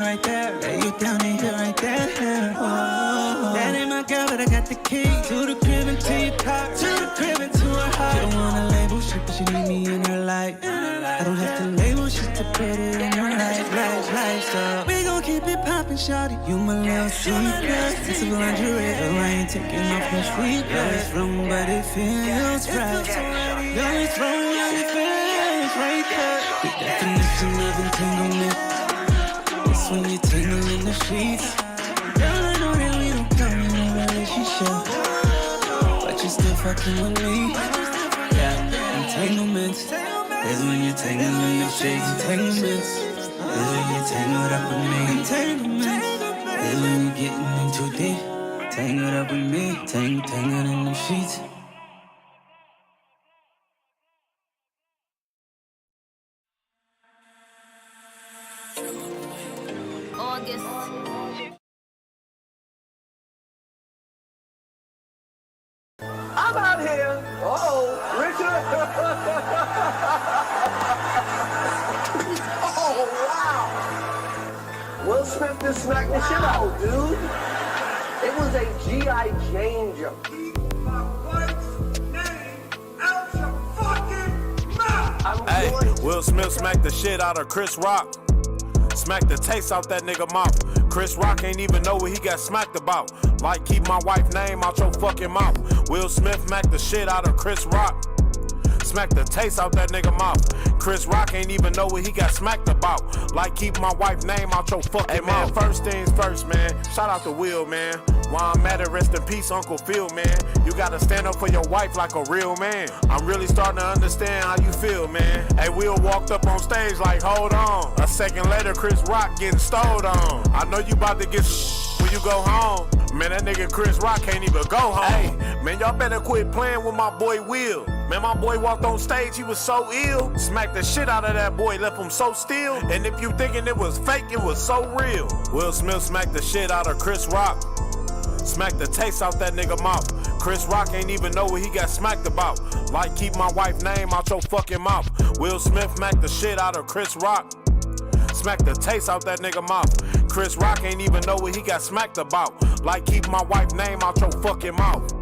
Right there, lay you down in here right there. Oh, that ain't my girl, but I got the key to the crib and to your car, to the crib and to her heart. She don't wanna label shit, but she need me in her life. I don't have to label shit to put it in her life. So we gon' keep it poppin', shawty. You my little secret. It's a lingerie, I ain't taking off my sleep. Girl, it's wrong, but it feels right. Girl, it's wrong, but it feels right there. The definition of entanglement. When you tangle in the sheets, girl, I know that we don't come in a relationship, but you're still fucking with me. Yeah, entanglements is when you tangle in the sheets. Entanglements is when you tangled up with me. Entanglements is when you're getting in too deep. Tangled up with me, tangled in the sheets. I'm out here. Richard. Oh, wow. Will Smith just smacked the shit out, dude. It was a G.I. Jane jump. Keep my wife's name out your fucking mouth. Hey, Will Smith smacked the shit out of Chris Rock. Smack the taste out that nigga mouth. Chris Rock ain't even know what he got smacked about. Like, keep my wife's name out your fucking mouth. Will Smith smacked the shit out of Chris Rock. Smack the taste out that nigga mouth. Chris Rock ain't even know what he got smacked about. Like, keep my wife's name out your fucking mouth. First things first, man. Shout out to Will, man. While I'm at it, rest in peace, Uncle Phil, man. You gotta stand up for your wife like a real man. I'm really starting to understand how you feel, man. Hey, Will walked up on stage like, hold on. A second later, Chris Rock getting stoled on. I know you about to get when you go home. Man, that nigga Chris Rock can't even go home. Hey, man, y'all better quit playing with my boy Will. Man, my boy walked on stage, he was so ill. Smacked the shit out of that boy, left him so still. And if you thinking it was fake, it was so real. Will Smith smacked the shit out of Chris Rock. Smack the taste out that nigga mouth. Chris Rock ain't even know what he got smacked about. Like, keep my wife's name out your fucking mouth. Will Smith smacked the shit out of Chris Rock. Smack the taste out that nigga mouth. Chris Rock ain't even know what he got smacked about. Like, keep my wife's name out your fucking mouth.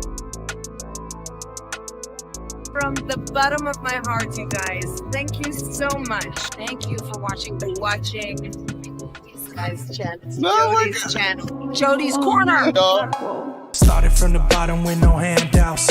From the bottom of my heart, you guys, thank you so much. Thank you for watching this guy's channel. Jody's channel. Jody's Corner. Started from the bottom with no handouts.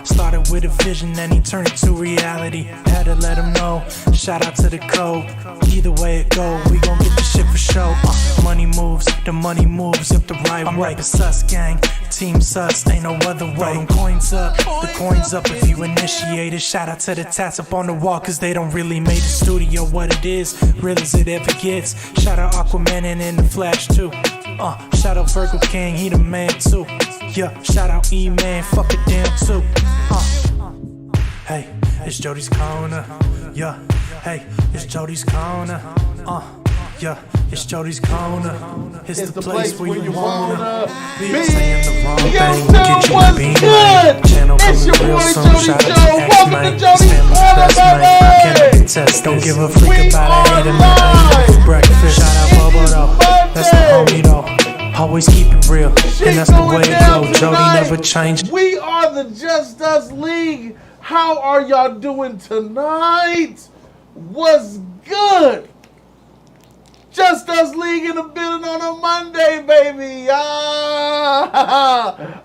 Started with a vision, then he turned it to reality. Had to let him know. Shout out to the code. Either way it go, we gon' get this shit for show. Money moves, the money moves if the right way. I'm like a sus gang, team sus, ain't no other way. Throw them coins up, the coins up if you initiated. Shout out to the tats up on the wall, cause they don't really make the studio what it is, real as it ever gets. Shout out Aquaman and in the Flash too. Shout out Virgo King, he the man too. Yeah, shout out E-Man, fuck a damn too. Hey, it's Jody's Corner. Yeah, hey, it's Jody's Corner. Yeah, it's Jody's Corner. It's the place where you wanna be. Saying the wrong thing, get you to be right. Channel coming real soon. Shout out to X-Man. Stand with the best man. I cannot contest. Don't give a freak about a hater, man. For breakfast. Shout out Bobo though. That's the homie though. Always keep it real, and that's the way it goes. Jody never changed. We are the Just Us League. How are y'all doing tonight? What's good? Just Us League in the building on a Monday, baby.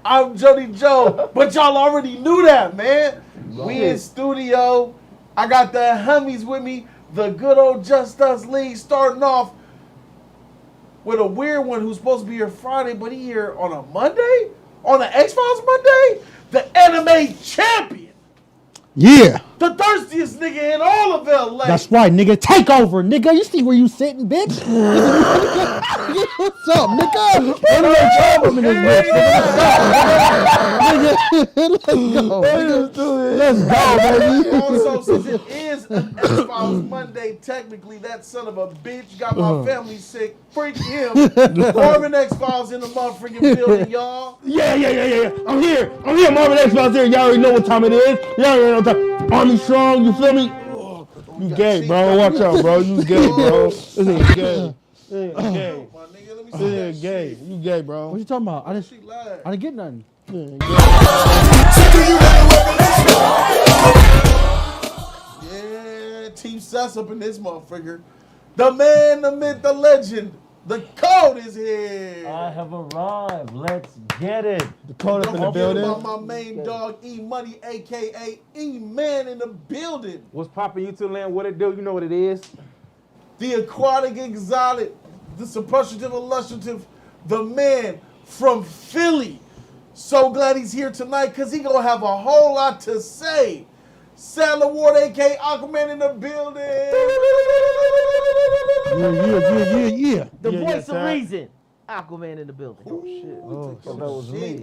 I'm Jody Joe, but y'all already knew that, man. We in studio. I got the homies with me. The good old Just Us League starting off with a weird one who's supposed to be here Friday, but he here on a Monday? On the X-Files Monday? The anime champion. Yeah. The thirstiest nigga in all of LA. That's right, nigga. Take over, nigga. You see where you sitting, bitch? What's up, nigga? Let's go, baby. Also, since it is an X-Files Monday, technically that son of a bitch got my family sick. Freak him. Marvin X-Files in the motherfucking building, y'all. Yeah. I'm here, Marvin X-Files here. Y'all already know what time it is. Y'all already know what time. Army strong, you feel me? You gay, bro. Watch out, bro. You gay, bro. This ain't gay. Gay. My nigga, let me see Yeah, that gay. shit. You gay, bro. What you talking about? I She lied. didn't get nothing. Yeah, Team Sus up in this motherfucker. The man, the myth, the legend. The code is here. I have arrived. Let's get it. The code up in the Don't forget building. about my main dog, E Money, aka E Man in the building. What's poppin' YouTube land? What it do? You know what it is. The aquatic exotic, the superlative illustrative, the man from Philly. So glad he's here tonight because he gonna have a whole lot to say. South La Brea Ave, aka Aquaman in the building. Yeah. The Yeah, voice of sir. reason. Aquaman in the building. Oh shit! that was me.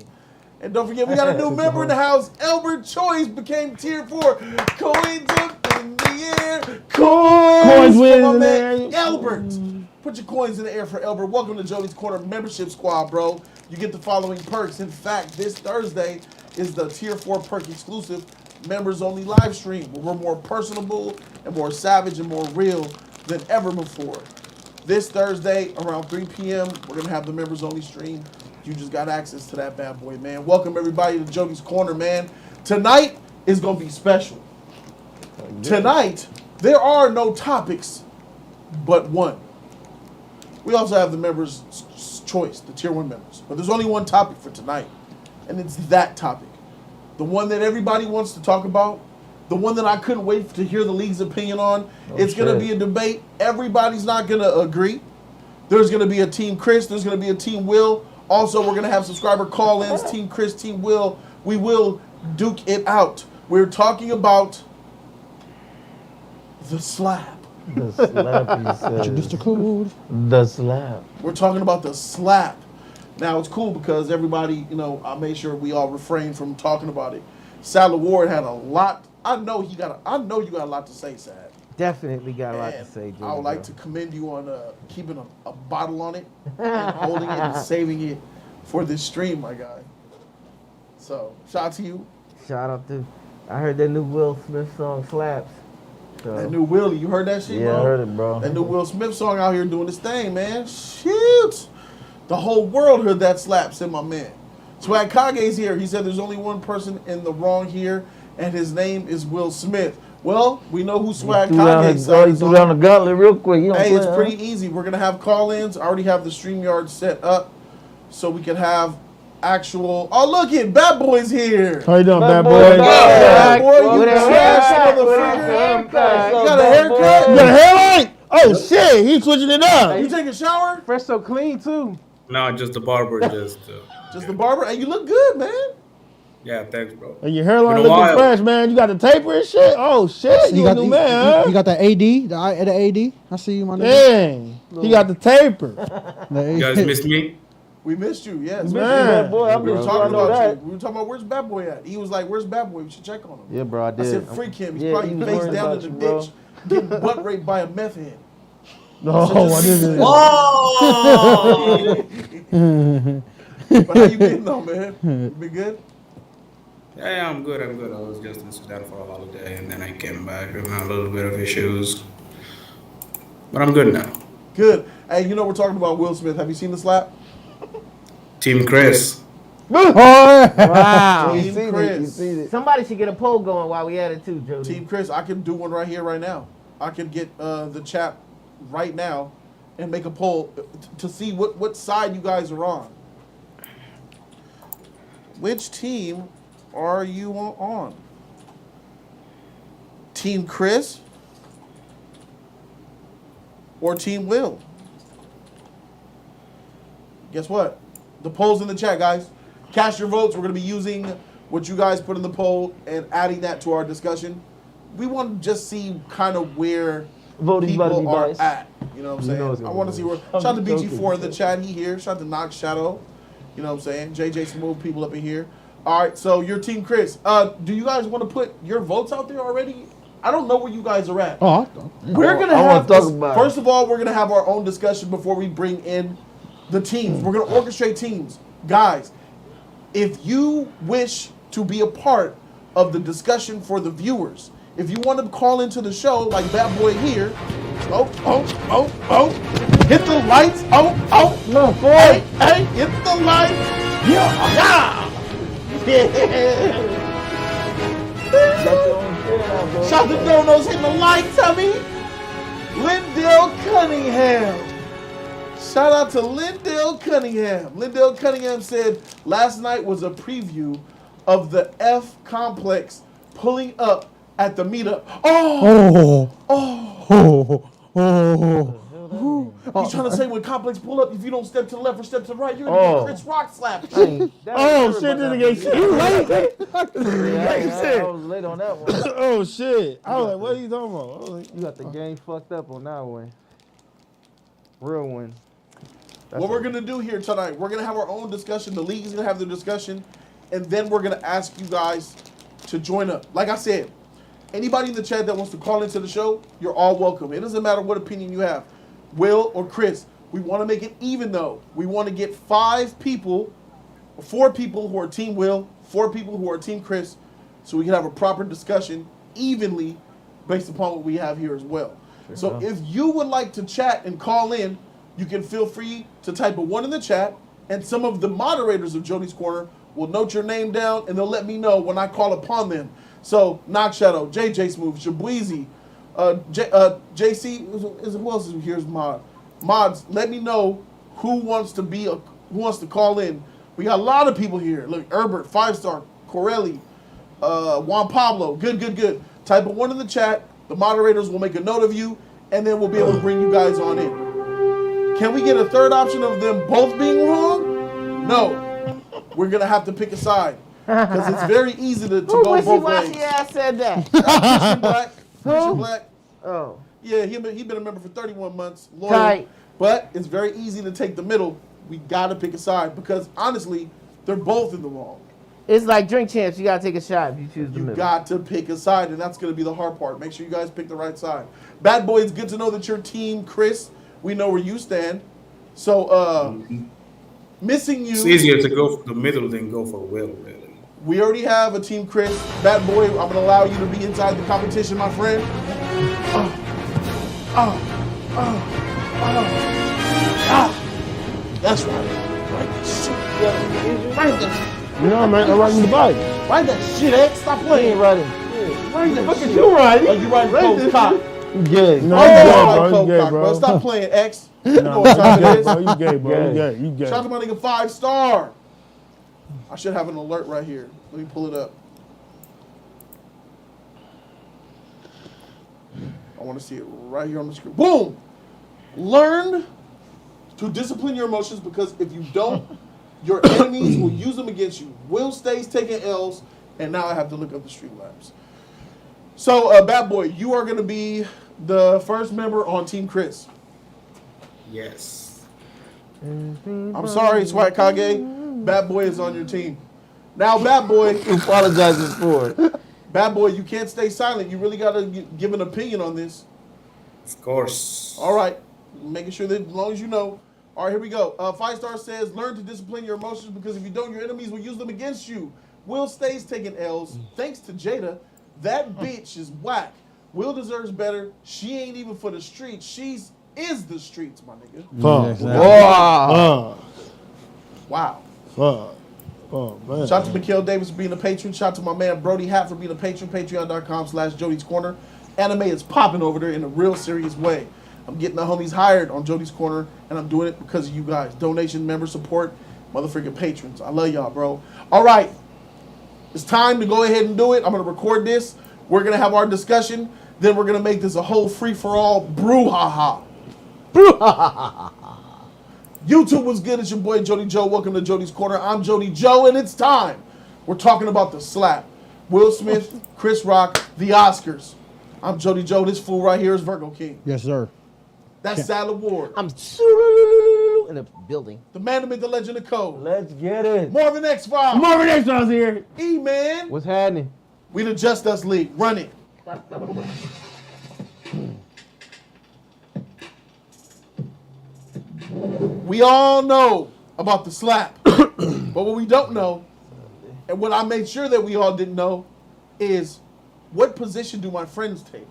And don't forget, we got a new member in the house. Albert Choice became tier 4. Coins up in the air. Coins win for my in the man, air. Albert. Put your coins in the air for Albert. Welcome to Jody's Corner membership squad, bro. You get the following perks. In fact, this Thursday is the tier 4 perk exclusive members only live stream where we're more personable and more savage and more real than ever before. This Thursday around 3 p.m., we're going to have the members only stream. You just got access to that bad boy, man. Welcome everybody to Jody's Corner, man. Tonight is going to be special. Tonight, there are no topics but one. We also have the members' choice, the tier 1 members. But there's only one topic for tonight, and it's that topic. The one that everybody wants to talk about, the one that I couldn't wait to hear the league's opinion on. It's going to be a debate. Everybody's not going to agree. There's going to be a Team Chris. There's going to be a Team Will. Also, we're going to have subscriber call-ins, Team Chris, Team Will. We will duke it out. We're talking about the slap. The slap, he said. Introduce the code. The slap. We're talking about the slap. Now, it's cool because everybody, I made sure we all refrain from talking about it. Sal Ward had a lot. I know you got a lot to say, Sad. Definitely got a lot to And say, Jody. I would like to commend you on keeping a bottle on it and holding it and saving it for this stream, my guy. So, shout out to you. Shout out to, I heard that new Will Smith song slaps. So. That new Willie, you heard that shit, Yeah, bro? I heard it, bro. That new Will Smith song out here doing this thing, man. Shoot. The whole world heard that slap, said my man. Swag Kage's here. He said there's only one person in the wrong here, and his name is Will Smith. Well, we know who Swag Kage is. He threw down the gauntlet real quick. Hey, it's pretty easy. We're going to have call-ins. I already have the StreamYard set up so we can have actual... Oh, look it. Bad Boy's here. How you doing, bad boy? Bad Boy, you trash motherfucker. You got a haircut? You got a hairline? Oh, shit. He's switching it up. You take a shower? Fresh so clean too. No, just the barber, just the barber? And you look good, man. Yeah, thanks, bro. And your hairline Been a looking while. fresh, man. You got the taper and shit? Oh, shit. You a new man, huh? You got the AD, the AD. I see you, my nigga. Dang. He got the taper. You guys missed me? We missed you, yes. Man. Boy, I'm We were just talking about about you. that. We were talking about where's Bad Boy at. He was like, "Where's Bad Boy? We should check on him." Yeah, bro, I I did. said, "Freak him. He's Yeah, probably he was face worried down in about the you, bro. ditch, getting butt raped by a meth head." No, I didn't. But how you been though, man? You been good? Yeah, I'm good. I was just in Sudan for a holiday, and then I came back with a little bit of issues. But I'm good now. Good. Hey, we're talking about Will Smith. Have you seen the slap? Team Chris. Wow. Team Chris. Somebody should get a poll going while we at it too, Jody. Team Chris, I can do one right here, right now. I can get the chat right now and make a poll to see what side you guys are on. Which team are you on? Team Chris or Team Will? Guess what? The poll's in the chat, guys. Cast your votes. We're going to be using what you guys put in the poll and adding that to our discussion. We want to just see kind of where people are at. You know what I'm saying? I want to see where. Shout out to BG4 in the chat. He here. Shout out to Knox Shadow. You know what I'm saying? JJ Smooth, people up in here. All right, so your Team Chris. Do you guys want to put your votes out there already? I don't know where you guys are at. Oh, We're going to I have, wanna talk about first of all, we're going to have our own discussion before we bring in the teams. We're going to orchestrate teams. Guys, if you wish to be a part of the discussion for the viewers, if you want to call into the show like Bad Boy here, Hit the lights. Oh. No, boy. Hey, hit the lights. Yeah. Shout to Donos hitting the lights, homie. Lindell Cunningham. Shout out to Lindell Cunningham. Lindell Cunningham said last night was a preview of the F complex pulling up at the meetup. He's trying to say when complex pull up, if you don't step to the left or step to the right, you're gonna get Chris Rock slapped. Shit, this nigga shit. You late? I was late on that one. Oh shit! I was like, what are you talking about? You got the game fucked up on that one. Real one. What we're gonna do here tonight, we're gonna have our own discussion. The league is gonna have their discussion, and then we're gonna ask you guys to join up. Like I said, anybody in the chat that wants to call into the show, you're all welcome. It doesn't matter what opinion you have, Will or Chris. We want to make it even though. We want to get 4 people who are Team Will, 4 people who are Team Chris, so we can have a proper discussion evenly based upon what we have here as well. Sure. So if you would like to chat and call in, you can feel free to type a 1 in the chat, and some of the moderators of Jody's Corner will note your name down, and they'll let me know when I call upon them. So, Knock Shadow, JJ Smooth, Shabweezy, JC, who else is here's Mod? Mods, let me know who wants to call in. We got a lot of people here. Look, Herbert, 5-star, Corelli, Juan Pablo, good. Type a 1 in the chat. The moderators will make a note of you, and then we'll be able to bring you guys on in. Can we get a third option of them both being wrong? No. We're going to have to pick a side. Because it's very easy to go both ways. Who ass said that? Christian Black. Christian Black. Oh. Yeah, he been a member for 31 months. Loyal. Tight. But it's very easy to take the middle. We got to pick a side because, honestly, they're both in the wrong. It's like Drink Champs. You got to take a shot if you choose the middle. You got to pick a side, and that's going to be the hard part. Make sure you guys pick the right side. Bad Boy, it's good to know that you're Team Chris. We know where you stand. So, missing you. It's easier to go for the middle than go for Will, really. We already have a Team Chris. Bad Boy, I'm going to allow you to be inside the competition, my friend. That's right. Right that shit. Right that shit. You know, man, I'm riding the bike. Right that shit, X. Stop playing. Riding. Right that shit. You riding? Oh, you riding Cole's cock. You gay. No, you gay, bro. Stop playing, X. You know you what time gay, it is. bro. You gay, bro. You gay. Shout out to my nigga 5-star. I should have an alert right here. Let me pull it up. I want to see it right here on the screen. Boom! Learn to discipline your emotions because if you don't, your enemies will use them against you. Will stays taking L's, and now I have to look up the Streamlabs. So, Bad Boy, you are going to be the first member on Team Chris. Yes. I'm sorry, Swag Kage. Bad Boy is on your team. Now, Bad Boy. Apologizes for it. Bad Boy, you can't stay silent. You really got to give an opinion on this. Of course. All right. Making sure that as long as you know. All right, here we go. 5-star says, learn to discipline your emotions because if you don't, your enemies will use them against you. Will stays taking L's. Thanks to Jada. That bitch is whack. Will deserves better. She ain't even for the streets. She's is the streets, my nigga. Wow. Fuck. Oh, man. Shout out to Mikhail Davis for being a patron. Shout out to my man Brody Hatt for being a patron. Patreon.com/Jody's Corner. Anime is popping over there in a real serious way. I'm getting the homies hired on Jody's Corner, and I'm doing it because of you guys. Donation, member support, motherfucking patrons. I love y'all, bro. All right. It's time to go ahead and do it. I'm going to record this. We're going to have our discussion. Then we're going to make this a whole free-for-all brouhaha. YouTube was good. It's your boy Jody Joe. Welcome to Jody's Corner. I'm Jody Joe, and it's time. We're talking about the slap. Will Smith, Chris Rock, the Oscars. I'm Jody Joe. This fool right here is Virgo King. Yes, sir. That's Sal Award. I'm in the building. The man, the myth, the legend, the code. Let's get it. Marvin X-Files. Marvin X-Files here. E-Man. What's happening? We the Just Us League. Run it. We all know about the slap. But what we don't know, and what I made sure that we all didn't know, is what position do my friends take?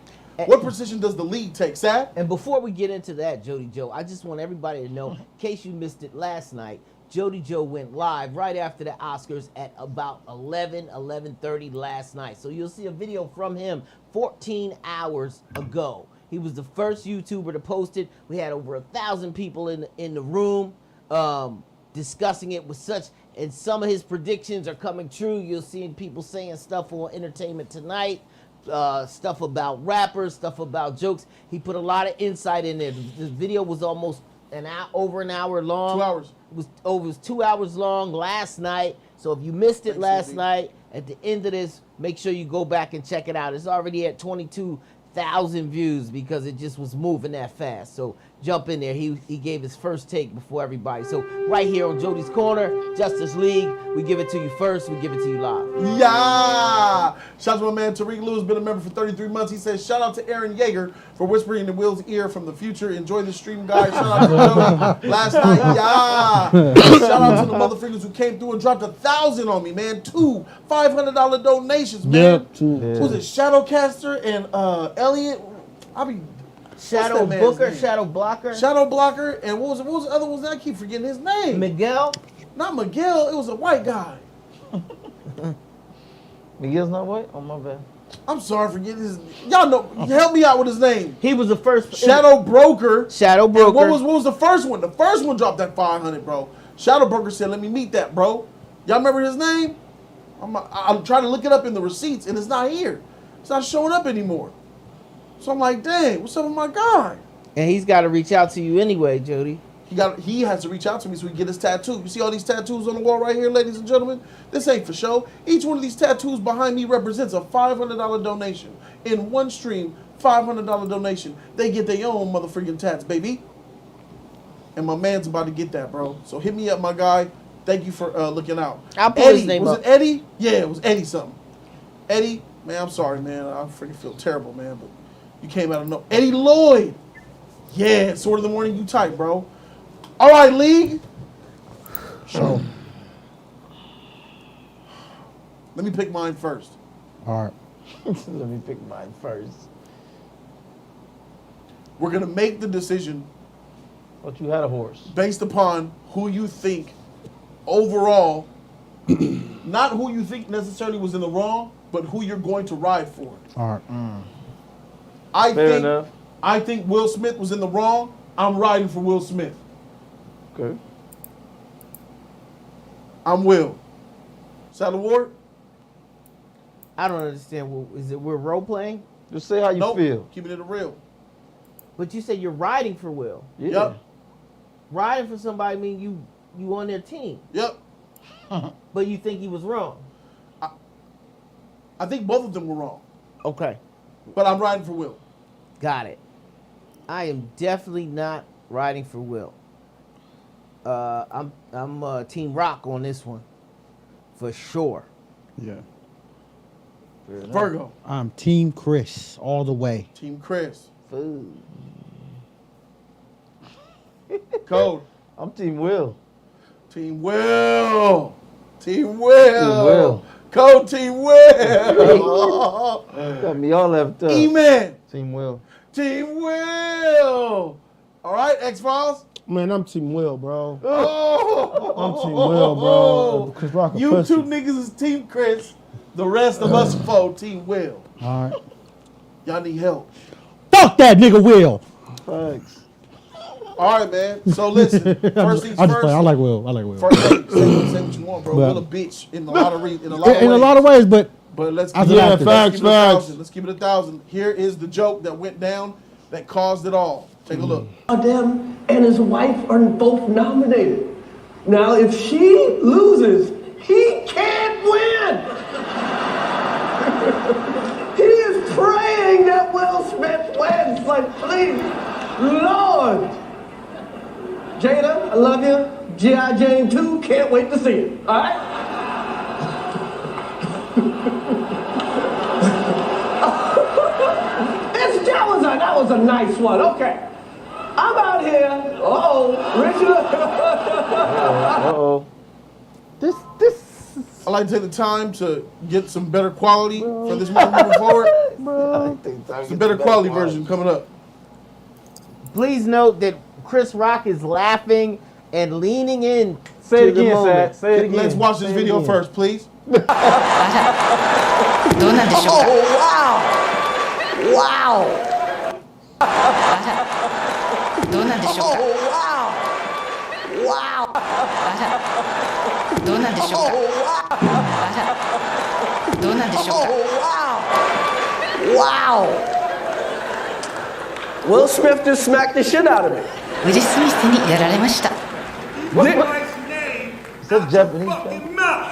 What position does the league take, Sad? And before we get into that, Jody Joe, I just want everybody to know, in case you missed it last night, Jody Joe went live right after the Oscars at about 11:30 last night. So you'll see a video from him 14 hours ago. He was the first YouTuber to post it. We had over 1,000 people in the room discussing it with such, and some of his predictions are coming true. You'll see people saying stuff on Entertainment Tonight, stuff about rappers, stuff about jokes. He put a lot of insight in there. This video was almost over an hour long. 2 hours. It was 2 hours long last night. So if you missed it last night, at the end of this, make sure you go back and check it out. It's already at 22,000 views because it just was moving that fast. So jump in there. He gave his first take before everybody. So right here on Jody's Corner, Justice League, we give it to you first. We give it to you live. Yeah! Shout out to my man Tariq Lewis, been a member for 33 months. He says, shout out to Aaron Yeager for whispering in Will's ear from the future. Enjoy the stream, guys. Shout out to Jody last night. Yeah! Shout out to the motherfuckers who came through and dropped 1,000 on me, man. 2 $500 donations, man. Yep, two. What was it Shadowcaster and Elliot? Shadow Booker, Shadow Blocker. Shadow Blocker, and what was the other one? I keep forgetting his name. Miguel? Not Miguel, it was a white guy. Miguel's not white? Oh, my bad. I'm sorry for getting his. Y'all know. Help me out with his name. He was the first. Shadow Broker. Shadow Broker. And what was the first one? The first one dropped that 500, bro. Shadow Broker said, "Let me meet that, bro." Y'all remember his name? I'm trying to look it up in the receipts, and it's not here. It's not showing up anymore. So I'm like, dang, what's up with my guy? And he's got to reach out to you anyway, Jody. He has to reach out to me so we can get his tattoo. You see all these tattoos on the wall right here, ladies and gentlemen? This ain't for show. Each one of these tattoos behind me represents a $500 donation. In one stream, $500 donation. They get their own motherfucking tats, baby. And my man's about to get that, bro. So hit me up, my guy. Thank you for looking out. I'll put Eddie, his name was up. it Eddie? Yeah, it was Eddie something. Eddie, man, I'm sorry, man. I freaking feel terrible, man. But you came out of nowhere. Eddie Lloyd. Yeah, Sword of the Morning, you tight, bro. All right, League. So, let me pick mine first. all right. Let me pick mine first. We're going to make the decision But you had a horse. based upon who you think overall, not who you think necessarily was in the wrong, but who you're going to ride for. All right. Fair enough. I think Will Smith was in the wrong. I'm riding for Will Smith. Okay. I'm Will. Saddle Ward? I don't understand. Is it we're role playing? Just say how you Nope. feel. Keeping it real. But you said you're riding for Will. Yeah. Yep. Riding for somebody mean you on their team. Yep. But you think he was wrong. I think both of them were wrong. Okay. But I'm riding for Will. Got it. I am definitely not riding for Will. I'm Team Rock on this one, for sure. Yeah. Virgo. I'm Team Chris all the way. Team Chris. Food. Code. I'm Team Will. Team Will. Team Will. Team Will. Code Team Will. Got me all left up. E-Man. Team Will. Team Will. All right, X-Files. Man, I'm Team Will, bro. Oh. I'm Team Will, bro. Chris Rock a You pussy. two niggas is Team Chris. The rest of us are Team Will. All right. Y'all need help. Fuck that nigga Will. Thanks. All right, man. So listen. First things I just first. play. I like Will. I like Will. First, say what you want, bro. But- Will a bitch in a lot of In a lot of ways, but let's As keep an it, actor. let's keep it Facts. 1,000. Let's keep it 1,000. Here is the joke that went down that caused it all. Take a look. Adam and his wife are both nominated. Now, if she loses, he can't win. He is praying that Will Smith wins. Like, please, Lord. Jada, I love you. G.I. Jane 2, can't wait to see it. All right? That was a nice one. Okay. I'm out here. Richard. I like to take the time to get some better quality for this movie moving forward. bro. It's a better quality version coming up. Please note that Chris Rock is laughing and leaning in. Say it to the again, moment. Sad. Say it again. Let's watch this Say it video again. first, please. Oh, wow. Wow. Wow. Will Smith just smacked the shit out of me. ウィル・スミスにやられました。 What's my name? That's Japanese. Fucking mouth.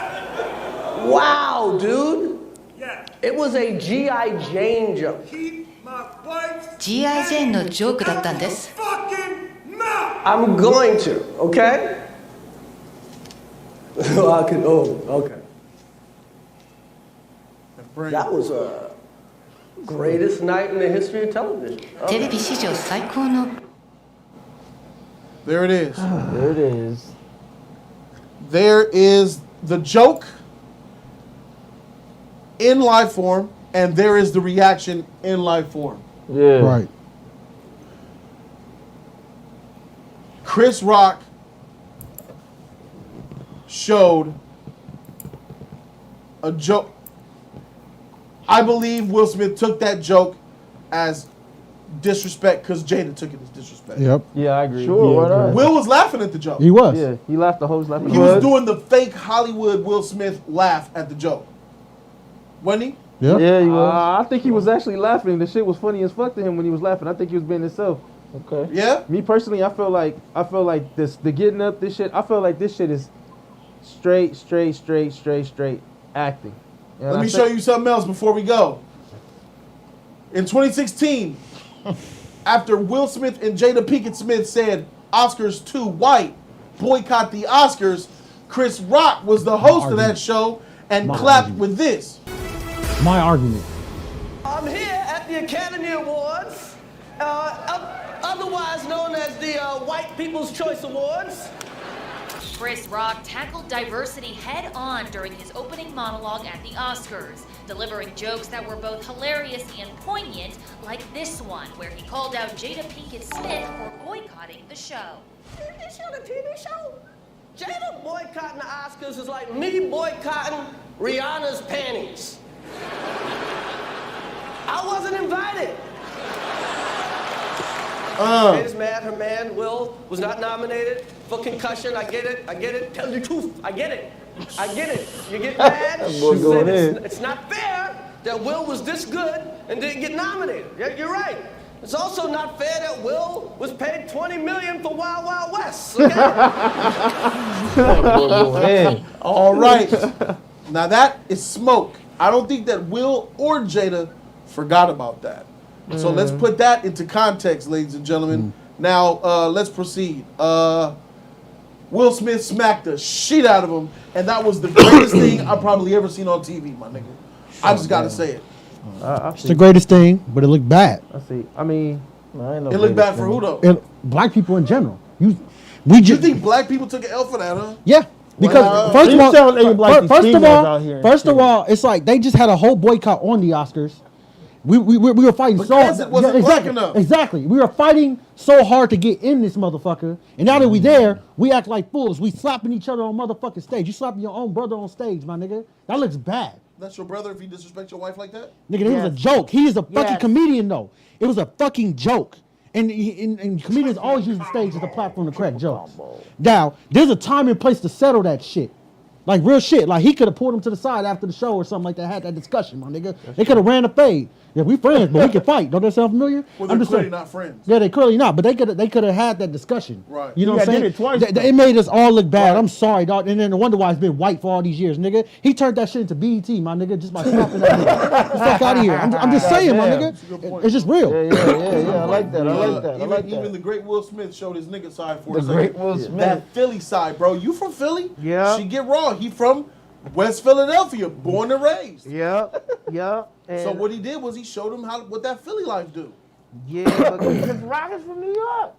Wow, dude. Yeah. It was a G.I. Jane joke. Keep my wife's G.I. ジェーンのジョークだったんです。 fucking mouth. I'm going to, okay? Okay. That was a greatest night in the history of television. テレビ史上最高の There it is. There it is. There is the joke in live form, and there is the reaction in live form. Yeah. Right. Chris Rock showed a joke. I believe Will Smith took that joke as disrespect because Jada took it as disrespect. Yep. Yeah, I agree. Sure, why not? Will was laughing at the joke. He was. Yeah, he laughed the whole time. He was doing the fake Hollywood Will Smith laugh at the joke. Wasn't he? Yeah. Yeah, he was. I think he was actually laughing. The shit was funny as fuck to him when he was laughing. I think he was being himself. Okay. Yeah. Me personally, I feel like this, the getting up, this shit. I feel like this shit is straight acting. And Let me show you something else before we go. In 2016, after Will Smith and Jada Pinkett Smith said Oscars too white, boycott the Oscars, Chris Rock was the host of that show and clapped with this. My argument. I'm here at the Academy Awards, otherwise known as the White People's Choice Awards. Chris Rock tackled diversity head-on during his opening monologue at the Oscars, delivering jokes that were both hilarious and poignant, like this one, where he called out Jada Pinkett Smith for boycotting the show. This show, the TV show? Jada boycotting the Oscars is like me boycotting Rihanna's panties. I wasn't invited. Jada's mad. Her man, Will, was not nominated for concussion. I get it. Tell the truth. I get it. You get mad. It's not fair that Will was this good and didn't get nominated. Yeah, you're right. It's also not fair that Will was paid $20 million for Wild Wild West. Okay? All right. Now that is smoke. I don't think that Will or Jada forgot about that. So let's put that into context, ladies and gentlemen. Now let's proceed. Will Smith smacked the shit out of him, and that was the greatest thing I've probably ever seen on TV, my nigga. I just gotta say it. It's the greatest thing, but it looked bad. I see. I mean, It looked bad for who though? Black people in general. You think black people took an L for that, huh? Yeah. Because Wow. first of all, here first of all, it's like they just had a whole boycott on the Oscars. We were fighting Because it wasn't black enough. Exactly. We were fighting so hard to get in this motherfucker. And now that we there, we act like fools. We slapping each other on motherfucking stage. You slapping your own brother on stage, my nigga. That looks bad. That's your brother if you disrespect your wife like that? Nigga, it was a joke. He is a fucking comedian though. It was a fucking joke. And comedians always use the stage as a platform to crack jokes. Now, there's a time and place to settle that shit. Like real shit. Like he could have pulled him to the side after the show or something like that, had that discussion, my nigga. They could have ran a fade. Yeah, we friends, but we can fight. Don't that sound familiar? Well, they're clearly not friends. Yeah, they clearly not, but they could have had that discussion. Right. You know what I'm saying? Did it twice. It made us all look bad. I'm sorry, dog. And then the wonder why it's been white for all these years, nigga. He turned that shit into BET, my nigga, just by slapping that nigga. Get the fuck out of here. I'm just saying, my nigga. It's just real. Yeah. I like that. Even the great Will Smith showed his nigga side for a The second. great Will Smith. That Philly side, bro. You from Philly? Yeah. She get wrong. He from West Philadelphia, born and raised. Yeah. So what he did was he showed him what that Philly life do. Yeah, but Chris Rock is from New York.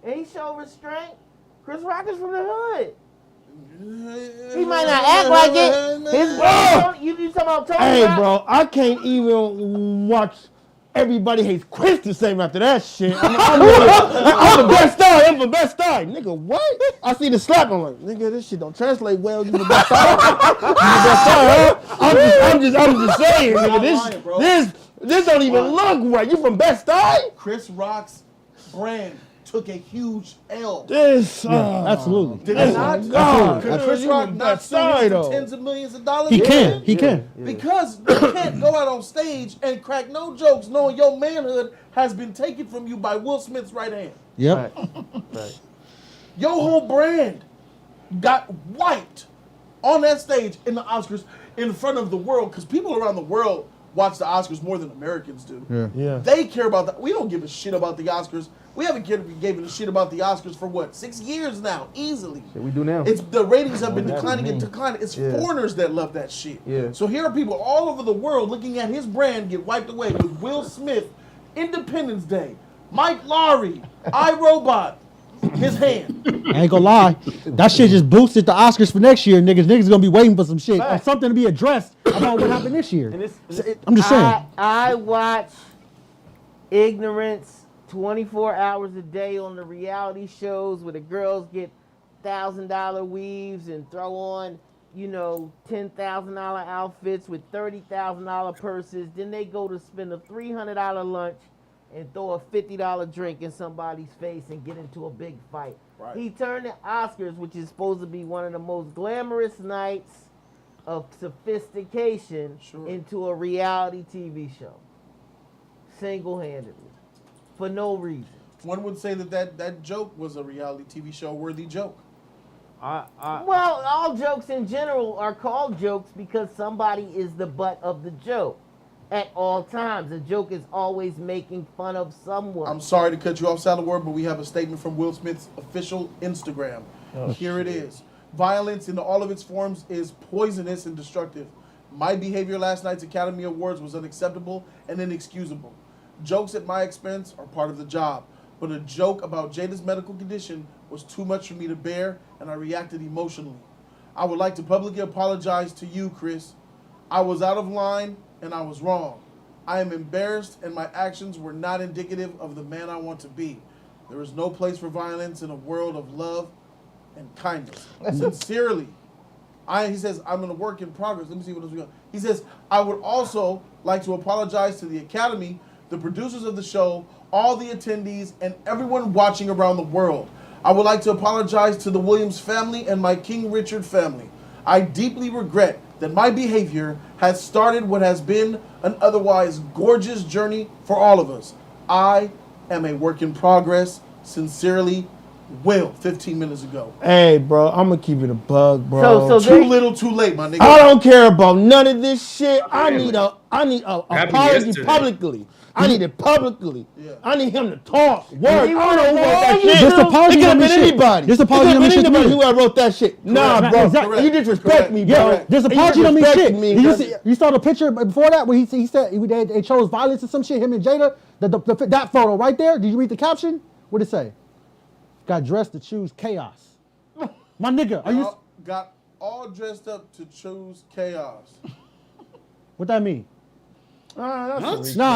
And he showed restraint. Chris Rock is from the hood. He might not act like it, His brother, you talking about Tony Hey, Rock? bro, I can't even watch Everybody Hates Chris the same after that shit. I'm the best star. I'm the best star. Nigga, what? I see the slap. I'm like, nigga, this shit don't translate well. You the best star. You the best star, huh? I'm just saying, nigga. This don't even look right. You from Best Star? Chris Rock's brand took a huge L. Absolutely. Did it not? God. Could Chris Rock not sue him for tens of millions of dollars? He can. He can. Because you can't go out on stage and crack no jokes knowing your manhood has been taken from you by Will Smith's right hand. Yep. Right. Your whole brand got wiped on that stage in the Oscars in front of the world because people around the world watch the Oscars more than Americans do. Yeah. They care about that. We don't give a shit about the Oscars. We haven't given a shit about the Oscars for what, 6 years now, easily. Shit we do now. It's the ratings have been declining and declining. It's foreigners that love that shit. Yeah. So here are people all over the world looking at his brand get wiped away with Will Smith, Independence Day, Mike Lowry, iRobot, his hand. I ain't gonna lie. That shit just boosted the Oscars for next year. Niggas gonna be waiting for some shit. Or something to be addressed about what happened this year. I'm just saying. I watch ignorance 24 hours a day on the reality shows where the girls get $1,000 weaves and throw on, $10,000 outfits with $30,000 purses. Then they go to spend a $300 lunch and throw a $50 drink in somebody's face and get into a big fight. Right. He turned the Oscars, which is supposed to be one of the most glamorous nights of sophistication, into a reality TV show. Single-handedly. For no reason. One would say that joke was a reality TV show worthy joke. Well, all jokes in general are called jokes because somebody is the butt of the joke at all times. A joke is always making fun of someone. I'm sorry to cut you off, Saddle Word, but we have a statement from Will Smith's official Instagram. Here it is. Violence in all of its forms is poisonous and destructive. My behavior last night's Academy Awards was unacceptable and inexcusable. Jokes at my expense are part of the job, but a joke about Jada's medical condition was too much for me to bear, and I reacted emotionally. I would like to publicly apologize to you, Chris. I was out of line, and I was wrong. I am embarrassed, and my actions were not indicative of the man I want to be. There is no place for violence in a world of love and kindness. Sincerely. He says, I'm in a work in progress. Let me see what else we got. He says, I would also like to apologize to the Academy, the producers of the show, all the attendees, and everyone watching around the world. I would like to apologize to the Williams family and my King Richard family. I deeply regret that my behavior has started what has been an otherwise gorgeous journey for all of us. I am a work in progress. Sincerely, Will, 15 minutes ago. Hey, bro, I'm gonna keep it a bug, bro. Too little, too late, my nigga. I don't care about none of this shit. I need a apology publicly. I need it publicly. I need him to talk. Word. I don't know who wrote that shit. This apology It could have been shit. anybody. This apology It don't mean could shit have to been me. anybody who had wrote that shit. Nah, bro. Exactly. You disrespect me, bro. Yeah, this apology don't mean shit. You saw the picture before that where he said they chose violence or some shit. Him and Jada. That photo right there. Did you read the caption? What did it say? Got dressed to choose chaos. My nigga, are you? Got all dressed up to choose chaos. What that mean? Nah,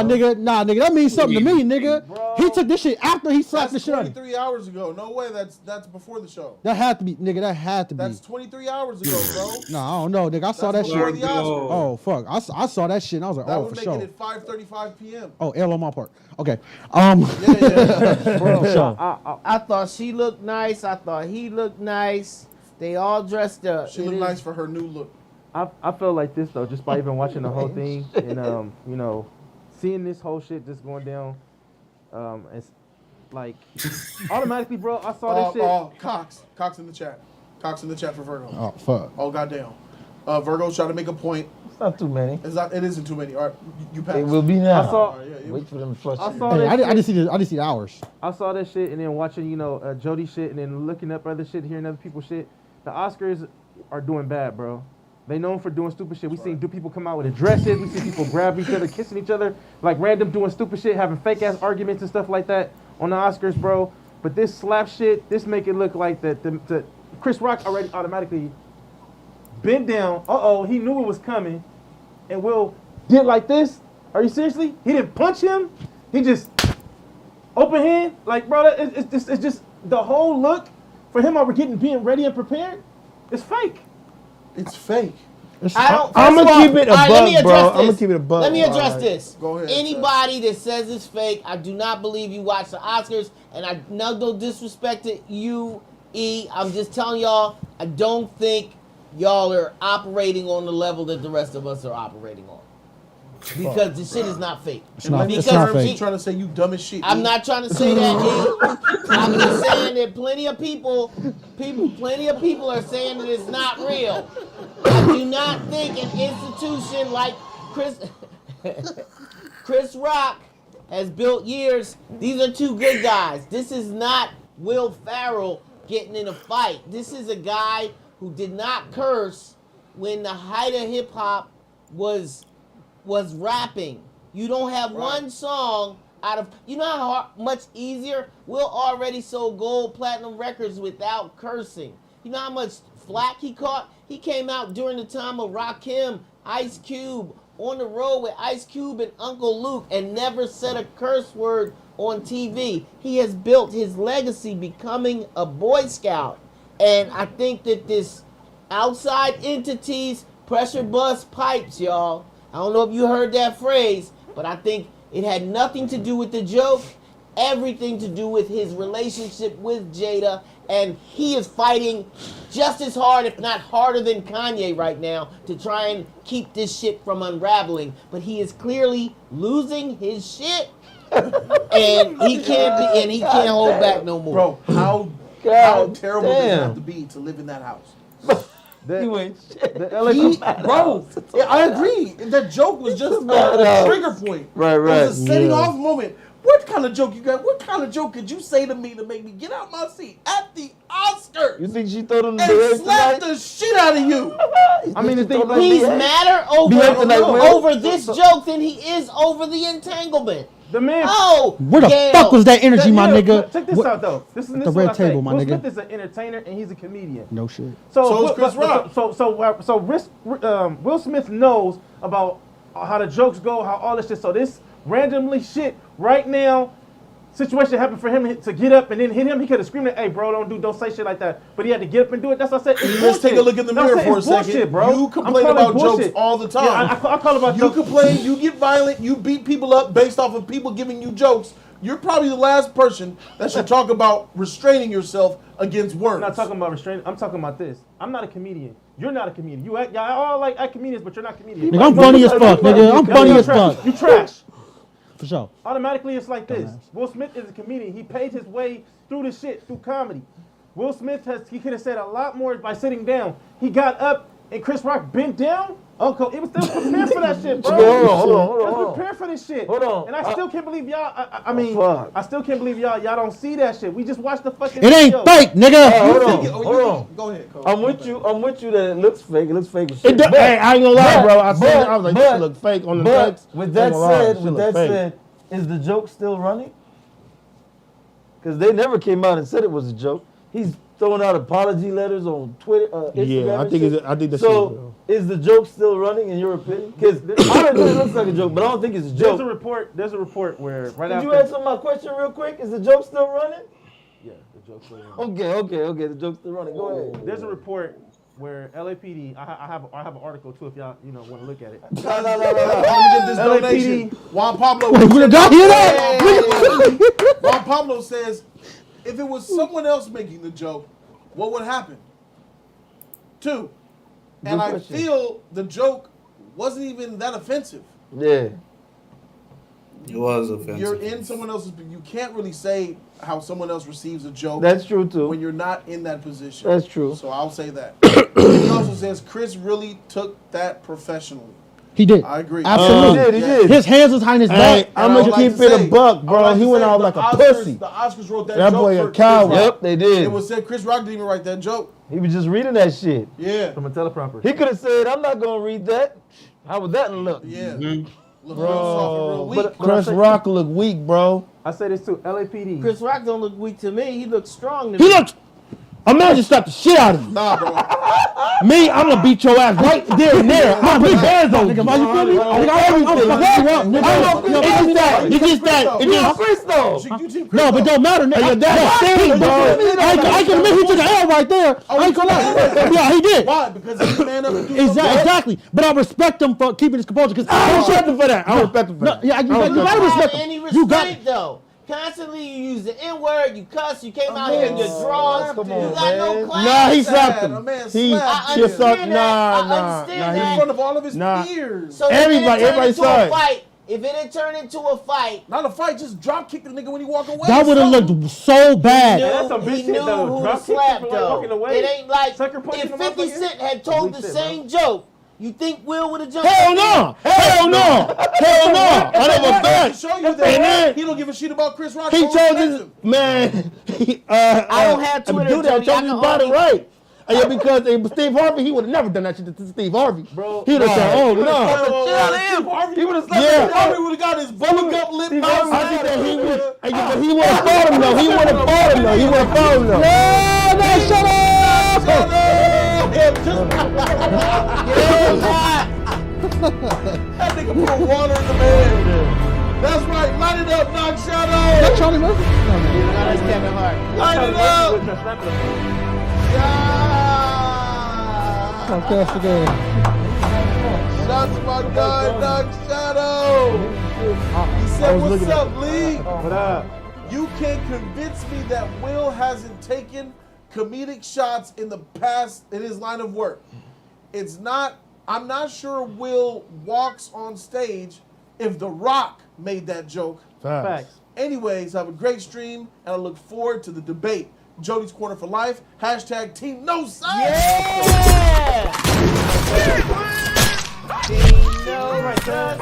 nigga, that means something to me, nigga. Bro. He took this shit after he slapped the shit out of him. 23 hours ago. No way. That's before the show. That had to be, nigga. That had to be. That's 23 hours ago, bro. No, I don't know, nigga. I saw that That's shit. before the Oscars. Oh fuck, I saw that shit and I was like, That oh would for make sure. it at 5:35 p.m. Oh, L on my part. Okay. Bro, For sure. I thought she looked nice. I thought he looked nice. They all dressed up. She looked nice for her new look. I felt like this though, just by even watching the whole thing and seeing this whole shit just going down. It's like automatically, bro. I saw this shit. Cox in the chat. Cox in the chat for Virgo. Oh fuck. Oh goddamn. Virgo's trying to make a point. It's not too many. It isn't too many. All right, you pass. It will be now. I saw. Wait for them to flush. I saw Hey, that I didn't see the hours. I saw that shit and then watching, Jody shit and then looking up other shit, hearing other people's shit. The Oscars are doing bad, bro. They known for doing stupid shit. We seen people come out with dresses. We see people grab each other, kissing each other, like random doing stupid shit, having fake ass arguments and stuff like that on the Oscars, bro. But this slap shit, this make it look like that the Chris Rock already automatically bent down. He knew it was coming, and Will did like this. Are you seriously? He didn't punch him. He just open hand. Like, bro, it's just the whole look for him over being ready and prepared. It's fake. It's fake. I'm gonna keep it a buck, bro. I'm gonna keep it a buck. Let me address this. Go ahead. Anybody that says it's fake, I do not believe you watch the Oscars, and I no disrespect to you, E. I'm just telling y'all, I don't think y'all are operating on the level that the rest of us are operating on. Because the shit is not fake. It's not fake. You trying to say you dumb as shit. I'm not trying to say that, E. I'm just saying that plenty of people are saying that it's not real. I do not think an institution like Chris Rock has built years. These are two good guys. This is not Will Ferrell getting in a fight. This is a guy who did not curse when the height of hip hop was rapping. You don't have one song out of, you know how much easier? Will already sold gold platinum records without cursing. You know how much flack he caught? He came out during the time of Rakim, Ice Cube, on the road with Ice Cube and Uncle Luke, and never said a curse word on TV. He has built his legacy becoming a Boy Scout. And I think that this outside entities, pressure bust pipes, y'all. I don't know if you heard that phrase, but I think it had nothing to do with the joke, everything to do with his relationship with Jada, and he is fighting just as hard, if not harder than Kanye right now, to try and keep this shit from unraveling. But he is clearly losing his shit, and he can't hold back no more. Bro, how terrible does it have to be to live in that house? Bro, I agree. That joke was just a trigger point. Right. It was a setting off moment. What kind of joke you got? What kind of joke could you say to me to make me get out my seat at the Oscars? You think she threw them the and slap the shit out of you? I mean, the thing he's madder over this joke than he is over the entanglement. The man. Oh, where the fuck was that energy, my nigga? Check this out, though. This is the red table, my Will nigga. Smith is an entertainer and he's a comedian. No shit. So is Chris Rock. Will Smith knows about how the jokes go, how all this shit. So this randomly shit right now situation happened for him to get up and then hit him. He could have screamed, "Hey, bro, don't say shit like that." But he had to get up and do it. That's what I said. It's Let's take a look in the mirror for a bullshit, second. bro. You complain about jokes all the time. Yeah, I call about jokes. You complain, you get violent, you beat people up based off of people giving you jokes. You're probably the last person that should talk about restraining yourself against words. I'm not talking about restraining. I'm talking about this. I'm not a comedian. You're not a comedian. Y'all all like comedians, but you're not comedians. Nigga, I'm funny as fuck, nigga. I'm funny as fuck. You trash. For sure. Automatically, it's like this. Will Smith is a comedian. He paid his way through this shit, through comedy. Will Smith he could have said a lot more by sitting down. He got up and Chris Rock bent down. Uncle, it was still prepared for that shit, bro. Hold on. It was prepared for this shit. Hold on. And I still can't believe y'all. I still can't believe y'all don't see that shit. We just watched the fucking. It ain't fake, nigga. Hold on. Go ahead, Cole. I'm with you that it looks fake. It looks fake as Hey, shit. I ain't gonna lie, bro. I was like, this look fake on the But text. with that said, is the joke still running? Because they never came out and said it was a joke. He's throwing out apology letters on Twitter, Instagram. Yeah, I think that's so. Is the joke still running in your opinion? Because I don't think it looks like a joke, but I don't think it's a joke. There's a report where right Did after. you answer my question real quick? Is the joke still running? Yeah, the joke's still running. Okay. The joke's still running. Go ahead. There's a report where LAPD. I have an article too if y'all want to look at it. No. Let me get this donation. Juan Pablo. Did I hear that? Juan Pablo says, if it was someone else making the joke, what would happen? 2. And I feel the joke wasn't even that offensive. Yeah. It was offensive. You're in someone else's. You can't really say how someone else receives a joke. That's true too. When you're not in that position. That's true. So I'll say that. He also says Chris really took that professionally. He did. I agree. Absolutely. He did. His hands was behind his back. Hey, I'm gonna keep it a buck, bro. He went out like a pussy. The Oscars wrote that That joke boy for a coward. Chris Rock. Yep, they did. It was said Chris Rock didn't even write that joke. He was just reading that shit. Yeah. From a teleprompter. He could have said, "I'm not gonna read that." How would that look? Yeah. Look Bro, real soft and real weak. Chris Rock look weak, bro. I say this too. LAPD. Chris Rock don't look weak to me. He looks strong to He me. looks. A man just slapped the shit out of you. Nah, bro. Me, I'm gonna beat your ass right there and there. I'm gonna put hands on you. Nigga, you feel me? It's just that. No, but don't matter, nigga. Your dad sting, bro. I can admit he took an L right there. I ain't gonna lie. Yeah, he did. Why? Because he's a man up and do Exactly. But I respect him for keeping his composure. Because I respect him for that. I respect him for that. Yeah, you gotta respect him. Any You got restraint though. Constantly you use the N-word, you cuss, you came out here in your drawers, you got no class. Nah, he slapped him. He I understand that. I understand that. In front of all of his peers. So everybody saw it. If it had turned into a fight, not a fight, just drop kick the nigga when he walk away. That would have looked so bad. He knew who to slap though. It ain't like if 50 Cent had told the same joke. You think Will would have jumped? Hell no! Hell no! Hell no! I never thought. Show you that he don't give a shit about Chris Rock. He told this man. I don't have Twitter. Dude, I told you about it right. Yeah, because Steve Harvey, he would have never done that shit to Steve Harvey. Bro, he would have said, "Oh no!" He would have slapped Steve Harvey. Would have got his bubble gum lip out. I think that he would have fought him though. He would have fought him though. He would have fought him though. No, shut up! That nigga put water in the man. That's right. Light it up, Knock Shadow. Is that Charlie Murphy? No, that's Kevin Hart. Light it up. Fantastic game. Shout to my guy, Knock Shadow. He said, "What's up, Lee? What up? You can't convince me that Will hasn't taken comedic shots in the past in his line of work. It's not. I'm not sure Will walks on stage if The Rock made that joke." Facts. Anyways, have a great stream, and I look forward to the debate. Jody's Corner for Life. # Team No Side. Yeah! Team No Side.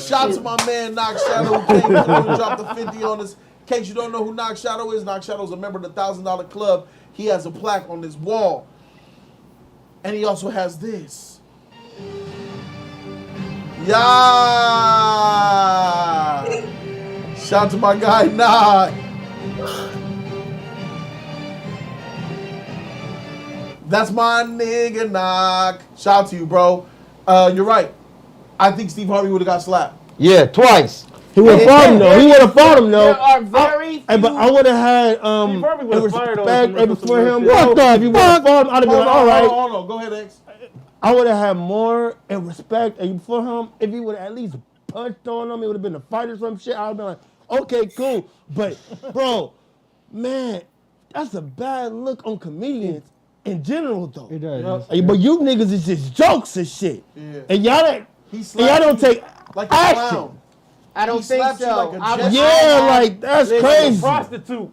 Shout to my man Knock Shadow who came in and dropped the 50 on us. In case you don't know who Knock Shadow is a member of the $1,000 Club. He has a plaque on his wall. And he also has this. Yeah! Shout to my guy Knock. That's my nigga Knock. Shout to you, bro. You're right. I think Steve Harvey would have got slapped. Yeah, twice. He would have fought him though. He would have fought him though. There are very few. But I would have had respect for him. What the? If you would have fought him, I'd have been like, all right. Hold on. Go ahead, X. I would have had more respect for him if he would have at least punched on him. It would have been a fight or some shit. I'd have been like, okay, cool. But bro, man, that's a bad look on comedians in general though. It does. But you niggas is just jokes and shit. Yeah. And y'all don't take like action. I don't think so. That's crazy. Prostitute.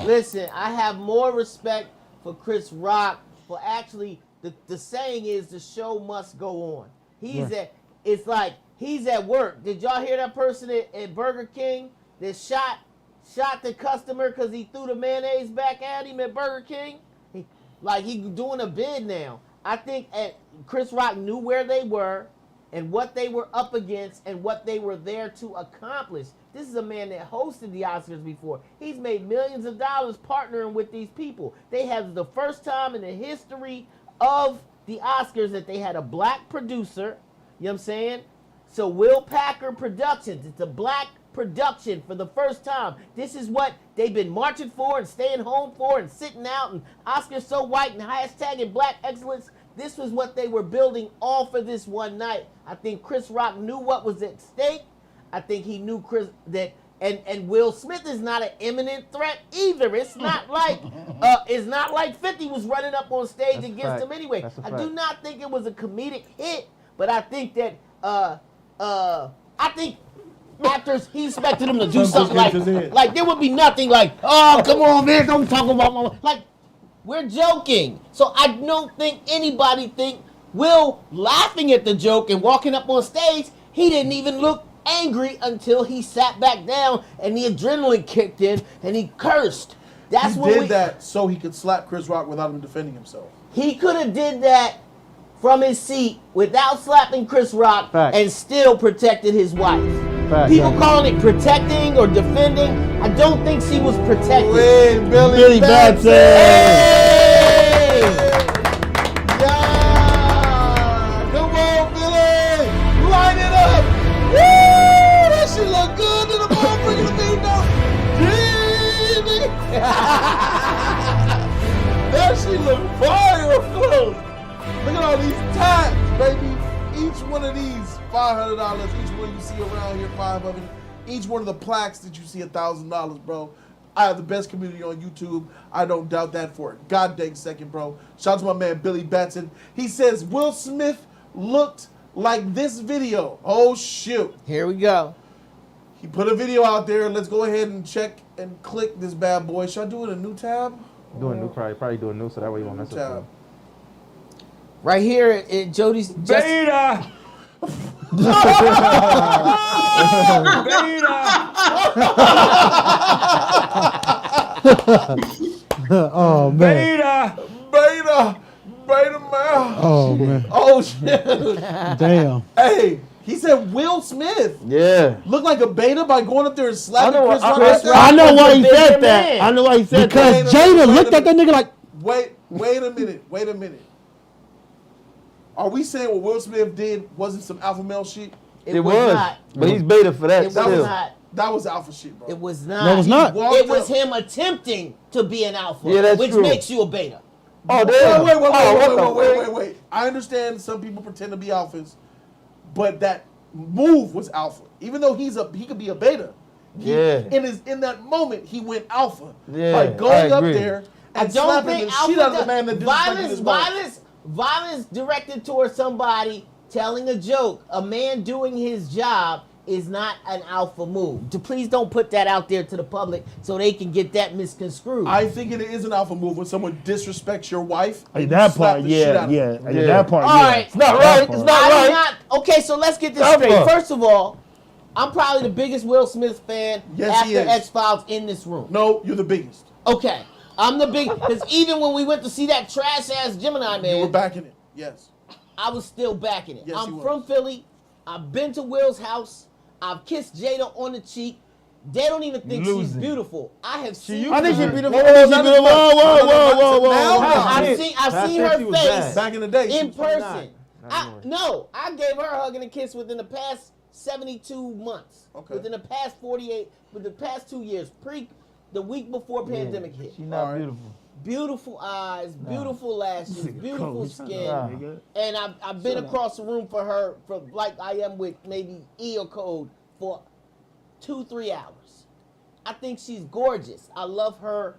Listen, I have more respect for Chris Rock for actually the saying is the show must go on. It's like he's at work. Did y'all hear that person at Burger King that shot the customer because he threw the mayonnaise back at him at Burger King? He's doing a bid now. I think Chris Rock knew where they were and what they were up against and what they were there to accomplish. This is a man that hosted the Oscars before. He's made millions of dollars partnering with these people. They have the first time in the history of the Oscars that they had a black producer. You know what I'm saying? So Will Packer Productions, it's a black production for the first time. This is what they've been marching for and staying home for and sitting out and Oscars so white and hashtagging black excellence. This was what they were building all for this one night. I think Chris Rock knew what was at stake. I think he knew and Will Smith is not an imminent threat either. It's not like 50 was running up on stage against him anyway. I do not think it was a comedic hit, but I think that after he expected him to do something like there would be nothing like, oh come on man, don't talk about my we're joking. So I don't think anybody think Will laughing at the joke and walking up on stage, he didn't even look angry until he sat back down and the adrenaline kicked in and he cursed. That's he did that so he could slap Chris Rock without him defending himself. He could have did that from his seat without slapping Chris Rock and still protected his wife. People calling it protecting or defending. I don't think she was protecting. Wait, Billy Batson. Hey! Yeah! Come on, Billy! Light it up! Woo! That shit look good to the motherfucker to me now. That shit look fire up close. Look at all these tabs, baby. Each one of these, $500. Each one you see around here, 5 of them. Each one of the plaques that you see, $1,000, bro. I have the best community on YouTube. I don't doubt that for a goddamn second, bro. Shout out to my man Billy Batson. He says Will Smith looked like this video. Oh shoot. Here we go. He put a video out there. Let's go ahead and check and click this bad boy. Should I do it in a new tab? Doing new, probably doing new, so that way you won't mess up. Right here, Jody's Beta. Oh man. Beta man. Oh man. Oh shit. Damn. Hey, he said Will Smith. Yeah. Look like a beta by going up there and slapping Chris Rock. I know why he said that. I know why he said that. Because Jada looked at that nigga like. Wait a minute. Are we saying what Will Smith did wasn't some alpha male shit? It was not. But he's beta for that. It was not. That was alpha shit, bro. It was not. No, it was not. It was him attempting to be an alpha, Yeah, that's which true. makes you a beta. Oh, damn. Wait. I understand some people pretend to be alphas, but that move was alpha. Even though he could be a beta. In that moment, he went alpha. Yeah, By going I up agree. there I and don't slapping think the shit out of the man that violence directed towards somebody telling a joke, a man doing his job is not an alpha move. Please don't put that out there to the public so they can get that misconstrued. I think it is an alpha move when someone disrespects your wife. Like that part, yeah. That part, All right. It's not right. It's not right. Okay, so let's get this straight. First of all, I'm probably the biggest Will Smith fan after X-Files in this room. No, you're the biggest. Okay. I'm the big, because even when we went to see that trash-ass Gemini man. You were backing it, yes. I was still backing it. Yes, I'm from Philly. I've been to Will's house. I've kissed Jada on the cheek. They don't even think she's beautiful. I have seen her. I think she's beautiful. Whoa. I've seen her face back in the day in person. I gave her a hug and a kiss within the past 72 months. Okay. Within the past 48, with the past 2 years, the week before pandemic hit. She's not beautiful. Beautiful eyes, beautiful lashes, beautiful skin. And I've been across the room for her, like I am with maybe E or Code, for 2-3 hours. I think she's gorgeous. I love her.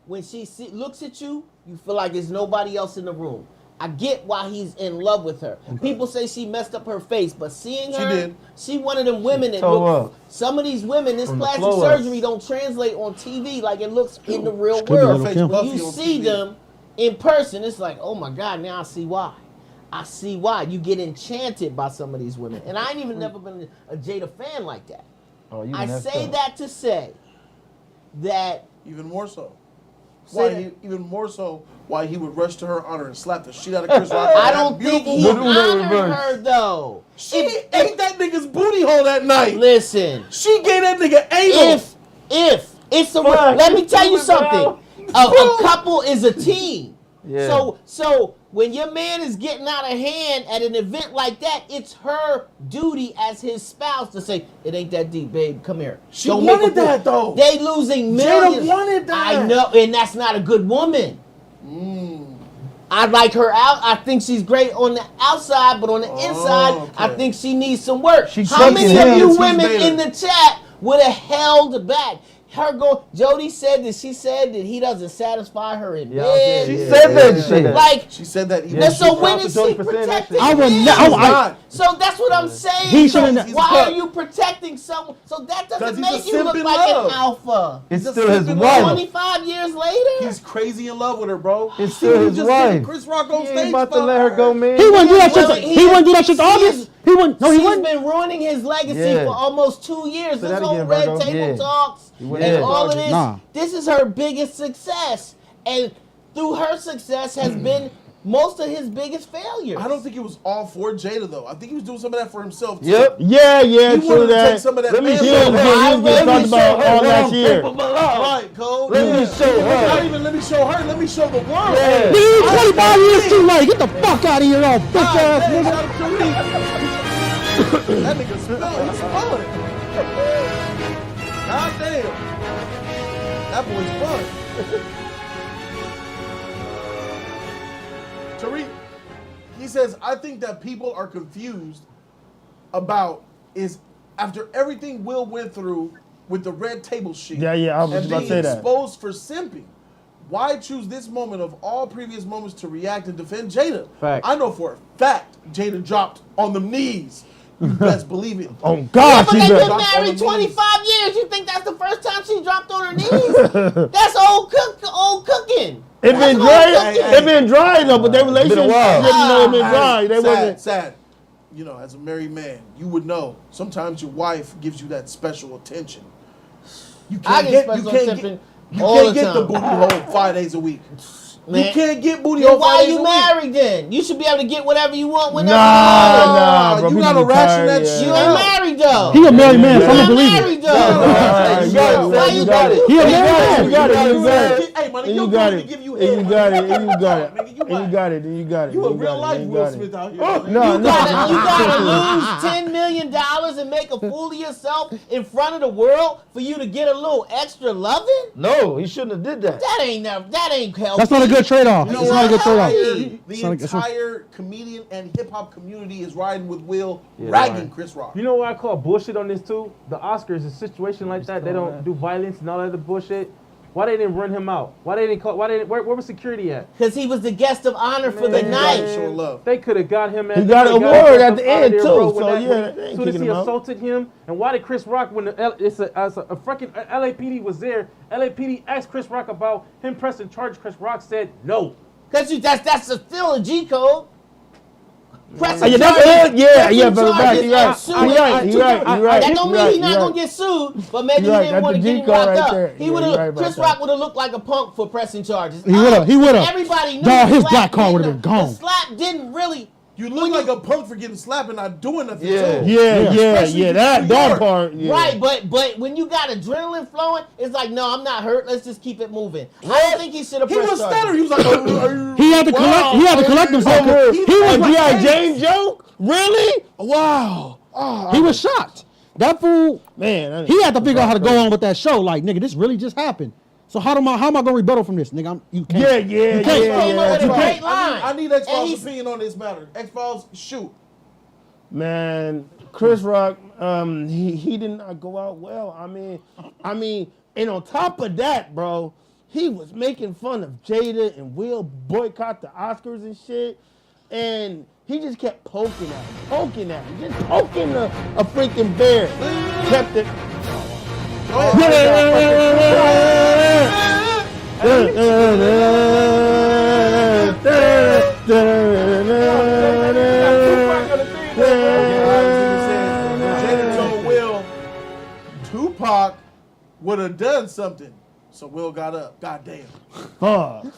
When she looks at you, you feel like there's nobody else in the room. I get why he's in love with her. People say she messed up her face, but seeing her, she one of them women that look. Some of these women, this plastic surgery don't translate on TV like it looks in the real world. When you see them in person, it's like, oh my God, now I see why. I see why. You get enchanted by some of these women. And I ain't even never been a Jada fan like that. I say that to say that. Even more so. Even more so, why he would rush to her honor and slap the shit out of Chris Rock. I don't think he honored her though. She ate that nigga's booty hole that night. Listen, she gave that nigga anal. If it's a let me tell you something. A couple is a team. Yeah. So when your man is getting out of hand at an event like that, it's her duty as his spouse to say, "It ain't that deep, babe. Come here." She wanted that though. They losing millions. Jada wanted that. I know, and that's not a good woman. I like her out. I think she's great on the outside, but on the inside, I think she needs some work. How many of you women in the chat would have held back? Jody said that she said that he doesn't satisfy her in bed. She said that shit. Like she said that. So when is she protecting? So that's what I'm saying. Why are you protecting someone? So that doesn't make you look like an alpha. It's still his wife. 25 years later, he's crazy in love with her, bro. It's still his wife. Chris Rock on stage. About to let her go, man. He wouldn't do that shit. He wouldn't do that shit to August. He wouldn't. No, he wouldn't. She's been ruining his legacy for almost 2 years. This whole red table talks and all of this. This is her biggest success, and through her success has been most of his biggest failures. I don't think it was all for Jada though. I think he was doing some of that for himself too. Yep. Yeah, He true wanted to that. take some of that. Let me man show love. her. He was getting talked about all last year. Right, Cole. Let me show her. Not even let me show her. Let me show the world. Yeah. Nigga, you 25 years too late. Get the fuck out of here, all bitch ass nigga. That nigga spelling. He's spelling it. God damn. That boy's fun. Tariq, he says, I think that people are confused about is after everything Will went through with the red table shit Yeah, I was and about to being say that. exposed for simping, why choose this moment of all previous moments to react and defend Jada? Fact. I know for a fact Jada dropped on them knees. You best believe it. Oh God, But she they've been. been married 25 years. You think that's the first time she dropped on her knees? That's old cooking. It been dry. It been dry though, but their relationship, Been a while. you know, it been dry. They wasn't. Sad. You know, as a married man, you would know. Sometimes your wife gives you that special attention. You I can't get get. You special can't attention get. You all can't the get the time. booty hole 5 days a week. Man. You can't get booty Then hole 5 why days you a week. married then? You should be able to get whatever you want whenever Nah, you want. bro. You people gotta be ration tired, that yeah. shit. You ain't married though. He a married man, so I'm You gonna believe it. married though. You got it. Why you got it. do He a that? married man. You got it. You got it. Hey, man, And your you got booty it. to give you And head. you got it. And you got it. Nigga, you And you got it. And you got it. You a and you real got life it, and you Will got it. Smith out here. No, man. no. You gotta lose $10 million and make a fool of yourself in front of the world for you to get a little extra loving? No, he shouldn't have did that. That ain't healthy. That's not a good trade-off. You know It's not a good trade-off. The not a- it's not- entire comedian and hip hop community is riding with Will, Yeah, ragging right. Chris Rock. You know what I call bullshit on this too? The Oscars, a situation like that, they don't do violence and all that other bullshit. Why they didn't run him out? Why they didn't call? Where was security at? Because he was the guest of honor for the Man, night. Show love. They could have got him. He got an award at the end too, so yeah, they ain't As soon as kicking he him out. assaulted him, and why did Chris Rock, when a freaking LAPD was there, LAPD asked Chris Rock about him pressing charges, Chris Rock said no. Because that's still a G code. Pressing Yeah, that's charges- it. Yeah, pressing yeah, but charges right, and you're right. suing You're right, are two you're right, different- you're right, That don't you're mean right, he's not you're gonna right. get sued, but maybe You're he right, didn't that's want to the get G him code locked right up. there. He Yeah, would you're right have. about Chris that. Rock would have looked like a punk for pressing charges. He would've. Everybody knew. Dog, the his slap black card didn't- would've been gone. The slap didn't really. You look like a punk for getting slapped and not doing nothing. Yeah. too. Yeah. Especially That New York. part. Yeah. Right, but when you got adrenaline flowing, it's like, no, I'm not hurt. Let's just keep it moving. I don't think he should have He pressed was charges. stuttering. He was like, He had to collect. He had to collect himself. He He was a like, G.I. Jane joke? Really? Wow. he was shocked. That fool, Man. he had to figure out how to go on with that show. Like, nigga, this really just happened. So how am I gonna rebuttal from this, nigga? You can't. Yeah. He came up with a great line. I need X-Files' And he's- opinion on this matter. X-Files, shoot. Man, Chris Rock, he did not go out well. I mean, and on top of that, bro, he was making fun of Jada and Will boycott the Oscars and shit, and he just kept poking at him, just poking a freaking bear. Kept it. Jada told Will, Tupac would have done something. So Will got up. Goddamn. Fuck. And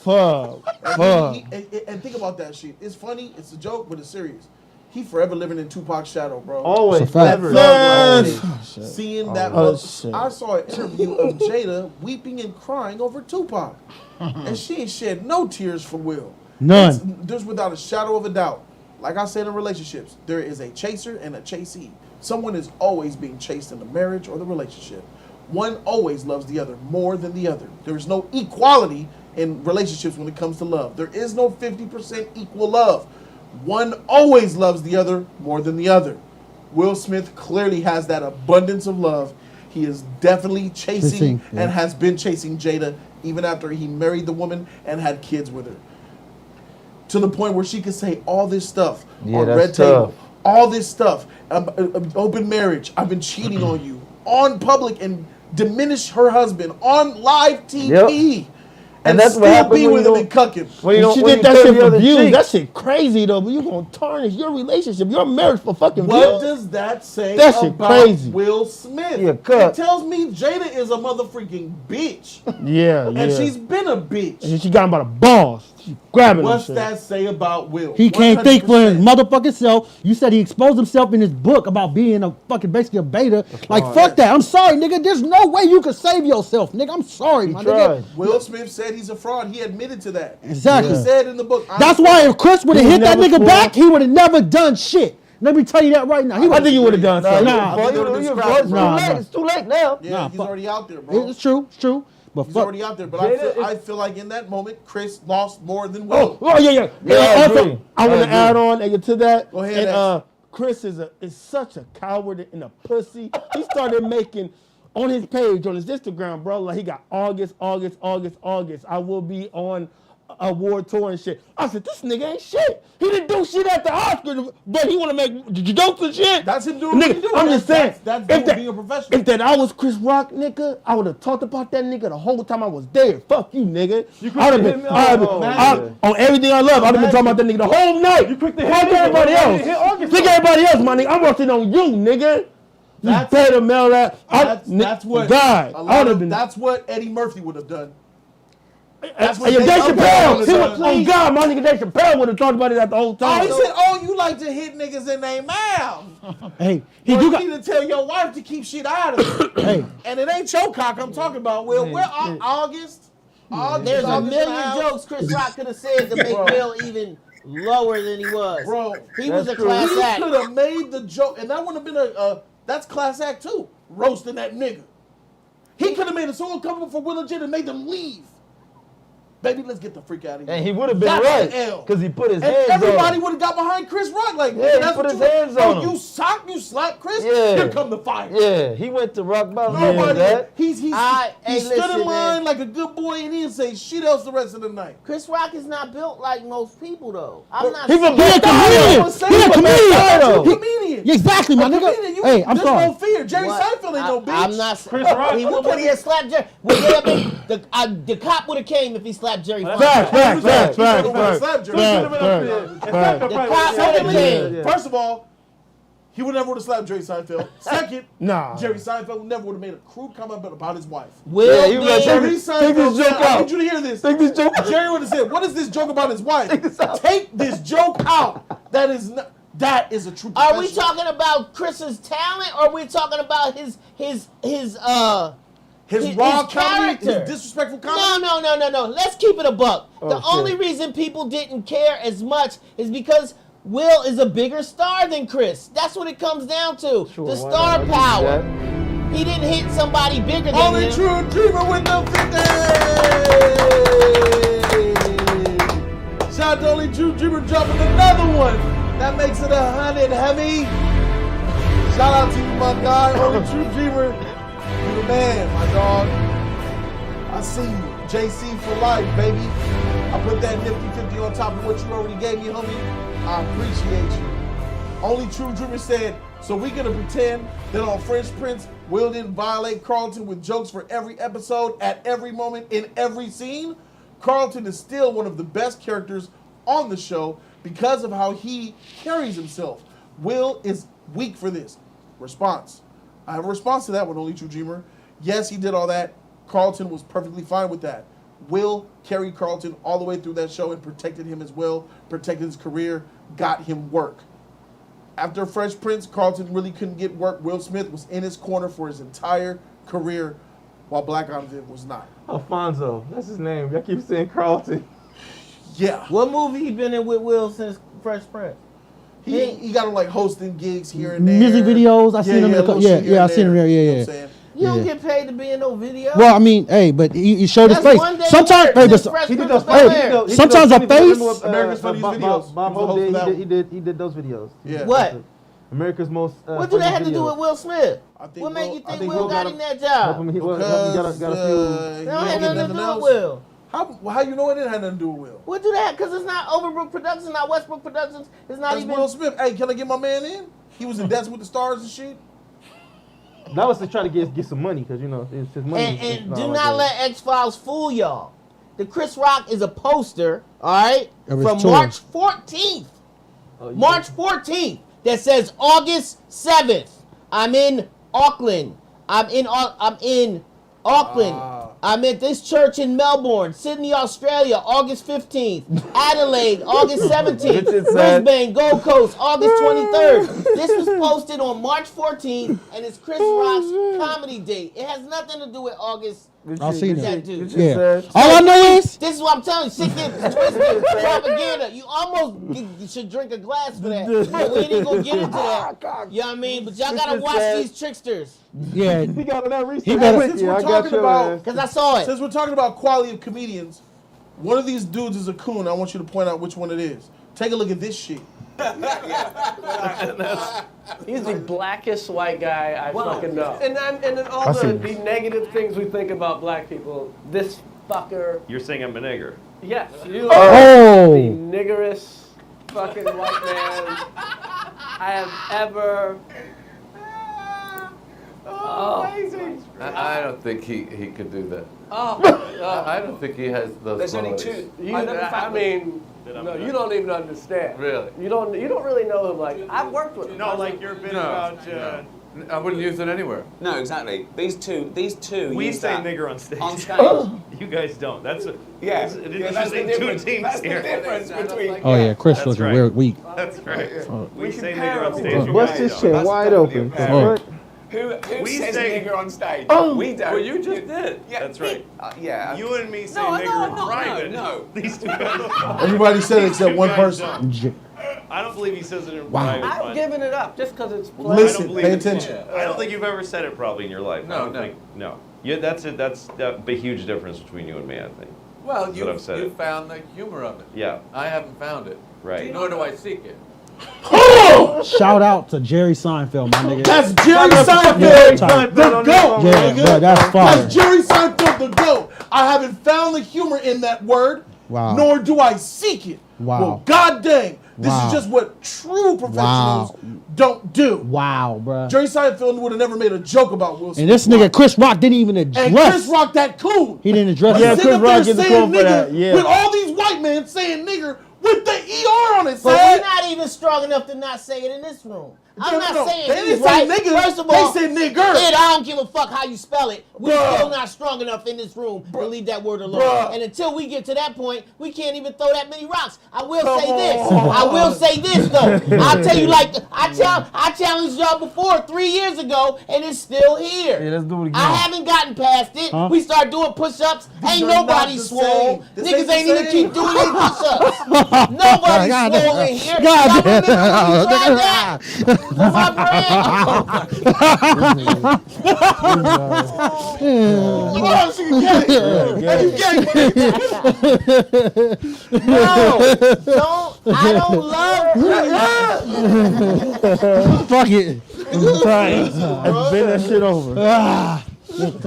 think about that shit. It's funny, it's a joke, but it's serious. He forever living in Tupac's shadow, bro. Always, It's a fact. ever. Seeing that, shit. I saw an interview of Jada weeping and crying over Tupac, and she ain't shed no tears for Will. None. There's without a shadow of a doubt. Like I said in relationships, there is a chaser and a chasee. Someone is always being chased in the marriage or the relationship. One always loves the other more than the other. There is no equality in relationships when it comes to love. There is no 50% equal love. One always loves the other more than the other. Will Smith clearly has that abundance of love. He is definitely chasing and has been chasing Jada even after he married the woman and had kids with her. To the point where she could say all this stuff on that's Red Table. tough. All this stuff. Open marriage. I've been cheating on you. On public and diminish her husband on live TV. And that's what still happened be when with you him and cuck him. When you And don't, she when did you that turn shit the for other views. cheek. That shit crazy though. But you gonna tarnish your relationship, your marriage for fucking What views? does that say That shit about crazy. Will Smith? Yeah, It cut. tells me Jada is a motherfucking bitch. Yeah, yeah. And she's been a bitch. And she got him by the balls. She grabbing him. What's shit. that say about Will? He can't think for his 100%. motherfucking self. You said he exposed himself in his book about being a fucking basically a beta. Like fuck that. I'm sorry, nigga. There's no way you could save yourself, nigga. I'm sorry, my nigga. Will Smith said he's a fraud. He admitted to that. Exactly. He said in the book. That's why if Chris would have He hit was that never nigga fraud. back, he would have never done shit. Let me tell you that right now. I think he would have done something. Nah, It's too late now. Yeah, Nah, he's fuck. already out there, bro. It's true. It's true. But He's fuck. already out there. But Jada I feel like in that moment, Chris lost more than Will. Oh yeah. Yeah, I also, agree. I want I to agree. add on nigga, to that. Go ahead, And Chris is such a coward and a pussy. He started making on his page on his Instagram, bro. Like he got August. I will be on award tour and shit. I said this nigga ain't shit. He didn't do shit at the Oscars, but he want to make jokes and shit. That's him doing what he Nigga, doing. I'm just saying. That's if being a professional. If that I was Chris Rock, nigga, I would have talked about that nigga the whole time I was there. Fuck you, nigga. I'd have been on everything I love. I'd have been talking about that nigga the whole night. You quick to hit everybody else. Think everybody else, my nigga. I'm working on you, nigga. You better mail that. That's what. God, a I lot would have of, been. that's what Eddie Murphy would have done. That's what Dave Dave Chappelle. Chappelle He would've would- done. Oh God, my nigga Dave Chappelle would have talked about it that the whole Oh, time. he said, "Oh, you like to hit niggas in their mouth. Hey, he Well, do you got. need to tell your wife to keep shit out of it." Hey, And it ain't your cock I'm talking about. Well, we're August. There's a August in the million house. jokes Chris Rock could have said to make Bro. Will even lower than he was. Bro, he was a true. class He act. could have made the joke, and that would have been that's class act too. Roasting that nigga. He could have made it so uncomfortable for Will and Jada and made them leave. Baby, let's get the freak out of here. And he would have been That's right the L. because he put his And hands on everybody him. would have got behind Chris Rock. Like, Yeah, he that's put what his you hands oh, on him. you slapped Chris? Yeah. Here come the fire. Yeah, he went to rock bottom. Nobody, that. he hey, stood listen, in line man. like a good boy and he didn't say shit else the rest of the night. Chris Rock is not built like most people though. I'm not. He's a saying- bad comedian. was saying He a but comedian. that's though. a comedian. Yeah, exactly, my A nigga. comedian, you- Hey, I'm there's sorry. no fear. Jerry What? Seinfeld ain't no bitch. I'm not. Chris Rock. He would have slapped Jerry. The cop would have came if he slapped Jerry. Facts. Slap Jerry. The cop would have came. First of all, he would never would have slapped Jerry Seinfeld. Second, Nah. Jerry Seinfeld never would have made a crude comment about his wife. Will Yeah, he would've did. said, Jerry Seinfeld this said, joke I out. need you to hear this. Take this joke out. Jerry would have said, "What is this joke about his wife? Take this joke out. That is not. That is a true." Are we professional." talking about Chris's talent, or are we talking about his raw his comedy, character? his disrespectful comedy? No. Let's keep it a buck. The shit. only reason people didn't care as much is because Will is a bigger star than Chris. That's what it comes down to. Sure, the why star not? I can power. see He didn't hit somebody bigger than Only him. true dreamer with the 50. Shout out to Only True Dreamer dropping another one. That makes it 100 heavy. Shout out to you, my guy. Only True Dreamer. You the man, my dog. I see you. JC for life, baby. I put that nifty 50 on top of what you already gave me, homie. I appreciate you. Only True Dreamer said, so we gonna pretend that on Fresh Prince, Will didn't violate Carlton with jokes for every episode, at every moment, in every scene? Carlton is still one of the best characters on the show because of how he carries himself. Will is weak for this. Response. I have a response to that one, Only True Dreamer. Yes, he did all that. Carlton was perfectly fine with that. Will carried Carlton all the way through that show and protected him as well, protected his career, got him work. After Fresh Prince, Carlton really couldn't get work. Will Smith was in his corner for his entire career, while Black Olive was not. Alfonso, that's his name. I keep saying Carlton. Yeah. What movie he been in with Will since Fresh Prince? He got him like hosting gigs here and there. Music videos. I seen him. little shit here I and seen him there. there. You know Yeah. what I'm saying? You don't Yeah. get paid to be in no video. Well, I mean, hey, but he showed his That's face. one day Sometimes, work hey, but since Fresh He did Prince those. of Hey, Bel-Air. sometimes a face- America's Funniest Videos. Bob He was the Hope host of that he did those videos. Yeah. What? America's most. What do that funny have to do videos. with Will Smith? I think What made Will- you I think think Will Will got got him that Help job? him, he got a Because few. That don't have nothing to do with else. Will. How you know it didn't have nothing to do with Will? What do that? Because it's not Overbrook Productions, not Westbrook Productions. It's not That's even. Will Smith. Hey, can I get my man in? He was in Dancing with the Stars and shit. That was to try to get some money because you know it's his money. And do not let X-Files fool y'all. The Chris Rock is a poster, all right, Of his from tour. March 14th. March 14th that says August 7th. I'm in Auckland. I'm in Auckland. I'm at this church in Melbourne, Sydney, Australia, August 15th. Adelaide, August 17th. Brisbane, Gold Coast, August 23rd. This was posted on March 14th, and it's Chris Rock's comedy date. It has nothing to do with August. I'll see that that. dude. Yeah. All I know is This is what I'm telling you. Shit gets twisted. Propaganda. You almost should drink a glass for that. But we ain't gonna get into that. You know what I mean? But y'all gotta watch these tricksters. yeah. He got on that research. Since we're I got talking you, about, man. Because I saw it. since we're talking about quality of comedians, one of these dudes is a coon. I want you to point out which one it is. Take a look at this shit. He's the blackest white guy I fucking know. And then all I see the negative things we think about black people, this fucker. You're saying I'm a nigger. Yes, you are Oh. the niggerest fucking white man I have ever. Oh, amazing. I don't think he could do that. I don't think he has those There's only qualities. two. You don't even understand. Really? You don't really know him. Like, I've worked with him. No, like your bit about. I wouldn't use it anywhere. No, exactly. These two. We use say that nigger on stage. On stage. You guys don't. That's a, Yeah. It's an That's the interesting two difference. teams That's the here. difference between. Oh yeah, Chris That's looking right. weird weak. That's right. We We say compare nigger on them. stage. you What's guys this don't. shit That's wide definitely open? a pair. What? Who We says say- nigger on stage? Oh. We don't. Well, you just did. Yeah, That's right. Yeah. You and me say No, nigger in no, private. no. These two guys. Everybody said it except These two one guys person. don't. I don't believe he says it in Wow. private. I've but given it up just because it's. I Listen, don't believe pay it. attention. I don't think you've ever said it probably in your life. No, I don't no. think, no. Yeah, that's it. That's a huge difference between you and me, I think. Well, That's what I've said you it. found the humor of it. Yeah. I haven't found it. Right. Nor do I seek it. Shout out to Jerry Seinfeld, my nigga. That's Jerry Seinfeld, the GOAT. Yeah, bro, that's fire. That's Jerry Seinfeld, the GOAT. I haven't found the humor in that word, Wow. nor do I seek it. Wow. Well, god dang, this Wow. is just what true professionals don't do. Wow, bro. Jerry Seinfeld would have never made a joke about Will Smith. And this nigga Chris Rock didn't even address. And Chris Rock, that coon. He didn't address Yeah, it. Chris Rock gets the call for that. Yeah. With all these white men saying nigger with the ER on it, But son. we're not even strong enough to not say it in this room. I'm No, not no, saying they he's didn't say right. nigga, First of they all, said nigger. Kid, I don't give a fuck how you spell it. We're Bruh. still not strong enough in this room to leave that word alone. Bruh. And until we get to that point, we can't even throw that many rocks. I will Come say this. on. I will say this though. I'll tell you like I challenged y'all before 3 years ago, and it's still here. Yeah, let's do it again. I haven't gotten past it. Huh? We start doing push-ups. Ain't are not nobody the swole. same. This Niggas ain't the ain't even same. keep doing their push-ups. Nobody's God swole damn. in here. God Y'all damn. remember when we tried that? For my brand? Oh, she can get it. Hey, you get it. No, I don't love Fuck it. I've been that shit over.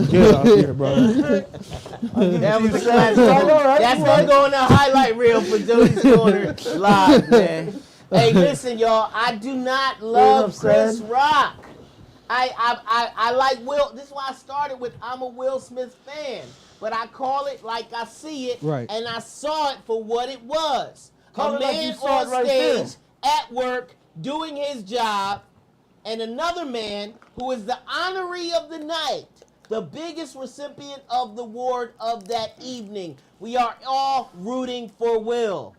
Get out here, bro. That was the class. That's gonna go in the highlight reel for Jody's Corner live, man. Hey, listen, y'all. I do not love Chris Rock. I like Will. This is why I started with I'm a Will Smith fan, but I call it like I see it, Right. and I saw it for what it was. Call A it like you man saw on it right stage at work doing his job, and another man who is the honoree of the night, the biggest recipient of the award of that evening. We are all rooting for Will,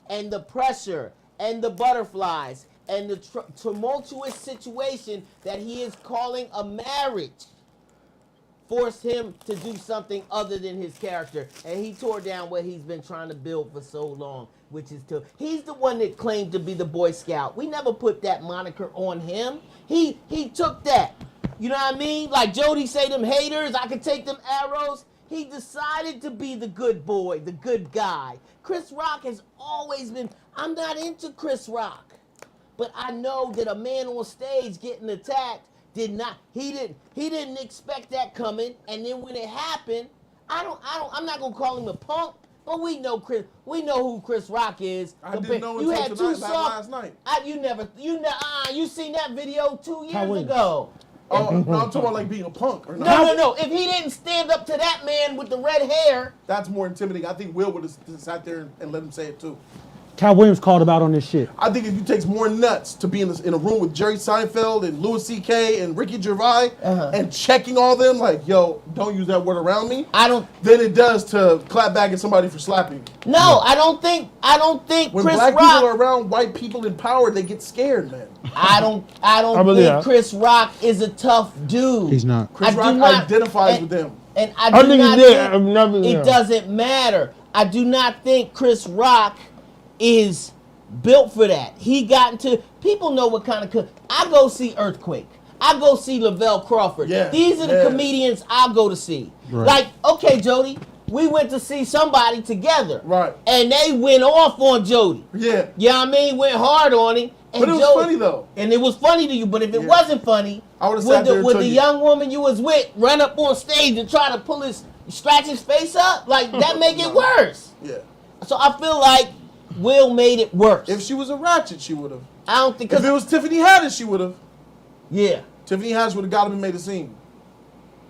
and the pressure and the butterflies and the tumultuous situation that he is calling a marriage forced him to do something other than his character. And he tore down what he's been trying to build for so long, which is he's the one that claimed to be the Boy Scout. We never put that moniker on him. He took that. You know what I mean? Like Jody say, them haters, I can take them arrows. He decided to be the good boy, the good guy. Chris Rock has always been, I'm not into Chris Rock. But I know that a man on stage getting attacked he didn't expect that coming. And then when it happened, I'm not gonna call him a punk, but we know who Chris Rock is. I didn't know until tonight, not last night. You seen that video 2 How years is it? ago. Oh, no, I'm talking about like being a punk or not. No. If he didn't stand up to that man with the red hair, that's more intimidating. I think Will would have sat there and let him say it too. Cal Williams called him out on this shit. I think it takes more nuts to be in a room with Jerry Seinfeld and Louis C.K. and Ricky Gervais and checking all them like, yo, don't use that word around me. Than it does to clap back at somebody for slapping you. No, I don't think when Chris black Rock, people are around white people in power, they get scared, man. I don't think Chris Rock is a tough dude. He's not. Chris Rock identifies with them. And I do not think it doesn't matter. I do not think Chris Rock is built for that. He got into, people know what kind of, I go see Earthquake. I go see Lavelle Crawford. Yeah, These are the comedians I go to see. Right. Like, okay, Jody, we went to see somebody together. Right. And they went off on Jody. Yeah. You know what I mean? Went hard on him. And But it was funny, though. And it was funny to you, but if it wasn't funny, I would've sat there and would told the you. young woman you was with run up on stage and try to scratch his face up? Like, that make it worse. Yeah. So I feel like Will made it worse. If she was a ratchet, she would have. I don't think. If it was Tiffany Haddish, she would have. Yeah. Tiffany Haddish would have got him and made a scene.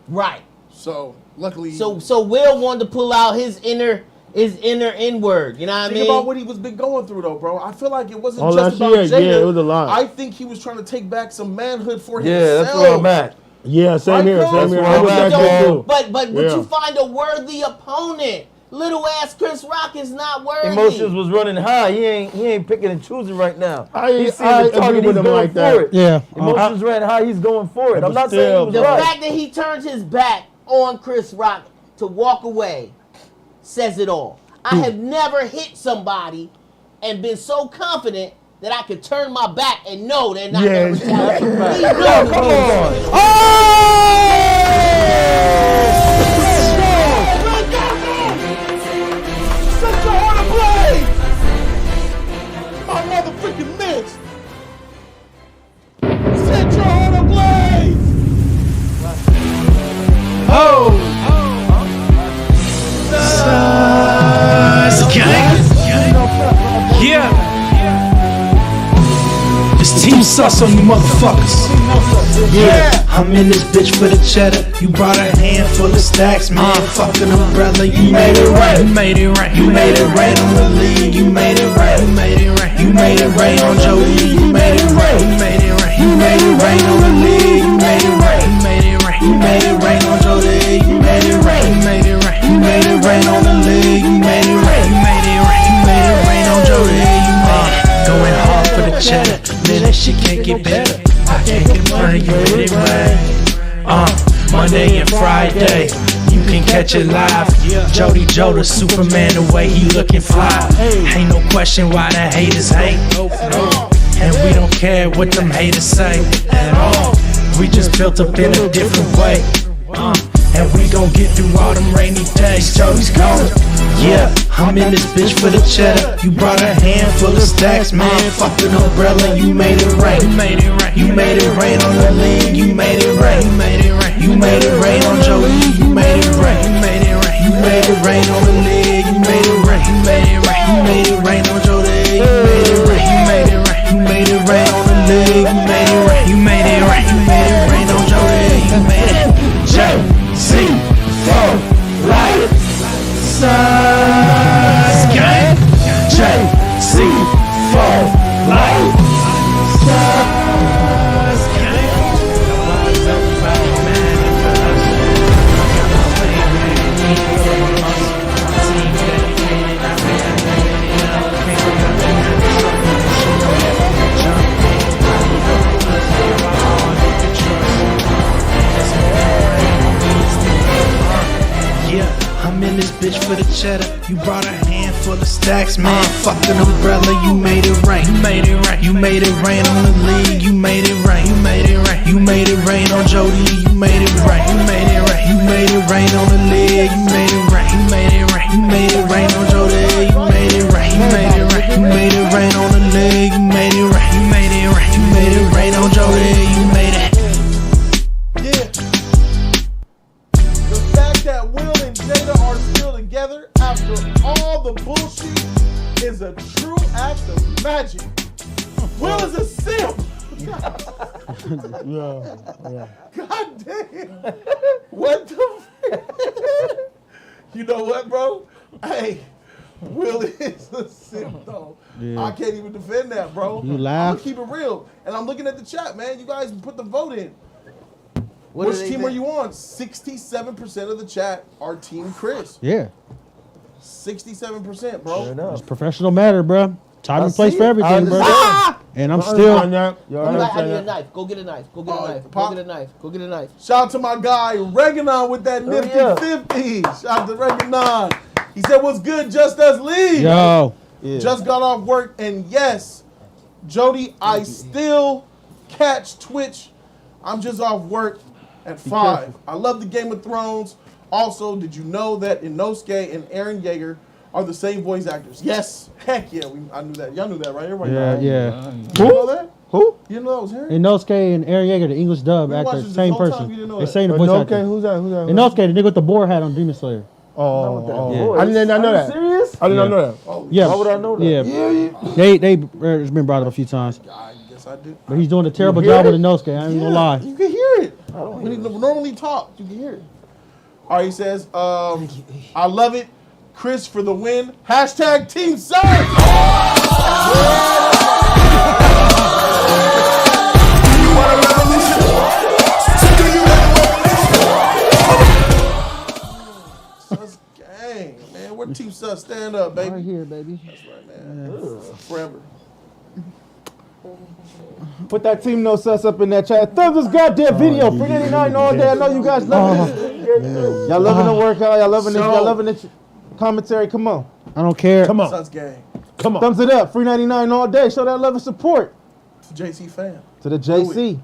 Right. So luckily. So Will wanted to pull out his inner N-word. You know what I mean? Think about what he was been going through, though, bro. I feel like it wasn't All just that about shit, Jada. yeah, it was a lot. I think he was trying to take back some manhood for Yeah, himself. that's where I'm at. Yeah, same Right, here, bro? same here. That's I what was I'm that at. too. But would Yeah. you find a worthy opponent? Little ass Chris Rock is not worthy. Emotions was running high. He ain't picking and choosing right now. He's seeing I the target. agree He's with him going like for that. it. Yeah. Emotions ran high. He's going for it. I'm not saying he was The right. fact that he turned his back on Chris Rock to walk away says it all. I have never hit somebody and been so confident that I could turn my back and know they're not going to retaliate. He knows Come on. Set your heart ablaze! My motherfucking mitts! Set your heart ablaze! Yeah. It's Team Sus on you motherfuckers. Yeah. I'm in this bitch for the cheddar. You brought a handful of stacks, man. Fucking umbrella, you made it right. You made it right. You made it right on the league. You made it right. You made it right. You made it right on Jody. You made it right. You made it right. You made it right on the league. You made it right. You made it right. You made it right on Jody. You made it right. You made it right. You made it right on the league. You made it right. You made it right. You made it right on Jody. You made it. Going hard for the cheddar. Man, that shit can't get better. I can't get money, you made it right. Monday and Friday, you can catch it live. Jody Joe, the Superman, the way he looking fly. Ain't no question why the haters hate. And we don't care what them haters say at all. We just built up in a different way. And we gon' get through all them rainy days. Jody's gone. Yeah, I'm in this bitch for the cheddar. You brought a handful of stacks, man. Fuck an umbrella, you made it right. You made it right. You made it rain on the league. You made it right. You made it right. You made it rain on Jody. You made it right. You made it right. You made it rain on the league. You made it right. You made it right. You made it rain on Jody. You made it right. You made it right. You made it rain on the league. You made it right. You made it right. You made it rain on Jody. You made it. JCL life. Sus gang. JCL life. Sus gang. Everybody mad at us. I got my favorite team from us. Team dedicated. I think I made it up. Can't go back to that. Jump in. All you can trust. Yeah, I'm in this bitch for the cheddar. You brought a handful of stacks, man. Fucking umbrella, you made it rain. You made it right. You made it rain on the league. You made it right. You made it right. You made it rain on Jody. You made it right. You made it right. You made it rain on the league. You made it right. You made it right. You made it rain on Jody. You made it right. You made it right. You made it rain on the league. You made it right. You made it right. You made it rain on Jody. You made it. Yeah. The fact that Will and Jada are still together after all the bullshit is a true act of magic. Will is a simp. Yeah. God damn. What the fuck? You know what, bro? Hey, Will is a simp, though. Yeah. I can't even defend that, bro. You I'm laugh. gonna keep it real. And I'm looking at the chat, man. You guys put the vote in. What Which do they team think? are you on? 67% of the chat are Team Chris. Yeah. 67%, bro. It's professional matter, bro. Time and place see for it. everything, bro. Ah! And I'm I still. understand that. I need a knife. Go get a knife. Go get a knife. Go get a knife. Go get a knife. Shout out to my guy, Reganon, with that nifty yeah. 50. Shout out to Reganon. He said, what's good, Just Us Leave? Yo. Yeah. Just got off work, and yes, Jody, I still catch Twitch. I'm just off work at 5. careful. I love the Game of Thrones. Also, did you know that Inosuke and Eren Yeager are the same voice actors? Yes. Heck yeah, I knew that. Y'all knew that, right? Everybody Yeah, knew yeah. that. You know that? Who? You know that was here? Inosuke and Eren Yeager, the English dub We watched actor, this same whole time, person. you didn't know They that. same the voice Okay, actor. who's that? Inosuke, the nigga with the boar hat on Demon Slayer. Oh, Yeah. I did not know that. Serious? I did not know that. Oh, Yeah. Why would I know that? Yeah. It's been brought up a few times. I guess I did. But he's doing a terrible hear job it? with Inosuke. I ain't gonna lie. You can hear it. When he normally talk, you can hear it. All right, he says, I love it. Chris for the win. Hashtag Team Surf. Sus gang, man. Where Team Sus? Stand up, baby. Right here, baby. That's right, man. Forever. Put that Team No Sus up in that chat. Thumb this goddamn video. Free 99 all day. I know you guys love it. Y'all loving the workout. Y'all loving it. Y'all loving the commentary. Come on. I don't care. Come on. Sus gang. Come on. Thumbs it up. Free 99 all day. Show that love and support. To JC fam. To the JC.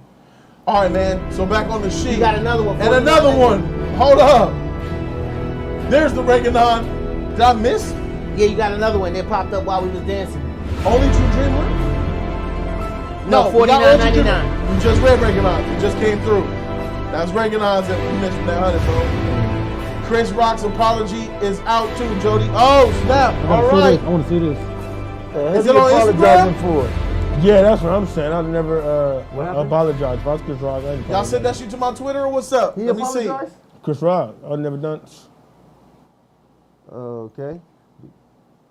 All right, man. So back on the sheet. You got another one. And another one. Hold up. There's the Reganon. Did I miss? Yeah, you got another one. That popped up while we was dancing. Only True Dreamer? No, we got Only True $49.99. Dreamer. We just read Reganon. It just came through. That's Reganon's that we mentioned that 100, bro. Chris Rock's apology is out too, Jody. Oh, snap. All right. I want to see this. Is it on apologizing Instagram? for? Yeah, that's what I'm saying. I never apologize. If I was Chris Rock, I didn't Y'all sent that shit to my Twitter or what's up? He Let me see. apologized? Chris Rock, I've never done. Okay.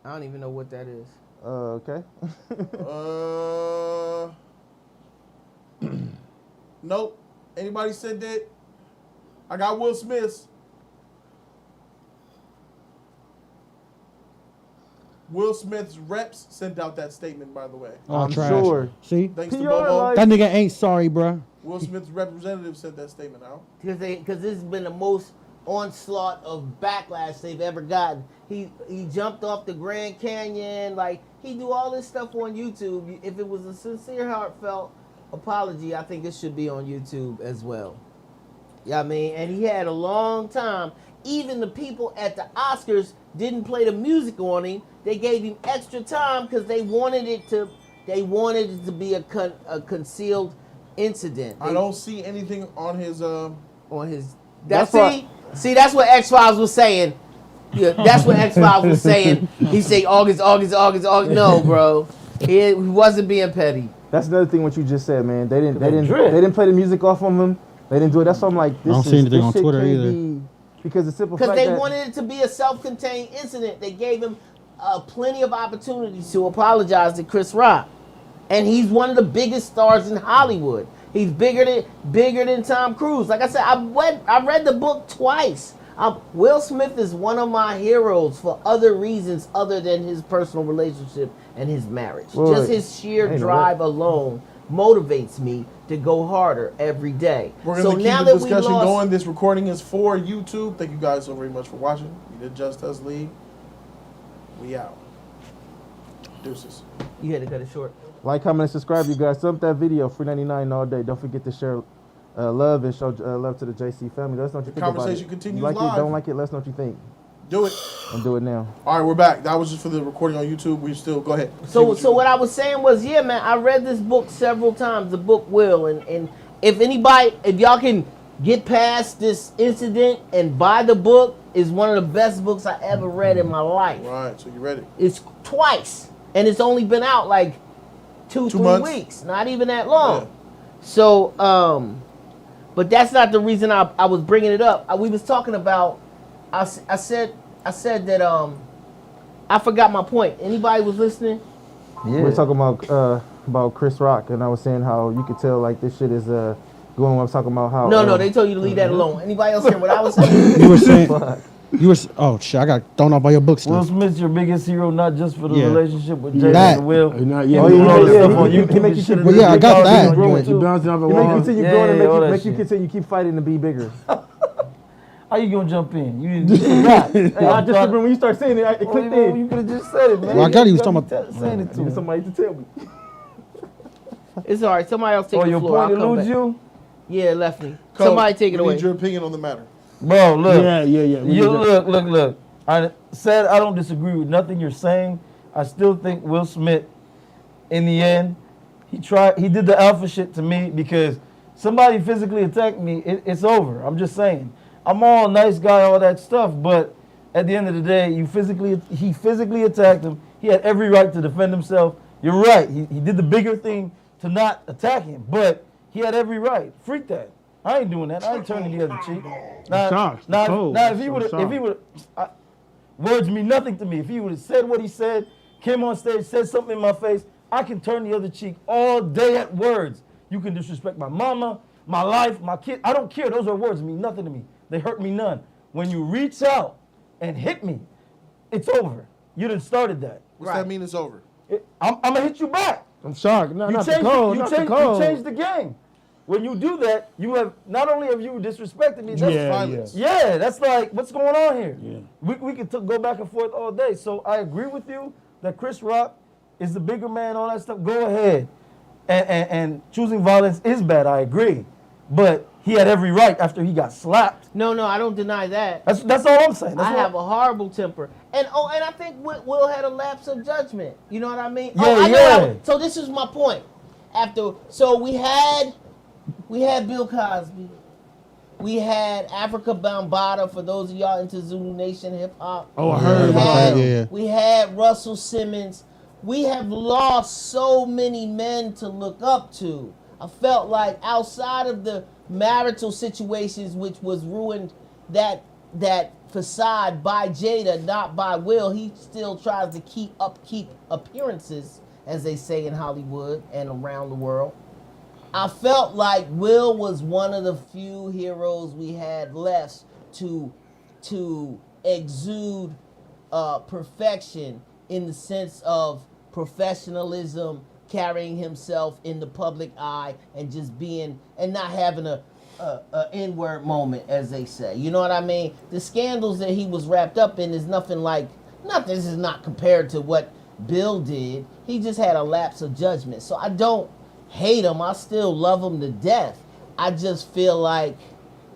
I don't even know what that is. Okay. Nope. Anybody said that? I got Will Smith's. Will Smith's reps sent out that statement, by the way. Oh, I'm trash. sure. See? Thanks to PR Bobo. like- That nigga ain't sorry, bruh. Will Smith's representative sent that statement out. Because this has been the most onslaught of backlash they've ever gotten. He jumped off the Grand Canyon. Like, he do all this stuff on YouTube. If it was a sincere, heartfelt apology, I think it should be on YouTube as well. Yeah, I mean, and he had a long time. Even the people at the Oscars didn't play the music on him. They gave him extra time because they wanted it to be a concealed incident. I don't see anything on his. That's what X-Files was saying. Yeah, that's what X-Files was saying. He said August. No, bro, he wasn't being petty. That's another thing what you just said, man. They didn't play the music off on him. They didn't do it. That's why I'm like, I don't see anything on Twitter either. Because the simple Because fact they that wanted it to be a self-contained incident. They gave him plenty of opportunities to apologize to Chris Rock, and he's one of the biggest stars in Hollywood. He's bigger than Tom Cruise. Like I said, I read the book twice. Will Smith is one of my heroes for other reasons other than his personal relationship and his marriage. Well, just his sheer drive alone motivates me to go harder every day. We're going to keep the discussion going. This recording is for YouTube. Thank you guys so very much for watching. We did Just Us League. We out. Deuces. You had to cut it short. like, comment, and subscribe, you guys. Sub that video, free 99 all day. Don't forget to share love and show love to the JC family. Let us know what you think about it. Conversation continues You like live. it, don't like it, let us know what you think. Do it. And do it now. All right, we're back. That was just for the recording on YouTube. We still go ahead. So what I was saying was, yeah, man, I read this book several times. The book Will, and if y'all can get past this incident and buy the book, is one of the best books I ever read in my life. Right. So you read it? It's twice, and it's only been out like 2-3 months? weeks, not even that long. So, but that's not the reason I was bringing it up. We was talking about. I said that I forgot my point. Anybody was listening? Yeah. We were talking about Chris Rock, and I was saying how you could tell like this shit is going. I was talking about how. No, they told you to leave that alone. Anybody else hear what I was saying? You were saying. Oh shit! I got thrown off by your book stuff. Will Smith's your biggest hero, not just for the relationship with Jada and Will. I got that. You continue growing and make you continue keep fighting to be bigger. How you gonna jump in? You forgot. I just remember when you start saying it, it clicked in. You could have just said it, man. Well, I got he was talking about saying it to me. Somebody to tell me. It's all right. Somebody else take the your floor. point eludes you? Yeah, left me. Somebody take it away. Need your opinion on the matter. Bro, look. Yeah. Look. I said I don't disagree with nothing you're saying. I still think Will Smith, in the end, he did the alpha shit to me because somebody physically attacked me. It's over. I'm just saying. I'm all nice guy, all that stuff, but at the end of the day, he physically attacked him. He had every right to defend himself. You're right. He did the bigger thing to not attack him, but he had every right. Freak that. I ain't doing that. I ain't turning the other cheek. Now, if he would, words mean nothing to me. If he would have said what he said, came on stage, said something in my face, I can turn the other cheek all day at words. You can disrespect my mama, my life, my kid. I don't care. Those are words mean nothing to me. They hurt me none. When you reach out and hit me, it's over. You done started that. What's that mean it's over? I'm going to hit you back. I'm sorry. No, You not the code. changed the game. When you do that, you have not only have you disrespected me, that's violence. Yeah, that's like, what's going on here? Yeah. We could go back and forth all day. So I agree with you that Chris Rock is the bigger man, all that stuff. Go ahead. And choosing violence is bad, I agree. But he had every right after he got slapped. No, I don't deny that. That's all I'm saying. I have a horrible temper. And I think Will had a lapse of judgment. You know what I mean? So this is my point. We had Bill Cosby. We had Africa Bambaataa, for those of y'all into Zulu Nation hip hop. Oh, I heard about that, yeah. We had Russell Simmons. We have lost so many men to look up to. I felt like outside of the marital situations, which was ruined, that facade by Jada, not by Will, he still tries to keep appearances, as they say in Hollywood and around the world. I felt like Will was one of the few heroes we had left to exude perfection in the sense of professionalism, carrying himself in the public eye, and just being and not having a N-word moment, as they say. You know what I mean? The scandals that he was wrapped up in is this is not compared to what Bill did. He just had a lapse of judgment. So I don't hate him. I still love him to death. I just feel like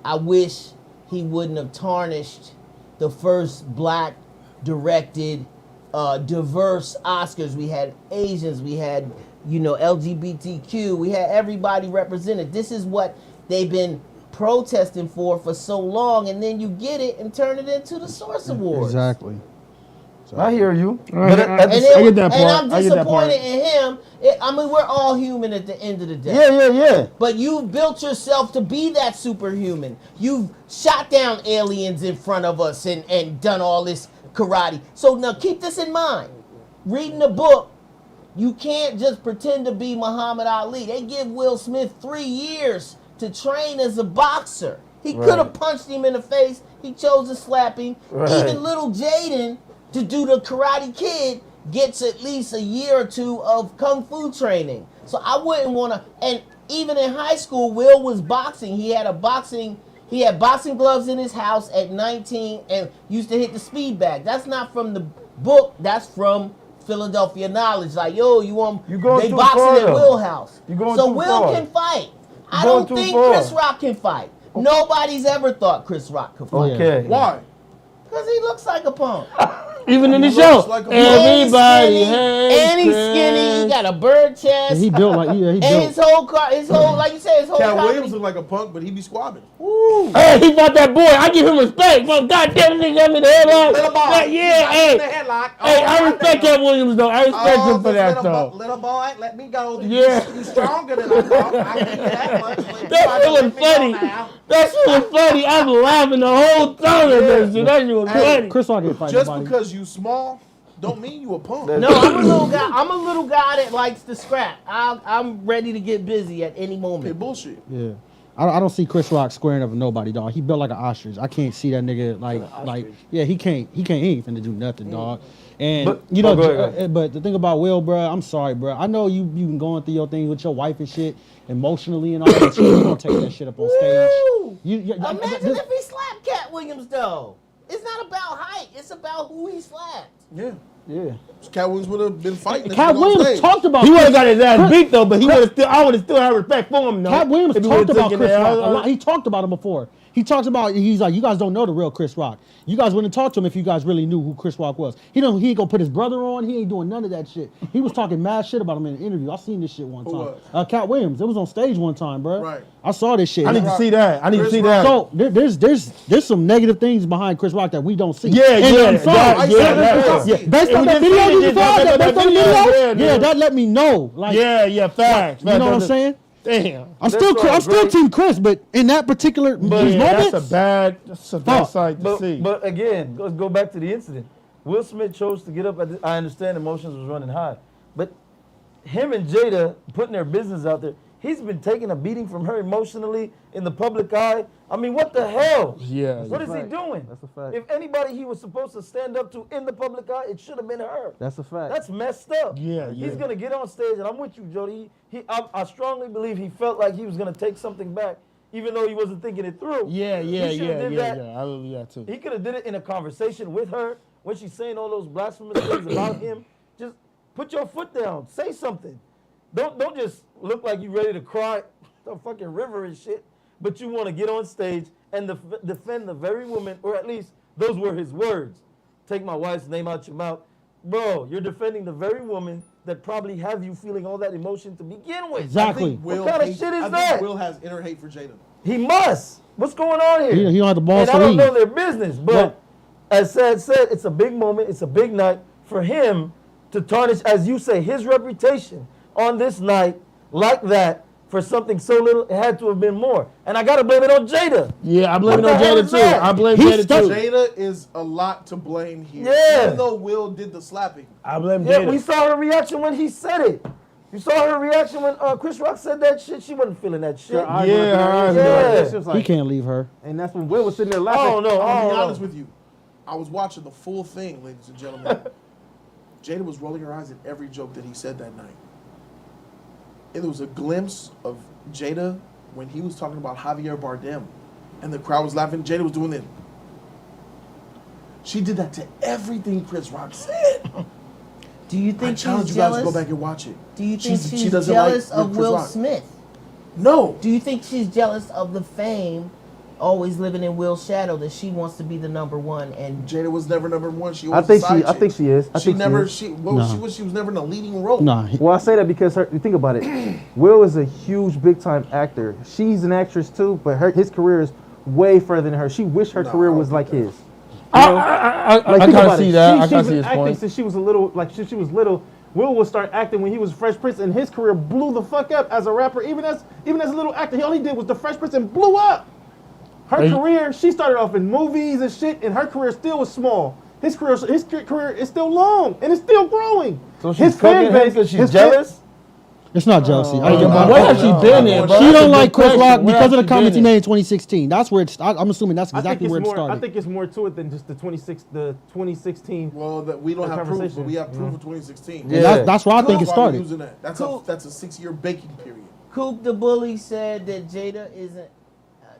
I wish he wouldn't have tarnished the first black directed diverse Oscars. We had Asians, we had LGBTQ, we had everybody represented. This is what they've been protesting for so long, and then you get it and turn it into the Source Awards. Exactly. I hear you. I get that part. And I'm disappointed in him. We're all human at the end of the day. Yeah. But you've built yourself to be that superhuman. You've shot down aliens in front of us and done all this karate. So now keep this in mind. Reading the book, you can't just pretend to be Muhammad Ali. They give Will Smith 3 years to train as a boxer. He could have punched him in the face. He chose to slap him. Even little Jaden, to do the Karate Kid, gets at least a year or two of kung fu training. So I wouldn't want to. And even in high school, Will was boxing. He had boxing gloves in his house at 19 and used to hit the speed bag. That's not from the book. That's from Philadelphia knowledge. Like, they boxing at Will house. So Will can fight. I don't think Chris Rock can fight. Nobody's ever thought Chris Rock could fight. Okay. Why? Because he looks like a punk. Even in the show, everybody and he's skinny. He got a bird chest. And he built like and his whole like you said, his whole. Cat Williams looked like a punk, but he be squabbing. Ooh. Hey, he fought that boy. I give him respect. Well, goddamn nigga, got me the headline. Yeah, hey. Rock. Hey, I respect Cat Williams though. I respect him for that though. Little boy, let me go. Yeah. You stronger than I thought. I can't do that much. But That shit was funny. That shit was funny. I was laughing the whole time at that shit. That shit was funny. Chris Rock ain't fight Just nobody. because you small, don't mean you a punk. No, I'm a little guy. I'm a little guy that likes to scrap. I'm ready to get busy at any moment. Hey, bullshit. Yeah. I don't see Chris Rock squaring up with nobody, dog. He built like an ostrich. I can't see that nigga like yeah, he ain't finna do nothing, dog. And But- you know, go ahead. but the thing about Will, bro, I'm sorry, bro. I know you been going through your things with your wife and shit, emotionally and all that shit. You don't take that shit up on stage. Imagine if he slapped Cat Williams though. It's not about height. It's about who he slapped. Yeah. Yeah. Cat Williams would have been fighting. Cat Williams talked about. He would have got his ass beat though, but I would have still had respect for him though. Cat Williams If he talked would've about taken Chris that Rock a out. lot. He talked about him before. He talks about, he's like, you guys don't know the real Chris Rock. You guys wouldn't talk to him if you guys really knew who Chris Rock was. He ain't gonna put his brother on. He ain't doing none of that shit. He was talking mad shit about him in an interview. I seen this shit one time. Cat Williams. It was on stage one time, bro. Right. I saw this shit. I need to see that. I need to see that. So there's some negative things behind Chris Rock that we don't see. Yeah, And yeah, I'm sorry. yeah. Based on that video you saw, based on the video, yeah, that let me know. Like, yeah, facts. you know what I'm saying? Damn. I'm still Team Chris, but in that particular these moments, that's a bad sight to see. But again, let's go back to the incident. Will Smith chose to get up. I understand emotions was running high, but him and Jada putting their business out there. He's been taking a beating from her emotionally in the public eye. I mean, what the hell? Yeah. What is he doing? That's a fact. If anybody he was supposed to stand up to in the public eye, it should have been her. That's a fact. That's messed up. Yeah. He's gonna get on stage, and I'm with you, Jody. I strongly believe he felt like he was gonna take something back, even though he wasn't thinking it through. Yeah. He should've did that. I believe that too. He could have did it in a conversation with her when she's saying all those blasphemous things about him. Just put your foot down. Say something. Don't just look like you ready to cry the fucking river and shit. But you want to get on stage and defend the very woman, or at least those were his words. Take my wife's name out your mouth. Bro, you're defending the very woman that probably have you feeling all that emotion to begin with. Exactly. What kind of shit is I that? think Will has inner hate for Jada. He must. What's going on here? He don't have the balls and to I don't leave. know their business, but as said, it's a big moment. It's a big night for him to tarnish, as you say, his reputation on this night like that for something so little. It had to have been more. And I got to blame it on Jada. Yeah, I blame it What on the hell Jada is too. that? I blame Jada too. Jada is a lot to blame here. Yeah. Even though Will did the slapping. I blame Yeah, Jada. we saw her reaction when he said it. You saw her reaction when Chris Rock said that shit. She wasn't feeling that shit. Her eyes were closed. Yeah. She was he like, can't leave her. and that's when Will was sitting there laughing. I don't know. I'll be honest with you. I was watching the full thing, ladies and gentlemen. Jada was rolling her eyes at every joke that he said that night. And there was a glimpse of Jada when he was talking about Javier Bardem. And the crowd was laughing. Jada was doing it. She did that to everything Chris Rock said. Do you I think challenge she's you guys jealous? to go back and watch it. Do you think She she's doesn't jealous like of Chris Will Rock. Smith? No. Do you think she's jealous of the fame, always living in Will's shadow, that she wants to be the number one? And Jada was never number one. She I was think a side she. I chick. think she is. I She think never. She is. She was never in a leading role. Nah. Well, I say that because you think about it. Will is a huge, big time actor. She's an actress too, but his career is way further than her. She wished her career was like his. I Like, think kind about of see it. that. I She's kind of see been his acting point. since she was a little. Like since she was little. Will would start acting when he was Fresh Prince, and his career blew the fuck up as a rapper. Even as a little actor, all he did was the Fresh Prince and blew up. Her career, she started off in movies and shit, and her career still was small. His career is still long, and it's still growing. So she's fucking him because she's jealous? It's not jealousy. Where has she been in, bro? She That's don't a like good Chris question. Rock Where because has of the she comments he been made in 2016. That's where it's. I'm assuming that's exactly where it I started. think it's more to it than just the 2016. Well, we don't have proof, conversation. but we have proof of 2016. Yeah. That's where I think it Why are we started. using that? That's a 6-year baking period. Coop the Bully said that Jada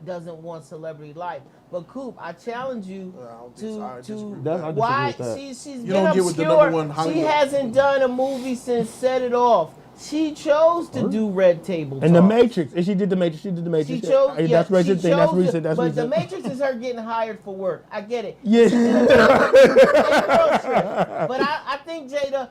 doesn't want celebrity life. But Coop, I challenge you to why she's been obscure. She hasn't done a movie since Set It Off. She chose to do Red Table Talk. And The Matrix. And she did The Matrix. She did The Matrix. She chose. Hey, that's recent thing. That's recent. That's but recent. The Matrix is her getting hired for work. I get it. Yeah. But I think Jada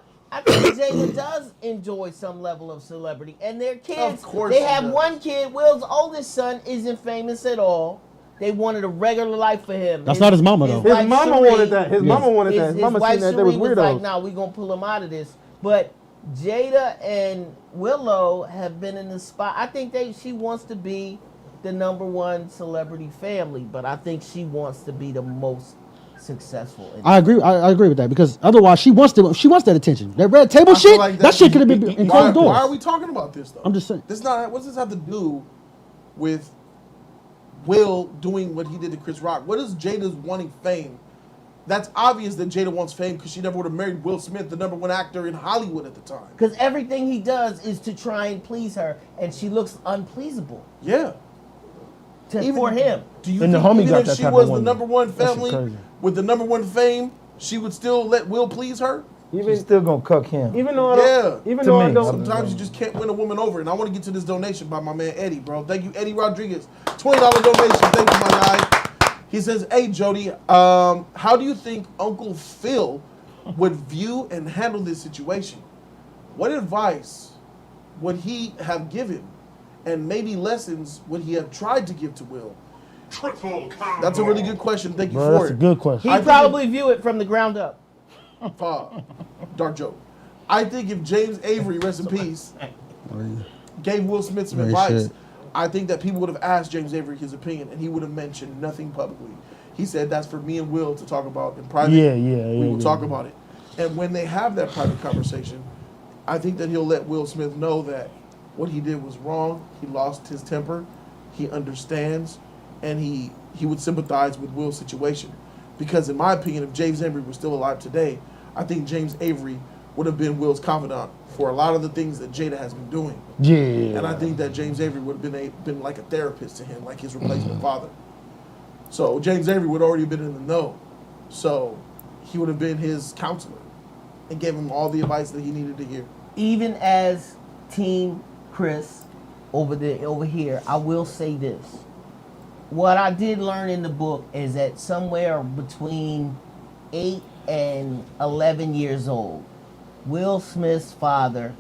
does enjoy some level of celebrity, and their kids. Of course they she have does. one kid. Will's oldest son isn't famous at all. They wanted a regular life for him. That's not his mama, though. His mama wanted that. His mama wanted that. His mama wife seen that they was Cherie weirdos. like, nah, we gonna pull him out of this. But Jada and Willow have been in the spot. I think she wants to be the #1 celebrity family, but I think she wants to be the most successful. I agree. I agree with that because otherwise she wants that attention. That red table shit. Like that shit could have been in closed doors. Why are we talking about this though? I'm just saying. What does this have to do with Will doing what he did to Chris Rock? What is Jada's wanting fame? That's obvious that Jada wants fame because she never would have married Will Smith, the #1 actor in Hollywood at the time. Because everything he does is to try and please her, and she looks unpleasable. Yeah. For him. Do you think even if she was the #1 family with the #1 fame, she would still let Will please her? She's still gonna cuck him. Even though I don't. Sometimes you just can't win a woman over. And I want to get to this donation by my man Eddie, bro. Thank you, Eddie Rodriguez. $20 donation. Thank you, my guy. He says, "Hey Jody, how do you think Uncle Phil would view and handle this situation? What advice would he have given, and maybe lessons would he have tried to give to Will?" That's a really good question. Thank you for That's it. a good question. He'd probably view it from the ground up. Dark joke. I think if James Avery, rest in peace, gave Will Smith some Right advice, shit. I think that people would have asked James Avery his opinion, and he would have mentioned nothing publicly. He said that's for me and Will to talk about in private. We will talk about it. And when they have that private conversation, I think that he'll let Will Smith know that what he did was wrong. He lost his temper. He understands, and he would sympathize with Will's situation. Because in my opinion, if James Avery was still alive today, I think James Avery would have been Will's confidant for a lot of the things that Jada has been doing. Yeah. And I think that James Avery would have been like a therapist to him, like his replacement father. So James Avery would have already been in the know. So he would have been his counselor and gave him all the advice that he needed to hear. Even as Team Chris over here, I will say this. What I did learn in the book is that somewhere between 8 and 11 years old, Will Smith's father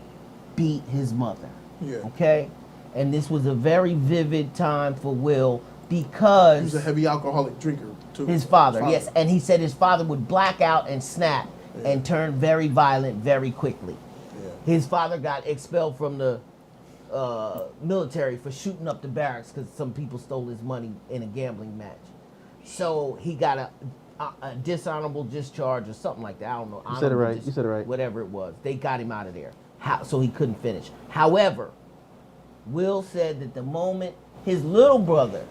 beat his mother. Yeah. Okay? And this was a very vivid time for Will because... He was a heavy alcoholic drinker, too. His father, yes. And he said his father would black out and snap and turn very violent very quickly. Yeah. His father got expelled from the military for shooting up the barracks because some people stole his money in a gambling match. So he got a dishonorable discharge or something like that. I don't know. You said it right. You said it right. Whatever it was. They got him out of there. So he couldn't finish. However, Will said that the moment his little brother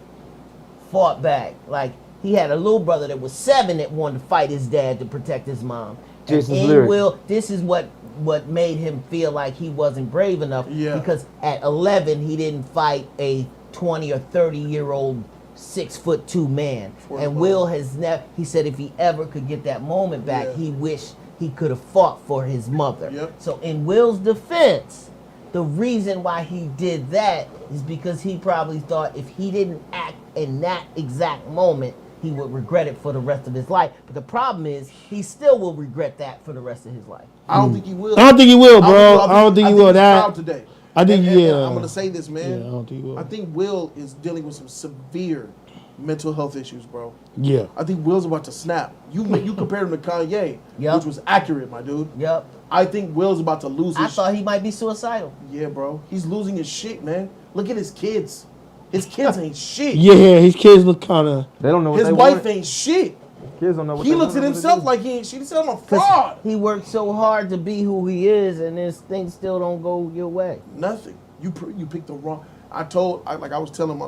fought back, like he had a little brother that was 7 that wanted to fight his dad to protect his mom. And Will, this is what made him feel like he wasn't brave enough because at 11 he didn't fight a 20 or 30-year-old 6'2" man. And Will has never, he said if he ever could get that moment back, he wished he could have fought for his mother. So in Will's defense, the reason why he did that is because he probably thought if he didn't act in that exact moment, he would regret it for the rest of his life. But the problem is, he still will regret that for the rest of his life. I don't think he will. I don't think he will, bro. I don't think he will. He's That proud today. I think, and yeah. I'm gonna say this, man. Yeah, I don't think he will. I think Will is dealing with some severe mental health issues, bro. Yeah. I think Will's about to snap. You compared him to Kanye, which was accurate, my dude. Yep. I think Will's about to lose his I thought he might be suicidal. Yeah, bro. He's losing his shit, man. Look at his kids. His kids ain't shit. Yeah, his kids look kind of. They don't know what His they wife want. ain't shit. Kids don't know what He they looks at want himself like he ain't shit. He said, I'm a fraud. He worked so hard to be who he is, and this thing still don't go your way. Nothing. You picked the wrong. I was telling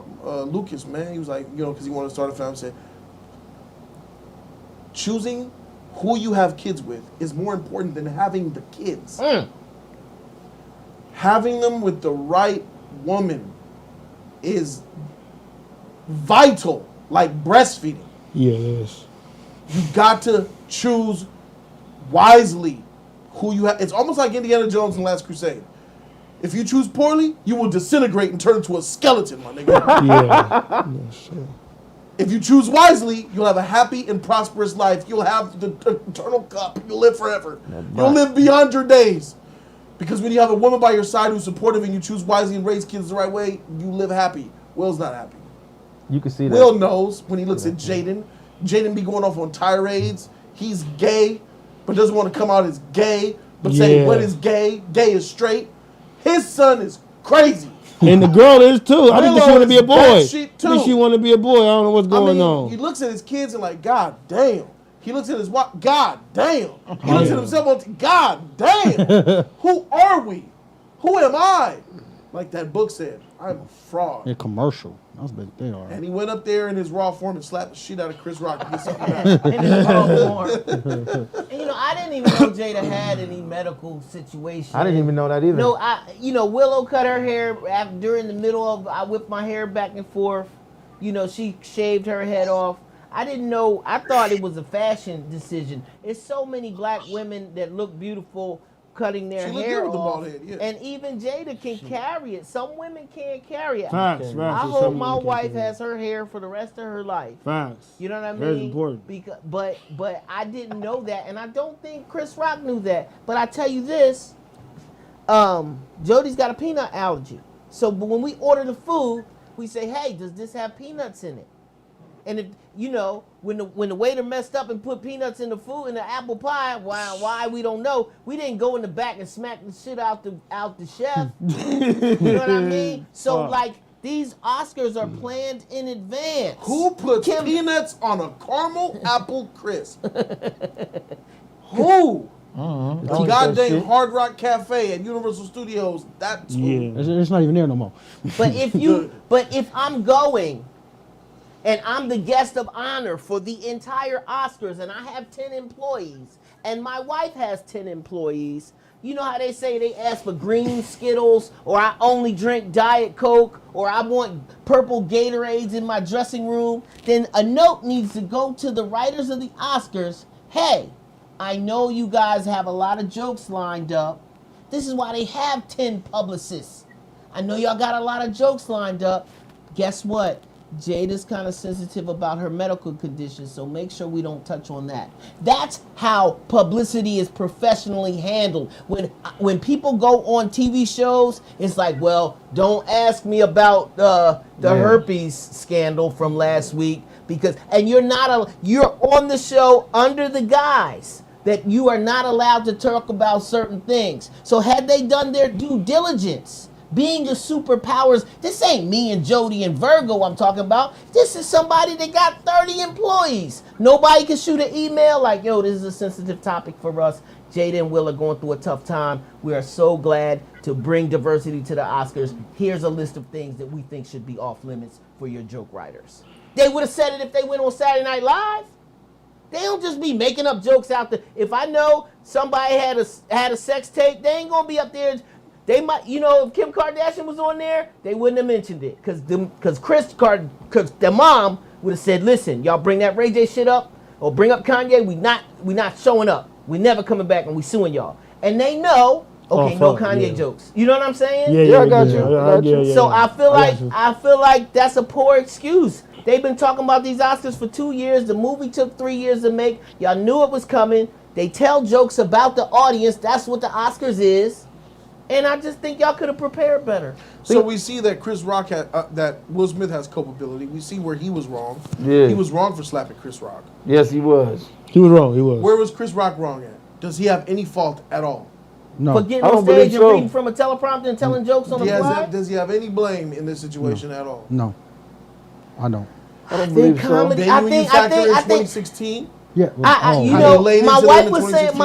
Lucas, man. He was like, because he wanted to start a family. Said, choosing who you have kids with is more important than having the kids. Having them with the right woman is vital, like breastfeeding. Yes. You got to choose wisely who you have. It's almost like Indiana Jones in Last Crusade. If you choose poorly, you will disintegrate and turn into a skeleton, my nigga. Yeah. Sure. If you choose wisely, you'll have a happy and prosperous life. You'll have the eternal cup. You'll live forever. You'll live beyond your days. Because when you have a woman by your side who's supportive and you choose wisely and raise kids the right way, you live happy. Will's not happy. You can see that. Will knows when he looks at Jaden. Jaden be going off on tirades. He's gay, but doesn't want to come out as gay, but say what is gay. Gay is straight. His son is crazy. And the girl is too. I think she want to be a boy. I think think she want to be a boy. I don't know what's going on. He looks at his kids and like, God damn. He looks at his wife, God damn. He looks at himself, God damn. Who are we? Who am I? Like that book said, I'm a fraud. A commercial. That's what they are. And he went up there in his raw form and slapped the shit out of Chris Rock to get something back. In his raw form. And I didn't even know Jada had any medical situation. I didn't even know that either. No, Willow cut her hair during the middle of, I whipped my hair back and forth. She shaved her head off. I didn't know, I thought it was a fashion decision. It's so many black women that look beautiful cutting their hair off. And even Jada can carry it. Some women can't carry it. Facts. I hope my wife has her hair for the rest of her life. Facts. You know what I mean? Very important. But I didn't know that, and I don't think Chris Rock knew that. But I tell you this, Jody's got a peanut allergy. So when we order the food, we say, hey, does this have peanuts in it? And if when the waiter messed up and put peanuts in the food in the apple pie, why we don't know. We didn't go in the back and smack the shit out the chef. You know what I mean? So these Oscars are planned in advance. Who puts peanuts on a caramel apple crisp? Who? The goddamn Hard Rock Cafe at Universal Studios. That's who. It's not even there no more. But if I'm going and I'm the guest of honor for the entire Oscars and I have 10 employees and my wife has 10 employees, you know how they say they ask for green Skittles, or I only drink Diet Coke, or I want purple Gatorades in my dressing room, then a note needs to go to the writers of the Oscars. Hey, I know you guys have a lot of jokes lined up. This is why they have 10 publicists. I know y'all got a lot of jokes lined up. Guess what? Jada's kind of sensitive about her medical condition, so make sure we don't touch on that. That's how publicity is professionally handled. When people go on TV shows, it's like, well, don't ask me about the herpes scandal from last week, and you're on the show under the guise that you are not allowed to talk about certain things. So had they done their due diligence, being your superpowers, this ain't me and Jody and Virgo I'm talking about. This is somebody that got 30 employees. Nobody can shoot an email like, yo, this is a sensitive topic for us. Jada and Will are going through a tough time. We are so glad to bring diversity to the Oscars. Here's a list of things that we think should be off limits for your joke writers. They would have said it if they went on Saturday Night Live. They don't just be making up jokes out there. If I know somebody had a sex tape, they ain't gonna be up there. They might, if Kim Kardashian was on there, they wouldn't have mentioned it. Because their mom would have said, listen, y'all bring that Ray J shit up, or bring up Kanye, we not showing up. We never coming back and we suing y'all. And they know, no Kanye jokes. You know what I'm saying? Yeah, I got you. So I feel like that's a poor excuse. They've been talking about these Oscars for 2 years. The movie took 3 years to make. Y'all knew it was coming. They tell jokes about the audience. That's what the Oscars is. And I just think y'all could have prepared better. So we see that Chris Rock that Will Smith has culpability. We see where he was wrong. Yeah. He was wrong for slapping Chris Rock. Yes, he was. He was wrong. He was. Where was Chris Rock wrong at? Does he have any fault at all? No. For getting on stage and reading from a teleprompter and telling jokes on the fly? Does he have any blame in this situation at all? No. I don't. I don't believe so. Then when you factor in 2016? Yeah. My wife was saying,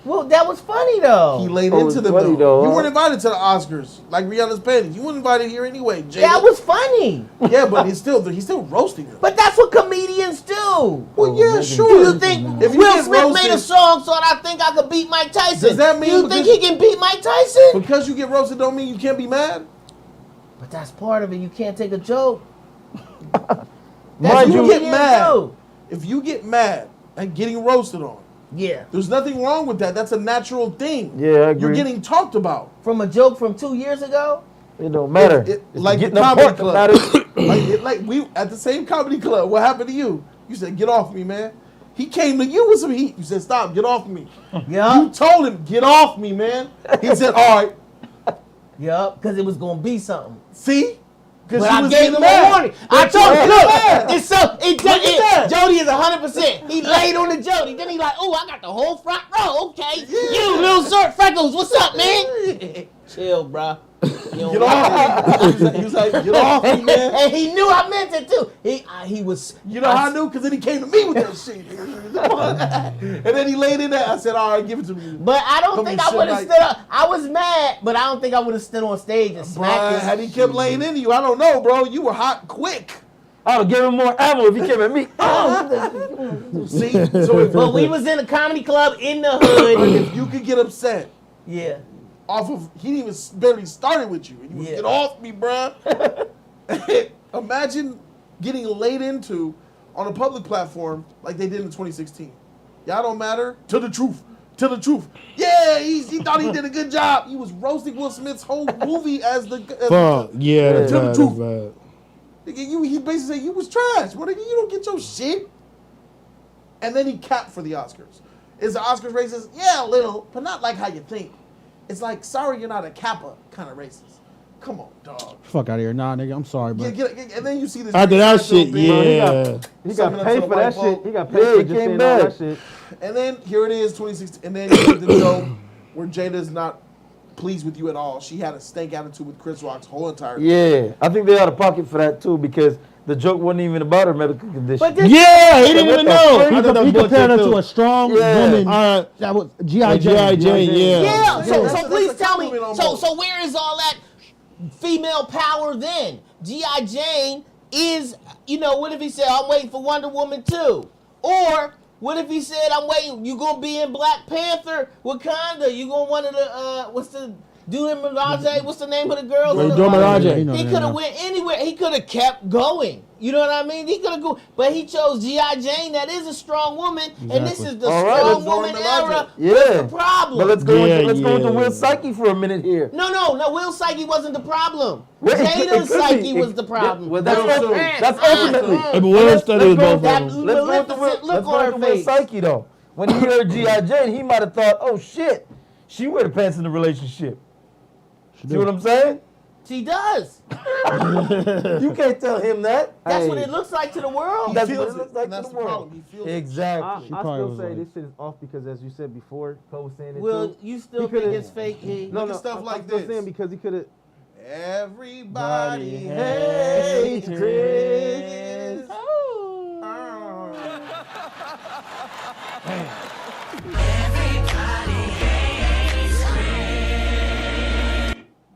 well, that was funny though. He laid into them though. You weren't invited to the Oscars, like Rihanna's panties. You weren't invited here anyway, Jada. That was funny. Yeah, but he's still roasting them. But that's what comedians do. Well, yeah, sure. Do you think Will Smith made a song so that I think I could beat Mike Tyson? Does that mean you think he can beat Mike Tyson? Because you get roasted don't mean you can't be mad? But that's part of it. You can't take a joke. If you get mad at getting roasted on, yeah, there's nothing wrong with that. That's a natural thing. Yeah, I agree. You're getting talked about. From a joke from 2 years ago? It don't matter. Like the comedy club. like we at the same comedy club. What happened to you? You said, get off me, man. He came to you with some heat. You said, stop, get off me. Yeah. You told him, get off me, man. He said, all right. Yup, because it was going to be something. See? But I gave him a warning. I told him, look, it's so Jody is 100%. He laid on the Jody. Then he like, oh, I got the whole front row. Okay, you little short freckles, what's up, man? Chill, bro. Get off me. He was like, get off me, man. And he knew I meant it too. He was. You know how I knew? Because then he came to me with that shit. And then he laid in there. I said, all right, give it to me. But I don't think I would have stood up. I was mad, but I don't think I would have stood on stage and smacked him. Had he kept laying into you, I don't know, bro. You were hot quick. I would give him more ammo if he came at me. See? But we was in a comedy club in the hood. If you could get upset. Yeah. Off of, he didn't even barely started with you. You would get off me, bruh. Imagine getting laid into on a public platform like they did in 2016. Y'all don't matter. Tell the truth. Tell the truth. Yeah, he thought he did a good job. He was roasting Will Smith's whole movie as the. Fuck. Yeah, that's tell the bad, truth. that's bad. He basically said you was trash. What? You don't get your shit. And then he capped for the Oscars. Is the Oscars racist? Yeah, a little, but not like how you think. It's like, sorry, you're not a Kappa kind of racist. Come on, dog. Fuck out of here. Nah, nigga, I'm sorry, bro. And then you see this. After that shit, yeah. He got paid for that shit. He got paid for just saying all that shit. And then here it is, 2016. And then you get the joke where Jada's not pleased with you at all. She had a stank attitude with Chris Rock's whole entire time. Yeah, I think they out of pocket for that too because the joke wasn't even about her medical condition. Yeah, he didn't even know. He compared her to a strong woman. That was G.I. Jane. Yeah. So please tell me. So where is all that female power then? G.I. Jane is, what if he said, I'm waiting for Wonder Woman 2? Or what if he said, I'm waiting, you gonna be in Black Panther, Wakanda, you gonna one of the, what's the name of the girl? He could have went anywhere. He could have kept going. You know what I mean? He could have go, but he chose G.I. Jane. That is a strong woman, and this is the strong woman era. What's the problem? But let's go into Will's psyche for a minute here. No. Will's psyche wasn't the problem. Jada's psyche was the problem. Well, that's ultimately. Let's go to Will's psyche though. When he heard G.I. Jane, he might have thought, "Oh shit, she wear the pants in the relationship." See what I'm saying? She does. You can't tell him that. That's what it looks like to the world. That's what it looks like to the world. Exactly. I still say this shit is off because, as you said before, Cole was saying it Well, too. you still think it's fake? No, stuff like I'm still this. saying because he could have. Everybody hates Chris.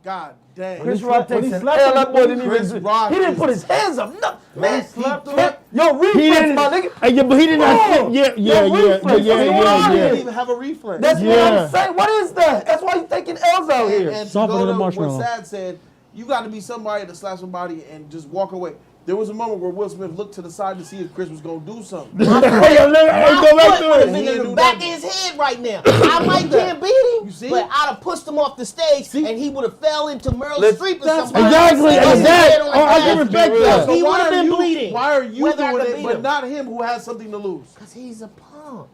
God damn. Chris Rock takes an L. That boy didn't even. He didn't put his hands up. No, man. Yo, reflex, my nigga. Yeah, but he didn't. He didn't even have a reflex. That's what I'm saying. What is that? That's why he's taking L's out here. And to go to what Sad said, you got to be somebody to slap somebody and just walk away. There was a moment where Will Smith looked to the side to see if Chris was going to do something. My foot was in the back of his head right now. I might can't beat him, but I'd have pushed him off the stage, and he would have fell into Meryl Streep or something. Exactly. I can respect that. He would have been bleeding. Why are you doing it, but not him who has something to lose? Because he's a punk.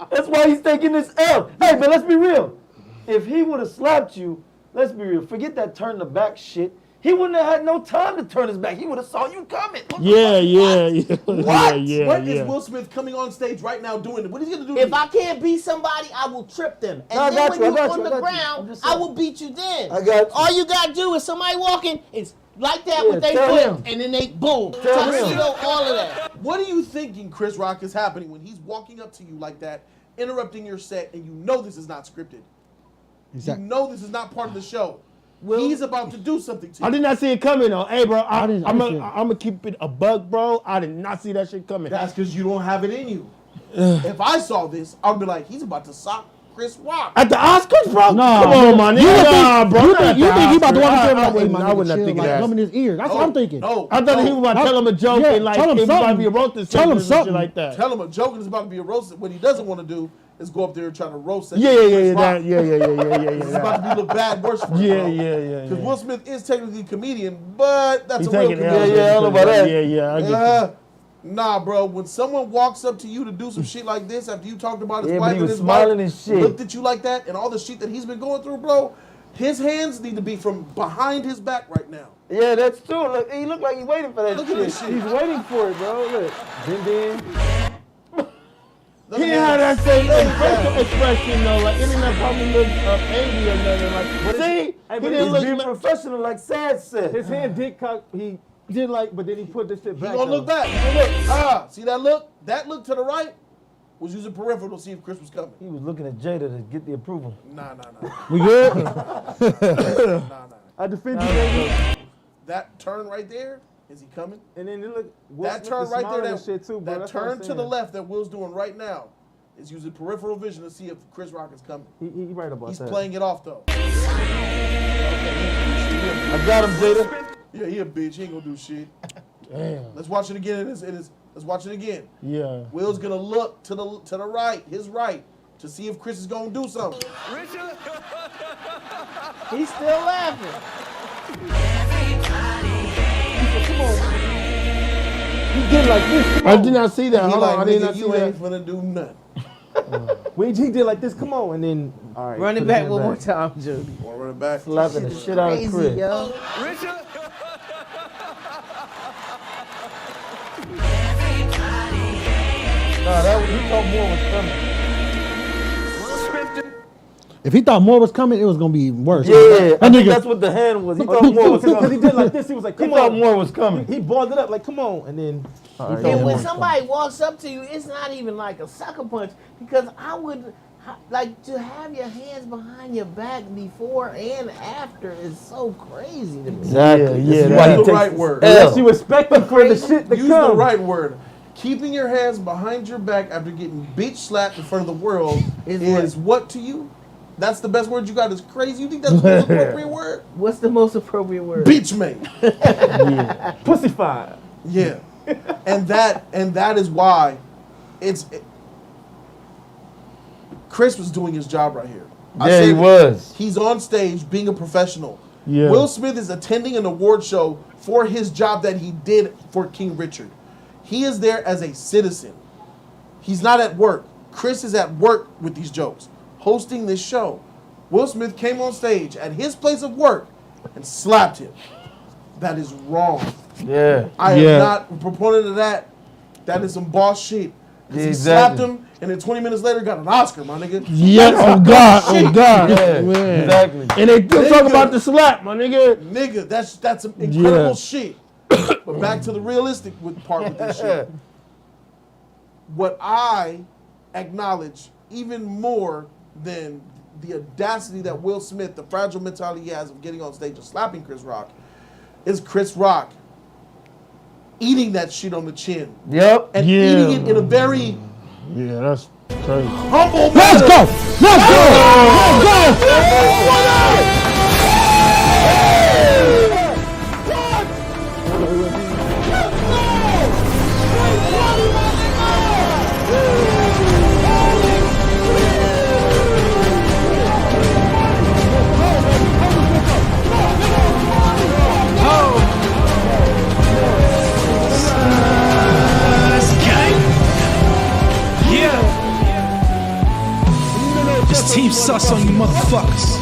That's why he's taking this L. Hey, but let's be real. If he would have slapped you, let's be real. Forget that turn the back shit. He wouldn't have had no time to turn his back. He would have saw you coming. What? What is Will Smith coming on stage right now doing? What is he going to do? If I can't beat somebody, I will trip them. And then when you're on the ground, I will beat you then. I got you. All you got to do is somebody walking, it's like that with their foot, and then they boom. Tuxedo, all of that. What are you thinking, Chris Rock, is happening when he's walking up to you like that, interrupting your set, and you know this is not scripted? Exactly. You know this is not part of the show. He's about to do something to you. I did not see it coming though. Hey, bro, I'm gonna keep it a bug, bro. I did not see that shit coming. That's because you don't have it in you. If I saw this, I'd be like, he's about to sock Chris Rock. At the Oscars, bro? No, come on, my nigga. Nah, bro. You think he about to walk into him I would not think of that. Come in his ear. That's what I'm thinking. I thought he was about to tell him a joke and like it was about to be a roasting. Tell him something like that. Tell him a joke and it's about to be a roast. What he doesn't want to do is go up there and try to roast that. Yeah. It's about to be look bad, worse for him. Yeah. Because Will Smith is technically a comedian, but that's He's a real comedian. I don't know about that. Yeah. Nah, bro. When someone walks up to you to do some shit like this after you talked about his but wife he and was his smiling wife and shit. looked at you like that and all the shit that he's been going through, bro, His hands need to be from behind his back right now. Yeah, that's true. Look, he looked like he's waiting for that Look shit. at this shit. He's waiting for it, bro. Look. Then. He had that same facial expression though, like it didn't have probably look angry or nothing. Like, see, he didn't He's look being professional, like Sad said. His hand did cock. He did like, but then he put this shit He back. gonna look back. He gonna look. See that look? That look to the right was using peripheral to see if Chris was coming. He was looking at Jada to get the approval. Nah. We good? Nah. I defend you, baby. That turn right there, is he coming? And then look. That turn right there, that, shit too, bro. that That's what I'm turn to the saying. left that Will's doing right now is using peripheral vision to see if Chris Rock is coming. He right about He's that. playing it off though. I got him, Jada. Yeah, he a bitch. He ain't gonna do shit. Damn. Let's watch it again. Let's watch it again. Yeah. Will's gonna look to the right, his right, to see if Chris is gonna do something. He's still laughing. Come on. He did like this. Come I on. did not see that. He Hold like, on, I did nigga, not see you that. ain't finna do nothing. He did like this. Come on, and then all right. Run it put back his one hand more time, Jody. Wanna run it back? Slapping the shit out of Crazy, Chris. yo. He thought more was coming. If he thought more was coming, it was gonna be worse. Yeah, I think that's what the hand was. He thought more was Because coming. he did like this. He was like, He come thought on. more was coming. He balled it up like, come on, and then. And when somebody walks up to you, it's not even like a sucker punch, because I would like to have your hands behind your back before and after is so crazy to me. Exactly. Yeah, This is that's why he the takes right word. Unless you expecting for the shit to Use come. the right word. Keeping your hands behind your back after getting bitch slapped in front of the world is what to you? That's the best word you got? Is crazy? You think that's the most appropriate word? What's the most appropriate word? Bitch made. Pussified. Yeah. and that is why Chris was doing his job right here. Yeah, he was. He's on stage being a professional. Yeah. Will Smith is attending an award show for his job that he did for King Richard. He is there as a citizen. He's not at work. Chris is at work with these jokes, hosting this show. Will Smith came on stage at his place of work and slapped him. That is wrong. Yeah. I am not a proponent of that. That is some boss shit. Because he slapped him, and then 20 minutes later got an Oscar, my nigga. Yeah, That's oh some God, bullshit. oh God. Yeah, Man. exactly. And they still talk about the slap, my nigga. Nigga, that's some incredible shit. But back to the realistic part with this shit. What I acknowledge even more than the audacity that Will Smith, the fragile mentality he has of getting on stage and slapping Chris Rock, is Chris Rock eating that shit on the chin. Yep. And eating it in a very that's crazy. humble Let's manner. go! Let's go! Let's go! This team sus on you motherfuckers.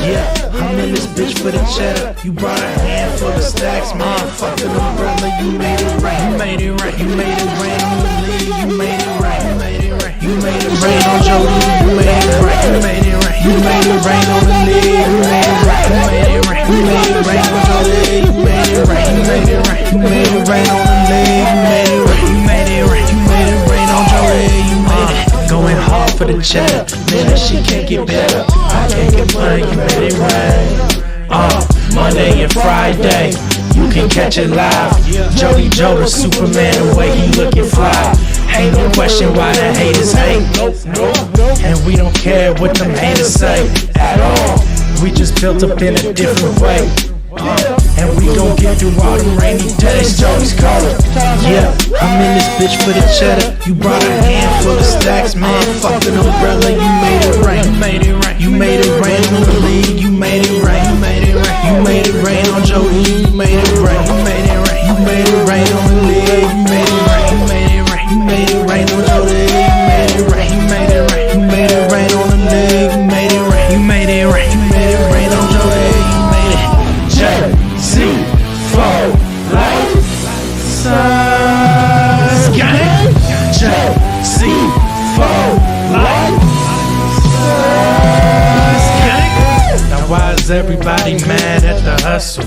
Yeah, I'm in this bitch for the cheddar. You brought a handful of stacks, man. Fuck an umbrella, you made it right. You made it right. You made it rain on the league. You made it right. You made it right. You made it rain on Jody. You made it right. You made it right. You made it rain on the league. You made it right. You made it right. You made it rain on Jody. You made it right. You made it right. You made it rain on the league. You made it right. You made it right. You made it rain on Jody. You made it. Going hard for the cheddar. Man, that shit can't get better. I can't complain. You made it rain. Monday and Friday, you can catch it live. Jody Joe, the Superman, the way he looking fly. Ain't no question why the haters hate. And we don't care what them haters say at all. We just built up in a different way. And we gon' get through all them rainy days. Jody's calling. Yeah, I'm in this bitch for the cheddar. You brought a handful of stacks, man. Fuck an umbrella, you made it right. You made it right. You made it rain on the league. You made it right. You made it right. You made it rain on Jody. You made it right. You made it right. You made it rain on the league. You made it right. You made it right. You made it rain on Jody. You made it right. You made it right. You made it rain on the league. You made it right. You made it right. You made it rain Cause everybody mad at the hustle.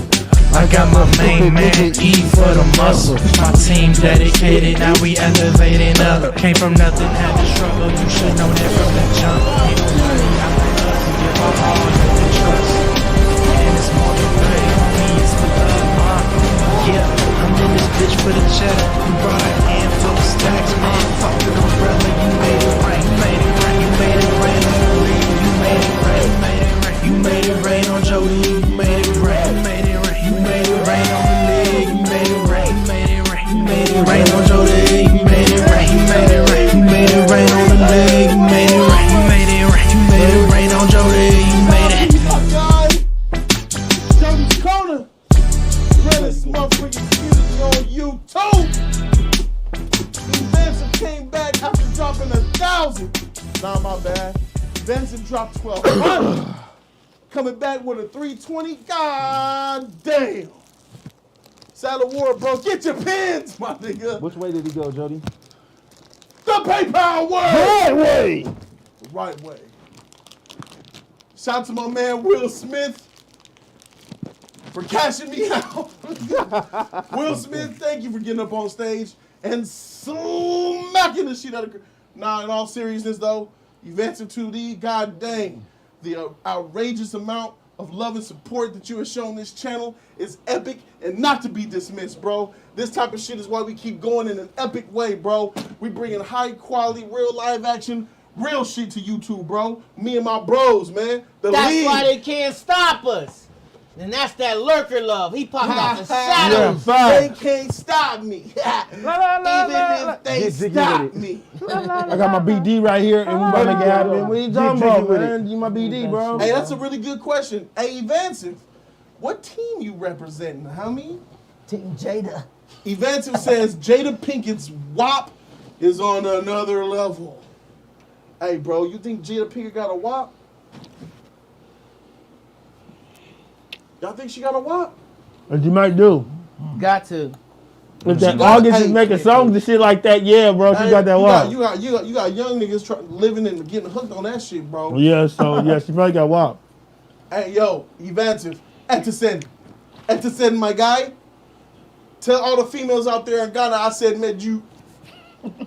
I got my main man, E for the muscle. My team dedicated, now we elevating up. Came from nothing, had to struggle, you should know that from the jump. Ain't no money out with us, and give our all, you can trust. And it's more than money, homie, it's the love, yeah, I'm in this bitch for the cheddar. You brought a handful of stacks, man. Fuck the umbrella, you made it rain, you made it rain, you made it rain on the league, you made it rain, you made it rain, you made it rain on Jody, you made it rain, you made it rain. You made it rain on the leg, you made it rain, you made it rain, you made it rain on Jody, you made it rain, you made it rain, you made it rain on the leg, you made it rain, you made it rain, you made it rain on Jody, you made it. Jody's Corner, realest motherfucking music on YouTube. Benson came back after dropping 1,000. Nah, my bad. Benson dropped 1,200. Coming back with a 320. God damn. Saddle War, bro. Get your pins, my nigga. Which way did he go, Jody? The PayPal way. Right way. The right way. Shout out to my man Will Smith for cashing me out. Will Smith, thank you for getting up on stage and smacking the shit out of. Nah, in all seriousness though, Events of 2D, god dang. The outrageous amount of love and support that you have shown this channel is epic and not to be dismissed, bro. This type of shit is why we keep going in an epic way, bro. We bringing high quality, real live action, real shit to YouTube, bro. Me and my bros, man. That's why they can't stop us. And that's that lurker love. He popped out the shadows. They can't stop me. Even if they stop me. I got my BD right here, and we about to make it happen. What are you talking about, man? You my BD, bro. Hey, that's a really good question. Hey, Evansive, what team you representing, homie? Team Jada. Evansive says Jada Pinkett's WAP is on another level. Hey, bro, you think Jada Pinkett got a WAP? Y'all think she got a WAP? What you might do? Got to. If that August is making songs and shit like that, yeah, bro, she got that WAP. You got young niggas living and getting hooked on that shit, bro. Yeah, so yeah, she probably got WAP. Hey, yo, Evansive, Etisen, my guy. Tell all the females out there in Ghana I said met you. I'm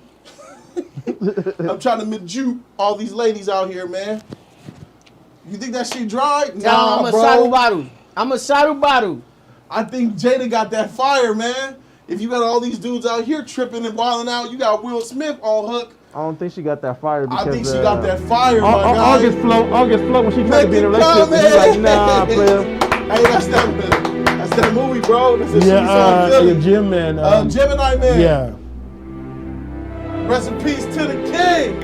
trying to met you, all these ladies out here, man. You think that shit dry? Nah, I'm a bro. Sarubaru. I think Jada got that fire, man. If you got all these dudes out here tripping and wilding out, you got Will Smith on hook. I don't think she got that fire because I think she got that fire, my guy. August flow when she tried to be in a relationship. She's like, nah, player. Hey, that's that movie, bro. That's Yeah, Jim Man. Gemini Man. Yeah. Rest in peace to the king.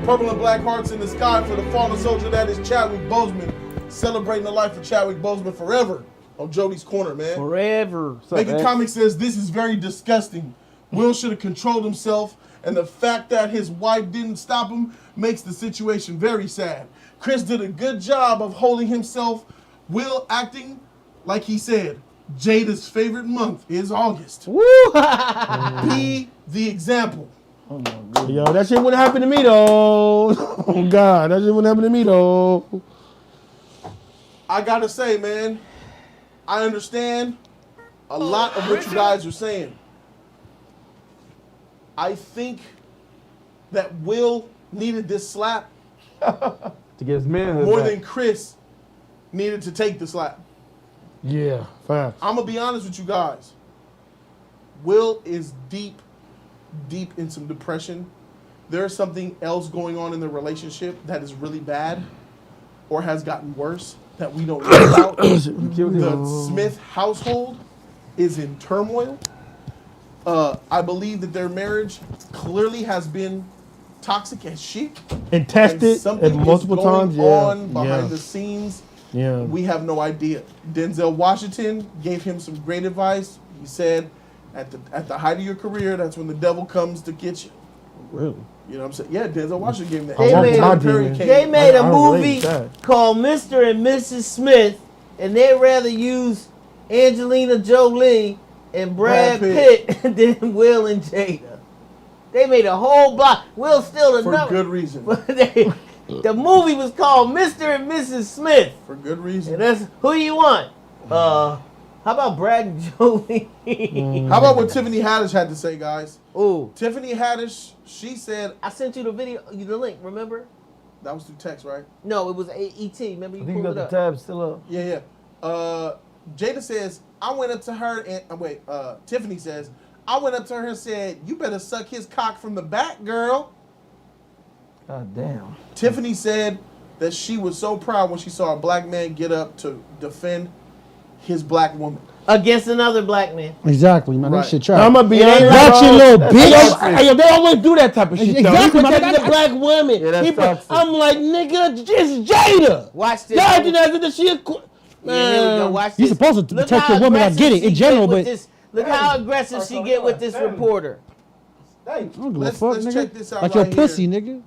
Purple and black hearts in the sky for the fallen soldier that is Chadwick Boseman. Celebrating the life of Chadwick Boseman forever on Jody's Corner, man. Forever. Making Comics says this is very disgusting. Will should have controlled himself, and the fact that his wife didn't stop him makes the situation very sad. Chris did a good job of holding himself. Will acting like he said, Jada's favorite month is August. Woo! Be the example. Yo, that shit wouldn't happen to me though. Oh God, that shit wouldn't happen to me though. I gotta say, man, I understand a lot of what you guys are saying. I think that Will needed this slap to get his manhood more back. than Chris needed to take the slap. Yeah, facts. I'm gonna be honest with you guys. Will is deep in some depression. There's something else going on in the relationship that is really bad or has gotten worse that we don't know about. The Smith household is in turmoil. I believe that their marriage clearly has been toxic as shit. And tested something at multiple is going times. Yeah. on behind the scenes. Yeah. We have no idea. Denzel Washington gave him some great advice. He said, at the height of your career, that's when the devil comes to get you. Really? You know what I'm saying? Yeah, Denzel Washington gave him that. They made a movie called Mr. and Mrs. Smith, and they'd rather use Angelina Jolie and Brad Pitt than Will and Jada. They made a whole block. Will still the For number. good reason. The movie was called Mr. and Mrs. Smith. For good reason. And that's who you want. How about Brad and Jolie? How about what Tiffany Haddish had to say, guys? Ooh. Tiffany Haddish, she said... I sent you the video, the link, remember? That was through text, right? No, it was ET. Remember you I think you pulled got it the up. tab still up. Yeah. Jada says, I went up to her and... Tiffany says, I went up to her and said, you better suck his cock from the back, girl. God damn. Tiffany said that she was so proud when she saw a black man get up to defend his black woman. Against another black man. Exactly, man. Right. That shit trash. I'm gonna be Got your little bitch. Hey, they always do that type of shit. Exactly, Though. He man. protecting the black women. Yeah, that's toxic. I'm like, nigga, it's Jada. Watch this. Y'all think that she Yeah, here we go. Watch You're this. supposed to Look protect how your woman. I aggressive get it she in general, with but this. Look how aggressive she get with this reporter. I don't give a Let's fuck, nigga. check this out Like right your pussy, here nigga.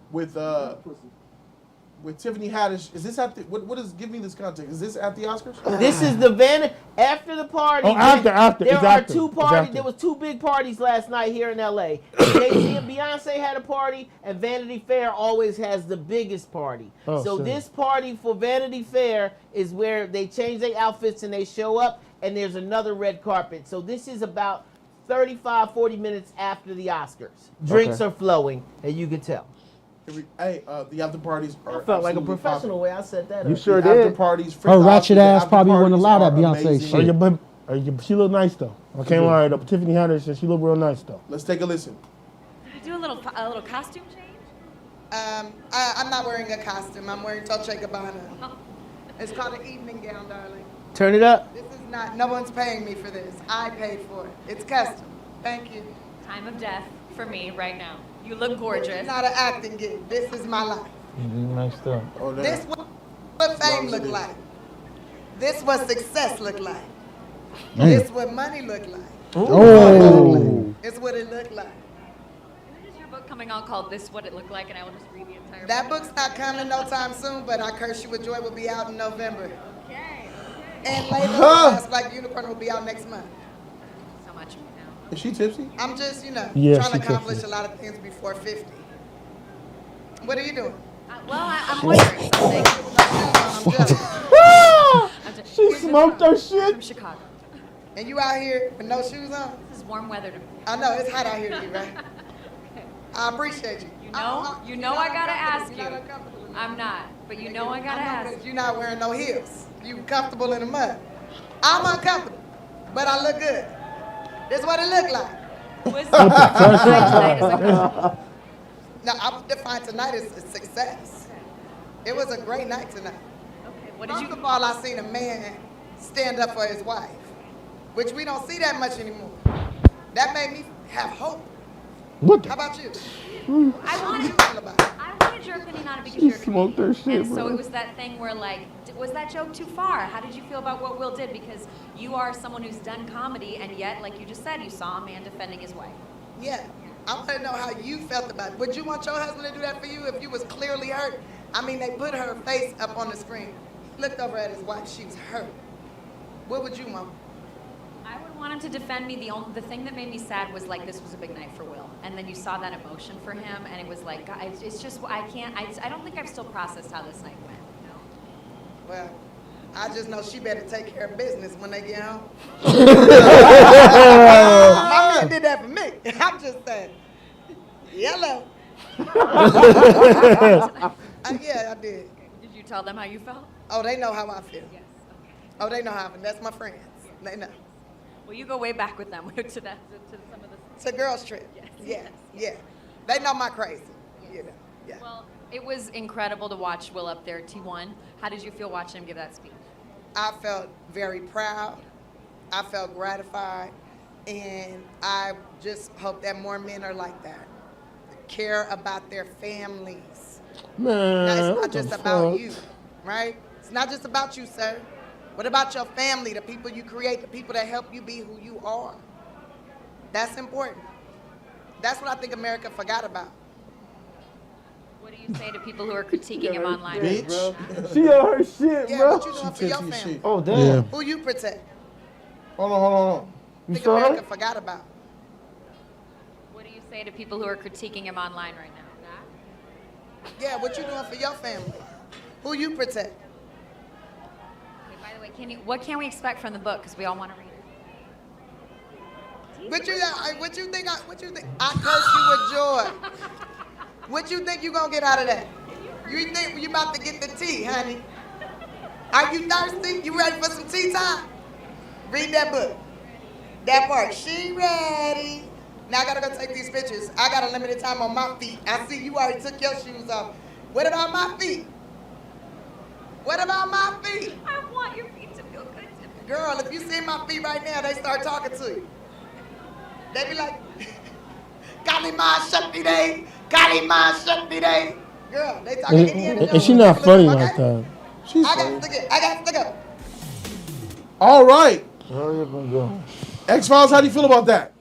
With Tiffany Haddish. Is this at the... What is... Give me this context. Is this at the Oscars? This is the after the party. Oh, after. There It's are after. two It's parties. after. There was two big parties last night here in LA. Jay-Z and Beyonce had a party, and Vanity Fair always has the biggest party. Oh, so shit. this party for Vanity Fair is where they change their outfits and they show up, and there's another red carpet. So this is about 35, 40 minutes after the Oscars. Drinks are flowing, and you can tell. Hey, the after parties are... I felt like a absolutely professional way I said that. You up. sure The after did. parties... Her ratchet ass after probably wouldn't parties allow that are Beyonce amazing. shit. She look nice though. I can't lie. Though. Tiffany Haddish, she look real nice though. Let's take a listen. Do a little costume change. I'm not wearing a costume. I'm wearing Dolce & Gabbana. It's called an evening gown, darling. Turn it up. This is not, no one's paying me for this. I paid for it. It's custom. Thank you. Time of death for me right now. You look gorgeous. This is not an acting gig. This is my life. Nice stuff. Oh, This is what fame look like. This what success look like. This what money look like. Oh. It's what it look like. Is your book coming out called This What It Looked Like, and I will just read the entire That book? book's not coming no time soon, but I Curse You With Joy will be out in November. Okay. And later, Last Black Unicorn will be out next month. So much now. Is she tipsy? I'm just, Yeah, trying to she accomplish tipsy. a lot of things before 50. What are you doing? I'm wondering something. She smoked her shit. From Chicago. And you out here with no shoes on? This is warm weather to me. I know, it's hot out here to you, right? I appreciate you. You know I gotta ask you. I'm not, but you know I gotta ask. You're not wearing no heels. You comfortable in the mud. I'm uncomfortable, but I look good. This is what it look like. No, I would define tonight as a success. It was a great night tonight. What First of all, I seen a man stand up for his wife, which we don't see that much anymore. That made me have hope. What? How about you? I wanted your opinion on it because She you're a smoked her shit, and so bro. it was that thing where was that joke too far? How did you feel about what Will did? Because you are someone who's done comedy, and yet, like you just said, you saw a man defending his wife. Yeah. I want to know how you felt about it. Would you want your husband to do that for you if you was clearly hurt? I mean, they put her face up on the screen. He looked over at his wife. She was hurt. What would you want? I would want him to defend me. The thing that made me sad was like this was a big night for Will, and then you saw that emotion for him, and it was like it's just I don't think I've still processed how this night went. You know? Well, I just know she better take care of business when they get home. My man did that for me. I'm just saying. Yellow. Yeah, I did. Did you tell them how you felt? Oh, they know how I feel. Yes. Okay. Oh, they know how I feel. That's my friends. Yes. They know. Well, you go way back with them to some of the. It's a girls' trip. Yes. Yeah. They know my crazy. You know. Yeah. Well, it was incredible to watch Will up there, T1. How did you feel watching him give that speech? I felt very proud. I felt gratified. And I just hope that more men are like that. Care about their families. Man, Now, it's what not just the about fuck? you, right? It's not just about you, sir. What about your family, the people you create, the people that help you be who you are? That's important. That's what I think America forgot about. What do you say to people who are critiquing him online? Bitch. She on her shit, Yeah, bro. what you doing for your family? Oh, damn. Yeah. Who you protect? Hold on. You think saw America that? forgot about. What do you say to people who are critiquing him online right now? Yeah, what you doing for your family? Who you protect? Okay, by the way, what can we expect from the book? Because we all want to read it. What you think? I curse you with joy. What you think you gonna get out of that? You think you about to get the tea, honey? Are you thirsty? You ready for some tea time? Read that book. That part. She ready. Now I gotta go take these pictures. I got a limited time on my feet. I see you already took your shoes off. What about my feet? What about my feet? I want your feet to feel good, Tiffany. Girl, if you see my feet right now, they start talking to you. They be like, Kalima Shakti Day, Kalima Shakti Day. Girl, they talking Indian. And she not funny like that. I got to go. All right. Hurry up and go. X-Files, how do you feel about that?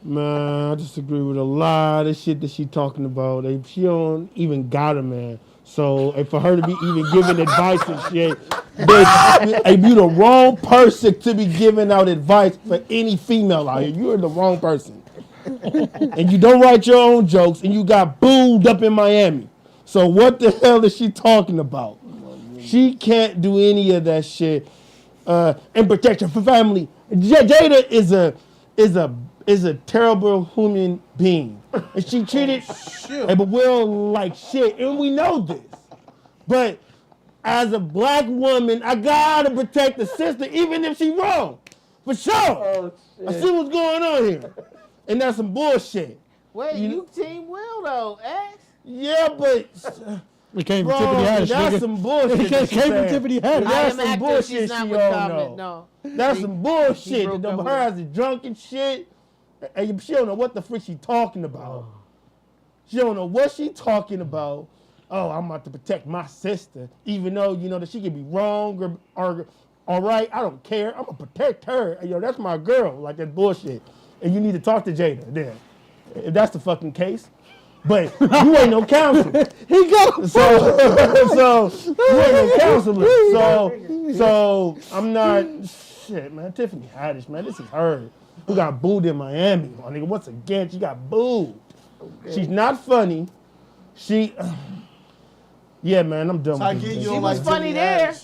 Man, I disagree with a lot of shit that she talking about. She don't even got a man. So for her to be even giving advice and shit, bitch, you the wrong person to be giving out advice for any female out here. You're the wrong person. And you don't write your own jokes, and you got booed up in Miami. So what the hell is she talking about? She can't do any of that shit. And protection for family. Jada is a terrible human being, and she treated Will like shit, and we know this. But as a black woman, I gotta protect the sister, even if she wrong, for sure. I see what's going on here, and that's some bullshit. Wait, you team Will though, X? Yeah, but. It came from Tiffany Haddish. That's nigga. some bullshit. It came from Tiffany Haddish. That's some bullshit she don't know. That's some bullshit. Her as a drunk and shit. And she don't know what the frick she talking about. She don't know what she talking about. Oh, I'm about to protect my sister. Even though, you know, that she could be wrong or all right, I don't care. I'm going to protect her. Yo, that's my girl. Like, that bullshit. And you need to talk to Jada then. If that's the fucking case. But you ain't no counselor. He goes. So you ain't no counselor. So I'm not. Shit, man. Tiffany Haddish, man. This is her who got booed in Miami. My nigga, once again, she got booed. Okay. She's not funny. Yeah, man. I'm done with this. She was funny there.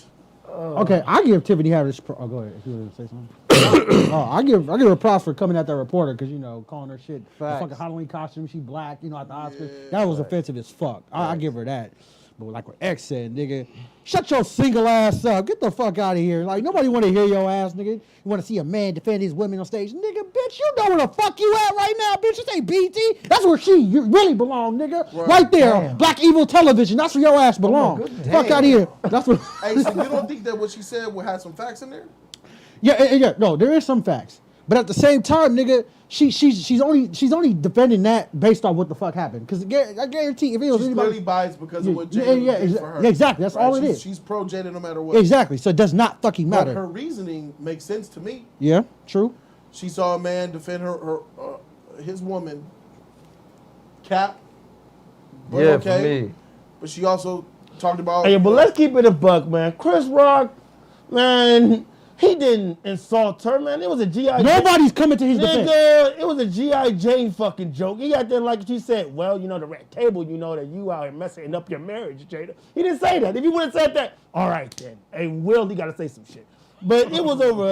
Okay, I give Tiffany Haddish. Oh, go ahead. If you want to say something. I give her props for coming at that reporter because, you know, calling her shit a fucking Halloween costume. She black, you know, at the Oscars. That was offensive as fuck. I give her that. But like what X said, nigga, shut your single ass up. Get the fuck out of here. Like, nobody want to hear your ass, nigga. You want to see a man defend his women on stage. Nigga, bitch, you know where the fuck you at right now, bitch. This ain't BT. That's where you really belong, nigga. Right there. Damn. Black Evil Television. That's where your ass belong. Fuck out of here. That's what. Hey, so you don't think that what she said would have some facts in there? Yeah. No, there is some facts. But at the same time, nigga, she's only defending that based on what the fuck happened. Because I guarantee if it was she's anybody, clearly biased because of what Jada did for her. Yeah, exactly. That's all it is. She's pro Jada no matter what. Exactly. So it does not fucking matter. But her reasoning makes sense to me. Yeah, true. She saw a man defend his woman. Cap. But yeah, okay. for me. But she also talked about. Hey, but let's keep it a buck, man. Chris Rock, man. He didn't insult her, man. It was a G.I. Nobody's coming to his defense. It was a G.I. Jane fucking joke. He got there like she said, well, you know, the red table, you know that you out here messing up your marriage, Jada. He didn't say that. If he would have said that, all right then. Hey, Will, he got to say some shit. But it was over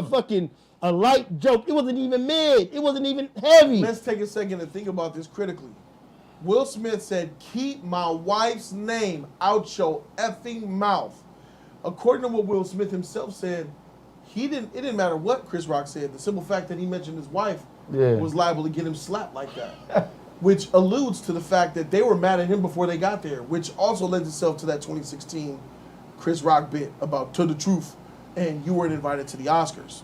a light joke. It wasn't even mid. It wasn't even heavy. Let's take a second and think about this critically. Will Smith said, keep my wife's name out your effing mouth. According to what Will Smith himself said, it didn't matter what Chris Rock said. The simple fact that he mentioned his wife was liable to get him slapped like that. Which alludes to the fact that they were mad at him before they got there, which also lends itself to that 2016 Chris Rock bit about To the Truth, and you weren't invited to the Oscars.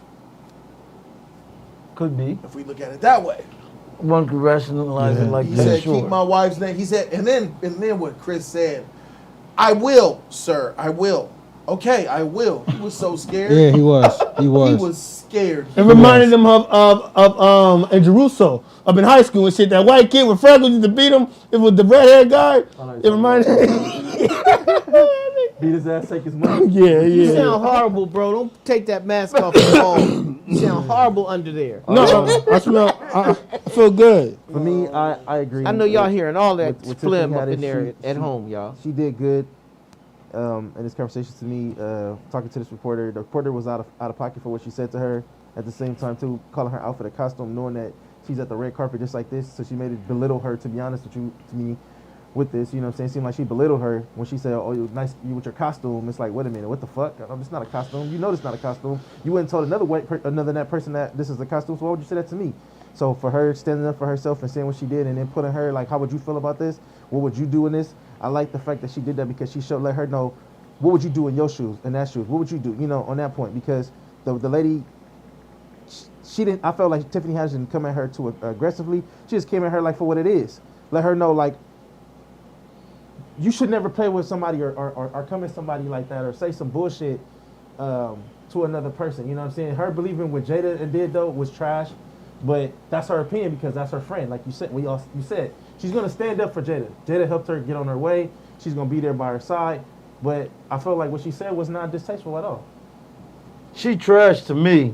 Could be. If we look at it that way. One could rationalize it like he that, said, sure. keep my wife's name. He said, and then what Chris said, I will, sir, I will. Okay, I will. He was so scared. Yeah, he was. He was scared. It reminded him of in Jerusalem, up in high school and shit. That white kid with freckles used to beat him. It was the redhead guy. It reminded him. Beat his ass, take his money. You sound horrible, bro. Don't take that mask off at all. You sound horrible under there. No, I smell. I feel good. For me, I agree. I know y'all hearing all that with phlegm Tiffany up in Haddish. there at home, y'all. She did good. In this conversation to me, talking to this reporter, the reporter was out of pocket for what she said to her. At the same time, too, calling her outfit a costume, knowing that she's at the red carpet just like this. So she made it belittle her. To be honest with you, to me, with this, you know what I'm saying? It seemed like she belittled her when she said, "Oh, you nice, you with your costume." It's like, wait a minute, what the fuck? It's not a costume. You know, it's not a costume. You wouldn't told another person that this is a costume. So why would you say that to me? So for her standing up for herself and saying what she did, and then putting her like, how would you feel about this? What would you do in this? I like the fact that she did that because she let her know, what would you do in your shoes, in that shoes? What would you do, you know, on that point? Because the lady, she didn't. I felt like Tiffany Haddish didn't come at her too aggressively. She just came at her like for what it is. Let her know like, you should never play with somebody or come at somebody like that or say some bullshit to another person. You know what I'm saying? Her believing what Jada did though was trash, but that's her opinion because that's her friend. Like you said, you said she's gonna stand up for Jada. Jada helped her get on her way. She's gonna be there by her side. But I felt like what she said was not distasteful at all. She trashed to me.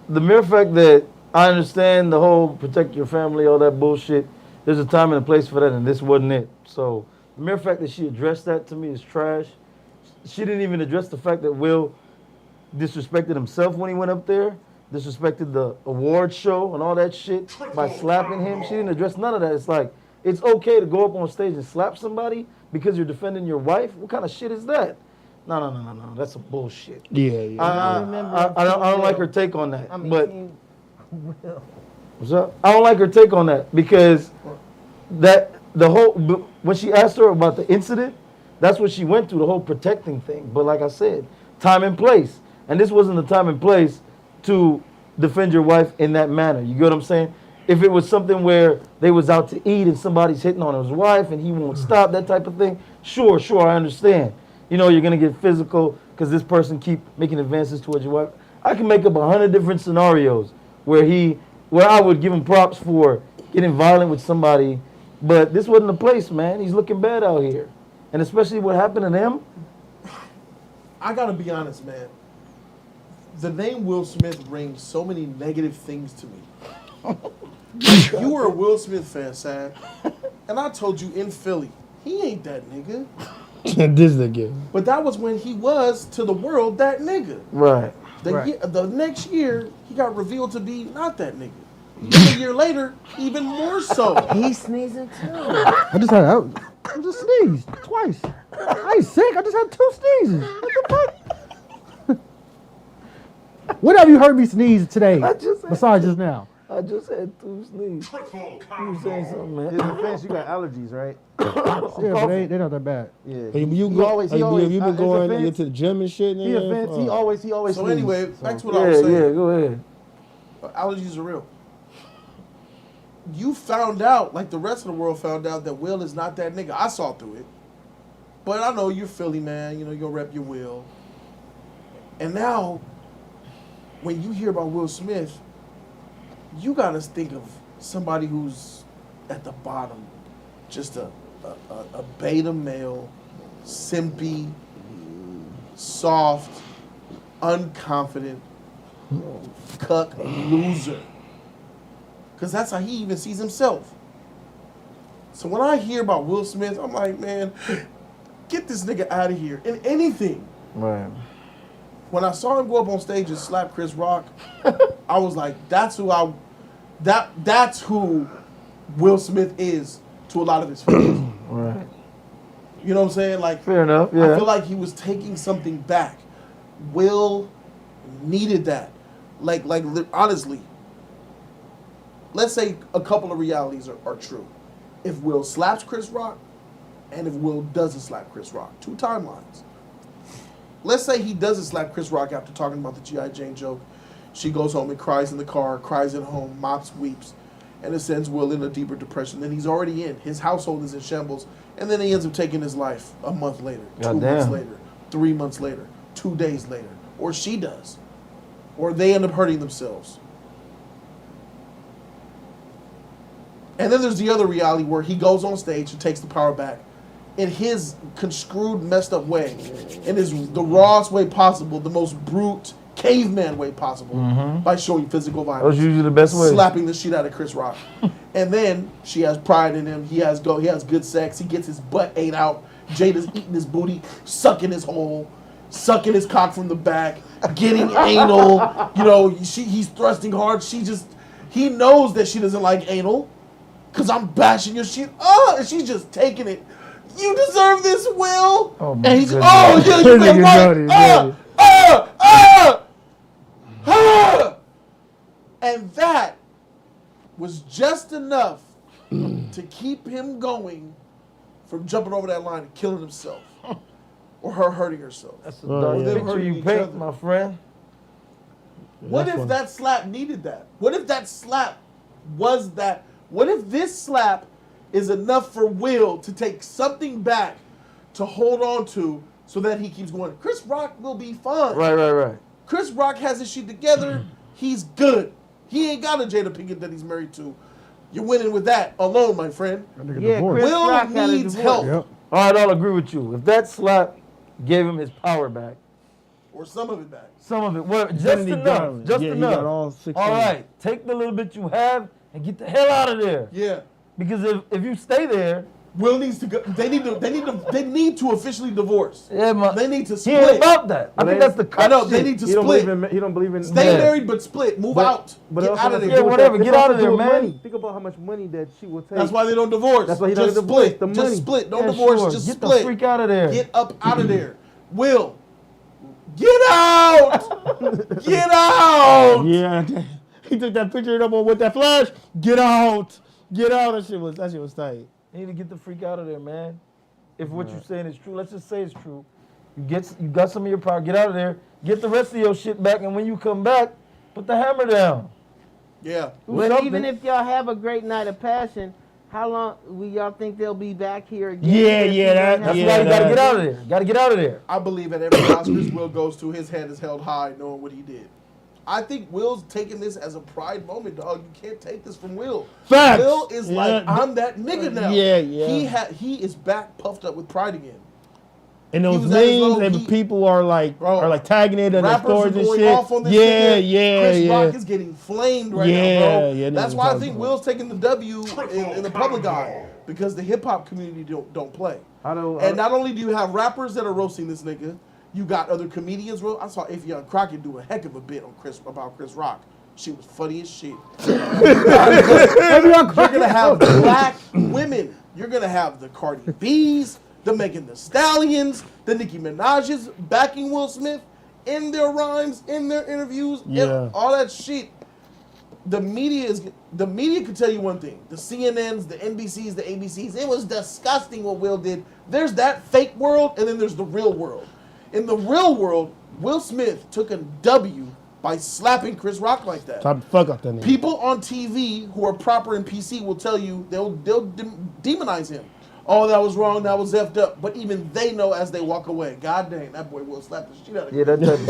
The mere fact that I understand the whole protect your family, all that bullshit, there's a time and a place for that, and this wasn't it. So the mere fact that she addressed that to me is trash. She didn't even address the fact that Will disrespected himself when he went up there, disrespected the award show and all that shit by slapping him. She didn't address none of that. It's like, it's okay to go up on stage and slap somebody because you're defending your wife? What kind of shit is that? No. That's some bullshit. Yeah. I don't like her take on that. What's up? I don't like her take on that because when she asked her about the incident, that's what she went through, the whole protecting thing. But like I said, time and place. And this wasn't the time and place to defend your wife in that manner. You get what I'm saying? If it was something where they was out to eat and somebody's hitting on his wife and he won't stop, that type of thing, sure, I understand. You know, you're going to get physical because this person keep making advances towards your wife. I can make up 100 different scenarios where I would give him props for getting violent with somebody, but this wasn't the place, man. He's looking bad out here. And especially what happened to them. I got to be honest, man. The name Will Smith brings so many negative things to me. You were a Will Smith fan, Sad, and I told you in Philly, he ain't that nigga. This nigga. But that was when he was to the world that nigga. Right. The next year, he got revealed to be not that nigga. A year later, even more so. He's sneezing too. I just sneezed twice. I ain't sick. I just had 2 sneezes. What the fuck? When have you heard me sneeze today? Besides just now. I just had 2 sneezes. You saying something, man? In defense, you got allergies, right? Yeah, but they're not that bad. Yeah. Have you been going into the gym and shit? He always So sneezes. anyway, back to what I was saying. Yeah, go ahead. Allergies are real. You found out, like the rest of the world found out, that Will is not that nigga. I saw through it. But I know you're Philly, man. You know, you'll rep your Will. And now, when you hear about Will Smith, you got to think of somebody who's at the bottom. Just a beta male, simpy, soft, unconfident, cuck loser. Because that's how he even sees himself. So when I hear about Will Smith, I'm like, man, get this nigga out of here in anything. Right. When I saw him go up on stage and slap Chris Rock, I was like, that's who Will Smith is to a lot of his fans. Right. You know what I'm saying? Like, fair enough. Yeah. I feel like he was taking something back. Will needed that. Like honestly, let's say a couple of realities are true. If Will slaps Chris Rock, and if Will doesn't slap Chris Rock, 2 timelines. Let's say he doesn't slap Chris Rock after talking about the G.I. Jane joke. She goes home and cries in the car, cries at home, mops, weeps, and it sends Will in a deeper depression than he's already in. His household is in shambles, and then he ends up taking his life a month later, 2 months later, 3 months later, 2 days later, or she does, or they end up hurting themselves. And then there's the other reality where he goes on stage and takes the power back in his construed, messed up way, in the rawest way possible, the most brute, caveman way possible, by showing physical violence. Those usually the best way. Slapping the shit out of Chris Rock. And then she has pride in him. He has good sex. He gets his butt ate out. Jada's eating his booty, sucking his hole, sucking his cock from the back, getting anal. You know, he's thrusting hard. He knows that she doesn't like anal, because I'm bashing your shit. And she's just taking it. You deserve this, Will. Oh, and he's, goodness. oh, yeah, you been right. And that was just enough to keep him going from jumping over that line and killing himself. Or her hurting herself. That's a dark picture you paint, my friend. What if that slap needed that? What if that slap was that? What if this slap is enough for Will to take something back to hold on to so that he keeps going? Chris Rock will be fine. Right. Chris Rock has his shit together. He's good. He ain't got a Jada Pinkett that he's married to. You're winning with that alone, my friend. Yeah, Will needs help. Yep. All right, I'll agree with you. If that slap gave him his power back. Or some of it back. Some of it. Well, just enough. Just enough. All right, take the little bit you have and get the hell out of there. Yeah. Because if you stay there, Will needs to go. They need to officially divorce. Yeah, man. They need to He ain't split. about that. I think that's the I know. shit. They need to He don't split. believe in. He don't believe in. Stay married but split. Move out. But Get also out of has there. to do with whatever. that. Get It's out also of there, do with man. money. Think about how much money that she will take. That's why they don't divorce. That's why he just doesn't divorce. split. The Just money. split. Don't Yeah, divorce. sure. Just Get split. the freak out of there. Get up out of there. Will. Get out. Get out. Yeah, he took that picture up with that flash. Get out. Get out. That shit was tight. You need to get the freak out of there, man. If what you're saying is true, let's just say it's true. You got some of your power. Get out of there. Get the rest of your shit back, and when you come back, put the hammer down. Yeah. Well, even if y'all have a great night of passion, how long will y'all think they'll be back here again? That's why you gotta get out of there. Gotta get out of there. I believe at every Oscars Will goes to, his head is held high knowing what he did. I think Will's taking this as a pride moment, dog. You can't take this from Will. Facts. Will is like, Yeah. I'm that nigga now. Yeah. He is back puffed up with pride again. And He those was at his memes low and heat. people are like tagging it in their Rappers stories are and going shit. off on this nigga. Chris Rock Yeah. is getting flamed right Yeah, now, bro. yeah, That's niggas why I talking think about Will's taking the W in the public eye, because the hip hop community don't play. And not only do you have rappers that are roasting this nigga, you got other comedians. I saw Affion Crockett do a heck of a bit on about Chris Rock. She was funny as shit. You're gonna have black women. You're gonna have the Cardi B's, the Megan Thee Stallions, the Nicki Minaj's backing Will Smith in their rhymes, in their interviews, and all that shit. The media could tell you one thing. The CNNs, the NBCs, the ABCs, it was disgusting what Will did. There's that fake world, and then there's the real world. In the real world, Will Smith took a W by slapping Chris Rock like that. Top the fuck out that nigga. People on TV who are proper in PC will tell you, they'll demonize him. Oh, that was wrong, that was effed up. But even they know as they walk away, God dang, that boy will slap the shit out of him. Yeah, that type of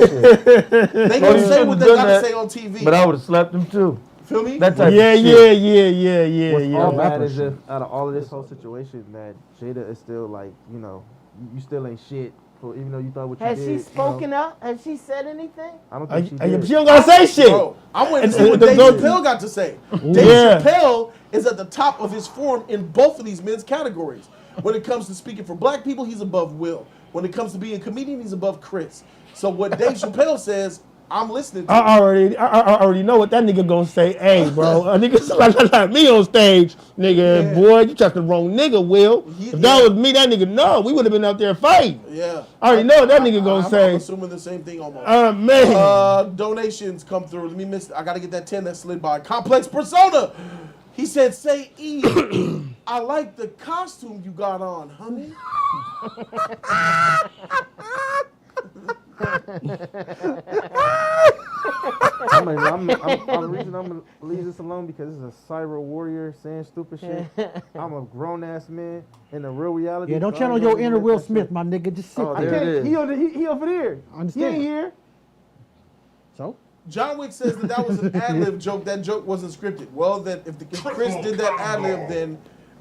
shit. They gonna say what they gotta say on TV. But I would have slapped him too. Feel me? That type of Yeah. What's all bad Rapper is shit. if out of all of this whole situation that Jada is still like, you still ain't shit. For, even though you thought what you Has did. she spoken up? Has she said anything? I don't think she did. She don't gotta say shit. Bro, I went to see what Dave Chappelle got to say. Dave Chappelle is at the top of his form in both of these men's categories. When it comes to speaking for black people, he's above Will. When it comes to being a comedian, he's above Chris. So what Dave Chappelle says, I'm listening to. I already know what that nigga gonna say. Hey, bro, a nigga like me on stage, nigga, boy, you touched the wrong nigga, Will. If that was me, that nigga, no, we would have been out there fighting. Yeah. I already know what that nigga gonna say. I'm assuming the same thing almost. Man. Donations come through. Let me miss. I gotta get that 10 that slid by. Complex Persona. He said, "Say E. I like the costume you got on, honey." The reason I'm gonna leave this alone because this is a cyber warrior saying stupid shit. I'm a grown ass man in the real reality. Yeah, don't so channel I your ain't inner gonna Will let that Smith, shit. my nigga. Just sit Oh, there. there it is. He over there. I understand. He ain't here. So? John Wick says that was an ad-lib joke. That joke wasn't scripted. Well, that if Chris did that ad-lib, then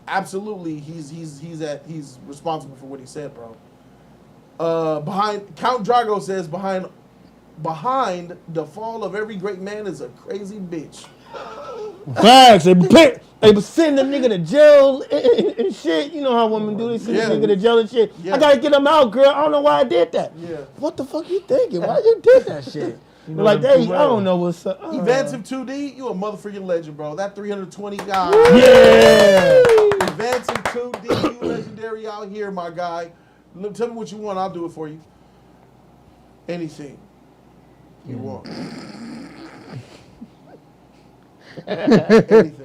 absolutely, he's responsible for what he said, bro. Behind Count Drago says behind the fall of every great man is a crazy bitch. Facts. They send the nigga to jail and shit. You know how women do. They send the nigga to jail and shit. I gotta get him out, girl. I don't know why I did that. Yeah. What the fuck you thinking? Why you did that shit? You know, Like, I don't know what's up. Evantive 2D, you a motherfucking legend, bro. That 320 guy. Yeah. Evantive 2D, you legendary out here, my guy. Tell me what you want, I'll do it for you. Anything you want. Anything.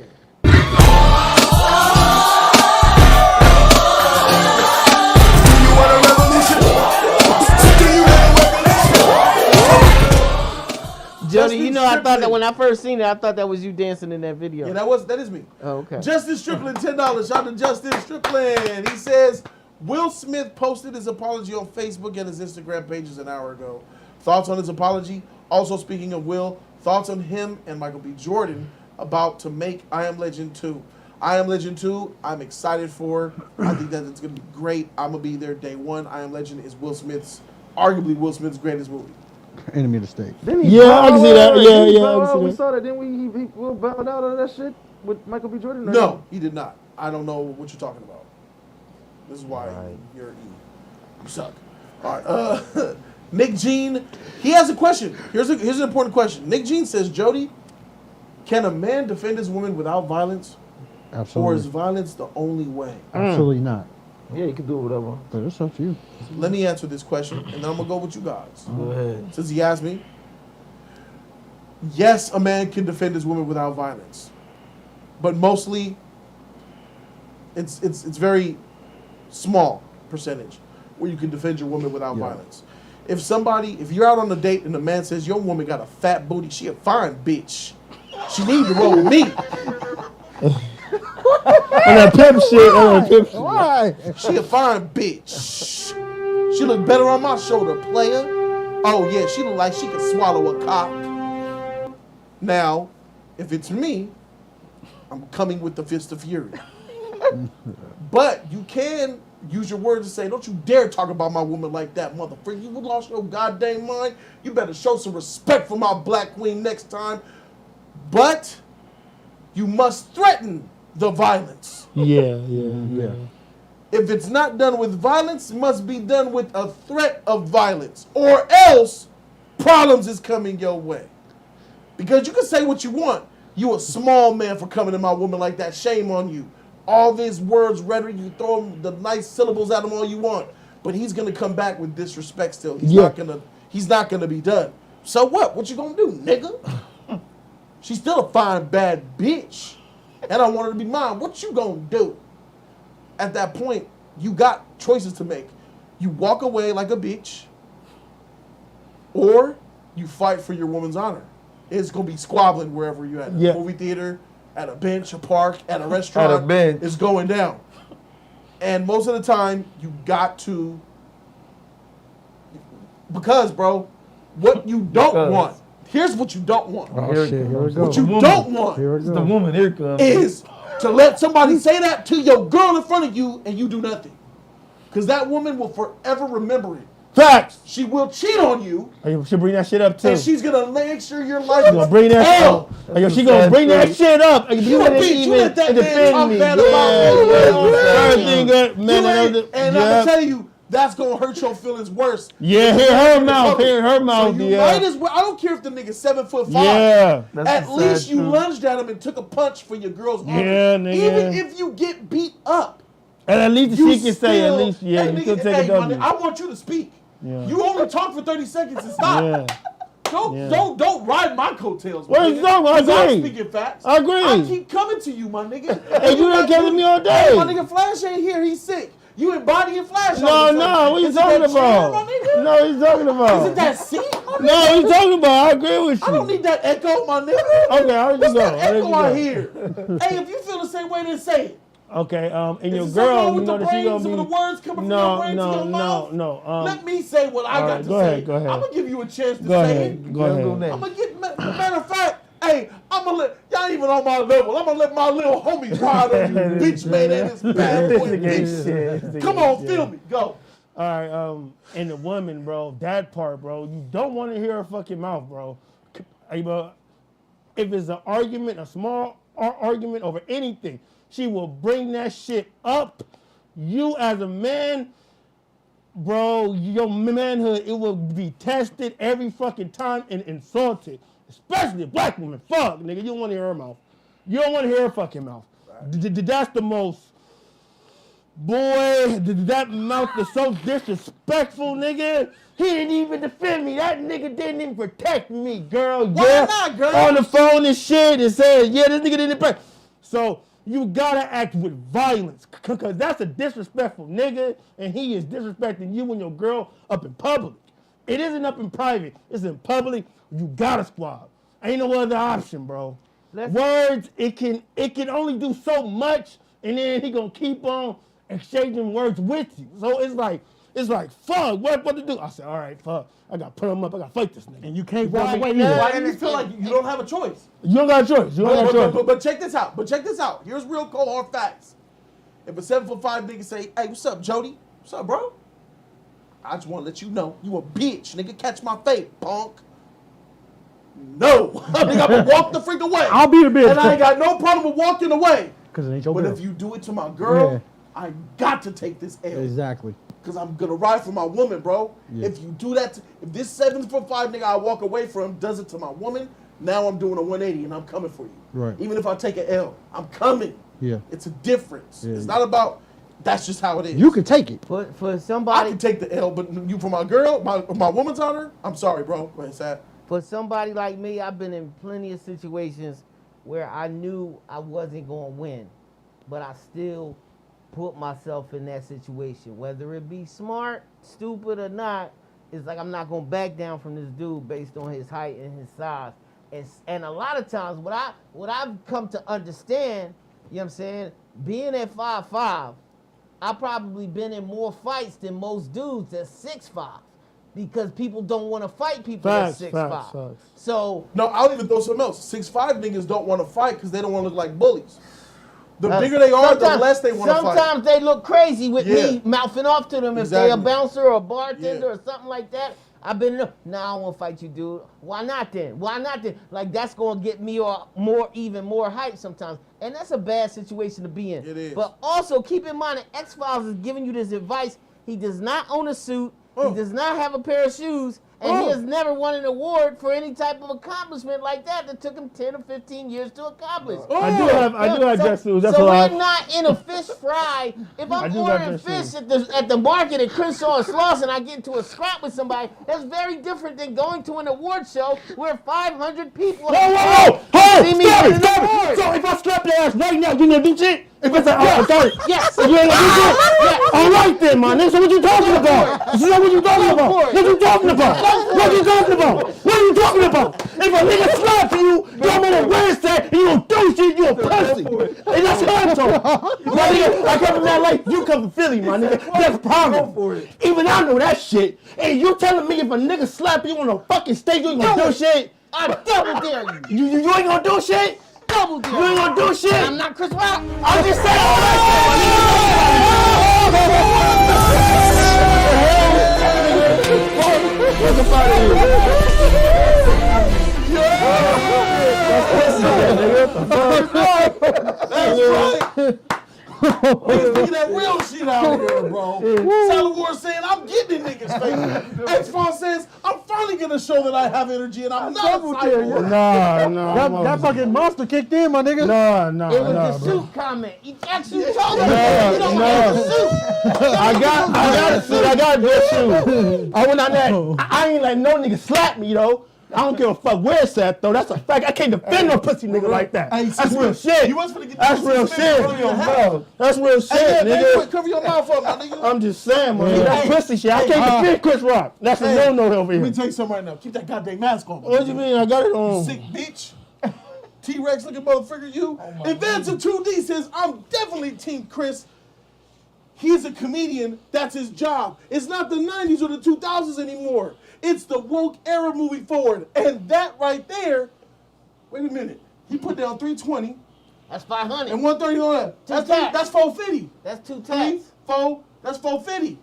Jody, you know, I thought that when I first seen it, I thought that was you dancing in that video. Yeah, that is me. Oh, okay. Justin Strickland, $10. Shout out to Justin Strickland. He says, Will Smith posted his apology on Facebook and his Instagram pages an hour ago. Thoughts on his apology? Also, speaking of Will, thoughts on him and Michael B. Jordan about to make I Am Legend 2. I Am Legend 2, I'm excited for. I think that it's going to be great. I'm going to be there day one. I Am Legend is arguably Will Smith's greatest movie. Enemy of the state. I can see that. Yeah. We saw that. Didn't we? He Will bowed out on that shit with Michael B. Jordan? No, he did not. I don't know what you're talking about. This is why you suck. All right. Nick Jean, he has a question. Here's an important question. Nick Jean says, Jody, can a man defend his woman without violence? Absolutely. Or is violence the only way? Absolutely not. Yeah, you can do whatever. But it's up to you. Let me answer this question, and then I'm going to go with you guys. Go ahead. Since he asked me, yes, a man can defend his woman without violence. But mostly, it's very small percentage where you can defend your woman without violence. If you're out on a date and a man says, your woman got a fat booty, she a fine bitch. She need to roll with me. On that pimp shit. Why? She a fine bitch. She look better on my shoulder, player. Oh yeah, she look like she could swallow a cock. Now, if it's me, I'm coming with the fist of fury. But you can use your words to say, don't you dare talk about my woman like that, motherfucker. You lost your goddamn mind. You better show some respect for my black queen next time. But you must threaten the violence. Yeah. If it's not done with violence, it must be done with a threat of violence. Or else, problems is coming your way. Because you can say what you want. You a small man for coming to my woman like that. Shame on you. All these words, rhetoric, you throw the nice syllables at him all you want. But he's going to come back with disrespect still. He's not gonna be done. So what? What you going to do, nigga? She's still a fine, bad bitch. And I want her to be mine. What you going to do? At that point, you got choices to make. You walk away like a bitch, or you fight for your woman's honor. It's going to be squabbling wherever you're at. A movie theater, at a bench, a park, at a restaurant. At a bench. It's going down. And most of the time, you got to, because, bro, what you don't want, here's what you don't want. Oh, shit. Here we go. What you don't want It's the woman. Here it comes. is to let somebody say that to your girl in front of you and you do nothing. Because that woman will forever remember it. Facts. She will cheat on you. She'll bring that shit up too. And she's going to make sure your life She's gonna bring that hell. She gonna bring that shit up. You let that man talk bad about me. And I'm tell you, that's going to hurt your feelings worse. Yeah, hear her mouth. So you might as well, I don't care if the nigga's 7'5". Yeah. At least you lunged at him and took a punch for your girl's honor. Yeah, nigga. Even if you get beat up. And at least she can say, at least, you can take a W. I want you to speak. Yeah. You only talk for 30 seconds and stop. Yeah. Don't ride my coattails. What are you talking about? I agree. I'm speaking facts. I agree. I keep coming to you, my nigga. Hey, you done came to me all day. Hey, my nigga Flash ain't here. He's sick. You embodying Flash. No, what you talking about? No, he's talking about. Is it that seat? No, he's talking about. I agree with you. I don't need that echo, my nigga. Okay, I'll let What's you go. that echo I hear? Hey, if you feel the same way, then say it. Okay, and your Is girl, with you know the that she brains, gonna be. some of the words coming from your brains to your mouth? No. Let me say what I got to say. Go ahead. I'm gonna give you a chance to go say ahead. it. Go ahead. I'm gonna get. Matter of fact, hey, I'm y'all ain't even on my level. I'm gonna let my little homies ride on you, bitch made ass bad boy bitch. Come on, feel me, go. All right, and the woman, bro, that part, bro, you don't want to hear her fucking mouth, bro. If it's an argument, a small argument over anything, she will bring that shit up. You as a man, bro, your manhood, it will be tested every fucking time and insulted. Especially a black woman. Fuck, nigga, you don't want to hear her mouth. You don't want to hear her fucking mouth. Right. That's the most, boy, that mouth is so disrespectful, nigga. He didn't even defend me. That nigga didn't even protect me, girl. Why not, girl? On the phone and shit and said, yeah, this nigga didn't protect. So you gotta act with violence, because that's a disrespectful nigga, and he is disrespecting you and your girl up in public. It isn't up in private. It's in public. You gotta squab. Ain't no other option, bro. Words, it can only do so much, and then he gonna keep on exchanging words with you. So it's like, fuck, what to do? I said, all right, fuck. I gotta put him up. I gotta fight this nigga. And you can't walk away either. Why do you feel like you don't have a choice? You don't got a choice. You don't got a choice. But check this out. Here's real cold hard facts. If a 7'5" nigga say, hey, what's up, Jody? What's up, bro? I just want to let you know, you a bitch, nigga. Catch my fate, punk. No. Nigga, I'm going to walk the freak away. I'll be the bitch. And I ain't got no problem with walking away. Because it ain't your But girl. if you do it to my girl, I got to take this L. Exactly. Because I'm going to ride for my woman, bro. Yeah. If you do that, if this 7'5" nigga I walk away from does it to my woman, now I'm doing a 180 and I'm coming for you. Right. Even if I take an L, I'm coming. Yeah. It's a difference. Yeah. It's not about, that's just how it is. You can take it. For somebody, I can take the L, but you for my girl, my woman's honor, I'm sorry, bro. Go ahead, Sad. For somebody like me, I've been in plenty of situations where I knew I wasn't going to win, but I still put myself in that situation. Whether it be smart, stupid, or not, it's like I'm not going to back down from this dude based on his height and his size. And a lot of times, what I've come to understand, you know what I'm saying, being at 5'5", I've probably been in more fights than most dudes that's 6'5". Because people don't want to fight people that's 6'5". So no, I'll even throw something else. 6'5" niggas don't want to fight because they don't want to look like bullies. The bigger they are, the less they want to fight. Sometimes they look crazy with me mouthing off to them if they a bouncer or a bartender or something like that. I've been, nah, I won't fight you, dude. Why not then? Why not then? Like, that's going to get me even more hype sometimes. And that's a bad situation to be in. It is. But also, keep in mind that X-Files is giving you this advice. He does not own a suit. He does not have a pair of shoes. And he has never won an award for any type of accomplishment like that took him 10 or 15 years to accomplish. I do have dress shoes. That's so a lot. we're not in a fish fry. If I'm ordering fish at the market at Crenshaw and Sloss and I get into a scrap with somebody, that's very different than going to an award show where 500 people see me win an award. So if I slap your ass right now, you gonna do shit? If it's I'm sorry. Yes. You ain't gonna do shit? Yes. All right then, man. So what you talking about? This is what you talking about. What you talking about? What you talking about? What are you talking about? If a nigga slap you, you better raise that, and you don't do shit, you a pussy. And that's what I'm talking. My nigga, I come from that life, you come from Philly, my nigga. That's a problem. Even I know that shit. And you telling me if a nigga slap you on a fucking stage, you ain't gonna do shit? I double dare you. You ain't gonna do shit? Double dare. You ain't gonna do shit? I'm not Chris Rock. I'm just saying. What's the part of you? That's right. Niggas thinking that real shit out here, bro. Silent War saying, I'm getting in niggas' face. X-Fon says, I'm finally going to show that I have energy and I'm not a cyborg. No. That fucking monster kicked in, my nigga. No. It was the suit comment. He actually told him you don't have a suit. I got a suit. I got a good shoe. I went on that. I ain't let no nigga slap me, though. I don't give a fuck where it's at, though. That's a fact. I can't defend no pussy nigga like that. Hey, that's real shit. You was finna get That's real shit. That's real shit, nigga. Cover your mouth up, my nigga. I'm just saying, man. That pussy shit. I can't defend Chris Rock. That's a no-no over here. Let me tell you something right now. Keep that goddamn mask on. What do you mean? I got it on. You sick bitch. T-Rex looking motherfucker, you. Advance of 2D says, I'm definitely Team Chris. He's a comedian. That's his job. It's not the 90s or the 2000s anymore. It's the woke era moving forward. And that right there, wait a minute. He put down 320. That's 500. And 130 on that. That's 450. That's 2 tax. 4. That's 450.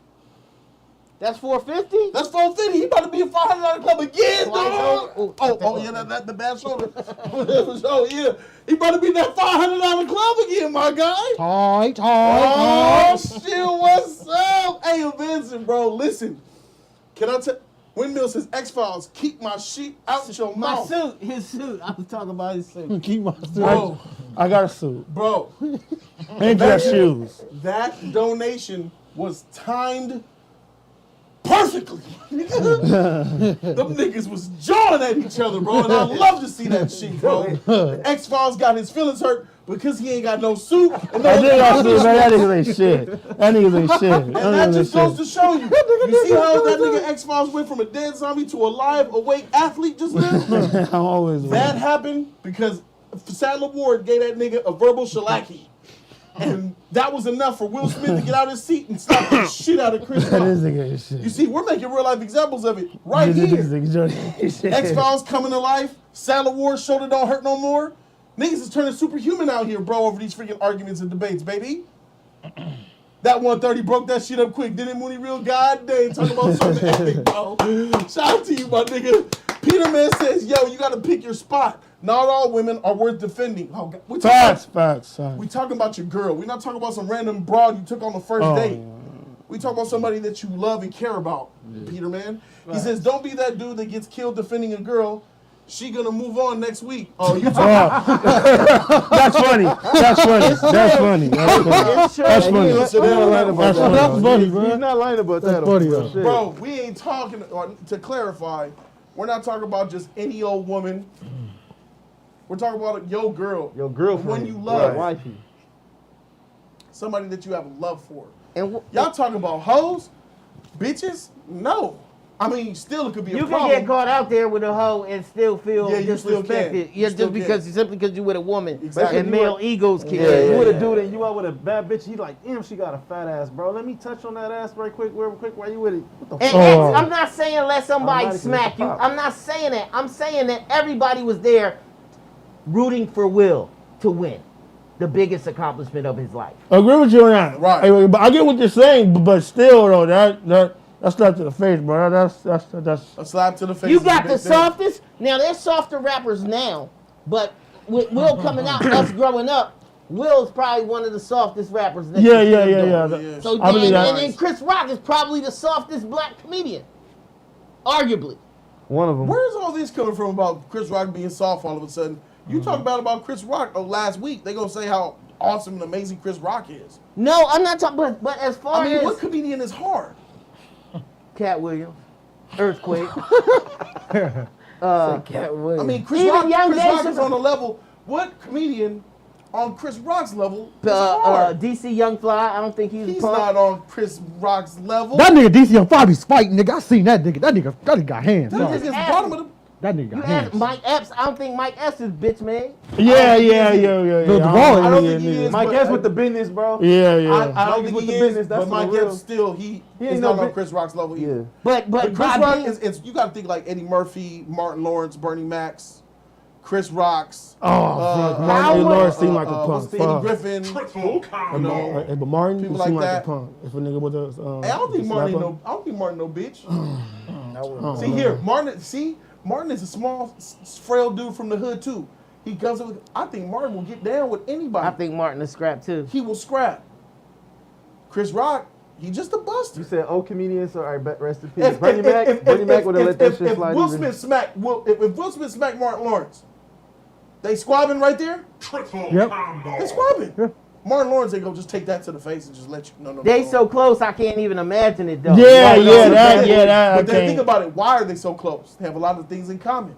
That's 450. That's 450. He about to be a $500 club again, Twice dog. over. Oh yeah, that the bad shoulder. Oh yeah, he about to be that $500 club again, my guy. Tight. Oh shit, what's up? Hey, Vincent, bro, listen. Can I tell? Windmill says X-Files, keep my shit out your mouth. His suit. I was talking about his suit. Keep my suit. Bro. I got a suit. Bro. And dress shoes. That donation was timed perfectly. Them niggas was jawing at each other, bro, and I love to see that shit, bro. The X-Files got his feelings hurt because he ain't got no suit. And I did got suit, man. That nigga ain't shit. That nigga ain't shit. And that just goes to show you. You see how that nigga X-Files went from a dead zombie to a live, awake athlete just now? I'm always That happened because Sadler Ward gave that nigga a verbal shellacking. And that was enough for Will Smith to get out of his seat and slap the shit out of Chris Rock. That is nigga shit. You see, we're making real life examples of it right here. X-Files coming to life. Sadler Ward shoulder don't hurt no more. Niggas is turning superhuman out here, bro, over these freaking arguments and debates, baby. That 130 broke that shit up quick, didn't Mooney Real? Goddamn, talking about something epic, bro. Shout out to you, my nigga. Peterman says, yo, you gotta pick your spot. Not all women are worth defending. Oh, God. Facts. We talking about your girl. We're not talking about some random broad you took on the first date. We talking about somebody that you love and care about, Peterman. He says, don't be that dude that gets killed defending a girl. She gonna move on next week. Oh, you talking? That's funny. That's funny. That's funny. That's funny, bro. He's not lying about that. That's funny, though. Bro, we ain't talking, to clarify, we're not talking about just any old woman. We're talking about your girl. Your girlfriend. One you love. Wifey. Somebody that you have love for. And y'all talking about hoes? Bitches? No. I mean, still it could be a You problem. can get caught out there with a hoe and still feel Yeah, you still can. disrespected. You still Simply because you with a woman. Exactly. And male egos can. You with a dude and you out with a bad bitch, you like, damn, she got a fat ass, bro. Let me touch on that ass right quick, real quick, while you with it. What the And I'm not saying let somebody Automatically smack you. pop. I'm not saying that. I'm saying that everybody was there rooting for Will to win. The biggest accomplishment of his life. I agree with you on that. Right. Hey, but I get what you're saying, but still, though, that's not to the face, bro. That's a slap to the face. You got the softest. Now there's softer rappers now, but with Will coming out, us growing up, Will's probably one of the softest rappers. Yeah. So I believe that. and then Chris Rock is probably the softest black comedian, arguably. One of them. Where's all this coming from about Chris Rock being soft all of a sudden? You talk about Chris Rock last week. They gonna say how awesome and amazing Chris Rock is. No, I'm not talking. But as far as what comedian is hard? Cat Williams, Earthquake. Cat Williams. I mean, Chris Even Rock Young is Jason- on a level. What comedian on Chris Rock's level is hard? DC Young Fly. I don't think he's He's a punk. not on Chris Rock's level. That nigga DC on 5 be fighting, nigga. I seen that nigga. That nigga got hands. That Sorry. nigga's bottom of the. That nigga You got ask hands. Mike Epps. I don't think Mike Epps is bitch man. Yeah. I don't think he is. Mike but- Epps with the business, bro. Yeah. I don't think with he the is, business, that's but for Mike real. Epps still he ain't is no not on bit- Chris Rock's level either. But Chris Bobby- Rock is you got to think like Eddie Murphy, Martin Lawrence, Bernie Macs, Chris Rocks. Martin Lawrence seemed like a punk. Eddie Griffin. But Martin people seemed like like that. a punk. If a nigga was a, Hey, I don't think Martin no bitch. See here, Martin is a small, frail dude from the hood too. He comes up with, I think Martin will get down with anybody. I think Martin is scrap too. He will scrap. Chris Rock, he just a buster. You said old comedians, so all right, rest in peace. Bernie Mac would have let that shit slide. If Will Smith smacked Martin Lawrence, they squabbing right there? Yep. They squabbing. Martin Lawrence ain't gonna just take that to the face and just let you. No. They so close, I can't even imagine it though. That. But then think about it. Why are they so close? They have a lot of things in common.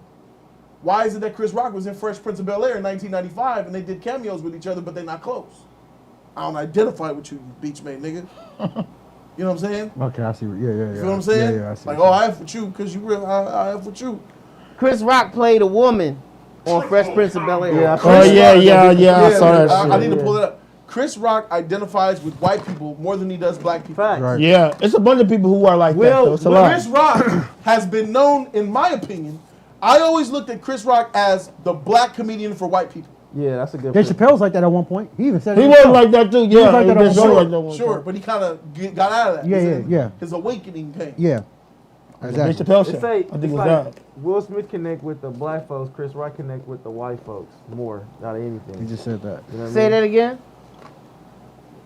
Why is it that Chris Rock was in Fresh Prince of Bel-Air in 1995 and they did cameos with each other, but they're not close? I don't identify with you, beach man, nigga. You know what I'm saying? Okay, I see. Yeah. You know what I'm saying? Yeah, I see. Like, I have with you because you real. I have with you. Chris Rock played a woman on Fresh Prince of Bel-Air. Yeah. I saw that. I need to pull it up. Chris Rock identifies with white people more than he does black people. Right. Yeah, it's a bunch of people who are like that. Though. It's a lot. Chris Rock has been known, in my opinion, I always looked at Chris Rock as the black comedian for white people. Yeah, that's a good. Dave Chappelle was like that at one point. He even said He it was himself. like that too. He was Yeah, like that at one point. sure, Sure, but he kind of got out of that. Yeah. His awakening came. Yeah. Dave Chappelle It's shit. like, I think it's it was like that. Will Smith connect with the black folks, Chris Rock connect with the white folks more out of anything. He just said that. You know what I Say mean? that again.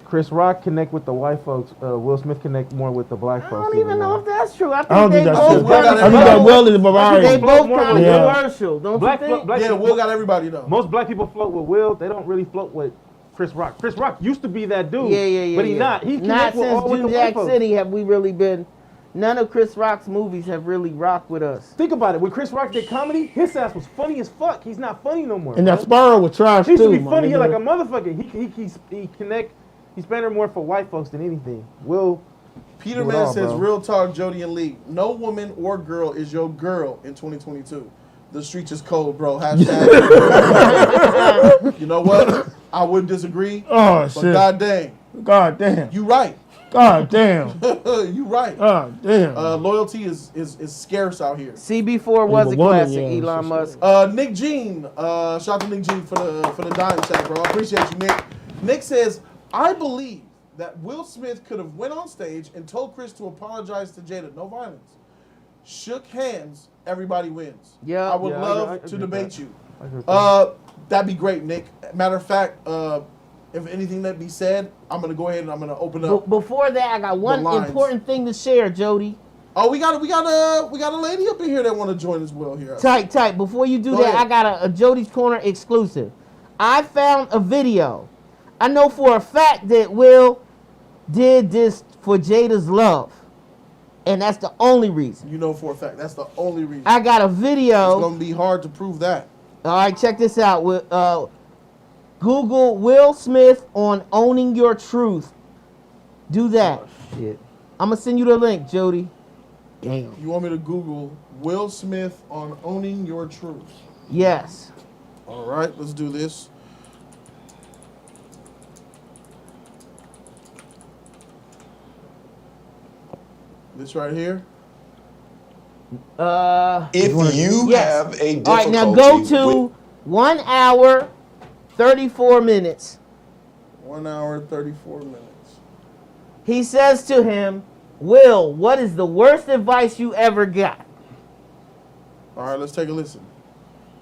Chris Rock connect with the white folks. Will Smith connect more with the black I folks. don't even know if that's true. I think I don't they think that's both true. kind I think that Will is a I variety. think they both kind of Yeah. commercial. Don't Black, you think? black Yeah, people- Will got everybody though. Most black people float with Will. They don't really float with Chris Rock. Chris Rock used to be that dude. Yeah. But he not. He not connect with since all with New the Jack white folks. City have we really been. None of Chris Rock's movies have really rocked with us. Think about it. When Chris Rock did comedy, his ass was funny as fuck. He's not funny no more. And bro. that Sparrow was trash He used too. to be my funny nigga. like a motherfucker. He connect. He's better more for white folks than anything. Will. Peter do it Man all, says, bro. real talk, Jody and Lee. No woman or girl is your girl in 2022. The streets is cold, bro. Hashtag. You know what? I wouldn't disagree. Oh, but shit. God dang. God damn. You right. God damn. You right. God damn. Loyalty is scarce out here. CB4 was a classic, Elon Musk. Nick Jean, shout out to Nick Jean for the dime check, bro. I appreciate you, Nick. Nick says, I believe that Will Smith could have went on stage and told Chris to apologize to Jada. No violence. Shook hands, everybody wins. Yeah. I would Yeah, love I agree to with debate that. you. I agree with that. That'd be great, Nick. Matter of fact, if anything that be said, I'm gonna go ahead and I'm gonna open up. Before that, I got one lines. important thing to share, Jody. Oh, we got a lady up in here that want to join as well here. Tight. Before you do Go that, ahead. I got a Jody's Corner exclusive. I found a video. I know for a fact that Will did this for Jada's love. And that's the only reason. You know for a fact that's the only reason. I got a video. It's gonna be hard to prove that. All right, check this out. Google Will Smith on Owning Your Truth. Do that. Shit. I'm going to send you the link, Jody. Damn. You want me to Google Will Smith on Owning Your Truth? Yes. All right, let's do this. This right here. If you have a difficulty, All right, now go to 1 hour, 34 minutes. 1 hour, 34 minutes. He says to him, Will, what is the worst advice you ever got? All right, let's take a listen.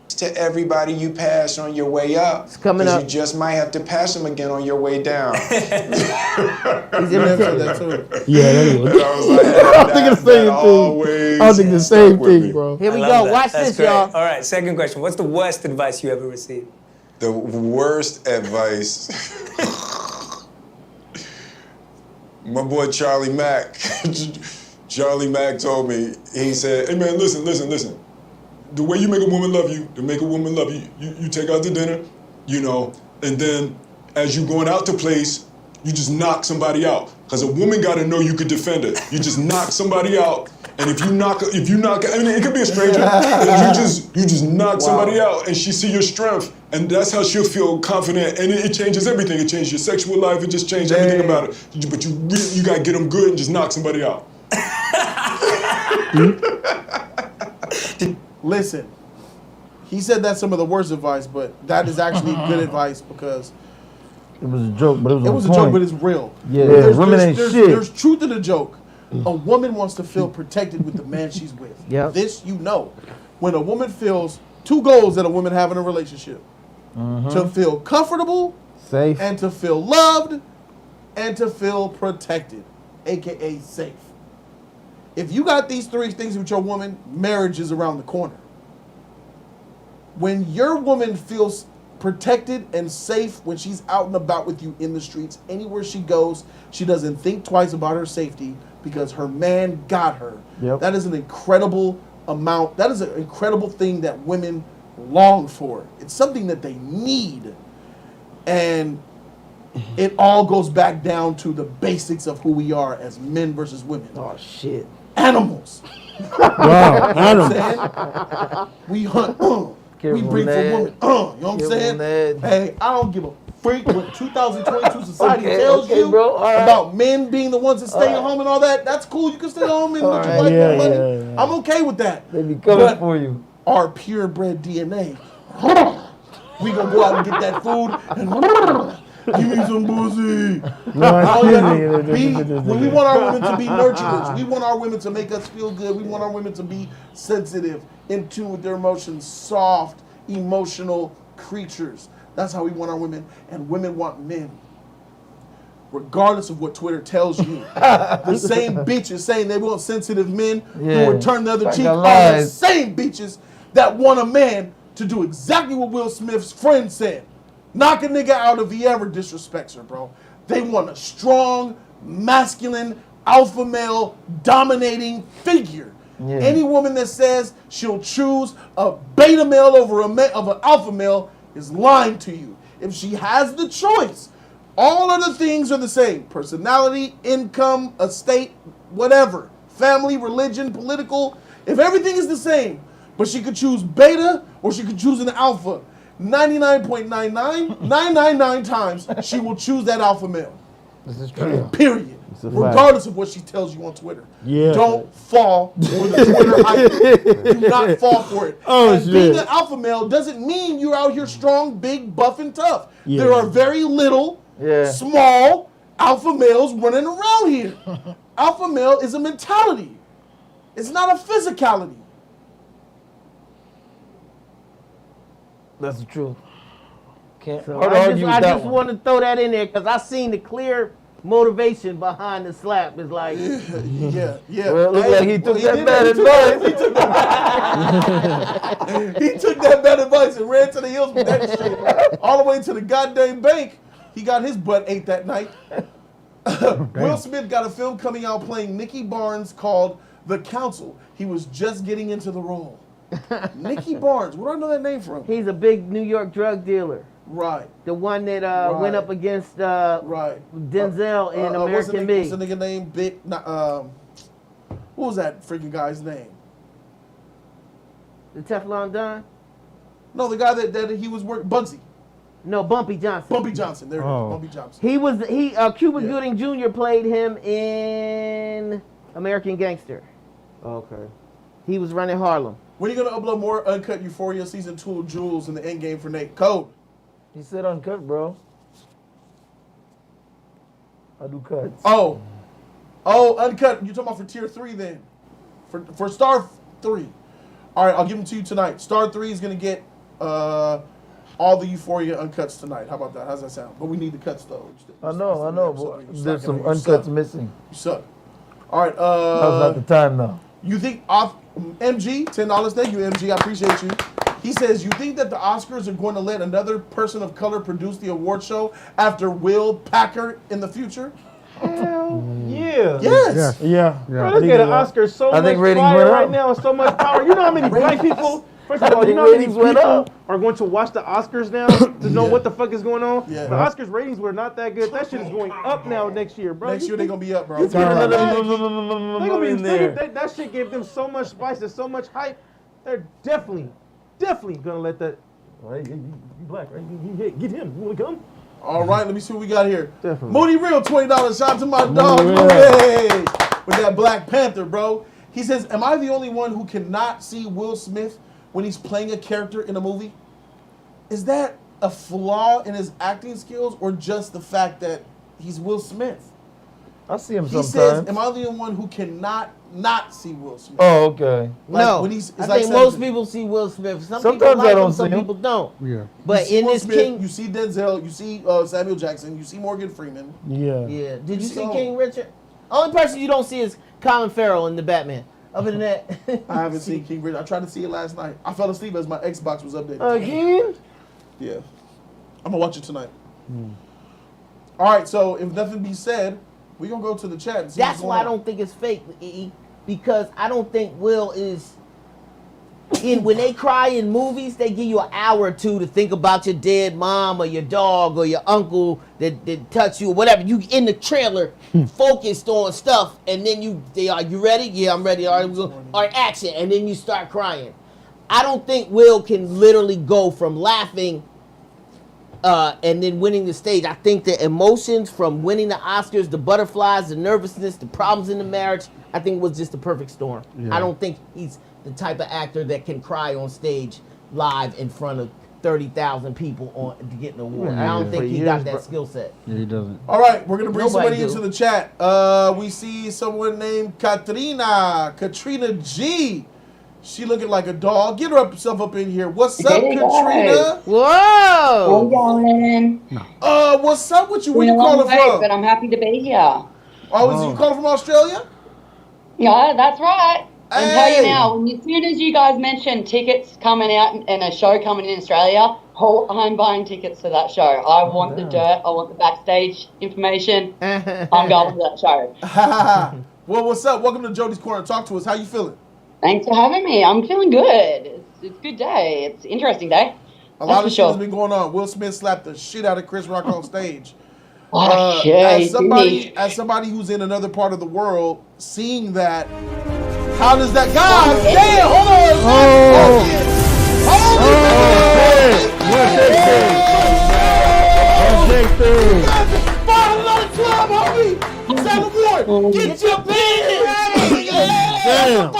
to everybody you pass on your way up. It's coming up. You just might have to pass them again on your way down. Yeah, that is. I was like, I'm thinking the same thing. I'm thinking the same thing, bro. Here we I go. love that. Watch That's this, great. y'all. All right, second question. What's the worst advice you ever received? The worst advice. My boy Charlie Mack. Charlie Mack told me, he said, hey man, listen. The way you make a woman love you, to make a woman love you, you take out to dinner, you know, and then as you going out to place, you just knock somebody out. Because a woman got to know you could defend her. You just knock somebody out. And if you knock, I mean, it could be a stranger. And you just knock somebody out, and she see your strength, and that's how she'll feel confident. And it changes everything. It changes your sexual life. It just changes everything about it. But you gotta get them good and just knock somebody out. Listen, he said that's some of the worst advice, but that is actually good advice because It was a joke, but it was it on was a point. joke, but it's real. Yeah, There's- women ain't there's- shit. There's truth in the joke. A woman wants to feel protected with the man she's with. Yep. This you know. When a woman feels two goals that a woman have in a relationship. To feel comfortable, safe, and to feel loved, and to feel protected, aka safe. If you got these three things with your woman, marriage is around the corner. When your woman feels protected and safe when she's out and about with you in the streets, anywhere she goes, she doesn't think twice about her safety because her man got her. Yep. That is an incredible amount. That is an incredible thing that women long for. It's something that they need. And it all goes back down to the basics of who we are as men versus women. Oh, shit. Animals. Wow, You know what I'm saying? We hunt. We Careful, breed for Ned. women. You know what I'm Careful, saying? Ned. Hey, I don't give a freak what 2022 society Okay, tells okay, you bro. All right. about men being the ones that stay at All right. home and all that. That's cool. You can stay home and All with your right. wife and money. Yeah. I'm okay with that. They be coming But for you. our purebred DNA We gonna go out and get that food and give me some pussy. When we want our women to be nurturers, we want our women to make us feel good. We want our women to be sensitive, in tune with their emotions, soft, emotional creatures. That's how we want our women, and women want men. Regardless of what Twitter tells you, the same bitches saying they want sensitive men who would turn the other cheek are the same bitches that want a man to do exactly what Will Smith's friend said. Knock a nigga out if he ever disrespects her, bro. They want a strong, masculine, alpha male, dominating figure. Yeah. Any woman that says she'll choose a beta male over an alpha male is lying to you. If she has the choice, all other things are the same. Personality, income, estate, whatever. Family, religion, political. If everything is the same, but she could choose beta or she could choose an alpha, 99.99999 times she will choose that alpha male. This is true. Period. Regardless of what she tells you on Twitter. Yeah. Don't fall for the Twitter hype. Do not fall for it. And being an alpha male doesn't mean you're out here strong, big, buff, and tough. Yeah. There are very little, small alpha males running around here. Alpha male is a mentality. It's not a physicality. That's the truth. So I just want to throw that in there because I seen the clear motivation behind the slap. Is like, yeah. Well, it looked like he took that bad advice. He took that bad advice and ran to the hills with that shit. All the way to the goddamn bank. He got his butt ate that night. Will Smith got a film coming out playing Nicky Barnes called The Council. He was just getting into the role. Nicky Barnes, where do I know that name from? He's a big New York drug dealer. Right. The one that went up against Denzel in American Me. What's the nigga name? What was that freaking guy's name? The Teflon Don? No, the guy that he was working, Bugsy. No, Bumpy Johnson. Bumpy Johnson, there it is, Bumpy Johnson. Cuba Gooding Jr. played him in American Gangster. Okay. He was running Harlem. When are you going to upload more Uncut Euphoria Season 2 of Jules in the end game for Nate? Code. He said uncut, bro. I do cuts. Oh, Uncut. You're talking about for Tier 3 then. For Star 3. All right, I'll give them to you tonight. Star 3 is going to get all the Euphoria Uncuts tonight. How about that? How's that sound? But we need the cuts, though. I know. But there's some uncuts missing. You suck. All right. Now's not the time, though. You think MG, $10, thank you, MG, I appreciate you. He says, you think that the Oscars are going to let another person of color produce the award show after Will Packer in the future? Hell yeah. Yes. Yeah. Bro, let's get an Oscar so much fire right now and so much power. You know how many black people, first of all, you know how many people are going to watch the Oscars now to know what the fuck is going on? Yeah. The Oscars ratings were not that good. That shit is going up now next year, bro. Next year they're going to be up, bro. That shit gave them so much spice and so much hype. They're definitely gonna let that. Right, you black, right? Get him. You wanna come? All right, let me see what we got here. Definitely. Moody Real, $20. Shout out to my dog, Moody, with that Black Panther, bro. He says, am I the only one who cannot see Will Smith when he's playing a character in a movie? Is that a flaw in his acting skills or just the fact that he's Will Smith? I see him sometimes. He says, am I the only one who cannot not see Will Smith? Oh, okay. Like, no, when he's, I think most people see Will Smith. Some Sometimes people like I don't him, some see him. people don't. Yeah. But you in Will this Smith, King, you see Denzel, you see Samuel Jackson, you see Morgan Freeman. Yeah. yeah. Did you see all- King Richard? Only person you don't see is Colin Farrell in the Batman. Other than that, I haven't seen King Richard. I tried to see it last night. I fell asleep as my Xbox was updated. Again? Yeah. I'm going to watch it tonight. All right, so if nothing be said, we're going to go to the chat and see That's what's why I going on. don't think it's fake, E. Because I don't think Will is. When they cry in movies, they give you an hour or two to think about your dead mom or your dog or your uncle that touched you or whatever. You in the trailer, focused on stuff, and then you ready? Yeah, I'm ready. All right, action, and then you start crying. I don't think Will can literally go from laughing and then winning the stage. I think the emotions from winning the Oscars, the butterflies, the nervousness, the problems in the marriage, I think it was just the perfect storm. Yeah. I don't think he's the type of actor that can cry on stage live in front of 30,000 people on to get an award. Yeah, I don't think he got that skill set. Yeah, he doesn't. All right, we're gonna bring Nobody somebody do. into the chat. We see someone named Katrina G. She looking like a dog. Get herself up in here. What's up, Hey, Katrina? guys. Whoa. Going. What's up with you? Where Been you a long calling way, from? but I'm happy to be here. Oh, you calling from Australia? Yeah, that's right. And tell Hey. you now, as soon as you guys mentioned tickets coming out and a show coming in Australia, I'm buying tickets to that show. I want the dirt. I want the backstage information. I'm going to that show. Well, what's up? Welcome to Jody's Corner. Talk to us. How you feeling? Thanks for having me. I'm feeling good. It's a good day. It's an interesting day. A lot for of shit sure. has been going on. Will Smith slapped the shit out of Chris Rock on stage. Oh, shit, as somebody who's in another part of the world, seeing that, how does that? God damn! Get your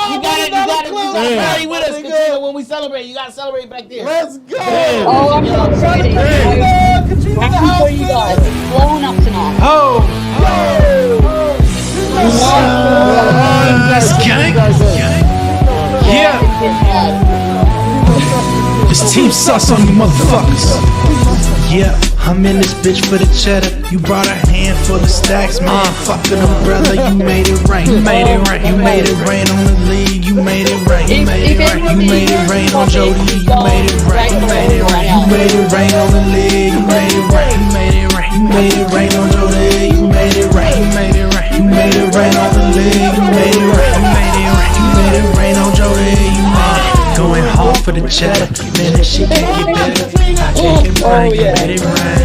You gotta party with us, Katrina, when we celebrate. You gotta celebrate back there. Let's go. Oh, I'm so excited. Happy for you guys. It's blowing up tonight. Let's gang. Yeah. It's Team Sus on you motherfuckers. Yeah, I'm in this bitch for the cheddar. You brought a handful of stacks, man. Fucking umbrella, you made it rain. You made it rain. You made it rain on the league. You made it rain. You made it rain. You made it rain on Jody. You made it rain. You made it rain. You made it rain on the league. You made it rain. You made it rain. You made it rain on Jody. You made it rain. You made it rain. You made it rain on the league. You made it rain. You made it rain. You made it rain on Jody. You made it. Going hard for the cheddar. Man, that shit can't get better. I can't get mine. You made it rain.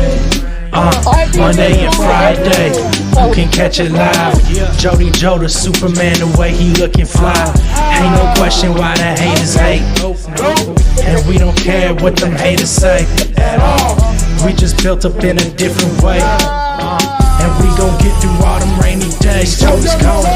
Monday and Friday, you can catch it live. Jody Joe, the Superman, the way he looking fly. Ain't no question why the haters hate. And we don't care what them haters say at all. We just built up in a different way. And we gon' get through all them rainy days. Jody's calling.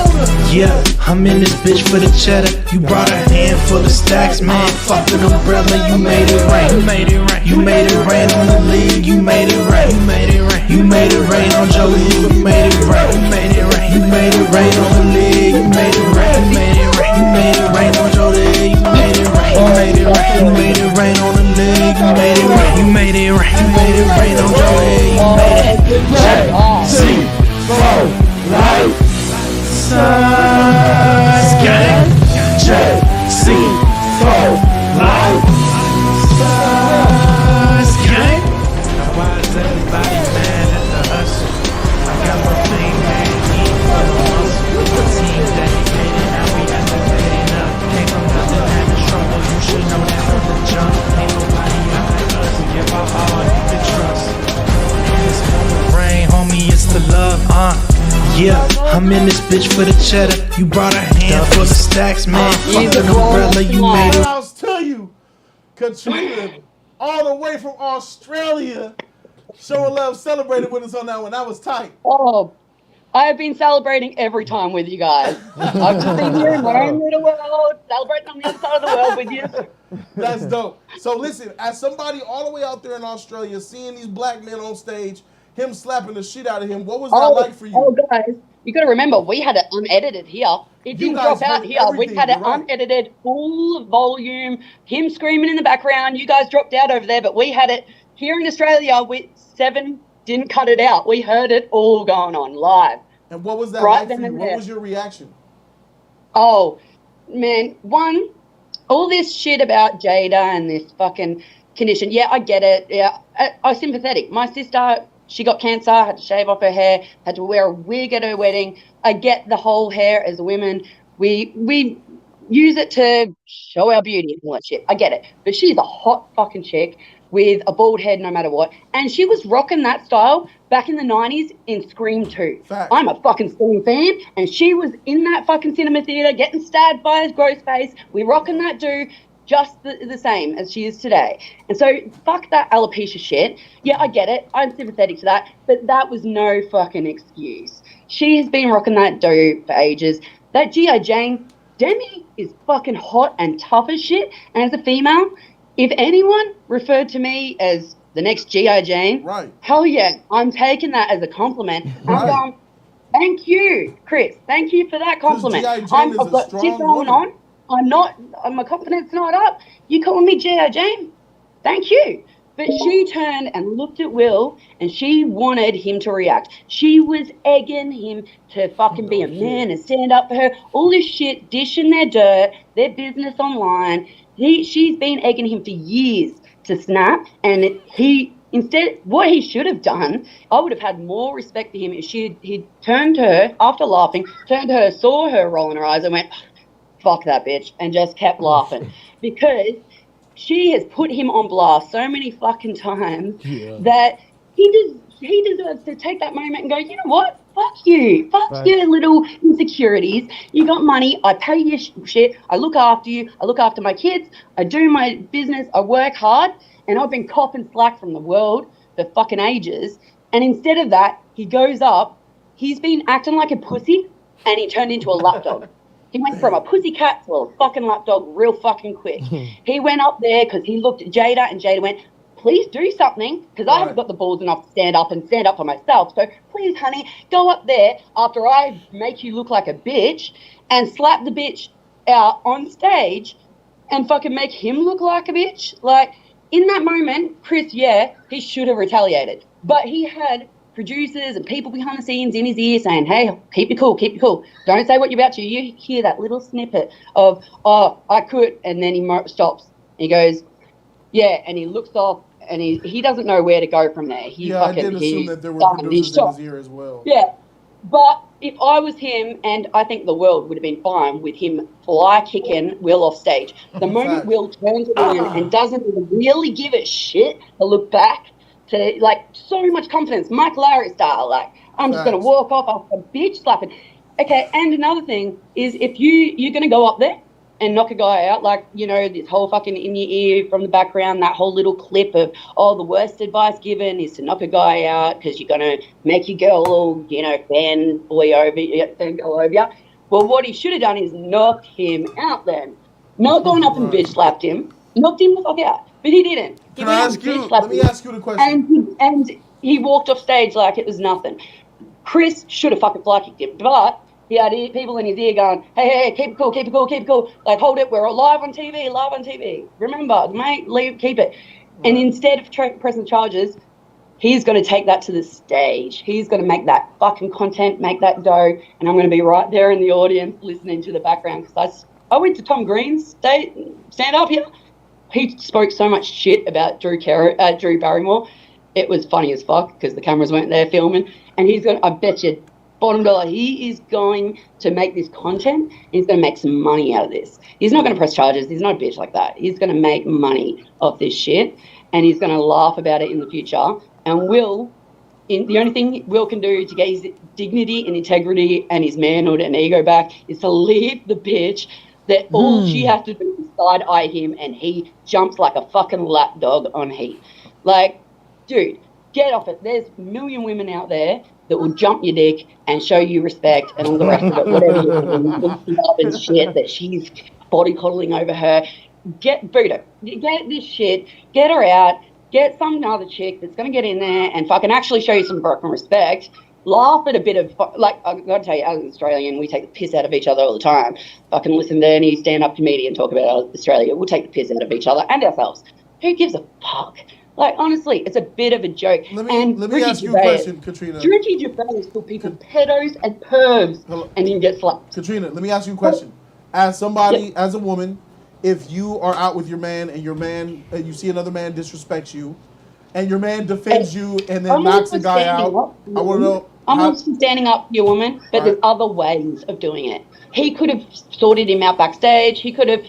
Yeah, I'm in this bitch for the cheddar. You brought a handful of stacks, man. Fucking umbrella, you made it rain. You made it rain. You made it rain on the league. You made it rain. You made it rain. You made it rain on Jody. You made it rain. You made it rain. You made it rain on the league. You made it rain. You made it rain. You made it rain on Jody. You made it rain. You made it rain. You made it rain on the league. You made it rain. You made it rain. You made it rain on Jody. You made it. JCL Life Size Gang. JCL Life Size Gang. Now why is everybody mad at the hustle? I got my thing made for the muscle. Team dedicated, now we activated up. Came from nothing, had to struggle. You should know that from the jump. Ain't nobody out like us. Give our all you can trust. Rain, homie, it's the love, yeah, I'm in this bitch for the cheddar. You brought a handful of stacks, man. Fucking umbrella, you made it. I'll tell you, Katrina, all the way from Australia, showing love, celebrated with us on that one. That was tight. Oh, I have been celebrating every time with you guys. I've just been here in my own little world, celebrating on the other side of the world with you. That's dope. So listen, as somebody all the way out there in Australia, seeing these black men on stage, him slapping the shit out of him, what was that like for you? Oh, guys, you got to remember, we had it unedited here. It didn't drop out here. We had it unedited, full volume, him screaming in the background. You guys dropped out over there, but we had it here in Australia with 7, didn't cut it out. We heard it all going on live. And what was that Right like for then you? and What there. was your reaction? Oh, man, one, all this shit about Jada and this fucking condition. Yeah, I get it. Yeah, I'm sympathetic. My sister, she got cancer, had to shave off her hair, had to wear a wig at her wedding. I get the whole hair as women. We use it to show our beauty and all that shit. I get it. But she's a hot fucking chick with a bald head no matter what. And she was rocking that style back in the 90s in Scream 2. I'm a fucking Scream fan. And she was in that fucking cinema theater getting stabbed by his gross face. We rocking that dude just the same as she is today. And so fuck that alopecia shit. Yeah, I get it. I'm sympathetic to that. But that was no fucking excuse. She has been rocking that dough for ages. That G.I. Jane, Demi is fucking hot and tough as shit. And as a female, If anyone referred to me as the next G.I. Jane, right? Hell yeah, I'm taking that as a compliment. Right. I'm going, thank you, Chris. Thank you for that compliment. G.I. Jane is I've a got shit strong going woman. on. My confidence not up. You calling me G.I. Jane? Thank you. But she turned and looked at Will and she wanted him to react. She was egging him to fucking be a man and stand up for her. All this shit, dishing their dirt, their business online. She's been egging him for years to snap, and instead, what he should have done, I would have had more respect for him if he'd turned to her, after laughing, turned to her, saw her rolling her eyes and went, fuck that bitch, and just kept laughing. Because she has put him on blast so many fucking times that he deserves to take that moment and go, you know what? Fuck you. Fuck your little insecurities. You got money. I pay your shit. I look after you. I look after my kids. I do my business. I work hard. And I've been copping slack from the world for fucking ages. And instead of that, he goes up. He's been acting like a pussy and he turned into a lapdog. He went from a pussycat to a fucking lapdog real fucking quick. He went up there because he looked at Jada and Jada went, please do something because I haven't got the balls enough to stand up for myself. So please, honey, go up there after I make you look like a bitch and slap the bitch out on stage and fucking make him look like a bitch. Like, in that moment, Chris, he should have retaliated. But he had producers and people behind the scenes in his ear saying, hey, keep it cool, keep it cool. Don't say what you're about to. You hear that little snippet of, oh, I could, and then he stops. He goes, yeah, and he looks off, and he doesn't know where to go from there. I did assume that there were producers in his ear as well. Yeah, but if I was him, and I think the world would have been fine with him fly kicking Will off stage. The moment Will turns around and doesn't even really give a shit to look back, to like so much confidence, Mike Larry style, like I'm just gonna walk off after bitch slapping. Okay, and another thing is if you're gonna go up there and knock a guy out, like, you know, this whole fucking in your ear from the background, that whole little clip of, oh, the worst advice given is to knock a guy out because you're gonna make your girl all, you know, fanboy over you. Well, what he should have done is knocked him out then. Not gone up and bitch slapped him, knocked him the fuck out. But he didn't. Let me ask you the question. And he walked off stage like it was nothing. Chris should have fucking fly kicked him, but he had people in his ear going, hey, keep it cool, keep it cool, keep it cool. Like, hold it, we're live on TV. Remember, mate, keep it. And instead of pressing charges, he's going to take that to the stage. He's going to make that fucking content, make that dough, and I'm going to be right there in the audience listening to the background. Because I went to Tom Green's stand up here. He spoke so much shit about Drew Barrymore. It was funny as fuck because the cameras weren't there filming. And I bet you, bottom dollar, he is going to make this content. He's going to make some money out of this. He's not going to press charges. He's not a bitch like that. He's going to make money off this shit, and he's going to laugh about it in the future. And the only thing Will can do to get his dignity and integrity and his manhood and ego back is to leave the bitch that all she has to do is side-eye him and he jumps like a fucking lapdog on heat. Like, dude, get off it. There's a million women out there that will jump your dick and show you respect and all the rest of it, whatever you're doing, and shit that she's body coddling over her. Get Buddha. Get this shit. Get her out. Get some other chick that's going to get in there and fucking actually show you some fucking respect. Laugh at a bit of, like, I've got to tell you, as an Australian, we take the piss out of each other all the time. Fucking listen to any stand-up comedian talk about Australia. We'll take the piss out of each other and ourselves. Who gives a fuck? Like, honestly, it's a bit of a joke. Let me ask you a question, Katrina. Ricky Gervais called people pedos and pervs and didn't get slapped. Katrina, let me ask you a question. As somebody, as a woman, if you are out with your man and you see another man disrespects you, and your man defends you and then knocks the guy out, I want to know. I'm not standing up for your woman, but there's other ways of doing it. He could have sorted him out backstage. He could have.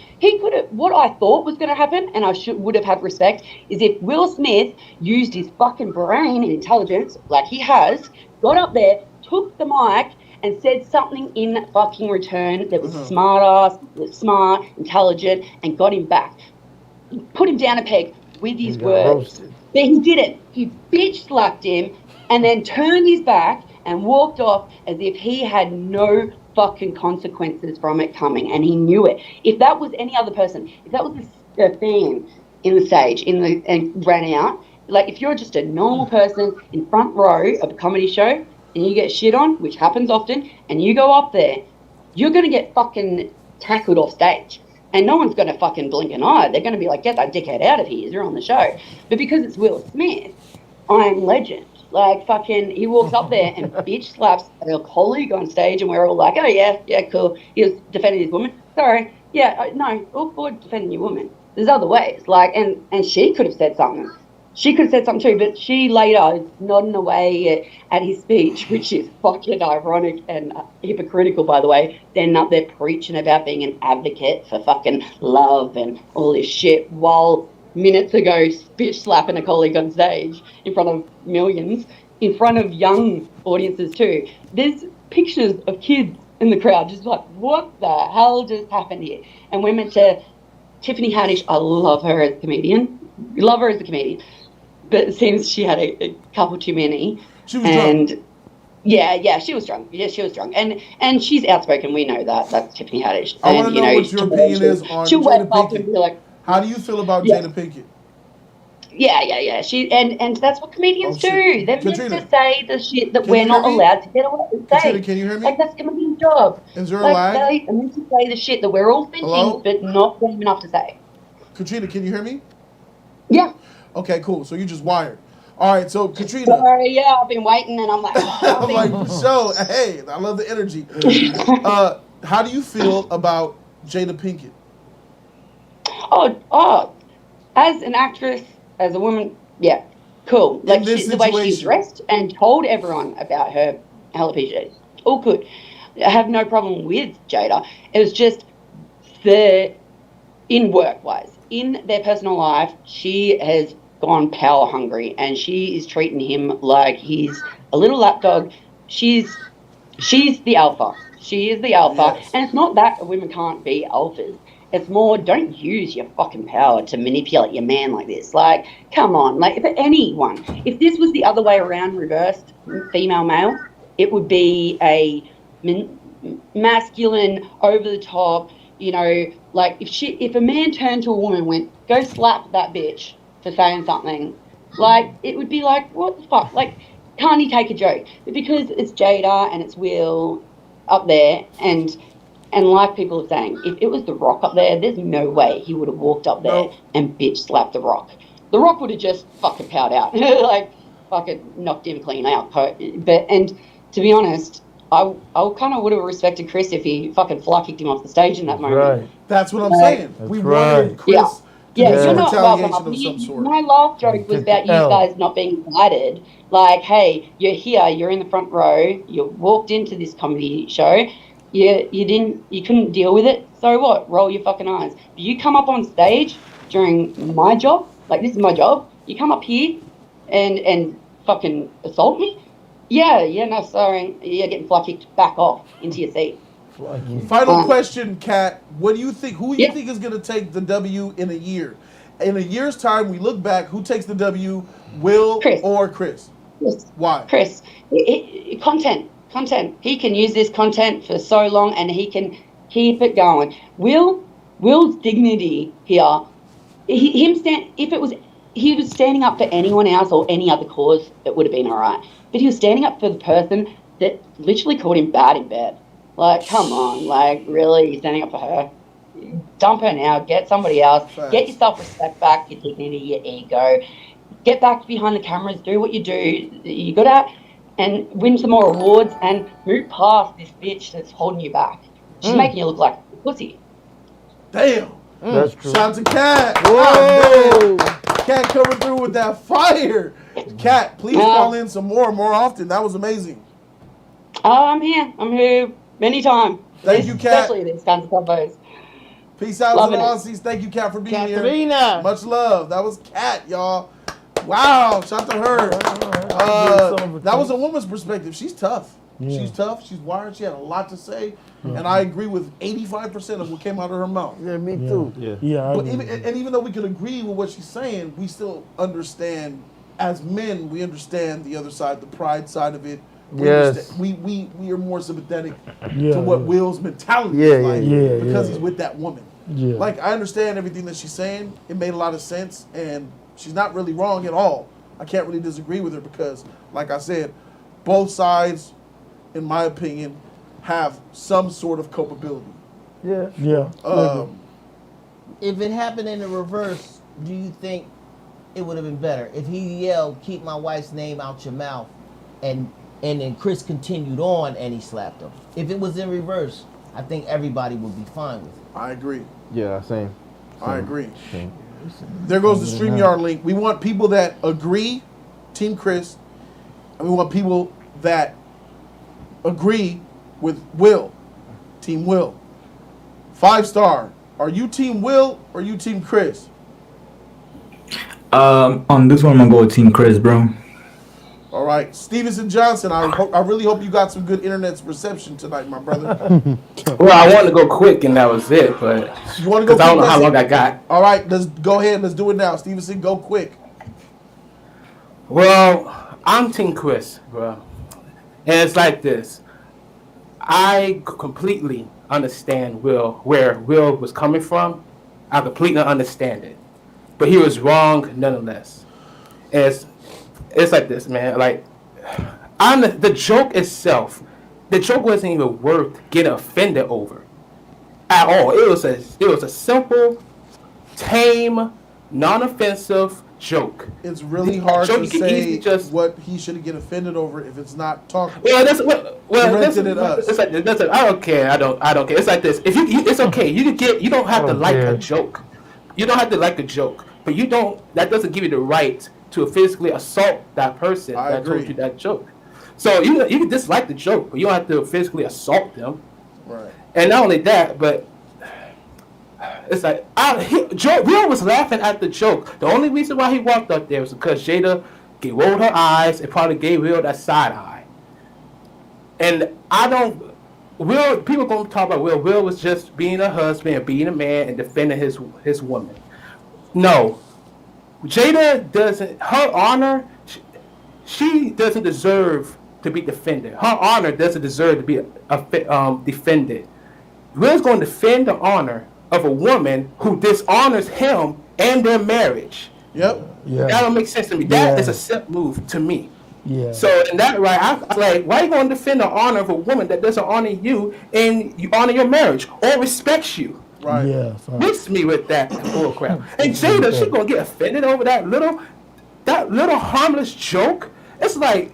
What I thought was going to happen, and I would have had respect, is if Will Smith used his fucking brain and intelligence, like he has, got up there, took the mic, and said something in fucking return that was smart, intelligent, and got him back. Put him down a peg with his words. But he didn't. He bitch slapped him and then turned his back and walked off as if he had no fucking consequences from it coming, and he knew it. If that was any other person, if that was a fan, in the stage and ran out. Like, if you're just a normal person in front row of a comedy show and you get shit on, which happens often, and you go up there, you're going to get fucking tackled off stage. And no one's going to fucking blink an eye. They're going to be like, get that dickhead out of here. You're on the show. But because it's Will Smith, I'm legend. Like, fucking, he walks up there and bitch slaps a colleague on stage, and we're all like, oh, yeah, cool. He was defending his woman. Sorry. Yeah, no, all forward defending your woman. There's other ways. Like, and she could have said something. She could have said something too, but she later is nodding away at his speech, which is fucking ironic and hypocritical, by the way. Then up there preaching about being an advocate for fucking love and all this shit, while minutes ago bitch slapping a colleague on stage in front of millions, in front of young audiences too. There's pictures of kids in the crowd just like, what the hell just happened here? And we're meant to... Tiffany Haddish, I love her as a comedian. Love her as a comedian. But it seems she had a couple too many. She was drunk. Yeah, she was drunk. Yeah, she was drunk. And she's outspoken. We know that. That's Tiffany Haddish. I want to know what your opinion is on Jada Pinkett. How do you feel about Jada Pinkett? Yeah. She and that's what comedians do. They're meant to say the shit that we're not allowed to get away with saying. Can you hear me? Like, that's comedian's job. Is there a lag? They're meant to say the shit that we're all thinking, but not brave enough to say. Katrina, can you hear me? Yeah. Okay, cool. So you just wired. All right, so Katrina. Sorry, yeah, I've been waiting, and I'm like, I'm like, for sure. Hey, I love the energy. How do you feel about Jada Pinkett? Oh, as an actress, as a woman, yeah, cool. Like, the way she's dressed and told everyone about her alopecia, all good. I have no problem with Jada. It was just in work-wise. In their personal life, she has gone power hungry, and she is treating him like he's a little lapdog. She's the alpha. She is the alpha. Yes. And it's not that women can't be alphas. It's more, don't use your fucking power to manipulate your man like this. Like, come on. Like, if this was the other way around, reversed, female, male, it would be a masculine, over-the-top, you know, like, if a man turned to a woman and went, go slap that bitch for saying something, like, it would be like, what the fuck? Like, can't he take a joke? But because it's Jada and it's Will up there, and like people are saying, if it was The Rock up there, there's no way he would have walked up there and bitch slapped The Rock. The Rock would have just fucking powed out, like, fucking knocked him clean out. And to be honest, I kind of would have respected Chris if he fucking fly kicked him off the stage in that moment. Right. That's what I'm saying. We wanted Chris to do some retaliation of some sort. My last joke was about you guys not being invited. Like, hey, you're here, you're in the front row, you walked into this comedy show, you couldn't deal with it, so what? Roll your fucking eyes. But you come up on stage during my job, like, this is my job, you come up here and fucking assault me? Yeah, no, sorry. You're getting fly kicked back off into your seat. Final question, Kat. What do you think? Who do you think is going to take the W in a year? In a year's time, we look back. Who takes the W? Will or Chris? Why? Chris. Content. He can use this content for so long, and he can keep it going. Will's dignity here. If he was standing up for anyone else or any other cause, it would have been all right. But he was standing up for the person that literally called him bad in bed. Like, come on, like, really, you're standing up for her? Dump her now, get somebody else, get your self-respect back, your dignity, your ego, get back behind the cameras, do what you do, you good at, and win some more awards, and move past this bitch that's holding you back. She's making you look like a pussy. Damn. That's true. Shout out to Kat. Whoa. Kat coming through with that fire. Kat, please call in some more often. That was amazing. I'm here anytime. Thank you, Kat. Especially these kinds of combos. Peace out to the Aussies. Thank you, Kat, for being here. Much love. That was Kat, y'all. Wow, shout to her. That was a woman's perspective. She's tough. Yeah. She's tough. She's wired. She had a lot to say, and I agree with 85% of what came out of her mouth. Yeah, me too. Yeah. But even though we could agree with what she's saying, we still understand. As men, we understand the other side, the pride side of it. We are more sympathetic to what Will's mentality is like because he's with that woman. Yeah. Like, I understand everything that she's saying. It made a lot of sense, and she's not really wrong at all. I can't really disagree with her because, like I said, both sides, in my opinion, have some sort of culpability. Yeah. Yeah. If it happened in the reverse, do you think it would have been better if he yelled, "Keep my wife's name out your mouth," and then Chris continued on and he slapped him? If it was in reverse, I think everybody would be fine with it. I agree. Yeah, same. I agree. Same. There goes the StreamYard link. We want people that agree, Team Chris, and we want people that agree with Will, Team Will. 5-star. Are you Team Will or you Team Chris? On this one, I'm gonna go with Team Chris, bro. All right, Stevenson Johnson. I really hope you got some good internet reception tonight, my brother. Well, I wanted to go quick, and that was it. But You want to go? because I don't know how Listen. long I got. All right, let's go ahead. Let's do it now, Stevenson. Go quick. Well, I'm Team Chris, bro. And it's like this. I completely understand where Will was coming from. I completely understand it. But he was wrong nonetheless. And it's like this, man. Like, the joke itself, the joke wasn't even worth getting offended over at all. It was a simple, tame, non-offensive joke. It's really hard to say what he should get offended over if it's not talked. It's like I don't care. I don't care. It's like this. If it's okay. You don't have to like a joke. You don't have to like a joke, but that doesn't give you the right to physically assault that person that told you that joke. So you can dislike the joke, but you don't have to physically assault them. Right. And not only that, but it's like Will was laughing at the joke. The only reason why he walked up there was because Jada rolled her eyes and probably gave Will that side eye. And people gonna talk about Will. Will was just being a husband and being a man and defending his woman. No, Jada doesn't. Her honor, she doesn't deserve to be defended. Her honor doesn't deserve to be defended. Will's going to defend the honor of a woman who dishonors him and their marriage. Yep. Yeah. That don't make sense to me. That is a simp move to me. Yeah. So in that right, I'm like, why are you going to defend the honor of a woman that doesn't honor you and you honor your marriage or respects you? Right. Yeah. Miss me with that bullcrap. And Jada, she gonna get offended over that little harmless joke. It's like,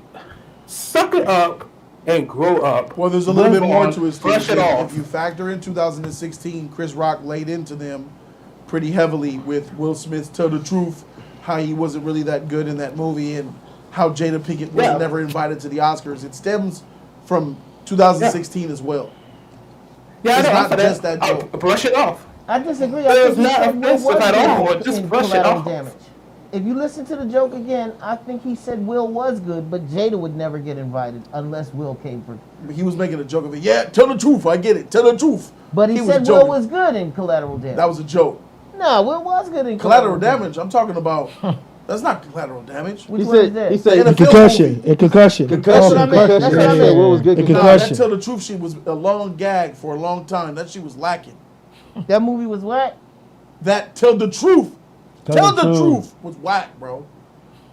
suck it up and grow up. Well, there's a little bit more to it. Brush it off. If you factor in 2016, Chris Rock laid into them pretty heavily with Will Smith's "Tell the Truth," how he wasn't really that good in that movie, and how Jada Pinkett was never invited to the Oscars. It stems from 2016 as well. Yeah, it's I know, not just that joke. Brush it off. I disagree. It's I not think he said Will offensive was at all. good Just in brush it collateral off. damage. If you listen to the joke again, I think he said Will was good, but Jada would never get invited unless Will came for. He was making a joke of it. Yeah, tell the truth. I get it. Tell the truth. But he said was Will joking. was good in collateral damage. That was a joke. No, Will was good in Collateral damage. I'm talking about. That's not collateral damage. Which one is that? He said In a film Concussion. movie. A concussion. That's what I meant. That's what I meant. Will was good. A Nah, concussion. that Tell the Truth shit was a long gag for a long time. That shit was lacking. That movie was what? That Tell the Truth. Tell Tell the the truth. truth was whack, bro.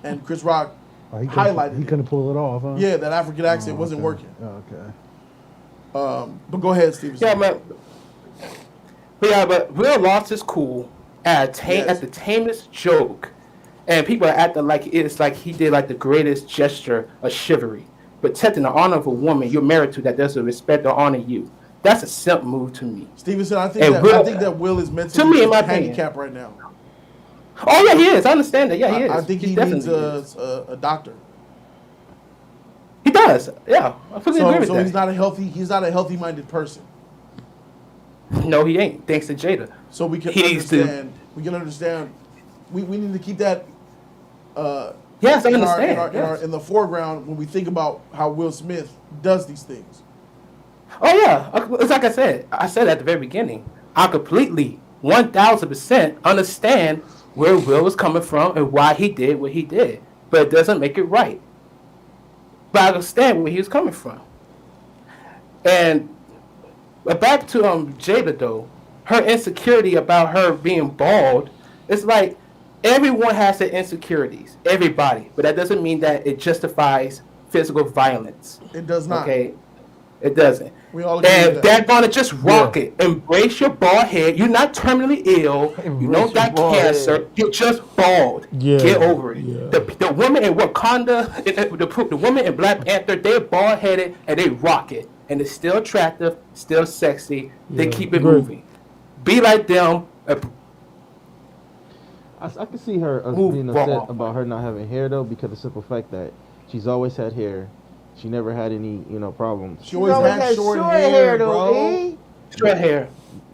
And Chris Rock Oh, he couldn't- highlighted He it. couldn't pull it off, huh? Yeah, that African accent wasn't okay. working. Oh, okay. But go ahead, Steven. Yeah, but Will lost his cool at the tamest joke, and people are acting like it's like he did like the greatest gesture of chivalry, protecting the honor of a woman you're married to that doesn't respect or honor you. That's a simp move to me. Stevenson, I think that Will is mentally to me, in my handicapped right now. Oh yeah, he is. I understand that. Yeah, he is. I think he needs a doctor. He does. Yeah, I fully agree with So that. he's not a healthy-minded person. No, he ain't. Thanks to Jada. So we can He needs to- understand. We can understand. We need to keep that. Yes, I in understand. in the foreground when we think about how Will Smith does these things. Oh yeah, it's like I said at the very beginning. I completely 1000% understand where Will was coming from and why he did what he did, but it doesn't make it right. But I understand where he was coming from. And back to Jada though, her insecurity about her being bald, it's like everyone has their insecurities, everybody, but that doesn't mean that it justifies physical violence. It does not. Okay, it doesn't. We all agree And with they're gonna just rock it. Embrace your bald head. You're not terminally ill. You don't got cancer. You're just bald. Yeah. Get over it. The women in Wakanda, the women in Black Panther, they're bald headed and they rock it, and it's still attractive, still sexy. They keep it moving. Be like them. I can see her being upset about her not having hair though, because of the simple fact that she's always had hair. She never had any, problems. She always had short hair, bro. Short hair.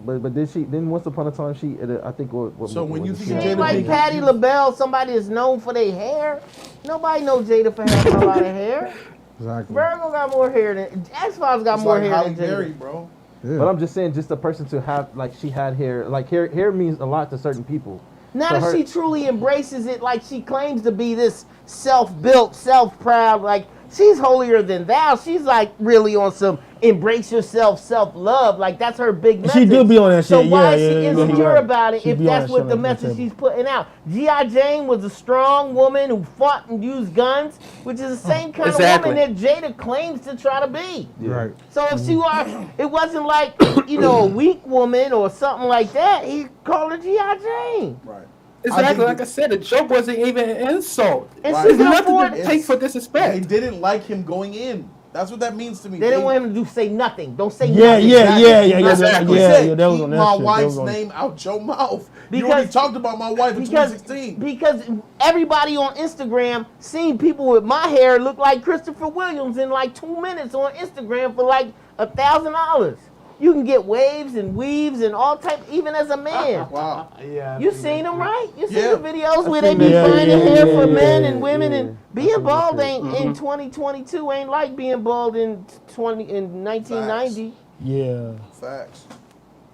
But then once upon a time she, I think what So when you think She ain't like Patti LaBelle, somebody that's known for their hair. Nobody knows Jada for having a lot of hair. Exactly. Virgo got more hair than X-Files got more hair than Jada. bro. Yeah. But I'm just saying, just a person to have, like, she had hair. Like, hair means a lot to certain people. Now So that she truly embraces it, like she claims to be this self-built, self-proud, like she's holier than thou. She's like really on some embrace yourself, self-love. Like that's her big message. She do be on that So shit. why Yeah, is she yeah, insecure right. about it She if be on that's that what shit the on that message table. she's putting out? G.I. Jane was a strong woman who fought and used guns, which is the same kind of woman that Jada claims to try to be. Right. So if she were, it wasn't like, a weak woman or something like that. He called her G.I. Jane. Right. Exactly, like I said, the joke wasn't even an insult. And There's she can nothing afford to take for disrespect. They didn't like him going in. That's what that means to me. They didn't want him to say nothing. Don't say Yeah, nothing. yeah. Exactly. That was Keep on that my shit. That wife's was on- name out your mouth. You already talked about my wife in 2016. Because everybody on Instagram seen people with my hair look like Christopher Williams in like 2 minutes on Instagram for like $1,000. You can get waves and weaves and all type, even as a man. Wow. Yeah. You seen them, right? You seen Yeah. the videos where I they seen be that. finding Yeah, hair yeah, for yeah, men yeah, and women, yeah. and being bald ain't Mm-hmm. in 2022 ain't like being bald in 1990. Yeah. Facts.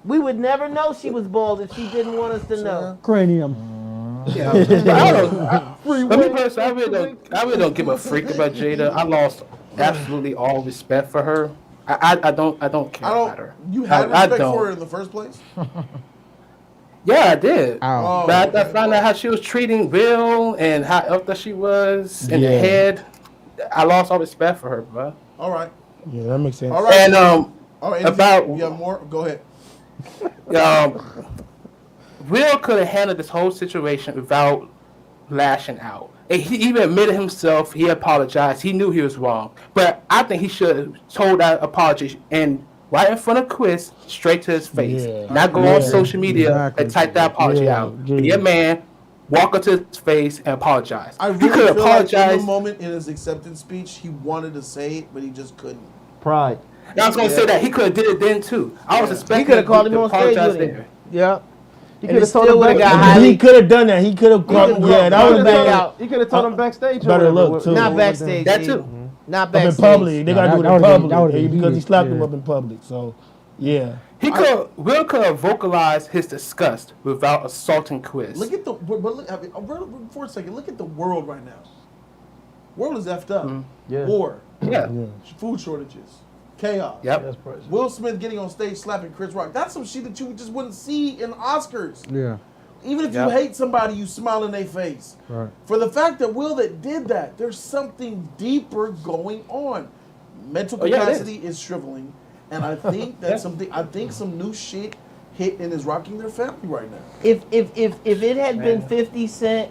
We would never know she was bald if she didn't want us to know. Cranium. Yeah, I don't. Let me personally, I really don't give a freak about Jada. I lost absolutely all respect for her. I don't care about her. You had I respect don't. for her in the first place? Yeah, I did. Oh, But I found out how she was treating Will and how elder she was in the Yeah. head. I lost all respect for her, bro. All right. Yeah, that makes sense. All right. And All right. about You have more? Go ahead. Will could have handled this whole situation without lashing out. And he even admitted himself. He apologized. He knew he was wrong. But I think he should have told that apology and right in front of Chris, straight to his face. Yeah. Not go on social media and type that apology Yeah, out. yeah. Be a man, walk up to his face and apologize. I he really could feel like in apologize. the moment in his acceptance speech, he wanted to say it, but he just couldn't. Pride. I was gonna say that he could have did it then too. I was expecting He could have called him to on stage apologize with him. there. Yeah. He And could have he told still him would have back- got highly. He could have done that. He could have called. Yeah, that would have been. He could have told him backstage. or Better whatever. look, too. Not backstage. That G. too. Not Up in backstage. public. They gotta Nah, do it that in would've been- that public would've been because he heated, slapped him yeah. up in public. So, yeah. Will could have vocalized his disgust without assaulting Chris. Look at the. But look, I mean, for a second, look at the world right now. World is effed up. Yeah. War. Yeah. Food shortages. Chaos. Yep. Will Smith getting on stage slapping Chris Rock. That's some shit that you just wouldn't see in Oscars. Yeah. Even if Yep. you hate somebody, you smile in their face. Right. For the fact that Will that did that, there's something deeper going on. Mental Oh, yeah, it capacity is shriveling, and I think that's something. I think some new shit hit and is rocking their family right now. If it had been 50 Cent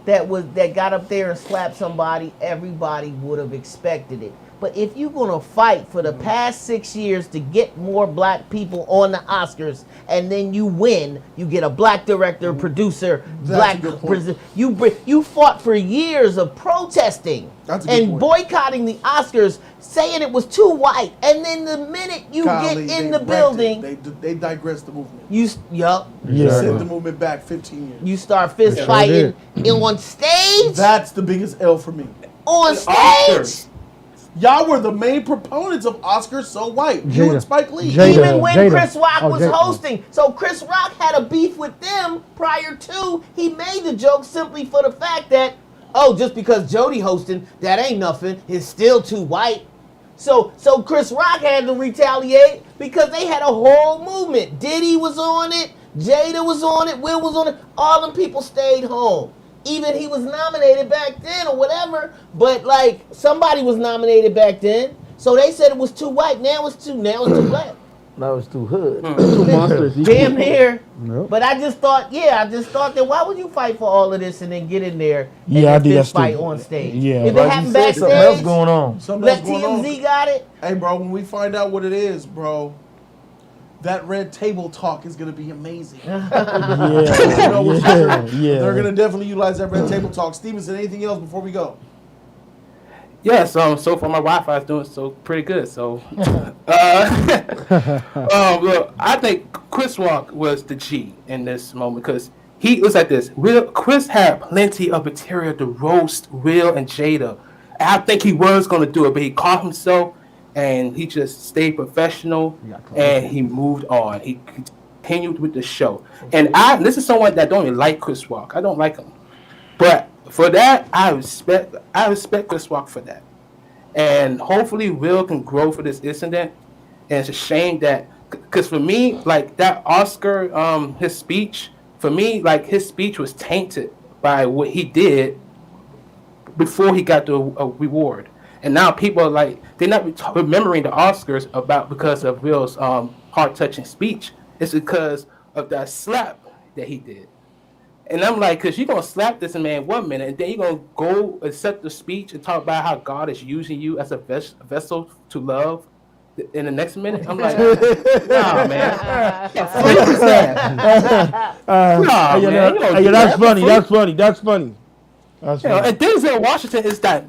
that got up there and slapped somebody, everybody would have expected it. But if you're gonna fight for the past 6 years to get more black people on the Oscars, and then you win, you get a black director, producer, That's a good point. you fought for years of protesting That's a good and point. boycotting the Oscars, saying it was too white, and then the minute you Golly, get in they the wrecked building, it. They digressed the movement. yup. They sent the movement back 15 years. You start fist fighting on stage. That's the biggest L for me. On stage. Y'all were the main proponents of Oscars So White. You Jada. and Spike Lee. Even when Chris Rock Oh, was Jada. hosting. So Chris Rock had a beef with them prior to. He made the joke simply for the fact that, oh, just because Jody hosting, that ain't nothing. It's still too white. So Chris Rock had to retaliate because they had a whole movement. Diddy was on it, Jada was on it, Will was on it. All them people stayed home. Even he was nominated back then or whatever, but like somebody was nominated back then. So they said it was too white. Now it's too black. That was too hood. Two monsters. Damn near. Nope. But I just thought that why would you fight for all of this and then get in there and Yeah, I then think that's fight stupid. on stage? Yeah. If it happened backstage, something else going on. let TMZ got it. Hey, bro, when we find out what it is, bro, that red table talk is gonna be amazing. Yeah. They're gonna definitely utilize that red table talk. Stevenson, anything else before we go? Yeah, so far my Wi-Fi is doing so pretty good. So, look, I think Chris Rock was the G in this moment because he was like this. Chris had plenty of material to roast Will and Jada. And I think he was going to do it, but he caught himself and he just stayed professional and he moved on. He continued with the show. And this is someone that don't even like Chris Rock. I don't like him, but for that, I respect Chris Rock for that. And hopefully Will can grow for this incident. And it's a shame that, because for me, like that Oscar, his speech, for me, like his speech was tainted by what he did before he got the reward. And now people are like, they're not remembering the Oscars because of Will's heart-touching speech. It's because of that slap that he did. And I'm like, because you're going to slap this man 1 minute, and then you're going to go accept the speech and talk about how God is using you as a vessel to love in the next minute. I'm like, nah, man. What is that? Nah, man. That's funny. That's funny. That's funny. That's funny. And Denzel Washington is that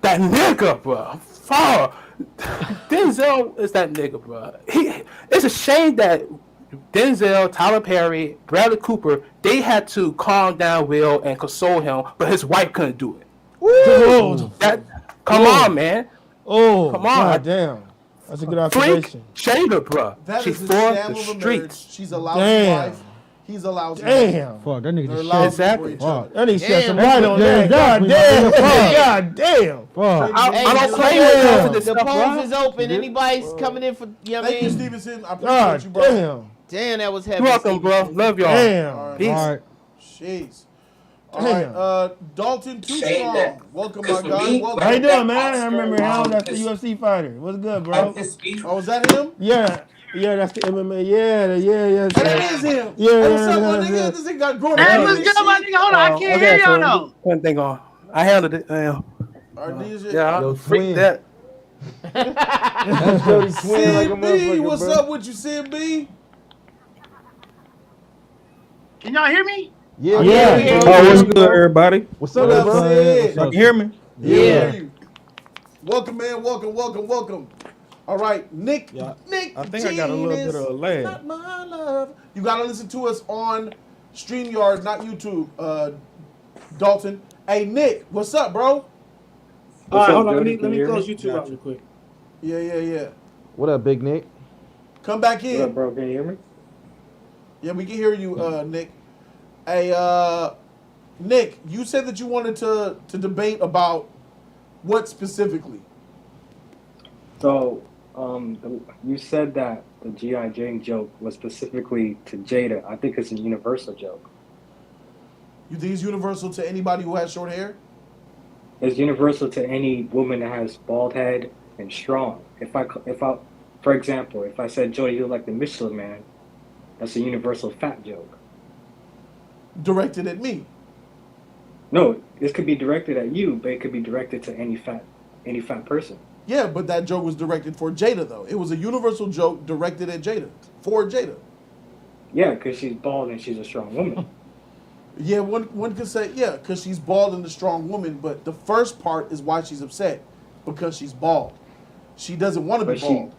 nigga, bro. Denzel is that nigga, bro. It's a shame that Denzel, Tyler Perry, Bradley Cooper, they had to calm down Will and console him, but his wife couldn't do it. Come on, man. Oh, come on. God damn. That's a good observation. Jada, bro. That She's is for the the scam of a marriage. streets. She's a lousy wife. He's a lousy wife. Damn. Fuck, that nigga They're just lousy exactly. for each other. That nigga shed some Damn, light on that. God damn. God damn. Fuck. I don't play with this The stuff, polls bro. is open. Anybody's coming in for, you know what I Thank you, mean? Stevenson. I appreciate God you, bro. damn. Damn, that was heavy. You're welcome, bro. Love y'all. Damn. Peace. All right. Jeez. All right, Dalton Too Strong. Welcome, my guy. Welcome. How you doing, man? I remember him. That's the UFC fighter. What's good, bro? Oh, was that him? Yeah. Yeah, that's the MMA. Yeah. That is him. Yeah, Hey, what's up, my that's nigga? it. This nigga got grown. Hey, what's good, my nigga? Hold on, I can't hear y'all though. One thing on. I handled it. Our DJ. Yeah, Yo, I freaked twin. that. That's Jody twin like a CB, motherfucker, what's bro. up with you, CB? Can y'all hear me? Yeah. Oh, what's good, everybody? What's What up, up, bro? Sid? Y'all can hear me? Yeah. Yeah. Welcome, man. Welcome. All right, Nick. Yeah. Nick. I think I got a little bit of a lag. Not my love. You gotta listen to us on StreamYard, not YouTube. Dalton. Hey, Nick. What's up, bro? All right, hold on. Let me close YouTube out real quick. Yeah. What up, Big Nick? Come back in. What up, bro? Can you hear me? Yeah, we can hear you, Nick. Hey, Nick, you said that you wanted to debate about what specifically? So, you said that the G.I. Jane joke was specifically to Jada. I think it's a universal joke. You think it's universal to anybody who has short hair? It's universal to any woman that has bald head and strong. If I, for example, if I said, Jody, you look like the Michelin Man, that's a universal fat joke. Directed at me. No, this could be directed at you, but it could be directed to any fat person. Yeah, but that joke was directed for Jada, though. It was a universal joke directed at Jada, for Jada. Yeah, because she's bald and she's a strong woman. Yeah, one could say, yeah, because she's bald and a strong woman, but the first part is why she's upset, because she's bald. She doesn't want to be bald.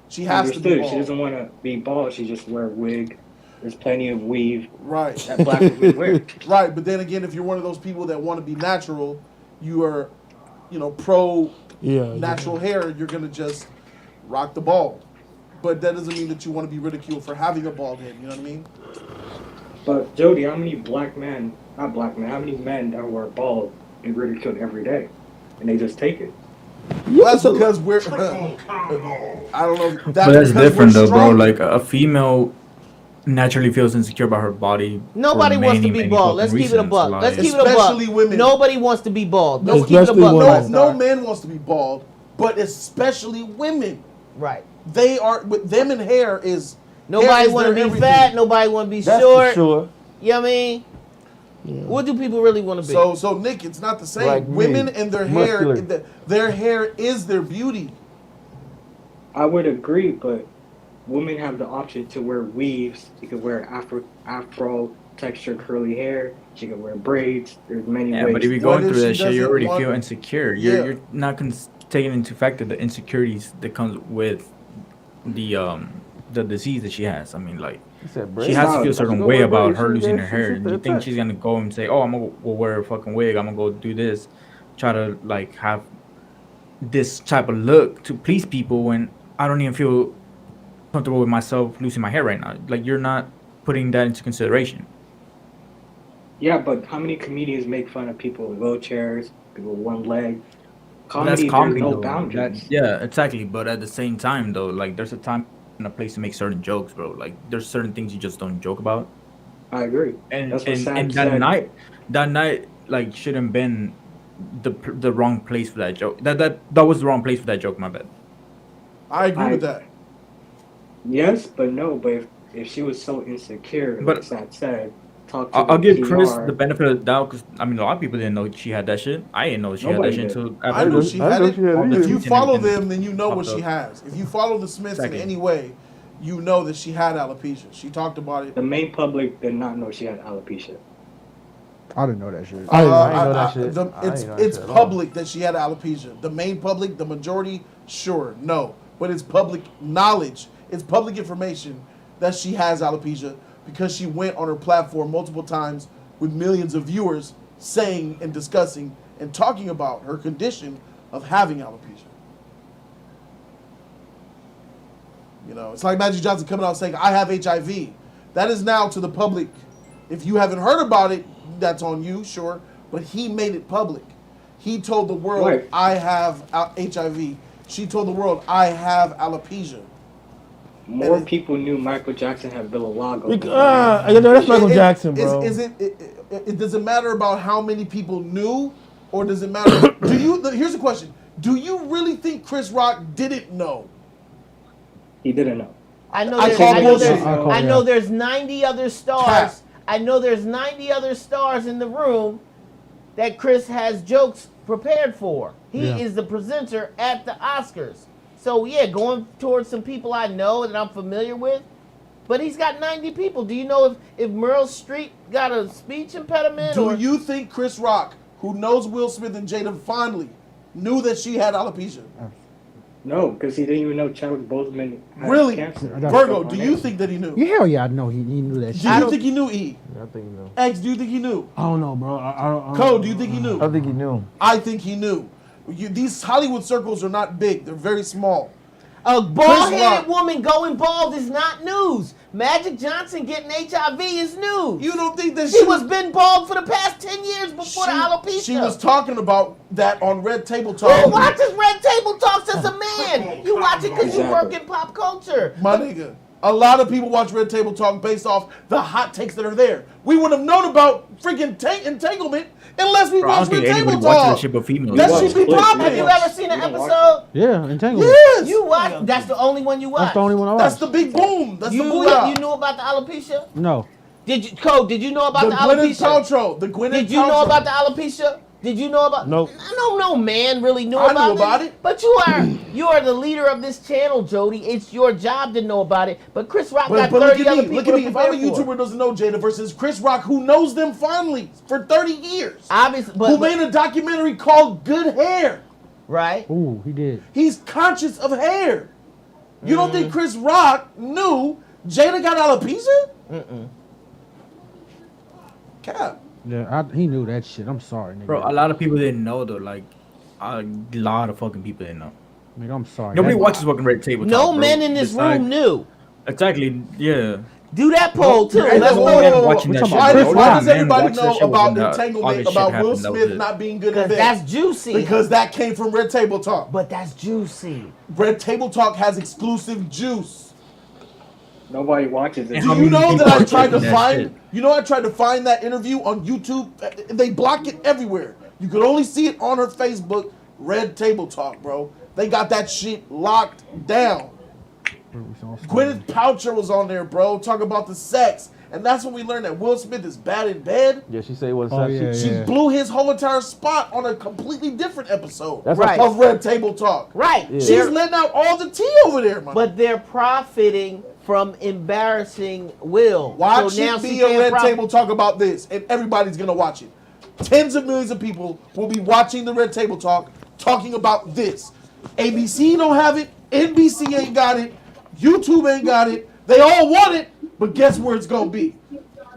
She has to be bald. She doesn't want to be bald. She just wear a wig. There's plenty of weave. Right. That black women wear. Right, but then again, if you're one of those people that want to be natural, you are, pro natural hair, you're going to just rock the bald. But that doesn't mean that you want to be ridiculed for having a bald head, you know what I mean? But Jody, how many how many men that wear bald and ridiculed every day? And they just take it. Well, that's because we're. I don't know. But that's because different we're though, bro. stronger. Like a female naturally feels insecure about her body. Nobody for wants to many, be many bald. fucking Let's keep it a reasons. buck. Let's keep it a buck. Especially women. Nobody wants to be bald. No, Let's keep it a buck. no man wants to be bald, but especially women. Right. They are with them and hair is. Nobody want to be fat. Nobody want to be That's short. for sure. You know what I mean? What do people really want to be? So Nick, it's not the same. Like me, Women and their muscular. hair, their hair is their beauty. I would agree, but women have the option to wear weaves. She could wear afro texture curly hair. She could wear braids. There's many Yeah, ways. but if you're going through that shit, you already feel insecure. You're not taking into factor the insecurities that comes with the disease that she has. I mean, like she has to feel a certain way about her losing her hair. You think she's gonna go and say, "Oh, I'm gonna go wear a fucking wig. I'm gonna go do this," try to like have this type of look to please people when I don't even feel comfortable with myself losing my hair right now. Like you're not putting that into consideration. Yeah, but how many comedians make fun of people with wheelchairs, people with one leg? But that's Comedy, comedy, there's no though. boundaries. Yeah, exactly. But at the same time, though, like there's a time and a place to make certain jokes, bro. Like there's certain things you just don't joke about. I agree. And That's what Sam and said. that night, like shouldn't been the wrong place for that joke. That was the wrong place for that joke. My bad. I agree with that. Yes, but no. But if she was so insecure, But- like Sam said, talk to I'll the give Chris PR. the benefit of the doubt because I mean a lot of people didn't know she had that shit. I didn't know she had that Nobody shit did. until I know she had it. all the If you tweets and follow everything them, then you know what popped she up. has. If you follow the Smiths Exactly. in any way, you know that she had alopecia. She talked about it. The main public did not know she had alopecia. I didn't know that shit. It's public that she had alopecia. The main public, the majority, sure, no. But it's public knowledge. It's public information that she has alopecia because she went on her platform multiple times with millions of viewers saying and discussing and talking about her condition of having alopecia. You know, it's like Magic Johnson coming out saying, I have HIV. That is now to the public. If you haven't heard about it, that's on you, sure. But he made it public. He told the world, Right. I have HIV. She told the world, I have alopecia. More people knew Michael Jackson had vitiligo. That's Michael Jackson, bro. Does it matter about how many people knew, or does it matter? Here's the question: do you really think Chris Rock didn't know? He didn't know. I know. I There's, call I know, bullshit. there's, I call- I know yeah. there's 90 other stars. Cap. I know there's 90 other stars in the room that Chris has jokes prepared for. He Yeah. is the presenter at the Oscars. So yeah, going towards some people I know that I'm familiar with. But he's got 90 people. Do you know if Meryl Streep got a speech impediment? Do or you think Chris Rock, who knows Will Smith and Jada fondly, knew that she had alopecia? No, because he didn't even know Chadwick Boseman had Really? cancer. Virgo, do you think that he knew? Yeah, hell yeah, I know he knew that Do shit. you think he knew E? I think you know. X, do you think he knew? I don't know, bro. I don't Code, do you think he knew? I think he knew. I think he knew. These Hollywood circles are not big. They're very small. A Chris bald-headed Rock. woman going bald is not news. Magic Johnson getting HIV is news. You don't think that she was been bald for the past 10 years before the alopecia? She was talking about that on Red Table Who Talk. watches Red Table Talks as a man? You watch it because you work in pop culture. My nigga. A lot of people watch Red Table Talk based off the hot takes that are there. We would have known about freaking entanglement unless we Bro, I watched don't Red think Table anybody watches that Talk. shit but females. That shit be popping. Have you ever seen an episode? Yeah, entanglement. Yes. You watch? That's the only one you watch. That's the only one I That's watched. the big boom. That's the You booyah. knew about the alopecia? No. Did you, Code? Did you know about The the Gwyneth alopecia? Paltrow. The Gwyneth Did you know Paltrow. about the alopecia? Did you know about? Nope. I don't know, man. Really knew I about knew about it. But you are the leader of this channel, Jody. It's your job to know about it. But Chris Rock got But 30 look other at me. people Look at me. to If I'm a prepare for. YouTuber who doesn't know Jada versus Chris Rock, who knows them fondly for 30 years, Obviously, who made a documentary called Good Hair. right? Ooh, he did. He's conscious of hair. You don't think Chris Rock knew Jada got alopecia? Cap. Yeah, he knew that shit. I'm sorry, nigga. Bro, a lot of people didn't know though. Like a lot of fucking people didn't know. Nigga, I'm sorry. Nobody That- watches fucking Red Table No Talk, bro. men in this Besides- room knew. Exactly. Yeah. Do that poll too. Hey, Let's why, vote. why does everybody know about entanglement, about Will Smith not being good in bed? That's juicy. Because that came from Red Table Talk. But that's juicy. Red Table Talk has exclusive juice. Nobody watches it. Do you know that I tried to find? You know, I tried to find that interview on YouTube. They block it everywhere. You could only see it on her Facebook. Red Table Talk, bro. They got that shit locked down. Gwyneth Paltrow was on there, bro, talking about the sex. And that's when we learned that Will Smith is bad in bed. Yeah, she said it wasn't She blew his whole entire spot on a completely different episode That's right. of Red Table Talk. Right. She's They're- letting out all the tea over there, man. But they're profiting from embarrassing Will. Watch so now it she be a can't Red profit. Table Talk about this, and everybody's going to watch it. Tens of millions of people will be watching the Red Table Talk, talking about this. ABC don't have it. NBC ain't got it. YouTube ain't got it. They all want it, but guess where it's going to be?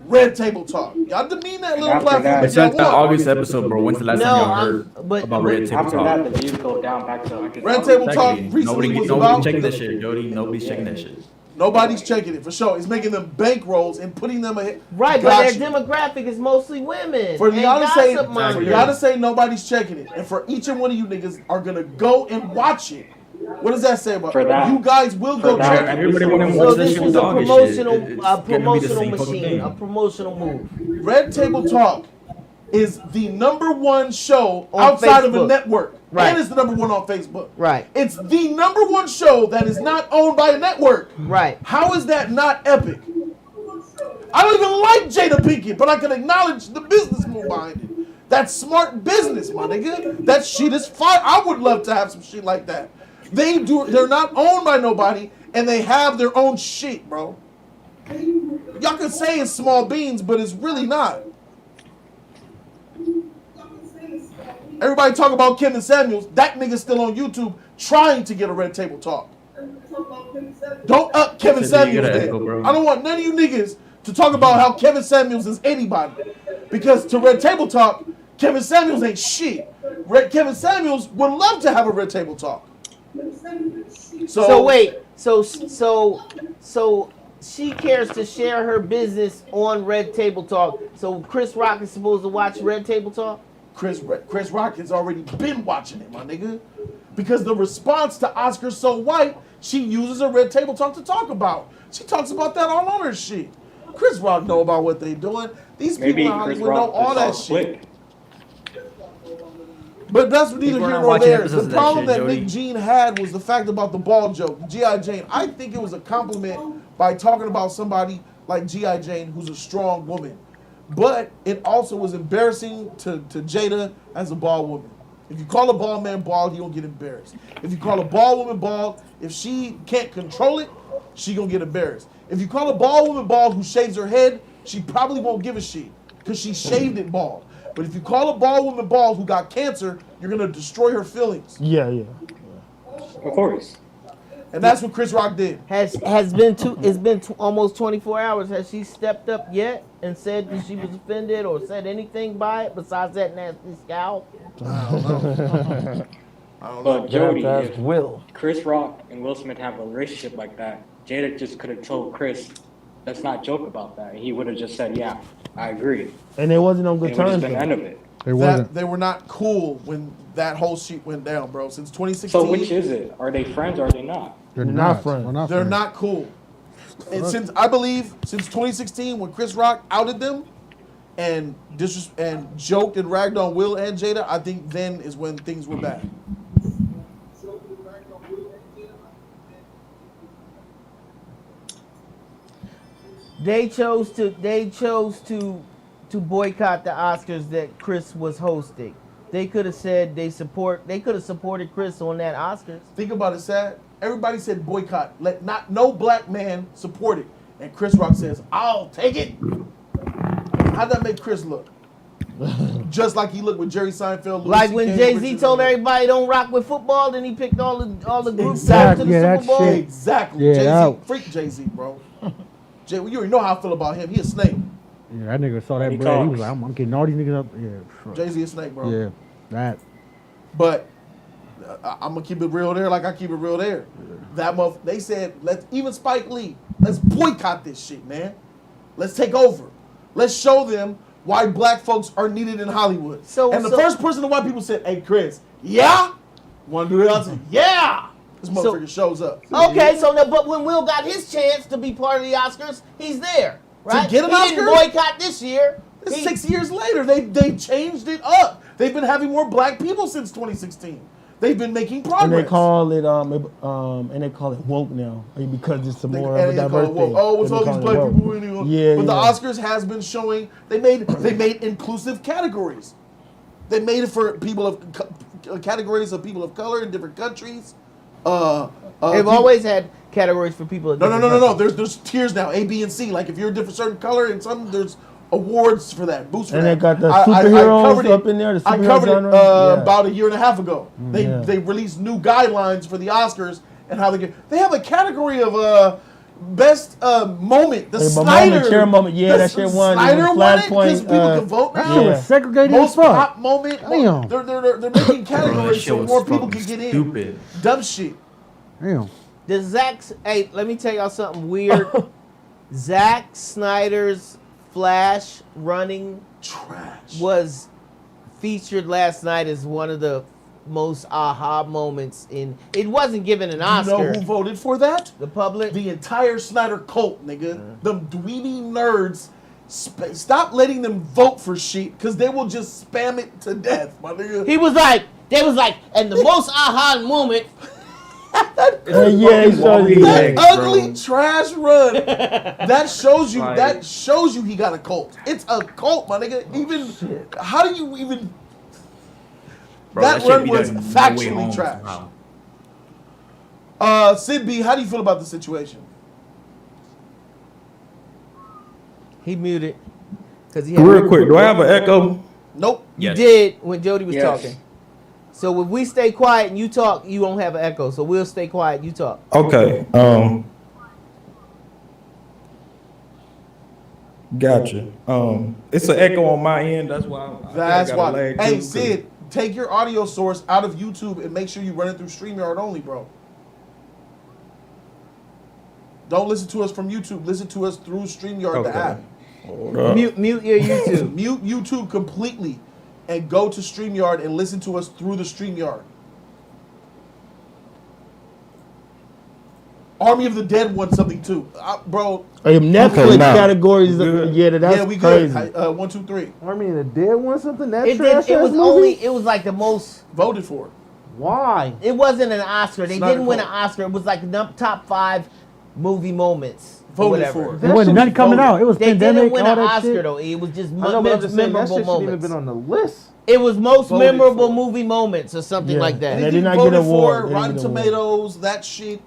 Red Table Talk. Y'all demean that little platform. It's y'all that want. August episode, bro. When's the last time y'all heard about Red Table After Talk? that, the views go down back to 100. Red Table Talk Exactly. recently was Nobody's about... checking that shit, Jody. Nobody's checking that shit. Nobody's checking it, for sure. It's making them bankrolls and putting them ahead. Right, but Gotcha. their demographic is mostly women. For and y'all to say, gossip for mongers. y'all to say nobody's checking it, and for each and one of you niggas are gonna go and watch it. What does that say about For that- you guys? Will go check it. Everybody want to So watch that this shit was with a August promotional, shit. It's gonna be the same fucking machine, thing. a promotional move. Red Table Talk is the #1 show On outside of a Facebook. network, Right. and it's the #1 on Facebook. Right. It's the #1 show that is not owned by a network. Right. How is that not epic? I don't even like Jada Pinkett, but I can acknowledge the business move behind it. That's smart business, my nigga. That shit is fire. I would love to have some shit like that. They're not owned by nobody, and they have their own shit, bro. Y'all can say it's small beans, but it's really not. Everybody talk about Kevin Samuels. That nigga's still on YouTube trying to get a Red Table Talk. Don't up Kevin Samuels there. I don't want none of you niggas to talk about how Kevin Samuels is anybody. Because to Red Table Talk, Kevin Samuels ain't shit. Kevin Samuels would love to have a Red Table Talk. So wait, so she cares to share her business on Red Table Talk. So Chris Rock is supposed to watch Red Table Talk? Chris Rock has already been watching it, my nigga. Because the response to Oscar So White, she uses a Red Table Talk to talk about. She talks about that all on her shit. Chris Rock know about what they doing. These Maybe people in Chris Hollywood know Rock all that just shit. But that's neither People are here not nor watching there. episodes The of that problem shit, that Jody. Nick Jean had was the fact about the ball joke, G.I. Jane. I think it was a compliment by talking about somebody like G.I. Jane, who's a strong woman. But it also was embarrassing to Jada as a bald woman. If you call a bald man bald, he gonna get embarrassed. If you call a bald woman bald, if she can't control it, she gonna get embarrassed. If you call a bald woman bald who shaves her head, she probably won't give a shit because she shaved it bald. But if you call a bald woman bald who got cancer, you're gonna destroy her feelings. Yeah. Of course. And that's what Chris Rock did. It's been almost 24 hours. Has she stepped up yet and said that she was offended or said anything by it besides that nasty scowl? I don't know. But Jody, That's if Will. Chris Rock and Will Smith have a relationship like that, Jada just could have told Chris, let's not joke about that. And he would have just said, yeah, I agree. And they wasn't on good It would have terms. been the end of it. They wasn't. They were not cool when that whole shit went down, bro. Since 2016. So which is it? Are they friends or are they not? They're not friends. They're not cool. And since 2016, when Chris Rock outed them and joked and ragged on Will and Jada, I think then is when things were bad. They chose to boycott the Oscars that Chris was hosting. They could have said they could have supported Chris on that Oscars. Think about it, Sad. Everybody said boycott. No black man support it. And Chris Rock says, I'll take it. How'd that make Chris look? Just like he looked with Jerry Seinfeld. Louis Like when CK, Jay-Z Richard told Pryor. everybody don't rock with football, then he picked all the groups Exactly. to the Super Bowl. Exactly. Yeah, Jay-Z, that- freak Jay-Z, bro. You already know how I feel about him. He a snake. Yeah, that nigga saw that He bread. He talks. was like, I'm getting all these niggas up. Yeah. Jay-Z a snake, bro. Yeah, that. But I'm gonna keep it real there, like I keep it real there. That they said even Spike Lee. Let's boycott this shit, man. Let's take over. Let's show them why black folks are needed in Hollywood. The first person the white people said, hey, Chris, yeah? Want to do that? I said, yeah! This motherfucker shows up. Okay, but when Will got his chance to be part of the Oscars, he's there, right? To get an Oscar? He didn't boycott this year. 6 years later, they changed it up. They've been having more black people since 2016. They've been making progress. And they call it woke now because it's more of a diverse thing. Oh, what's all these black people anyway? Yeah, but the Oscars has been showing they made inclusive categories. They made it for people of categories of people of color in different countries. They've always had categories for people of different countries. There's tiers now, A, B, and C. Like if you're a different certain color, and some there's awards for that, boosts for and that. they got the superheroes up in there. I covered it about a year and a half ago. They released new guidelines for the Oscars and how they have a category of best moment. The Snyder moment. Yeah, that shit won. Snyder won it because people can vote now. Yeah. Segregated Most as fuck. pop moment. Damn. They're making categories so more people can get in. Stupid. Dumb shit. Damn. Hey, let me tell y'all something weird. Zack Snyder's Flash running trash was featured last night as one of the most aha moments in. It wasn't given an Oscar. You know who voted for that? The public. The entire Snyder cult, nigga. Them dweeby nerds. Stop letting them vote for shit because they will just spam it to death, my nigga. They was like, and the most aha moment. That ugly trash run. That shows you. That shows you he got a cult. It's a cult, my nigga. Even how do you even? Bro, that run was done factually trash. Sid B, how do you feel about the situation? He muted because he. Real quick, do I have an echo? Nope. You did when Jody was talking. So if we stay quiet and you talk, you won't have an echo. So we'll stay quiet, you talk. Okay. Gotcha. It's an echo on my end. That's why. That's why. Hey, Sid, take your audio source out of YouTube and make sure you run it through StreamYard only, bro. Don't listen to us from YouTube. Listen to us through StreamYard, the app. Mute your YouTube. Mute YouTube completely. And go to StreamYard and listen to us through the StreamYard. Army of the Dead won something too, bro. Netflix categories, that's we crazy. Good. 1, 2, 3. Army of the Dead won something. It was like the most voted for. Why? It wasn't an Oscar. They Snyder didn't win an Cult. Oscar. It was like the top 5 movie moments. Voted for. There wasn't nothing coming out. It was They pandemic, didn't win all an that Oscar shit. though. It was just I know, but I'm just saying, that memorable shit shouldn't even moments. been on the list. It was most Voted memorable for. movie moments or something like that. Anything voted for, Rotten Tomatoes, that shit,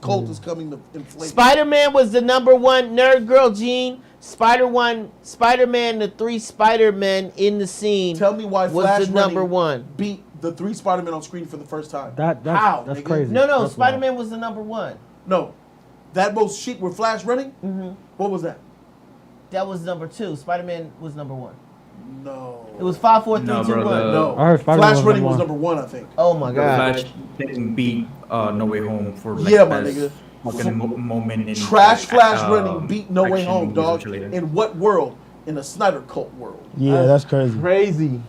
cult is coming to inflate. Spider-Man was the number 1. Nerd Girl Jean. Spider-Man, the 3 Spider-Men in the scene. Tell me why was Flash the number running 1. beat the 3 Spider-Men on screen for the first time. That's nigga? crazy. No, That's Spider-Man was the number 1. No. That most shit with Flash running? Mm-hmm. What was that? That was number 2. Spider-Man was number 1. No. It was 5, 4, 3, 2, 1. No. I heard Spider-Man Flash was running number was one. number 1, I think. Oh my god. Flash didn't beat No Way Home for like Yeah, my best nigga. fucking moment in Trash like, Flash running beat No Way action Home, movies dog. related. In what world? In a Snyder cult world. Yeah, that's crazy. Crazy.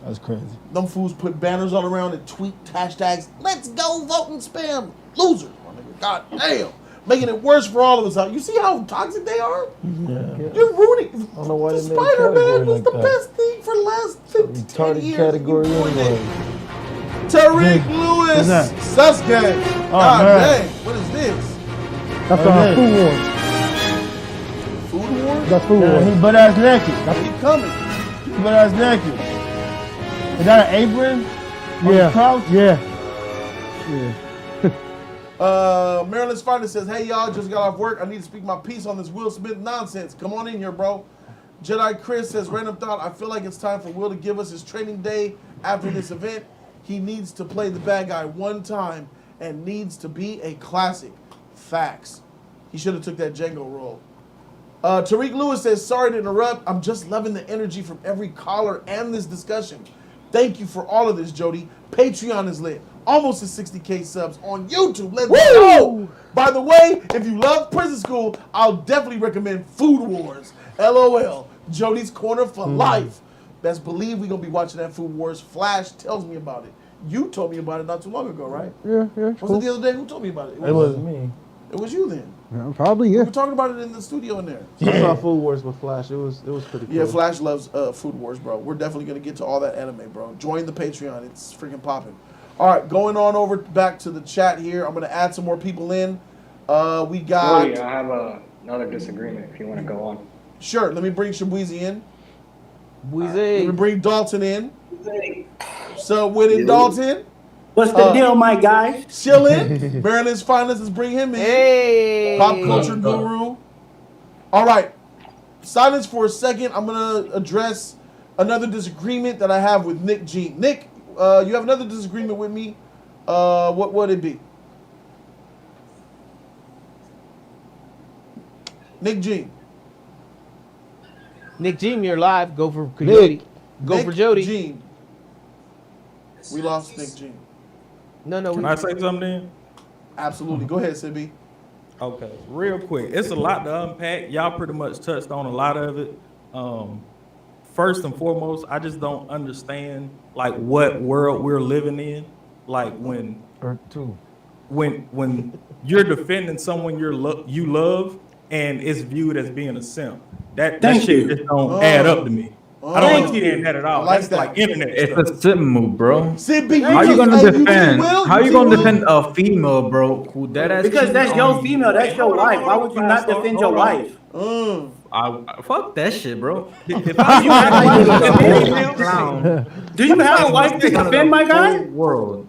That's crazy. Them fools put banners all around and tweet hashtags, let's go vote and spam. Losers, my nigga. God damn. Making it worse for all of us. You see how toxic they are? Yeah. You're rooting. I don't know why The they made a Spider-Man category was like the that. best thing for the last 10 years. Category You ruined anyway. it. Tariq Lewis, Who's that? Sasuke. God man. dang, what is this? That's Hey, Food Wars. Food War? That's Food Yeah, Wars. he butt ass naked. Keep coming. He butt ass naked. Is that an apron? On the Yeah. couch? Yeah. Maryland's finest says, hey y'all, just got off work. I need to speak my piece on this Will Smith nonsense. Come on in here, bro. Jedi Chris says, random thought, I feel like it's time for Will to give us his training day after this event. He needs to play the bad guy one time and needs to be a classic. Facts. He should have took that Django role. Tariq Lewis says, sorry to interrupt. I'm just loving the energy from every caller and this discussion. Thank you for all of this, Jody. Patreon is lit. almost to 60K subs on YouTube. Let's go! By the way, if you love Prison School, I'll definitely recommend Food Wars. LOL. Jody's Corner for life. Best believe we're going to be watching that Food Wars. Flash tells me about it. You told me about it not too long ago, right? Yeah. Was it the other day? Who told me about it? It was me. It was you then. Yeah, probably, yeah. We were talking about it in the studio in there. I saw Food Wars with Flash. It was pretty cool. Yeah, Flash loves Food Wars, bro. We're definitely going to get to all that anime, bro. Join the Patreon. It's freaking popping. All right, going on over back to the chat here. I'm going to add some more people in. We got... Jody, I have another disagreement if you want to go on. Sure, let me bring Shabuizi in. Weezy. Let me bring Dalton in. So, with it, Dalton. What's the deal, my guy? Chillin'. Maryland's finest. Let's bring him in. Hey. Pop culture guru. All right. Silence for a second. I'm going to address another disagreement that I have with Nick G. Nick, you have another disagreement with me. What would it be? Nick G. Nick G, you're live. Go for Jody. Go for Jody. G. We lost Nick G. No. Can I say something? Absolutely. Go ahead, Sibby. Okay, real quick. It's a lot to unpack. Y'all pretty much touched on a lot of it. First and foremost, I just don't understand like what world we're living in. Like when you're defending someone you love and it's viewed as being a simp. That shit just don't add up to me. I don't understand that at all. That's like internet It's stuff. a simp move, bro. Sibby, How you gonna defend? How you gonna defend a female, bro? Who that Because that's your female, that's your wife. Why would you not defend your wife? Fuck that shit, bro. If Do you have a wife to defend, my guy? World.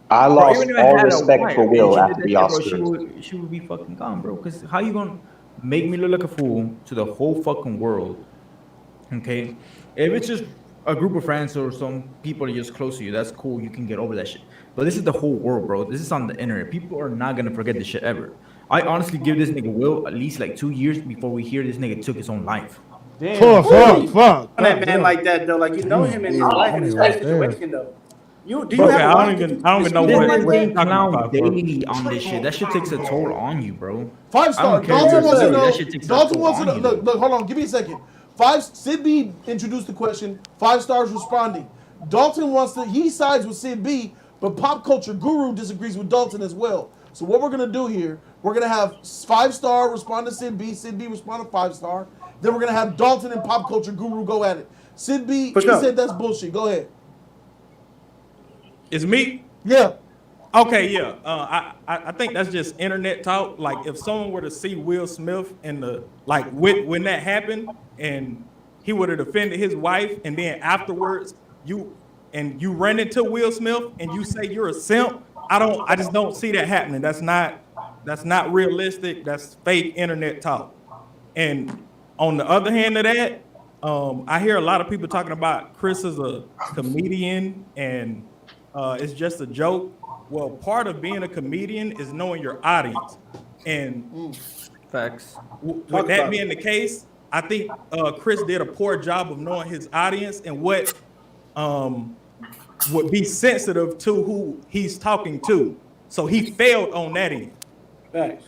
I Bro, lost even if I all had a respect wife for and Will she did after that the shit, bro, Oscars. she would be fucking gone, bro. Because how you gonna make me look like a fool to the whole fucking world? Okay, if it's just a group of friends or some people are just close to you, that's cool. You can get over that shit. But this is the whole world, bro. This is on the internet. People are not gonna forget this shit ever. I honestly give this nigga Will at least like 2 years before we hear this nigga took his own life. Damn. Fuck. That man like that though, like you know him in his life in his life situation though. Do you Okay, have a I wife don't to even defend? know This what man you're getting talking clowned about, bro. daily on this shit. That shit takes a toll on you, bro. 5-star. I don't care Dalton what wants to you're know. saying. That shit takes a Dalton toll wants to on know. you, Look, hold on. Give me a second. Sid B introduced the question. 5 stars responding. Dalton wants to. He sides with Sid B, but Pop Culture Guru disagrees with Dalton as well. So what we're gonna do here? We're gonna have 5-star respond to Sid B. Sid B respond to 5-star. Then we're gonna have Dalton and Pop Culture Guru go at it. Sid B, he said that's bullshit. Go ahead. It's me? Yeah. Okay, yeah. I think that's just internet talk. Like if someone were to see Will Smith in the when that happened and he would have defended his wife and then afterwards you run into Will Smith and you say you're a simp, I just don't see that happening. That's not realistic. That's fake internet talk. And on the other hand of that, I hear a lot of people talking about Chris as a comedian and it's just a joke. Well, part of being a comedian is knowing your audience. And facts. With that being the case, I think Chris did a poor job of knowing his audience and what would be sensitive to who he's talking to. So he failed on that end. Thanks.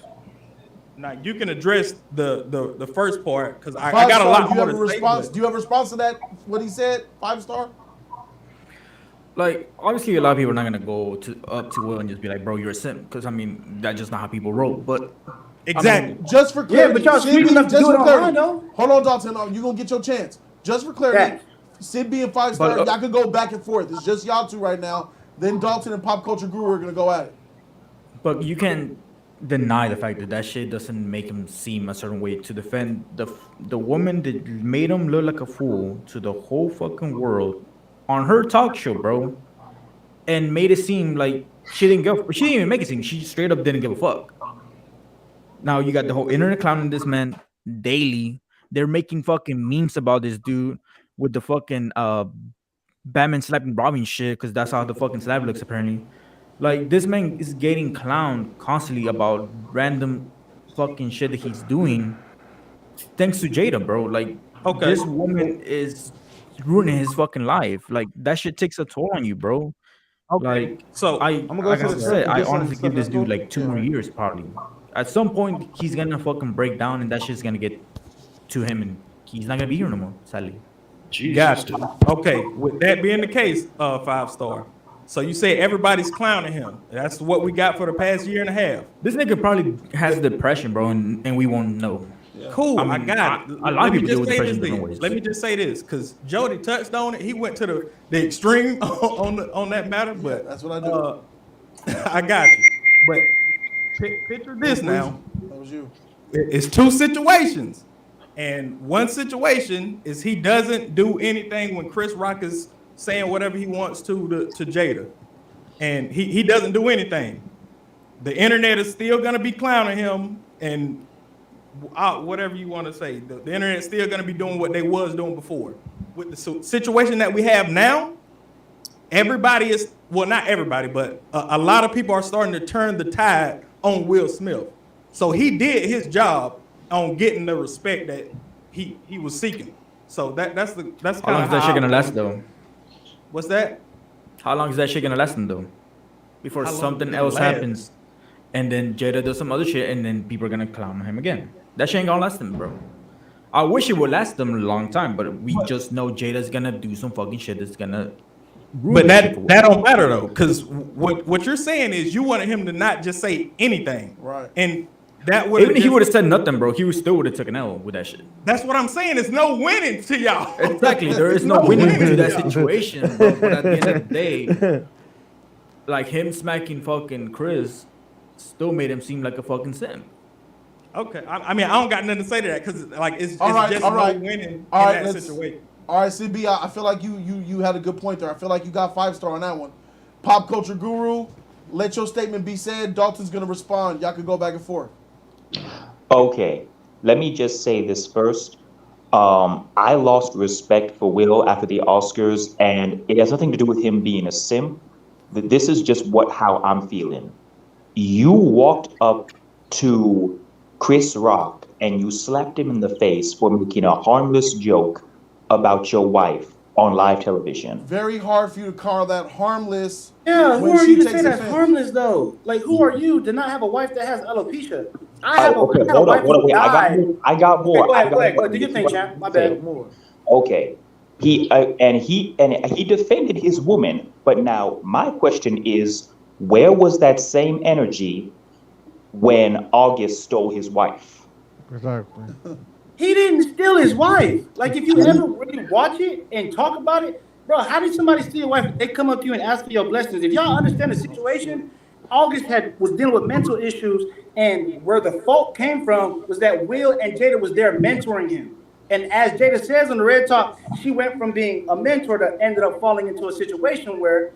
Now you can address the first part because I got a lot more to say. Do you have a response to that? What he said? 5-star. Like, obviously, a lot of people are not gonna go up to Will and just be like, "Bro, you're a simp," because I mean, that's just not how people roll. But exactly, I mean, just for clarity, but y'all sweet enough to do it online, though. Hold on, Dalton. You gonna get your chance. Just for clarity, Sid B and 5-star, y'all can go back and forth. It's just y'all two right now. Then Dalton and Pop Culture Guru are gonna go at it. But you can't deny the fact that that shit doesn't make him seem a certain way to defend the woman that made him look like a fool to the whole fucking world on her talk show, bro, and made it seem like she didn't even make it seem. She straight up didn't give a fuck. Now you got the whole internet clowning this man daily. They're making fucking memes about this dude with the fucking Batman slapping Robin shit because that's how the fucking slap looks apparently. Like this man is getting clowned constantly about random fucking shit that he's doing, thanks to Jada, bro. Like, this woman is ruining his fucking life. Like that shit takes a toll on you, bro. Okay. Like, So I'm gonna go like I said, I honestly give this dude like 2 more years probably. At some point, he's gonna fucking break down, and that shit's gonna get to him, and he's not gonna be here no more. Sadly. Gotcha. Okay. With that being the case, 5-star. So you say everybody's clowning him. That's what we got for the past year and a half. This nigga probably has depression, bro, and we won't know. Cool, I mean, I got it. A lot of people deal with say depression this different then. ways. Let me just say this, because Jody touched on it. He went to the extreme on that matter, but that's what I do. I got you. But picture this now. That was you. It's two situations, and one situation is he doesn't do anything when Chris Rock is saying whatever he wants to Jada, and he doesn't do anything. The internet is still gonna be clowning him, and whatever you want to say, the internet's still gonna be doing what they was doing before. With the situation that we have now, everybody is, well, not everybody, but a lot of people are starting to turn the tide on Will Smith. So he did his job on getting the respect that he was seeking. So that's kind of how long is that shit gonna last though? What's that? How long is that shit gonna last though? Before something else happens, and then Jada does some other shit, and then people are gonna clown him again. That shit ain't gonna last them, bro. I wish it would last them a long time, but we just know Jada's gonna do some fucking shit that's gonna. But that don't matter though, because what you're saying is you wanted him to not just say anything, right? And that would even if he would have said nothing, bro, he still would have took an L with that shit. That's what I'm saying. There's no winning to y'all. Exactly, there is no winning to that situation. But at the end of the day, like him smacking fucking Chris, still made him seem like a fucking simp. Okay, I mean I don't got nothing to say to that because like it's All right, just all right. no winning in All right, that situation. All right, CB, I feel like you had a good point there. I feel like you got 5-star on that one. Pop culture guru, let your statement be said. Dalton's gonna respond. Y'all can go back and forth. Okay, let me just say this first. I lost respect for Will after the Oscars, and it has nothing to do with him being a simp. This is just how I'm feeling. You walked up to Chris Rock and you slapped him in the face for making a harmless joke about your wife on live television. Very hard for you to call that harmless. Yeah, who when are she you to takes say that's offense. harmless though? Like, who are you to not have a wife that has alopecia? I have Okay, a hold wife on, who wait, died. I got more. Okay, go ahead. Do your thing, champ. My bad. More. Okay. He defended his woman, but now my question is, where was that same energy when August stole his wife? Exactly. He didn't steal his wife. Like, if you ever really watch it and talk about it, bro, how did somebody steal your wife? They come up to you and ask for your blessings. If y'all understand the situation, August was dealing with mental issues, and where the fault came from was that Will and Jada was there mentoring him. And as Jada says on the Red Talk, she went from being a mentor to ended up falling into a situation where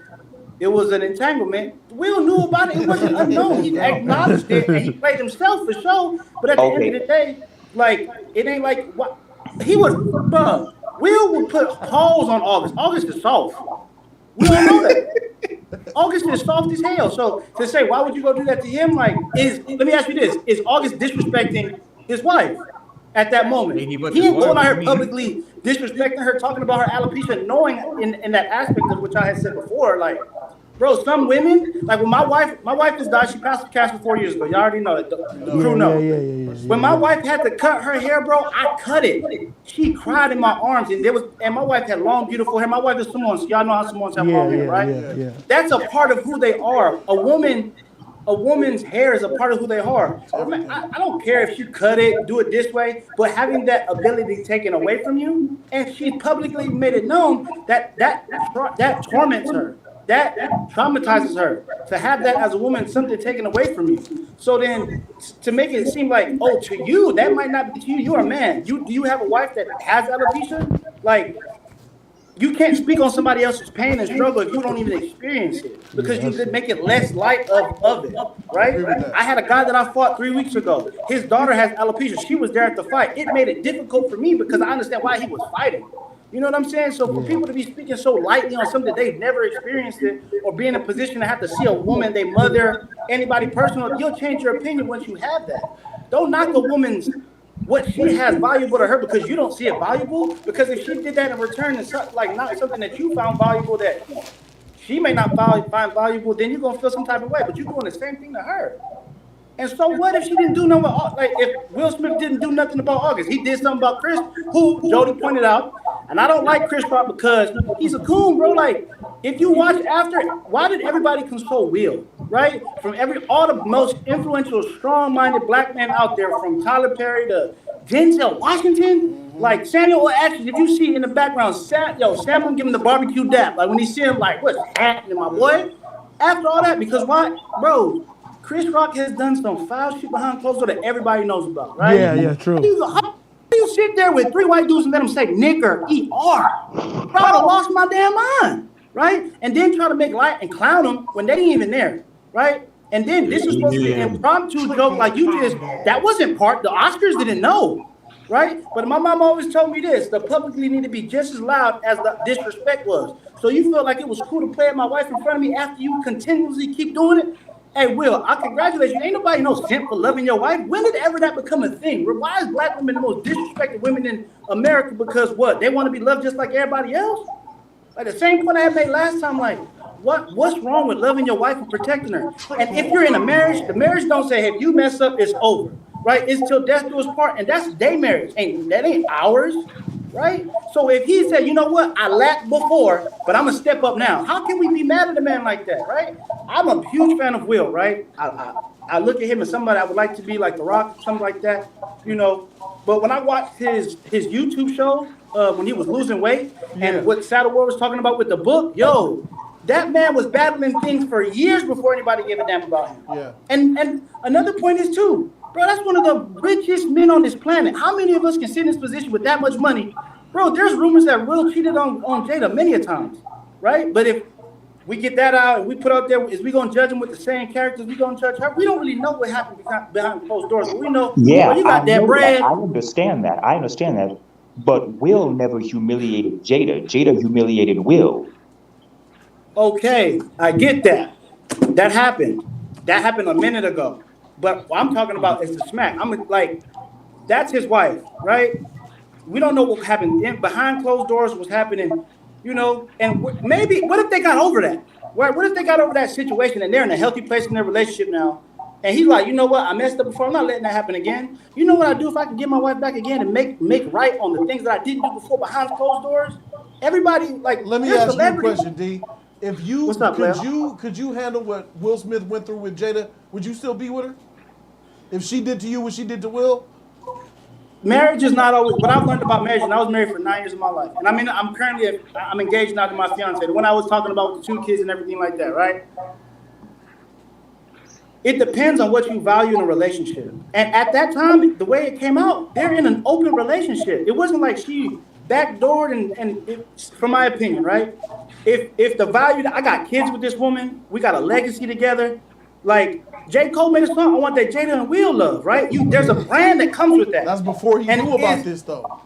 it was an entanglement. Will knew about it. It wasn't unknown. He acknowledged it, and he played himself for sure. But at the end of the day, like, it ain't like what he was. Bro, Will would put holes on August. August is soft. We don't know that. August is soft as hell. So to say, why would you go do that to him? Like, let me ask you this: is August disrespecting his wife at that moment? He ain't going out here publicly disrespecting her, talking about her alopecia, knowing in that aspect of which I had said before, like, bro, some women, like when my wife just died, she passed the cancer 4 years ago. Y'all already know it. The crew knows. When my wife had to cut her hair, bro, I cut it. She cried in my arms, and my wife had long, beautiful hair. My wife is Samoan, so y'all know how Samoans have long hair, right? That's a part of who they are. A woman's hair is a part of who they are. I don't care if you cut it, do it this way, but having that ability taken away from you, and she publicly made it known that torments her. That traumatizes her. To have that as a woman, something taken away from you. So then, to make it seem like, oh, to you, that might not be to you. You're a man. Do you have a wife that has alopecia? Like, you can't speak on somebody else's pain and struggle if you don't even experience it, because you could make it less light of it, right? I had a guy that I fought 3 weeks ago. His daughter has alopecia. She was there at the fight. It made it difficult for me because I understand why he was fighting. You know what I'm saying? So for people to be speaking so lightly on something they've never experienced it, or be in a position to have to see a woman, their mother, anybody personal, you'll change your opinion once you have that. Don't knock a woman's what she has valuable to her because you don't see it valuable. Because if she did that in return, it's like not something that you found valuable that she may not find valuable, then you're gonna feel some type of way. But you're doing the same thing to her. And so what if she didn't do nothing? Like if Will Smith didn't do nothing about August, he did something about Chris, who Jody pointed out. And I don't like Chris Rock because he's a coon, bro. Like if you watch after, why did everybody console Will? Right? From all the most influential, strong-minded black men out there, from Tyler Perry to Denzel Washington, like Samuel L. Jackson. If you see in the background, Samuel giving the barbecue dap, like when he see him, like what's happening, my boy? After all that, because why, bro? Chris Rock has done some foul shit behind closed door that everybody knows about, right? Yeah, true. How do you sit there with 3 white dudes and let them say nigger, E-R? Bro, I done lost my damn mind, right? And then try to make light and clown them when they ain't even there, right? And then this is supposed to be an impromptu joke, like that wasn't part, the Oscars didn't know, right? But my mom always told me this, the publicly need to be just as loud as the disrespect was. So you feel like it was cool to play at my wife in front of me after you continuously keep doing it? Hey, Will, I congratulate you. Ain't nobody no simp for loving your wife. When did ever that become a thing? Why is black women the most disrespected women in America? Because what? They want to be loved just like everybody else? Like the same point I had made last time, like, what's wrong with loving your wife and protecting her? And if you're in a marriage, the marriage don't say, hey, if you mess up, it's over, right? It's till death do us part, and that's their marriage. That ain't ours, right? So if he said, you know what, I lacked before, but I'm going to step up now. How can we be mad at a man like that, right? I'm a huge fan of Will, right? I look at him as somebody I would like to be like The Rock, something like that, you know. But when I watched his YouTube show, when he was losing weight, and what Saddleware was talking about with the book, that man was battling things for years before anybody gave a damn about him. Yeah. And another point is too, bro, that's one of the richest men on this planet. How many of us can sit in this position with that much money? Bro, there's rumors that Will cheated on Jada many a times, right? But if we get that out and we put out there, is we gonna judge him with the same characters we gonna judge her? We don't really know what happened behind closed doors, but we know, you got that bread. I understand that. But Will never humiliated Jada. Jada humiliated Will. Okay, I get that. That happened. That happened a minute ago. But what I'm talking about is the smack. I'm like, that's his wife, right? We don't know what happened behind closed doors, what's happening, you know, and maybe, what if they got over that? What if they got over that situation and they're in a healthy place in their relationship now? And he's like, you know what, I messed up before, I'm not letting that happen again. You know what I do if I can get my wife back again and make right on the things that I didn't do before behind closed doors? Everybody, like, let me ask you a question, D. If you, what's up, could you handle what Will Smith went through with Jada? Would you still be with her? If she did to you what she did to Will? Marriage is not always, what I've learned about marriage, and I was married for 9 years of my life. And I mean, I'm engaged now to my fiance. The one I was talking about with the 2 kids and everything like that, right? It depends on what you value in a relationship. And at that time, the way it came out, they're in an open relationship. It wasn't like she backdoored and from my opinion, right? If the value, I got kids with this woman, we got a legacy together. Like, J. Cole made a song, I want that Jada and Will love, right? There's a brand that comes with that. That's before he knew about this, though.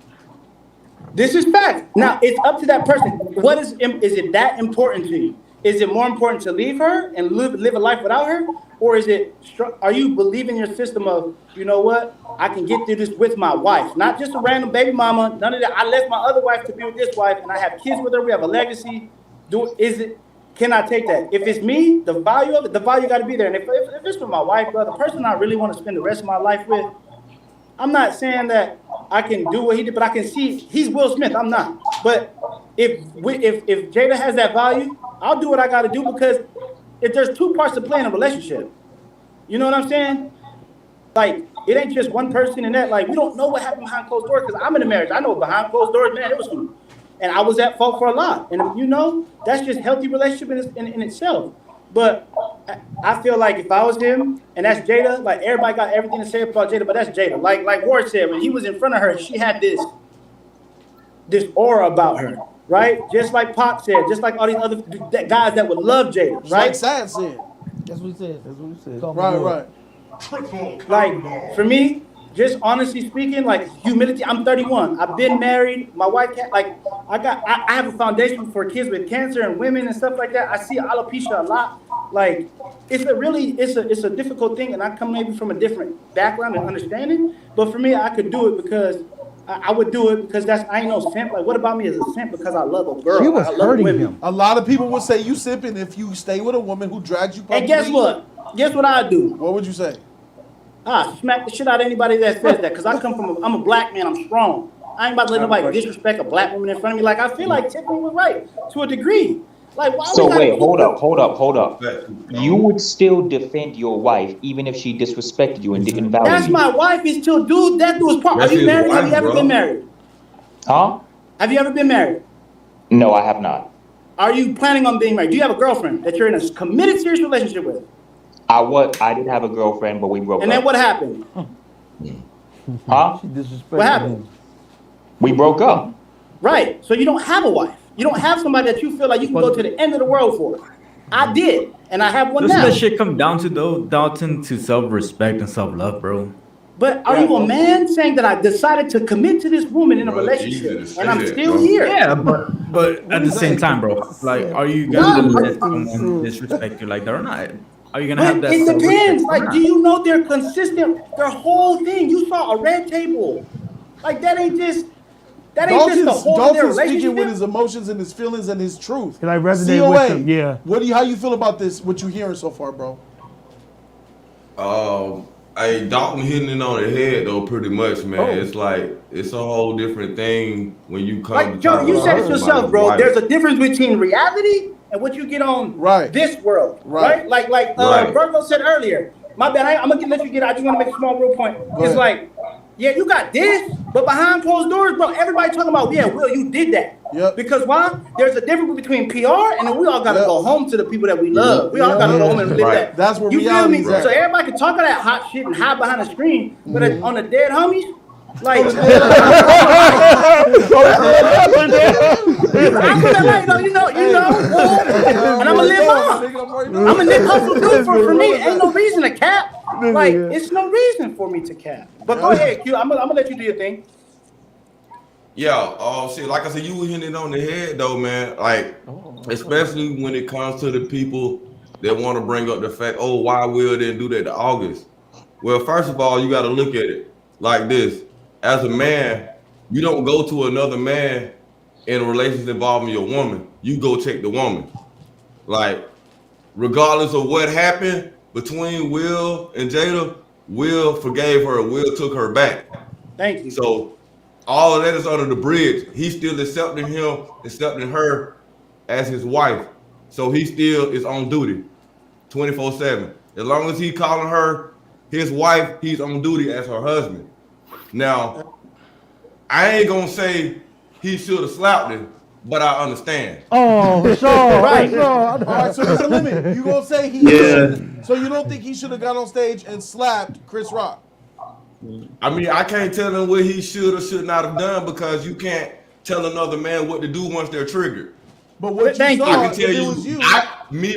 This is fact. Now, it's up to that person. What is it that important to you? Is it more important to leave her and live a life without her? Or are you believing your system of, you know what, I can get through this with my wife, not just a random baby mama, none of that. I left my other wife to be with this wife and I have kids with her, we have a legacy. Can I take that? If it's me, the value of it, the value got to be there. And if it's with my wife, bro, the person I really want to spend the rest of my life with, I'm not saying that I can do what he did, but I can see he's Will Smith. I'm not. But if Jada has that value, I'll do what I got to do, because if there's 2 parts to play in a relationship, you know what I'm saying? Like, it ain't just one person in that. Like, we don't know what happened behind closed doors, because I'm in a marriage. I know behind closed doors, man, it was cool. And I was at fault for a lot. And, you know, that's just healthy relationship in itself. But I feel like if I was him, and that's Jada, like, everybody got everything to say about Jada, but that's Jada. Like Ward said, when he was in front of her, she had this aura about her, right? Just like Pop said, just like all these other guys that would love Jada, right? Like Sad said. That's what he said. Right. Like, for me, just honestly speaking, like, humility. I'm 31. I've been married. My wife can't, like, I have a foundation for kids with cancer and women and stuff like that. I see alopecia a lot. Like, it's a difficult thing, and I come maybe from a different background and understanding. But for me, I could do it because I would do it because I ain't no simp. Like, what about me as a simp because I love a girl? She was I love hurting women. him. A lot of people would say you simping if you stay with a woman who drags you publicly. And guess what? Guess what I do? What would you say? Smack the shit out of anybody that says that because I come from I'm a black man. I'm strong. I ain't about to let nobody disrespect a black woman in front of me. Like, I feel like Tiffany was right to a degree. Like, why So wait, hold up. You would still defend your wife even if she disrespected you and didn't value That's you? my wife. Is still dude. That dude's part. Are you married? Have you ever been married? Huh? Have you ever been married? No, I have not. Are you planning on being married? Do you have a girlfriend that you're in a committed, serious relationship with? I did have a girlfriend, but we broke up. And then what happened? Huh? What happened? We broke up. Right. So you don't have a wife. You don't have somebody that you feel like you can go to the end of the world for. I did, and I have one Doesn't now. that shit come down to though, Dalton, to self-respect and self-love, bro? But are you a man saying that I decided to commit to this woman in a relationship, and I'm still here? Yeah, but at the same time, bro, like, are you gonna let someone disrespect you like that or not? Are you gonna have that? It depends. self-respect or Like, not? do you know they're consistent? Their whole thing. You saw a red table. Like, that ain't just the whole of their Dalton's speaking relationship. with his emotions and his feelings and his truth. And I resonate COA, with him, yeah. How you feel about this? What you hearing so far, bro? Hey, Dalton hitting it on the head though, pretty much, man. Oh. It's like it's a whole different thing when you come. Like, Jody, you said it yourself, bro. There's a difference between reality and what you get on this world, right? Like Virgo said earlier. My bad. I'm gonna let you get it. I just want to make a small real point. It's like, yeah, you got this, but behind closed doors, bro, everybody talking about, yeah, Will, you did that. Yep. Because why? There's a difference between PR and then we all gotta go home to the people that we love. We all gotta go home and live that. That's where you feel reality me? is at. So everybody can talk of that hot shit and hide behind the screen, but on the dead homies, like, I'm gonna like, you know, and I'm gonna live on. I'm gonna live hustle do for me. Ain't no reason to cap. Like, it's no reason for me to cap. But go ahead, Q. I'm gonna let you do your thing. Yeah, shit. Like I said, you were hitting it on the head though, man. Like, especially when it comes to the people that want to bring up the fact, oh, why Will didn't do that to August? Well, first of all, you got to look at it like this. As a man, you don't go to another man in a relationship involving your woman. You go check the woman. Like, regardless of what happened between Will and Jada, Will forgave her. Will took her back. Thank you. So all of that is under the bridge. He's still accepting her as his wife. So he still is on duty 24/7. As long as he's calling her his wife, he's on duty as her husband. Now, I ain't gonna say he should have slapped him, but I understand. Oh, sure. Right. Sure. All right, so there's a limit. You gonna say he? Yeah. So you don't think he should have got on stage and slapped Chris Rock? I mean, I can't tell him what he should or should not have done because you can't tell another man what to do once they're triggered. But what you saw, I can tell if it you, was you.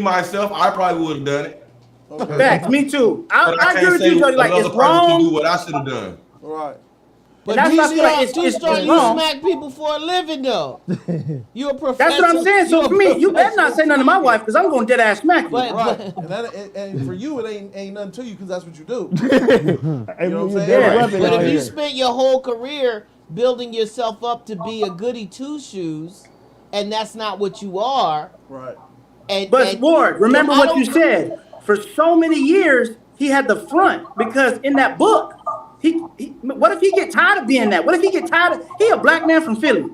myself, I probably would have done it. Okay. Facts, me too. I can't agree with say you, Jody. Like, another it's person wrong. to do what I should have done. Right. But that's you not like you smack people for a living though. You a professor. That's what I'm saying. So for me, you better not say nothing to my wife because I'm going to dead ass smack you. Right. And for you, it ain't nothing to you because that's what you do. You know what I'm saying? Yeah. But if you spent your whole career building yourself up to be a goody two shoes, and that's not what you are. Right. But Ward, remember what you said. For so many years, he had the front because in that book, what if he get tired of being that? What if he get tired of, he a black man from Philly.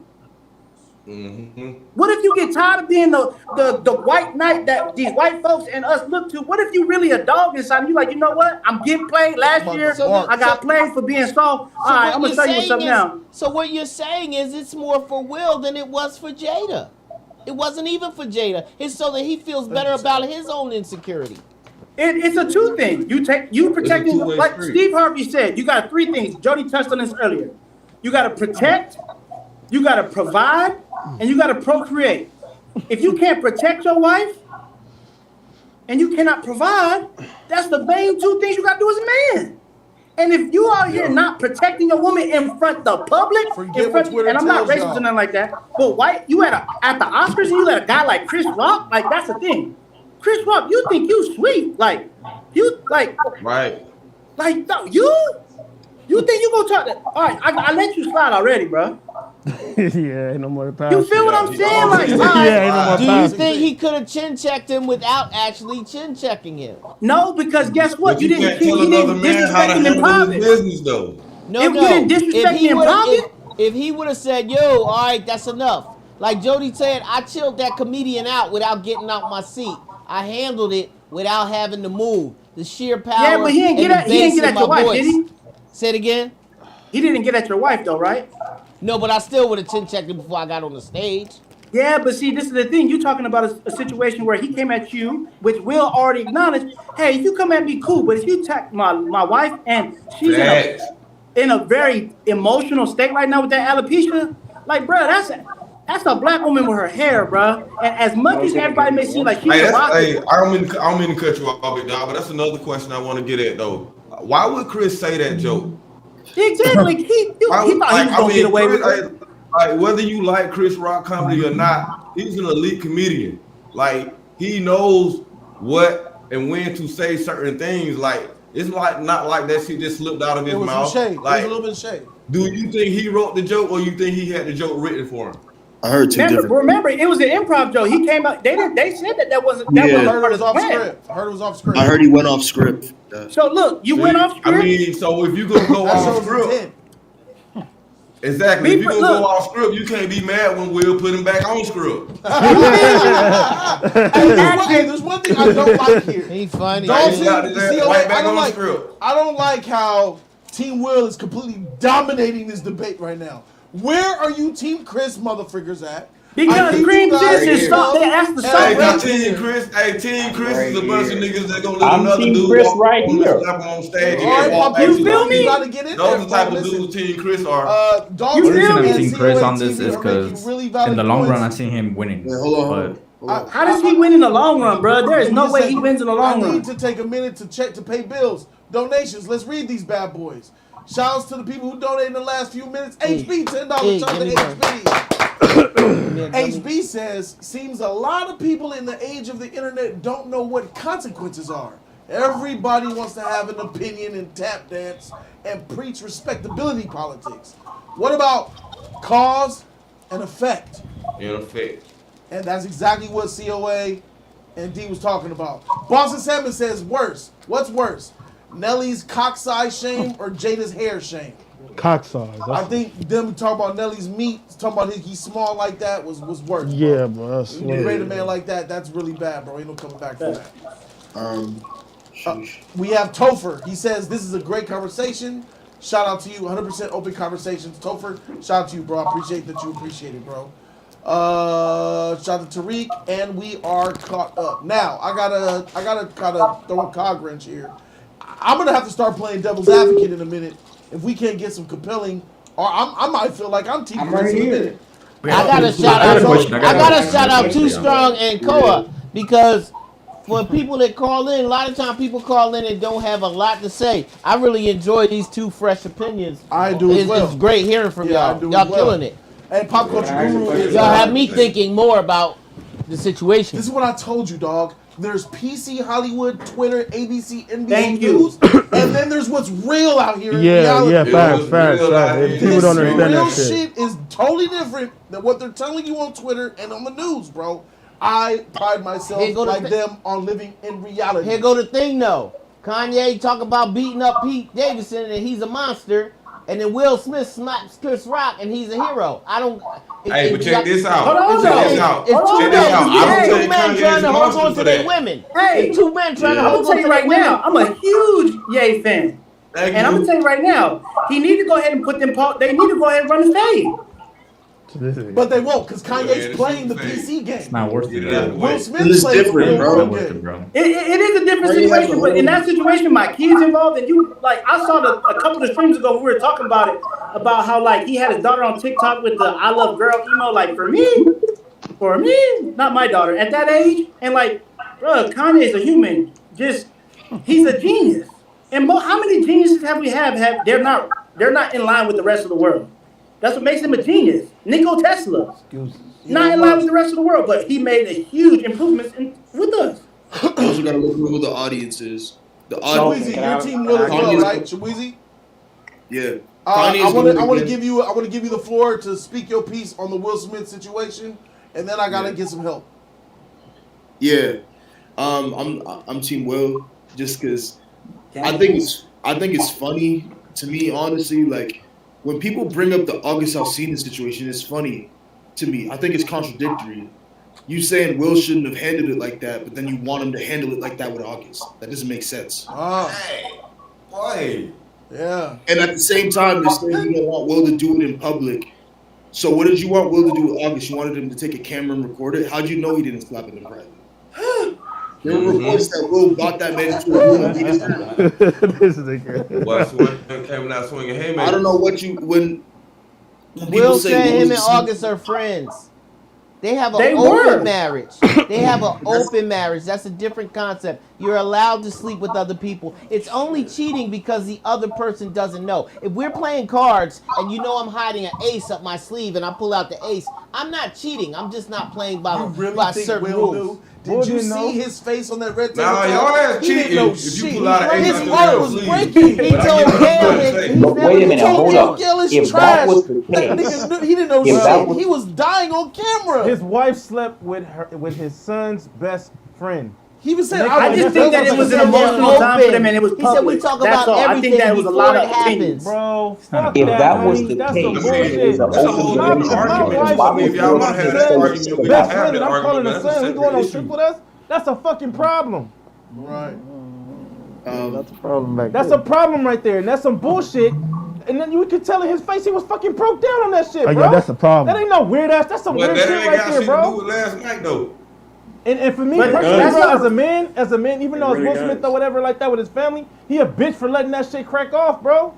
Mm-hmm. What if you get tired of being the white knight that these white folks and us look to? What if you really a dog inside and you like, you know what? I'm getting played last year. I got played for being soft. All right, I'm going to tell you what's up now. So what you're saying is it's more for Will than it was for Jada. It wasn't even for Jada. It's so that he feels better about his own insecurity. It's a two thing. You protecting, like Steve Harvey said, you got three things. Jody touched on this earlier. You got to protect, you got to provide, and you got to procreate. If you can't protect your wife and you cannot provide, that's the main two things you got to do as a man. And if you out here not protecting your woman in front of the public, and I'm not racist or nothing like that, but you at the Oscars and you let a guy like Chris Rock, like that's the thing. Chris Rock, you think you sweet, right? Like no, you. You think you gonna talk that? All right, I let you slide already, bro. Yeah, ain't no more to pass. You feel what I'm saying? Like, yeah, ain't no more Do you pass. think he could have chin checked him without actually chin checking him? No, because guess what? But you can't tell he another didn't man how to disrespect him in handle private. his business, though. No, You didn't disrespect me in private? If he would have said, "Yo, all right, that's enough," like Jody said, I chilled that comedian out without getting out my seat. I handled it without having to move. The sheer power. Yeah, but he didn't get at your wife, did he? Say it again. He didn't get at your wife though, right? No, but I still would have chin checked him before I got on the stage. Yeah, but see, this is the thing. You're talking about a situation where he came at you, which Will already acknowledged. Hey, if you come at me, cool. But if you attack my wife and she's in a very emotional state right now with that alopecia, like, bro, that's a black woman with her hair, bro. And as much as everybody may seem like she's a rocket. Hey, I don't mean to cut you off, big dog, but that's another question I want to get at though. Why would Chris say that joke? Exactly. He thought he was gonna get away with it. Like, whether you like Chris Rock comedy or not, he's an elite comedian. Like, he knows what and when to say certain things. Like, it's like not like that shit just slipped out of his mouth. Shade. Like, it was a little bit of shade. Do you think he wrote the joke, or you think he had the joke written for him? I heard two different. Remember, it was an improv joke. He came out. They said that wasn't. I heard it was off script. I heard it was off script. I heard he went off script. So look, you went off script. I mean, so if you gonna go off script, exactly. If you gonna go off script, you can't be mad when Will put him back on script. Hey, there's one thing I don't like here. He funny. I don't like how Team Will is completely dominating this debate right now. Where are you, Team Chris motherfuckers at? Because Green Citizens stop. They asked the stop. Team Chris is a bunch of niggas that gonna let I'm another Team dude Chris walk right here. slap him on stage and All then walk right, back. you feel me? You gotta get in Those there, are the type bro. of dudes Team Chris are. The reason I'm Team Chris on this is because in the long run, I see him winning. Hold on. How does he win in the long run, bro? There is no way he wins in the long run. I need to take a minute to pay bills. Donations. Let's read these bad boys. Shouts to the people who donated in the last few minutes. HB, $10. Shout to HB. HB says, seems a lot of people in the age of the internet don't know what consequences are. Everybody wants to have an opinion and tap dance and preach respectability politics. What about cause and effect? In effect. And that's exactly what COA and D was talking about. Boston Salmon says worse. What's worse? Nelly's cock size shame or Jada's hair shame? Cock size. I think them talking about Nelly's meat, talking about he's small like that was worse. Yeah, bro. That's When you rate a man like that, that's really bad, bro. Ain't no coming back from that. We have Topher. He says, this is a great conversation. Shout out to you. 100% open conversations. Topher, shout out to you, bro. I appreciate that you appreciate it, bro. Shout out to Tariq, and we are caught up. Now, I gotta kind of throw a cog wrench here. I'm gonna have to start playing devil's advocate in a minute if we can't get some compelling. Or I might feel like I'm Team Chris in a minute. I gotta shout out Too Strong and Koa because for people that call in, a lot of times people call in and don't have a lot to say. I really enjoy these two fresh opinions. I do as well. It's great hearing from y'all. Y'all killing it. And Pop Culture Guru is y'all have me thinking more about the situation. This is what I told you, dog. There's PC, Hollywood, Twitter, ABC, NBC News, and then there's what's real out here in reality. Yeah, facts. People don't understand real that shit. Is totally different than what they're telling you on Twitter and on the news, bro. I pride myself like them on living in reality. Here go the thing, though. Kanye talk about beating up Pete Davidson and he's a monster, and then Will Smith smacks Chris Rock and he's a hero. I don't. Hey, but check this out. Hold on, check this out. It's two men trying to hold on to their women. Hey, it's two men trying to hold on to I'm gonna tell you right now, I'm a huge Ye fan. And I'm gonna tell you right now, he need to go ahead and put them. They need to go ahead and run the stage. But they won't, because Kanye's playing the PC game. It's not worth it. Will Smith plays the real game. It is a different situation, but in that situation, my kids involved, and you like I saw a couple of streams ago we were talking about it, about how like he had his daughter on TikTok with the "I love girl" emo. Like for me, not my daughter at that age, and like, bro, Kanye's a human. Just he's a genius. And how many geniuses have we have they're not in line with the rest of the world. That's what makes him a genius. Nikola Tesla. Not in line with the rest of the world, but he made a huge improvements with us. You also got to look at who the audience is. The audience. Shaweezy, your team will as well, right? Shaweezy? Yeah. I want to give you the floor to speak your piece on the Will Smith situation, and then I gotta get some help. Yeah. I'm Team Will just because I think it's funny to me, honestly. Like when people bring up the August Alsina situation, it's funny to me. I think it's contradictory. You saying Will shouldn't have handled it like that, but then you want him to handle it like that with August. That doesn't make sense. Why? Yeah. And at the same time, they're saying you don't want Will to do it in public. So what did you want Will to do with August? You wanted him to take a camera and record it? How'd you know he didn't slap it in private? There were reports that Will brought that man into a room and beat his ass. This is a good. Well, came out swinging haymakers. I don't know what you when Will said him and August are friends. They have an open marriage. They have an open marriage. That's a different concept. You're allowed to sleep with other people. It's only cheating because the other person doesn't know. If we're playing cards and you know I'm hiding an ace up my sleeve and I pull out the ace, I'm not cheating. I'm just not playing by certain rules. Did you see his face on that red table? Nah, y'all ass cheating if you pull out an ace His out heart your was sleeve. breaking. He told Gail But wait a minute, hold up. Gail is If trash. that was the That case, nigga, he didn't know if that shit. was- He was dying on camera. His wife slept with his son's best friend. He was saying, I just think that it was an emotional time for them and it was He said we public. talk That's about all. I everything think that was a lot of before it opinions. Bro, fuck if that was homie. the That's case, some it bullshit. was an open relationship. My Why wife would is y'all my want to have son's that argument? We best have friend, that and I'm calling argument. the son. We That's a going on separate trip with us? That's a fucking problem. Right. That's a problem back That's a problem right there, and that's some bullshit. And then you could tell in his face he was fucking broke down on that shit, Oh, bro. yeah, that's a problem. That ain't no weird ass. That's some But weird that shit ain't right got there, shit bro. to do with last night though. And for me But personally, that's bro, not- as a man, even though it's really Will Smith does. or whatever like that with his family, he a bitch for letting that shit crack off, bro.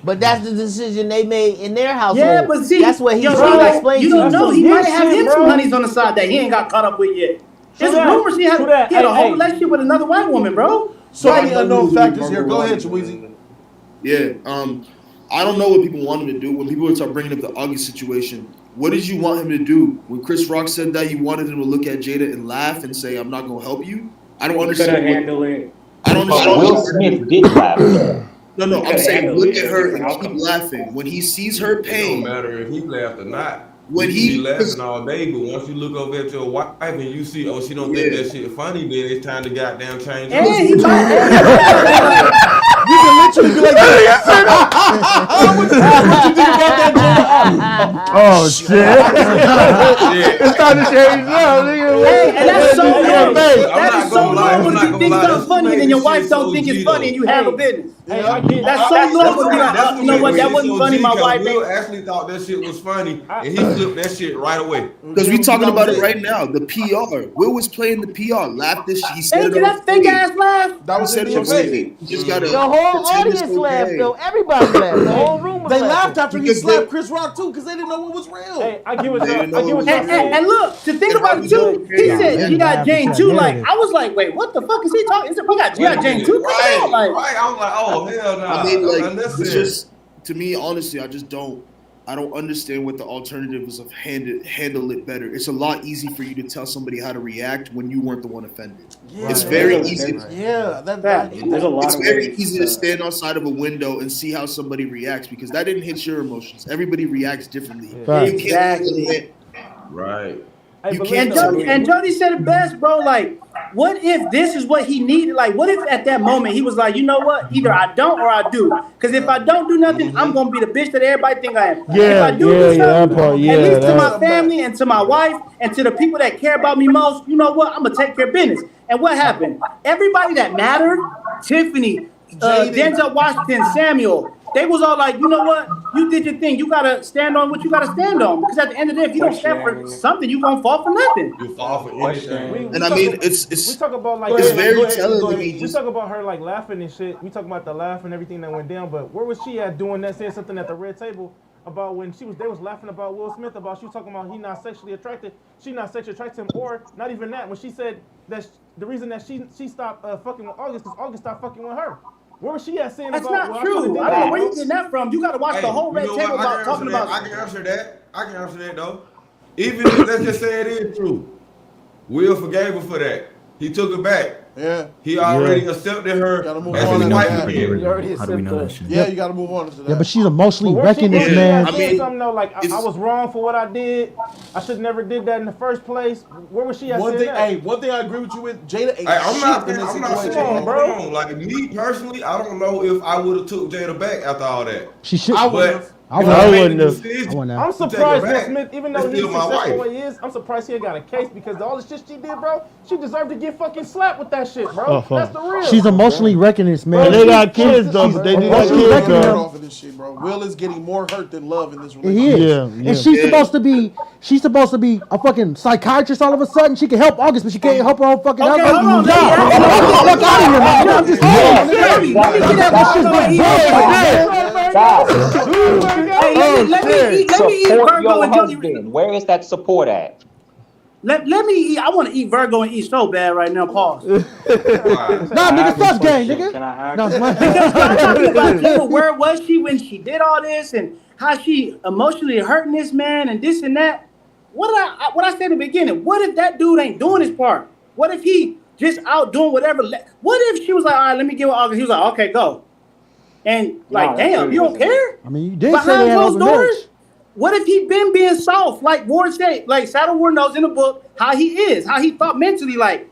But that's the decision they made in their household. Yeah, but see, that's what he's yo, trying to like, explain you to don't you. know. He Some might have shit, him some bro. honeys on the side that he ain't got caught up with yet. There's True that. rumors he had True that. a whole Hey. relationship with another white woman, bro. So many unknown factors here. Go ahead, Chiweezy. Yeah. I don't know what people want him to do when people start bringing up the August situation. What did you want him to do? When Chris Rock said that, you wanted him to look at Jada and laugh and say, "I'm not gonna help you." I don't Could have understand. handled it. I don't But understand. Will Smith did laugh. No, I'm Coulda saying handled look it. at her and Different keep outcome. laughing. When he sees her It don't pain, matter if he laughed or not. When You he- can be laughing all day, but once you look over at your wife and you see, oh, she don't think that shit funny, then it's time to goddamn change. And up. he might. You can literally be like, what you think about that, Jada? Oh shit! It's time to change up, nigga. Hey, and that's so normal. That not is so gonna lie, normal I'm to not think gonna lie, something this funny and then your made wife this don't shit think so it's G, funny though. and you handle business. Hey, I get That's so normal to be like, That's you know what, that wasn't funny, my wife Will ain't. actually thought that shit was funny, and he flipped that shit right away. because we talking about it right now. The PR. Will was playing the PR. Laughed this. He said Thank it you, on that fake ass laugh. That was He said in it your on face. stage. You just gotta The whole pretend it's audience laughed okay. though. Everybody laughed. The whole room was They laughing. laughed after he Because slapped they- Chris Rock too, because they didn't know what was real. Hey, I get what They y'all. didn't know I get it what was y'all And, saying. and look, to think about it too, he said he got Jane too. Like I was like, wait, what the fuck is he talking? Is it, we got Jane too? Right, Come on, like, right. I was like, oh hell no. I mean, like, That's it's it. just to me, honestly, I don't understand what the alternative is of handle it better. It's a lot easy for you to tell somebody how to react when you weren't the one offended. Yeah, It's very There's a- easy. Yeah, There's a lot It's of very ways easy to stand outside of a window and see how somebody reacts because that didn't hit your emotions. Everybody reacts differently. Right. You can't Exactly. Right. Hey, You but can't listen, And Jody said it best, bro. Like, what if this is what he needed? Like, what if at that moment he was like, you know what? Either I don't or I do. Because if I don't do nothing, I'm gonna be the bitch that everybody think I am. If Yeah, I do yeah, something, that part, yeah, at least to that- my family and to my wife and to the people that care about me most, you know what? I'm gonna take care of business. And what happened? Everybody that mattered, Tiffany, Denzel Washington, Samuel, they was all like, you know what? You did your thing. You gotta stand on what you gotta stand on. Because at the end of the day, if you don't stand for something, you gonna fall for nothing. You fall for anything. And I mean, we it's talk about like it's go very ahead, telling go to ahead. me. We Just talk about her like laughing and shit. We talk about the laugh and everything that went down. But where was she at doing that? Saying something at the red table about when they was laughing about Will Smith about she was talking about he not sexually attracted. She not sexually attracted to him, or not even that. When she said that the reason that she stopped fucking with August because August stopped fucking with her. Where was she at saying That's about? not well, true. I did don't know that, where you bro? getting that from. You gotta watch the whole red you know table what? about talking about. I can answer that. I can answer that though. Even if let's just say it is true. Will forgave her for that. He took it back. Yeah. He already accepted her as his wife again. How do we know that shit? Yeah, you got to move on to that. Yeah, but she's emotionally But where wrecking she this is, man. I mean, something though, like I was wrong for what I did. I should never did that in the first place. Where was she at? One thing, that? hey, one thing I agree with you with Jada. Ain't I'm not shit in this situation. saying, bro. Like me personally, I don't know if I would have took Jada back after all that. She should. I wouldn't. I wouldn't have. I'm surprised Will back. Smith, even It's though he's still my successful wife. he is, I'm surprised he got a case because all the shit she did, bro, she deserved to get fucking slapped with that shit, bro. That's the real. She's emotionally wrecking this man. They got kids though. They do got kids though. Off of this shit, bro. Will is getting more hurt than love in this He relationship. is. And she's supposed to be a fucking psychiatrist all of a sudden. She can help August, but she can't help her own fucking Okay, husband. hold on. Fuck out of here, man. I'm just saying. Let me get let me eat Support Virgo your and Jody. husband. Where is that support at? Let me eat. I want to eat Virgo and eat so bad right now. Pause. Nah, nigga, fuck gang, nigga. Can I ask? No, Because I'm talking about Jada, where was she when she did all this and how she emotionally hurting this man and this and that? What I said in the beginning, what if that dude ain't doing his part? What if he just out doing whatever? What if she was like, all right, let me get with August. He was like, okay, go. And like, damn, you don't care? I mean, you did say Behind they had closed open marriage. doors? What if he been being soft? Like Ward said, like Saddle Ward knows in the book how he is, how he thought mentally, like,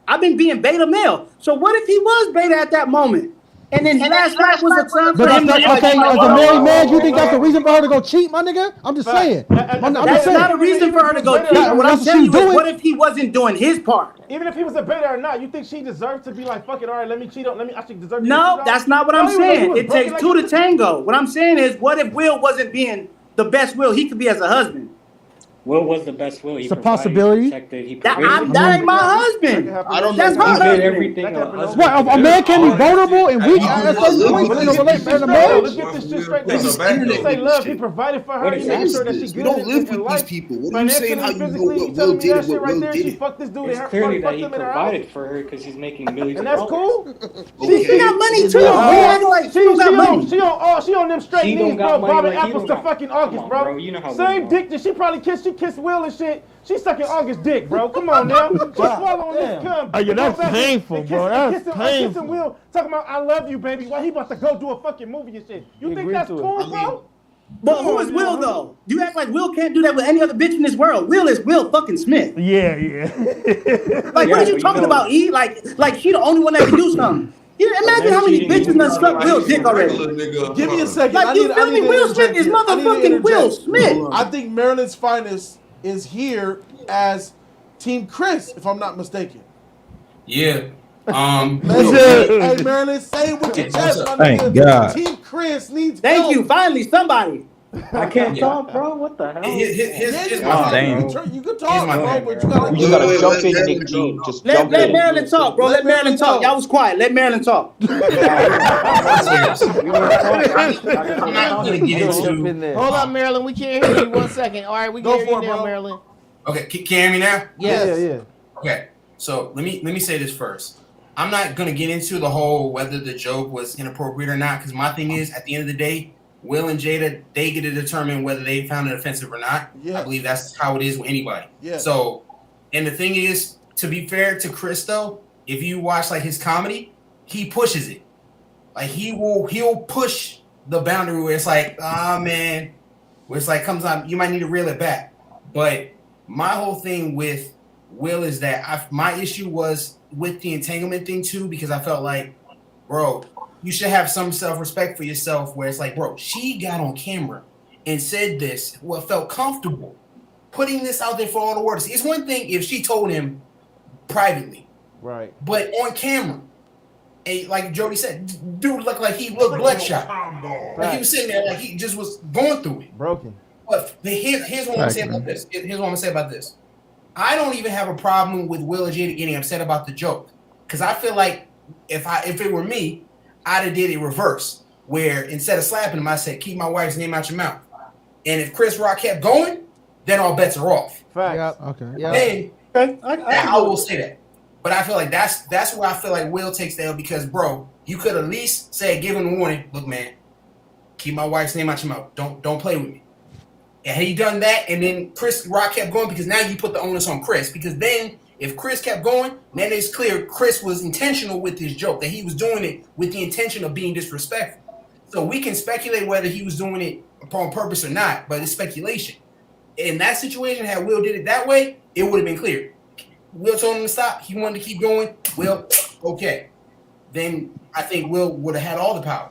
I've been being beta male. So what if he was beta at that moment? And then last night was a time for But him to okay, as a married man, you think that's a reason for her to go cheat, my nigga? I'm just saying. That's not a reason for her to go cheat. What I'm telling you is, what if he wasn't doing his part? Even if he was a beta or not, you think she deserved to be like, fuck it, all right, let me cheat on, I should deserve to No, cheat that's on? not what No, I'm he was- he saying. was It broken takes like two to tango. What I'm saying is, what if Will wasn't being the best Will he could be as a husband? Will was the best Will. He It's a provided, possibility. He protected, he That provided. ain't my husband. I don't That's know. her He did husband. everything a husband What, a man can be vulnerable and weak at certain points in a Let's marriage? get this shit straight. This is He internet say love, he shit. provided for her, What he is making this? sure that she We good don't in live with life. these people. What are you saying? How you know Physically, what he telling Will me did that and shit what right Will there. She didn't? fucked this dude It's and clearly fucked that he him in her house. provided for her because he's making millions And of that's dollars. cool. She got money too. We acting like she don't got money. She on them straight She knees, don't got bro. money Bobbing like he apples don't to got. fucking August, Come on, bro. bro. You know how Same women dick that she probably kissed. She kissed Will and shit. She sucking August dick, bro. Come on now. She swallowing this cum. Oh, yeah, that's Go back painful, and bro. That's kissing painful. Will, talking about I love you, baby. Why he about to go do a fucking movie and shit? You think that's cool, bro? But who is Will though? You act like Will can't do that with any other bitch in this world. Will is Will fucking Smith. Yeah, yeah. Like, what are you talking about, E? Like she the only one that can do something. You imagine how many bitches done sucked Will dick already. Give me a second. Like, you feel me? Will Smith is motherfucking Will Smith. I think Maryland's finest is here as Team Chris, if I'm not mistaken. Yeah. Hey, Maryland, say it with your chest, my Thank nigga. God. Team Chris needs Thank help. you. Finally, somebody. I can't talk, bro. What the hell? Here's my my thing. You can talk, bro, but you gotta. You just gotta jump in, Nick G. Just Let jump in. Maryland talk, bro. Let Maryland talk. Y'all was quiet. Let Maryland talk. I'm not gonna get into. Hold up, Maryland. We can't hear you. 1 second. All right, we can hear you now, Maryland. Okay, can you hear me now? Yes. Yeah. Okay, so let me say this first. I'm not gonna get into the whole whether the joke was inappropriate or not, because my thing is, at the end of the day, Will and Jada, they get to determine whether they found it offensive or not. Yeah. I believe that's how it is with anybody. Yeah. So, and the thing is, to be fair to Chris though, if you watch like his comedy, he pushes it. Like he'll push the boundary where it's like, man, where it's like comes on, you might need to reel it back. But my whole thing with Will is that my issue was with the entanglement thing too, because I felt like, bro, you should have some self-respect for yourself where it's like, bro, she got on camera and said this, felt comfortable putting this out there for all the world to see. It's one thing if she told him privately, right? But on camera, and like Jody said, dude looked like he looked bloodshot. Like he was sitting there like he just was going through it. Broken. But here's what I'm gonna say about this. Here's what I'm gonna say about this. I don't even have a problem with Will and Jada getting upset about the joke, because I feel like if it were me, I'd have did it reverse, where instead of slapping him, I said, "Keep my wife's name out your mouth." And if Chris Rock kept going, then all bets are off. Facts. Okay. Then I will say that. But I feel like that's where I feel like Will takes the L, because, bro, you could at least say, give him a warning. Look, man, keep my wife's name out your mouth. Don't play with me. And had he done that, and then Chris Rock kept going, because now you put the onus on Chris, because then If Chris kept going, then it's clear Chris was intentional with his joke, that he was doing it with the intention of being disrespectful. So we can speculate whether he was doing it upon purpose or not, but it's speculation. In that situation, had Will did it that way, it would have been clear. Will told him to stop. He wanted to keep going. Will, okay. Then I think Will would have had all the power.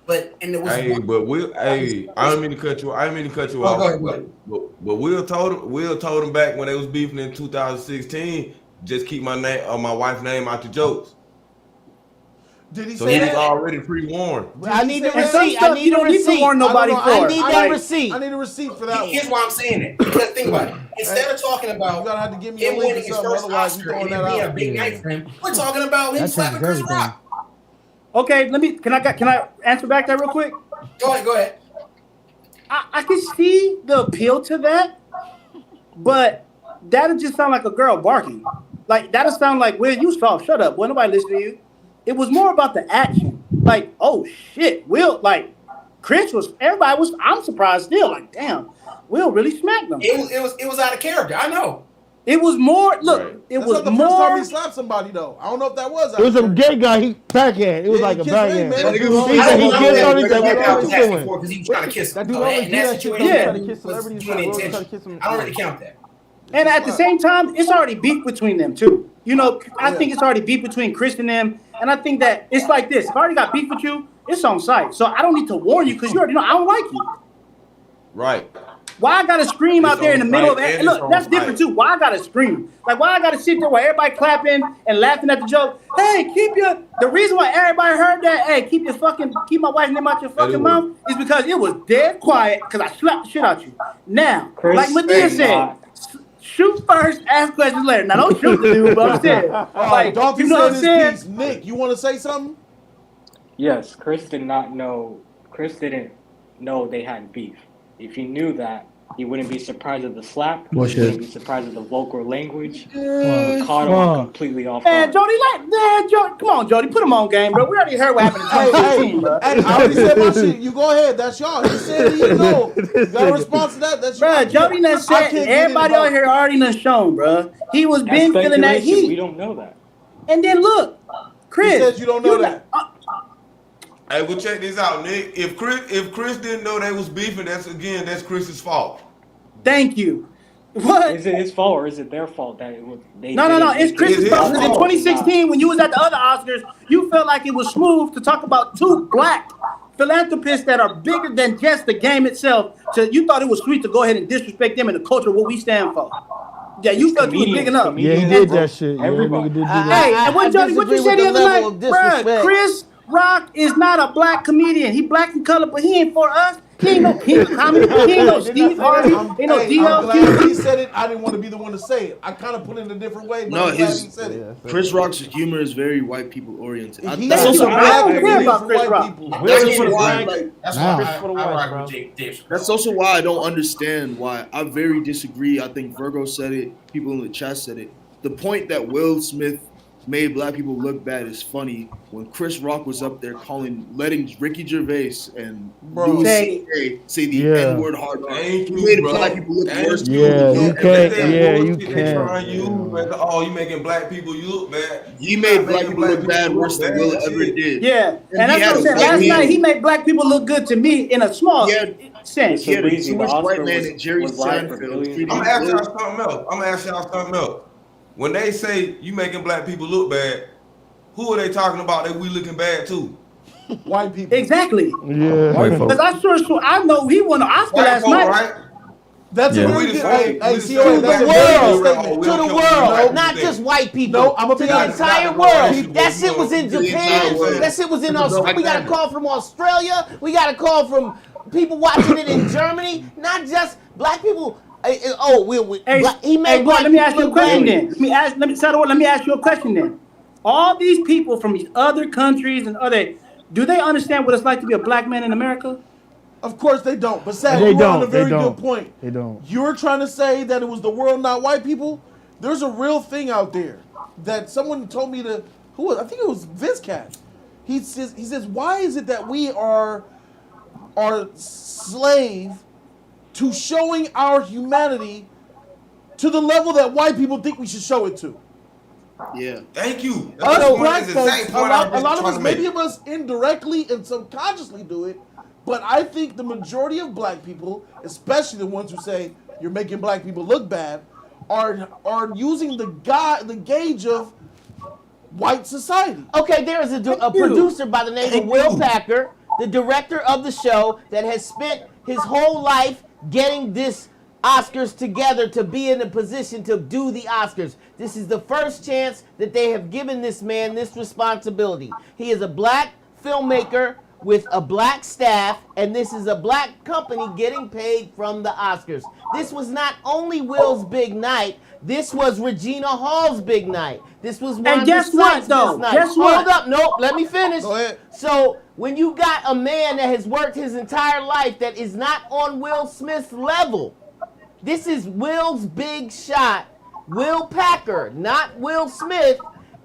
But and it was. But Will, I don't mean to cut you. I don't mean to cut you off. Go ahead. But Will told him back when they was beefing in 2016, just keep my name or my wife's name out the jokes. Did he so say he that? was already pre-warned. I need the receipt. I need the receipt. I need that receipt. I need a receipt for that. Here's why I'm saying it. Because think about it. Instead of talking about you gotta have to give me him a link winning or his something, first otherwise you Oscar throwing and that it being out. a big night for him, we're talking about him That slapping changes Chris everything. Rock. Okay, can I answer back that real quick? Go ahead. I can see the appeal to that, but that'll just sound like a girl barking. Like that'll sound like, "Will, you soft? Shut up. Will nobody listen to you?" It was more about the action. Like, oh shit, Will. Like Chris was. Everybody was. I'm surprised still. Like, damn, Will really smacked them. It was out of character. I know. It was more. Look, Right. it That's was not the more. first time he slapped somebody though. I don't know if that was. It was a gay guy. He backhand. It was like a backhand. man. He said he kissed on it. Because he was trying to kiss him. That dude always do that shit. Yeah. Try to kiss celebrities. Try to kiss them. I don't really count that. And at the same time, it's already beef between them too. You know, I think it's already beef between Chris and them. And I think that it's like this. If I already got beef with you, it's on sight. So I don't need to warn you because you already know I don't like you. Right. Why I gotta scream out there in the middle of sight it? and Look, it's on that's different sight. too. Why I gotta scream? Like why I gotta sit there while everybody clapping and laughing at the joke? Hey, the reason why everybody heard that, hey, keep my wife's name out your fucking mouth is because it was dead quiet because I slapped the shit out you. Now, Chris, like Medea said, shoot first, ask questions later. Now don't shoot the dude, but I'm saying, like, Donkey you know what I'm said saying? his piece. Nick, you want to say something? Yes, Chris didn't know they had beef. If he knew that, he wouldn't be surprised at the slap. He Bullshit. wouldn't be surprised at the vulgar language. He would caught him completely off Man, guard. Jody, come on, Jody, put him on game, bro. We already heard what happened in 2015, bro. Hey, I already said my shit. You go ahead. That's y'all. He said he know. You got a response to that? That's Bro, y'all. Jody done said everybody out here already done shown, bro. He was That's been feeling that speculation. heat. We don't know that. And then look, Chris. He says you don't know that. Hey, well, check this out, Nick. If Chris didn't know they was beefing, that's Chris's fault. Thank you. What? Is it his fault or is it their fault that it was? No. It's Chris's fault. Because in 2016, when you was at the other Oscars, you felt like it was smooth to talk about two black philanthropists that are bigger than just the game itself. So you thought it was sweet to go ahead and disrespect them and the culture, what we stand for. Yeah, you felt you was big enough. Yeah, he did that shit. Yeah, nigga did do that. Hey, and what Jody, what you said the other night, bruh, Chris Rock is not a black comedian. He black in color, but he ain't for us. He ain't no king of comedy. He ain't no Steve Harvey. He ain't no I'm glad DLG. he said it. I didn't want to be the one to say it. I kind of put it in a different way, but No, I'm glad he said it. Chris Rock's humor is very white people oriented. That's also I don't care about Chris Rock. That's also why I don't understand why I very disagree. I think Virgo said it. People in the chat said it. The point that Will Smith made black people look bad is funny when Chris Rock was up there letting Ricky Gervais and Louis say the N-word hard. He made black people look worse. Yeah, you can't. Yeah, you can't. Oh, you making black people look bad. He made black people look bad worse than Will ever did. Yeah, and that's what I'm saying. Last night he made black people look good to me in a small sense. He had a Jewish white man and Jerry Seinfeld. I'm gonna ask y'all something else. When they say you making black people look bad, who are they talking about that we looking bad too? White people. Exactly. Yeah. White folks. Because I know he won an Oscar last night. Right? That's a We very just good. say- Hey, we just see, say that's black a very people good look statement. bad. To the We'll world, kill not them. just white people. No, I'm gonna to be the honest. entire Not the world. world. That shit was in To the entire Japan. world. That shit was in Australia. We got a America. call from Australia. We got a call from people watching it in Germany. Not just black people. He made black let me ask you a people question look then. Let me ask you a question then. All these people from these other countries and do they understand what it's like to be a black man in America? Of course they don't. But Sad, They you were on don't. a very They don't. good point. They don't. You're trying to say that it was the world, not white people. There's a real thing out there that someone told me to. Who was? I think it was Vizcat. He says, why is it that we are slave to showing our humanity to the level that white people think we should show it to. Yeah. Thank you. Us black folks, a lot of us, many of us indirectly and subconsciously do it, but I think the majority of black people, especially the ones who say you're making black people look bad, are using the gauge of white society. Okay, there is a producer by the name of Will Packer, the director of the show, that has spent his whole life getting this Oscars together to be in a position to do the Oscars. This is the first chance that they have given this man this responsibility. He is a black filmmaker with a black staff, and this is a black company getting paid from the Oscars. This was not only Will's big night, this was Regina Hall's big night. This was Wanda And guess what, though? night. Guess what? Hold up, nope, let me finish. Go ahead. So when you got a man that has worked his entire life that is not on Will Smith's level, this is Will's big shot. Will Packer, not Will Smith,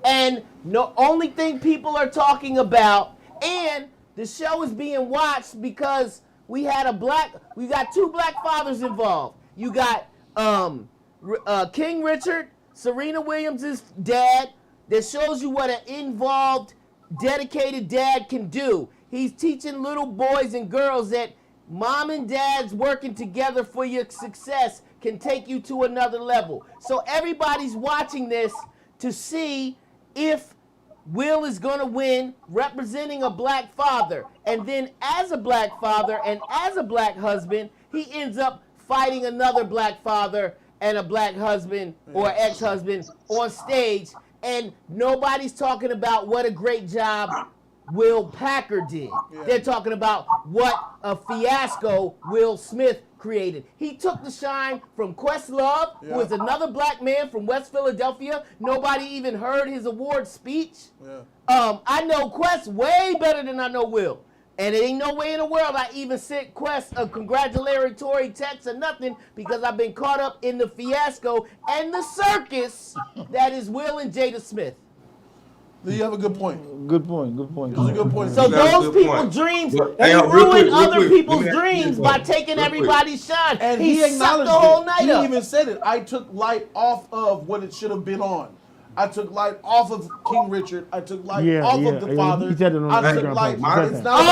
and the only thing people are talking about, and the show is being watched because we got two black fathers involved. You got King Richard, Serena Williams' dad, that shows you what an involved, dedicated dad can do. He's teaching little boys and girls that mom and dad's working together for your success can take you to another level. So everybody's watching this to see if Will is going to win representing a black father. And then as a black father and as a black husband, he ends up fighting another black father and a black husband or ex-husband on stage. And nobody's talking about what a great job Will Packer did. They're talking about what a fiasco Will Smith created. He took the shine from Questlove, who is another black man from West Philadelphia. Nobody even heard his award speech. I know Quest way better than I know Will. And it ain't no way in the world I even sent Quest a congratulatory text or nothing because I've been caught up in the fiasco and the circus that is Will and Jada Smith. You have a good point. Good point. Good point. That's a good point. So those people's dreams, he ruined other people's dreams by taking everybody's shine. And he sucked acknowledged the whole night He up. even said it. I took light off of what it should have been on. I took light off of King Richard. I took light off of the father. He said it on the I took Instagram light. post. It's not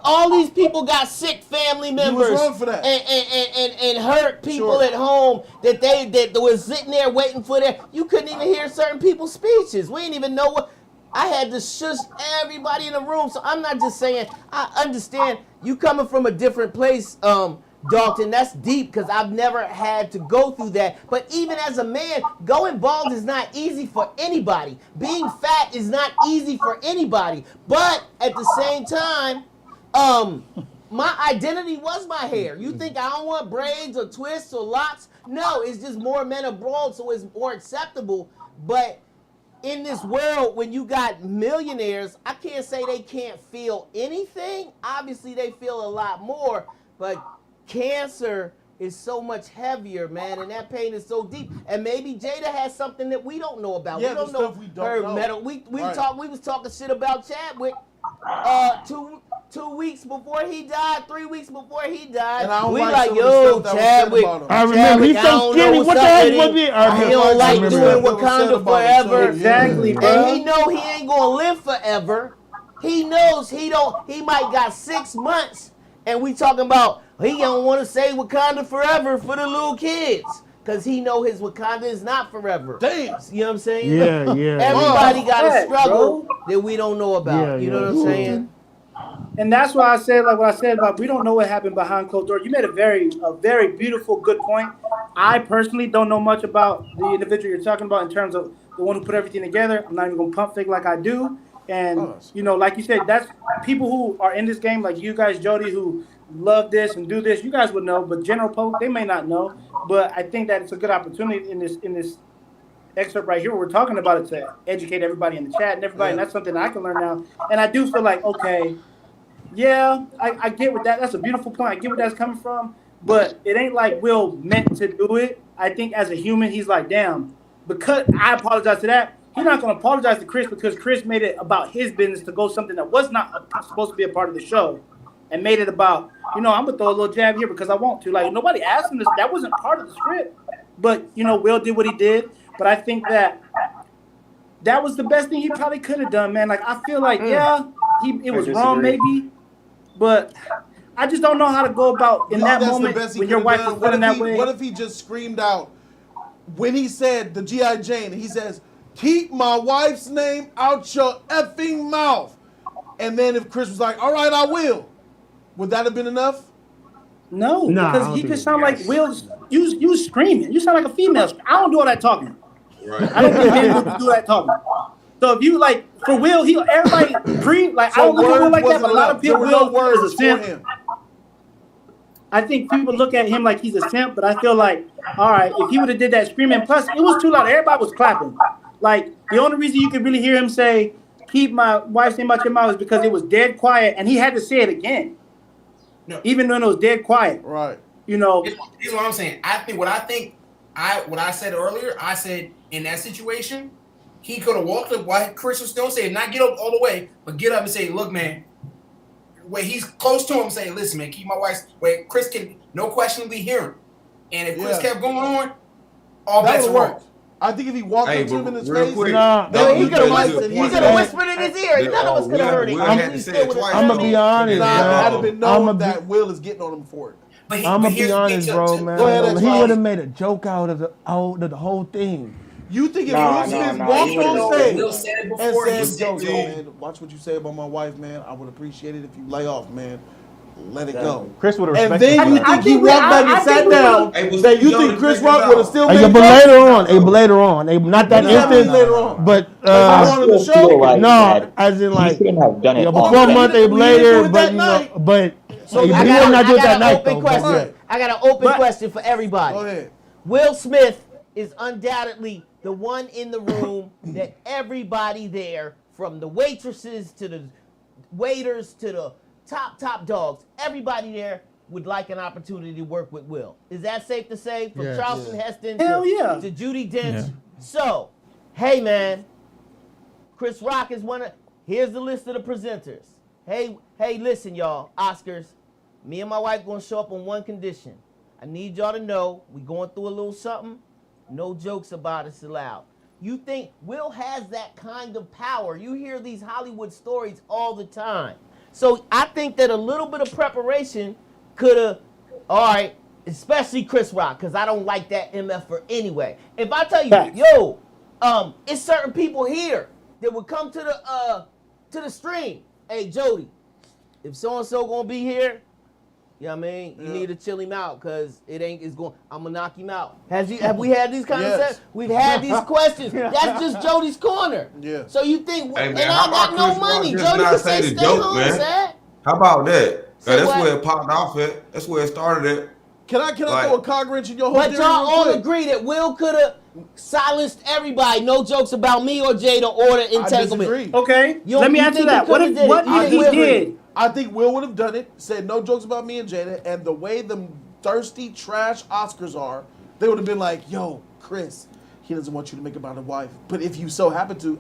All these people got sick family members wrong for that. and hurt people at home that was sitting there waiting for their. You couldn't even hear certain people's speeches. We didn't even know what. I had to shush everybody in the room. So I'm not just saying. I understand you coming from a different place, Dalton. That's deep because I've never had to go through that. But even as a man, going bald is not easy for anybody. Being fat is not easy for anybody. But at the same time, my identity was my hair. You think I don't want braids or twists or locks? No, it's just more men are bald, so it's more acceptable. But in this world, when you got millionaires, I can't say they can't feel anything. Obviously, they feel a lot more, but cancer is so much heavier, man, and that pain is so deep. And maybe Jada has something that we don't know about. Yeah, we don't the know stuff we don't her know. metal. We Right. was talking shit about Chadwick 2 weeks before he died, 3 weeks before he died. And I don't we like like, some of the yo, stuff that was said Chadwick. about him. I remember, he's so Chadwick, I don't skinny. know What what's the up heck with was him. it? He don't like doing Wakanda forever. Exactly, bro. And he know he ain't gonna live forever. He knows he might got 6 months, and we talking about he don't want to say Wakanda forever for the little kids. Cause he know his Wakanda is not forever. Damn. You know what I'm saying? Yeah. Everybody got a Right, struggle that we don't know about. Yeah, you know yeah. what I'm saying? And that's why I said, like what I said about we don't know what happened behind closed doors. You made a very beautiful, good point. I personally don't know much about the individual you're talking about in terms of the one who put everything together. I'm not even gonna pump fake like I do. And you know, like you said, that's people who are in this game, like you guys, Jody, who love this and do this. You guys would know, but general public, they may not know. But I think that it's a good opportunity in this excerpt right here. We're talking about it to educate everybody in the chat and everybody, and that's something that I can learn now. And I do feel like, okay, yeah, I get what that's a beautiful point. I get where that's coming from, but it ain't like Will meant to do it. I think as a human, he's like, damn, because I apologize to that. He's not going to apologize to Chris because Chris made it about his business to go something that was not supposed to be a part of the show and made it about, I'm going to throw a little jab here because I want to. Like, nobody asked him this. That wasn't part of the script. but Will did what he did. But I think that was the best thing he probably could have done, man. Like I feel like it was wrong maybe, but I just don't know how to go about in that moment when your wife was feeling that way. What if he just screamed out when he said the G.I. Jane? He says, "Keep my wife's name out your effing mouth." And then if Chris was like, "All right, I will," would that have been enough? No, because he just sound like Will. You screaming. You sound like a female. I don't do all that talking. Right. I don't think men do that talking. So if you like for Will, everybody breathe like I don't look at Will like that, but a lot of people Will is a simp. I think people look at him like he's a simp, but I feel like, all right, if he would have did that screaming, plus it was too loud. Everybody was clapping. Like the only reason you could really hear him say, "Keep my wife's name out your mouth," is because it was dead quiet, and he had to say it again. No. Even when it was dead quiet. Right. Here's what I'm saying. What I said earlier, I said in that situation, he could have walked up while Chris was still saying, not get up all the way, but get up and say, "Look, man," where he's close to him, saying, "Listen, man, keep my wife's," where Chris can no questionably hear him. And if Chris kept going on, all bets are wrong. I think if he walked up to him in his face, he could have whispered in his ear. None of us could have heard it. I'm gonna be honest, I'd have been known that Will is getting on him for it. I'm gonna be honest, bro, man. He would have made a joke out of the whole thing. You think if Will Smith walked on stage and said, "Yo, man, watch what you say about my wife, man. I would appreciate it if you lay off, man. Let it go." Chris would have And respected then you think he walked back and sat down. That you think Chris Rock would have still made but later on, not that instant. But as in like, before a month later, but so he I would not do it that night though. I got an open question for everybody. Go ahead. Will Smith is undoubtedly the one in the room that everybody there, from the waitresses to the waiters to the top dogs, everybody there would like an opportunity to work with Will. Is that safe to say? From Charleston Heston to Judi Dench. Yeah. So, hey man, Chris Rock is one of, here's the list of the presenters. Hey, listen y'all, Oscars, me and my wife gonna show up on one condition. I need y'all to know we going through a little something. No jokes about us allowed. You think Will has that kind of power? You hear these Hollywood stories all the time. So I think that a little bit of preparation could have, all right, especially Chris Rock, because I don't like that MF anyway. If I tell you, it's certain people here that would come to the stream. Hey, Jody, if so-and-so gonna be here, you know what I mean? You need to chill him out because I'm gonna knock him out. Have we had these conversations? We've had these questions. That's just Jody's corner. Yeah. So you think, Hey, man, and I got no money. Jody can say stay home, man. How about that? That's where it popped off at. That's where it started at. Can I throw a cog wrench in your whole But y'all all agree that Will could have silenced everybody. No jokes about me or Jada or the entanglement. I disagree. Okay, let me answer that. What if he did? I think Will would have done it, said no jokes about me and Jada, and the way them thirsty trash Oscars are, they would have been like, "Yo, Chris, he doesn't want you to make about a wife, but if you so happen to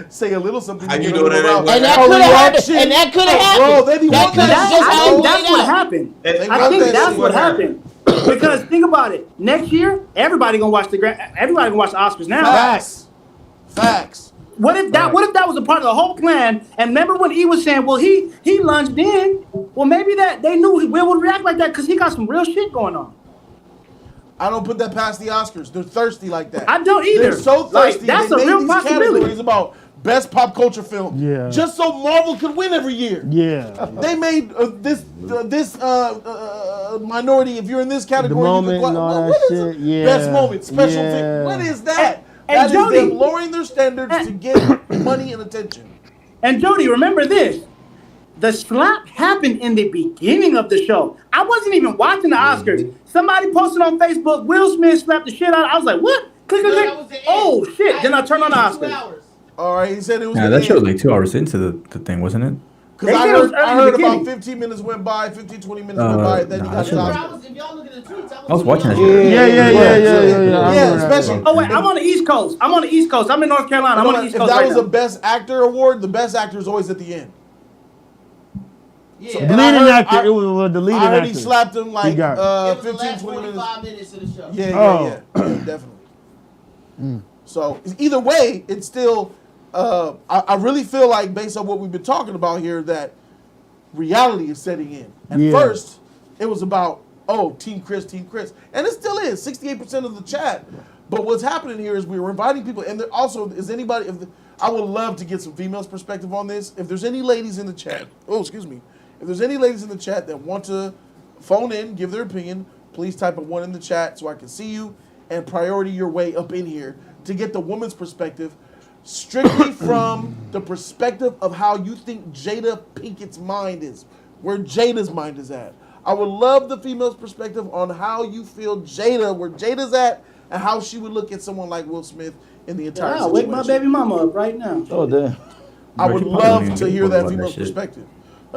say a little something, how you know that? And that could have happened. And that could have happened. Bro, I think that's what happened. I think that's what happened. Because think about it. Next year, everybody gonna watch the Oscars now. Facts. What if that was a part of the whole plan? And remember when he was saying, well, he lunged in. Well, maybe that they knew Will would react like that because he got some real shit going on. I don't put that past the Oscars. They're thirsty like that. I don't either. They're so thirsty. Like, that's they a made real these possibility. categories about best pop culture film. Yeah. Just so Marvel could win every year. Yeah. They made this minority. If you're in this category, the moment you and all that shit. Yeah. Best moment, special thing. What is that? That is Jody, them lowering their standards to get money and attention. And Jody, remember this. The slap happened in the beginning of the show. I wasn't even watching the Oscars. Somebody posted on Facebook, Will Smith slapped the shit out. I was like, what? Click. Oh, shit. Then I turned on the Oscars. All right, he said it was. Yeah, that show was like 2 hours into the thing, wasn't it? Because I heard about 15 minutes went by, 15, 20 minutes went by, then you got the Oscars. I was watching that. Yeah, especially. Oh wait, I'm on the East Coast. I'm in North Carolina. I'm on the East Coast. If that was a Best Actor award, the Best Actor is always at the end. Yeah. So, And bleeding I heard- actor. It was a deleted I heard actor. he slapped him like He got it. 15, 20 minutes. 45 minutes of the show. Yeah, definitely. So either way, it's still. I really feel like, based on what we've been talking about here, that reality is setting in. At first, it was about Team Chris, and it still is 68% of the chat. But what's happening here is we're inviting people, and there also is anybody. I would love to get some females' perspective on this. If there's any ladies in the chat, if there's any ladies in the chat that want to phone in, give their opinion, please type a 1 in the chat so I can see you and priority your way up in here to get the woman's perspective, strictly from the perspective of how you think Jada Pinkett's mind is, where Jada's mind is at. I would love the female's perspective on how you feel where Jada's at, and how she would look at someone like Will Smith in the entire situation. Wake my baby mama up right now. Oh, damn. I would love to hear that female's perspective.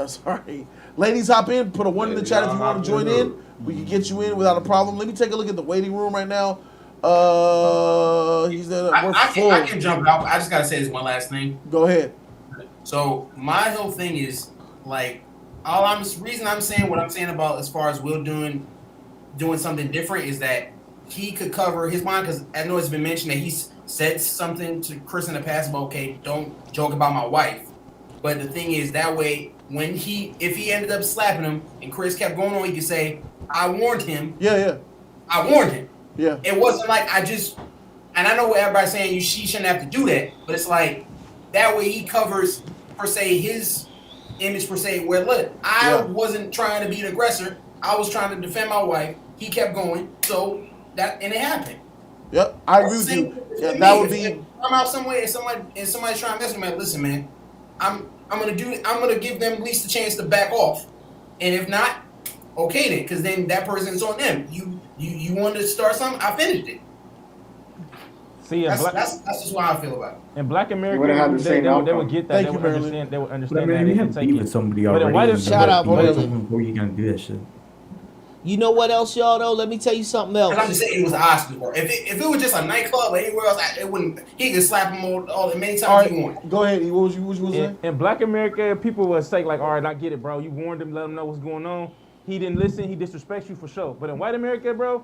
Sorry. Ladies, hop in. Put a 1 in the chat if you want to join in. We can get you in without a problem. Let me take a look at the waiting room right now. He's there. I can jump out. I just got to say this one last thing. Go ahead. So my whole thing is, like, reason I'm saying what I'm saying about as far as Will doing something different is that he could cover his mind, because I know it's been mentioned that he's said something to Chris in the past about, okay, don't joke about my wife. But the thing is, that way, if he ended up slapping him and Chris kept going on, he could say, I warned him. Yeah. I warned him. Yeah. It wasn't like and I know what everybody's saying, she shouldn't have to do that, but it's like, that way he covers, per se, his image, per se, where, look, I wasn't trying to be an aggressor. I was trying to defend my wife. He kept going. So, and it happened. Yep, I agree with you. Yeah, that would be. If I'm out somewhere and somebody's trying to mess with me, listen, man, I'm gonna give them at least a chance to back off, and if not, okay then, because then that person's on them. You wanted to start something, I finished it. See, that's just how I feel about it. In Black America, they would get that. They would understand that. They could take it. Somebody already. But in Shout out, before you gonna do that shit. You know what else, y'all know? Let me tell you something else. I'm just saying it was the Oscars. If it was just a nightclub or anywhere else, it wouldn't. He could slap him all many times he wanted. Go ahead. What was you saying? In Black America, people would say like, all right, I get it, bro. You warned him, let him know what's going on. He didn't listen. He disrespects you for sure. But in White America, bro,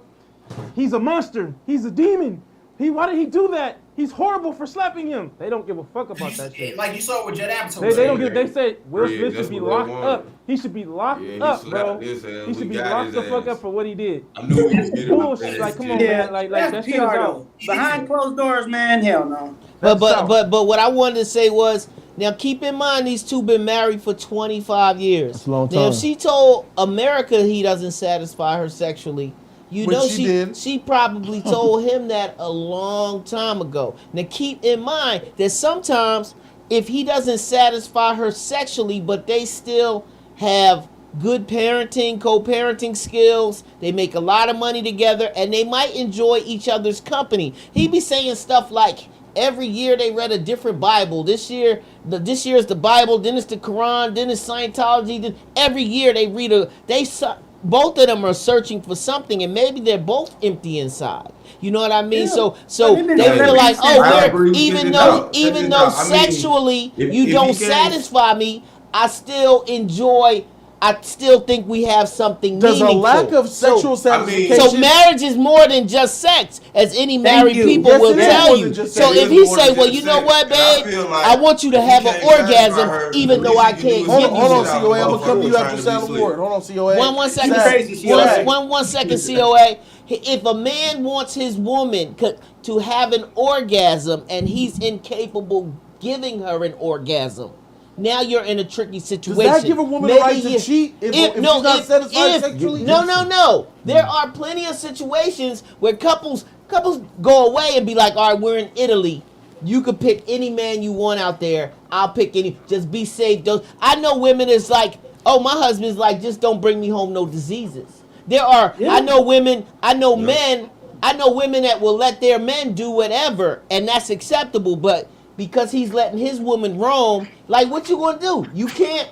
he's a monster. He's a demon. Why did he do that? He's horrible for slapping him. They don't give a fuck about that shit. Like you saw with Judd Apatow. They don't give. They say Will Smith should be locked up. He should be locked up, bro. He should be locked the fuck up for what he did. I knew he was getting bullshit. Like, come on, man. Like that shit is out. Behind closed doors, man. Hell no. But what I wanted to say was, now keep in mind these two been married for 25 years. That's a long Now time. if she told America he doesn't satisfy her sexually, you Which know she did. she probably told him that a long time ago. Now keep in mind that sometimes if he doesn't satisfy her sexually, but they still have good parenting, co-parenting skills, they make a lot of money together, and they might enjoy each other's company. He be saying stuff like, every year they read a different Bible. This year is the Bible, then it's the Quran, then it's Scientology. Then every year they read both of them are searching for something, and maybe they're both empty inside. You know what I mean? Yeah. So they feel like, even though I mean, sexually if you don't he can't- satisfy me, I still think we have something There's meaningful. a lack of sexual satisfaction. So marriage is more than just sex, as any married you. people Yes, will it is tell more you. than just So sex. if It he is more say, than well, just you know sex. what, And I babe, feel like I want you to if have he an can't satisfy orgasm, her, even the though least I he can can't do is give beat you Hold on, the shit out of COA. I'm a gonna come to you motherfucker after trying to Sound be of slick. Word. Hold on, COA. One second. Sad. Crazy, COA. One second, COA. If a man wants his woman to have an orgasm and he's incapable giving her an orgasm, now you're in a tricky situation. Does that give a woman the right to cheat if she's not satisfied sexually? No. There are plenty of situations where couples go away and be like, all right, we're in Italy. You could pick any man you want out there. I'll pick any. Just be safe. I know women is like, oh, my husband's like, just don't bring me home no diseases. There are, Yeah. I know women that will let their men do whatever, and that's acceptable, but because he's letting his woman roam, like, what you gonna do? You can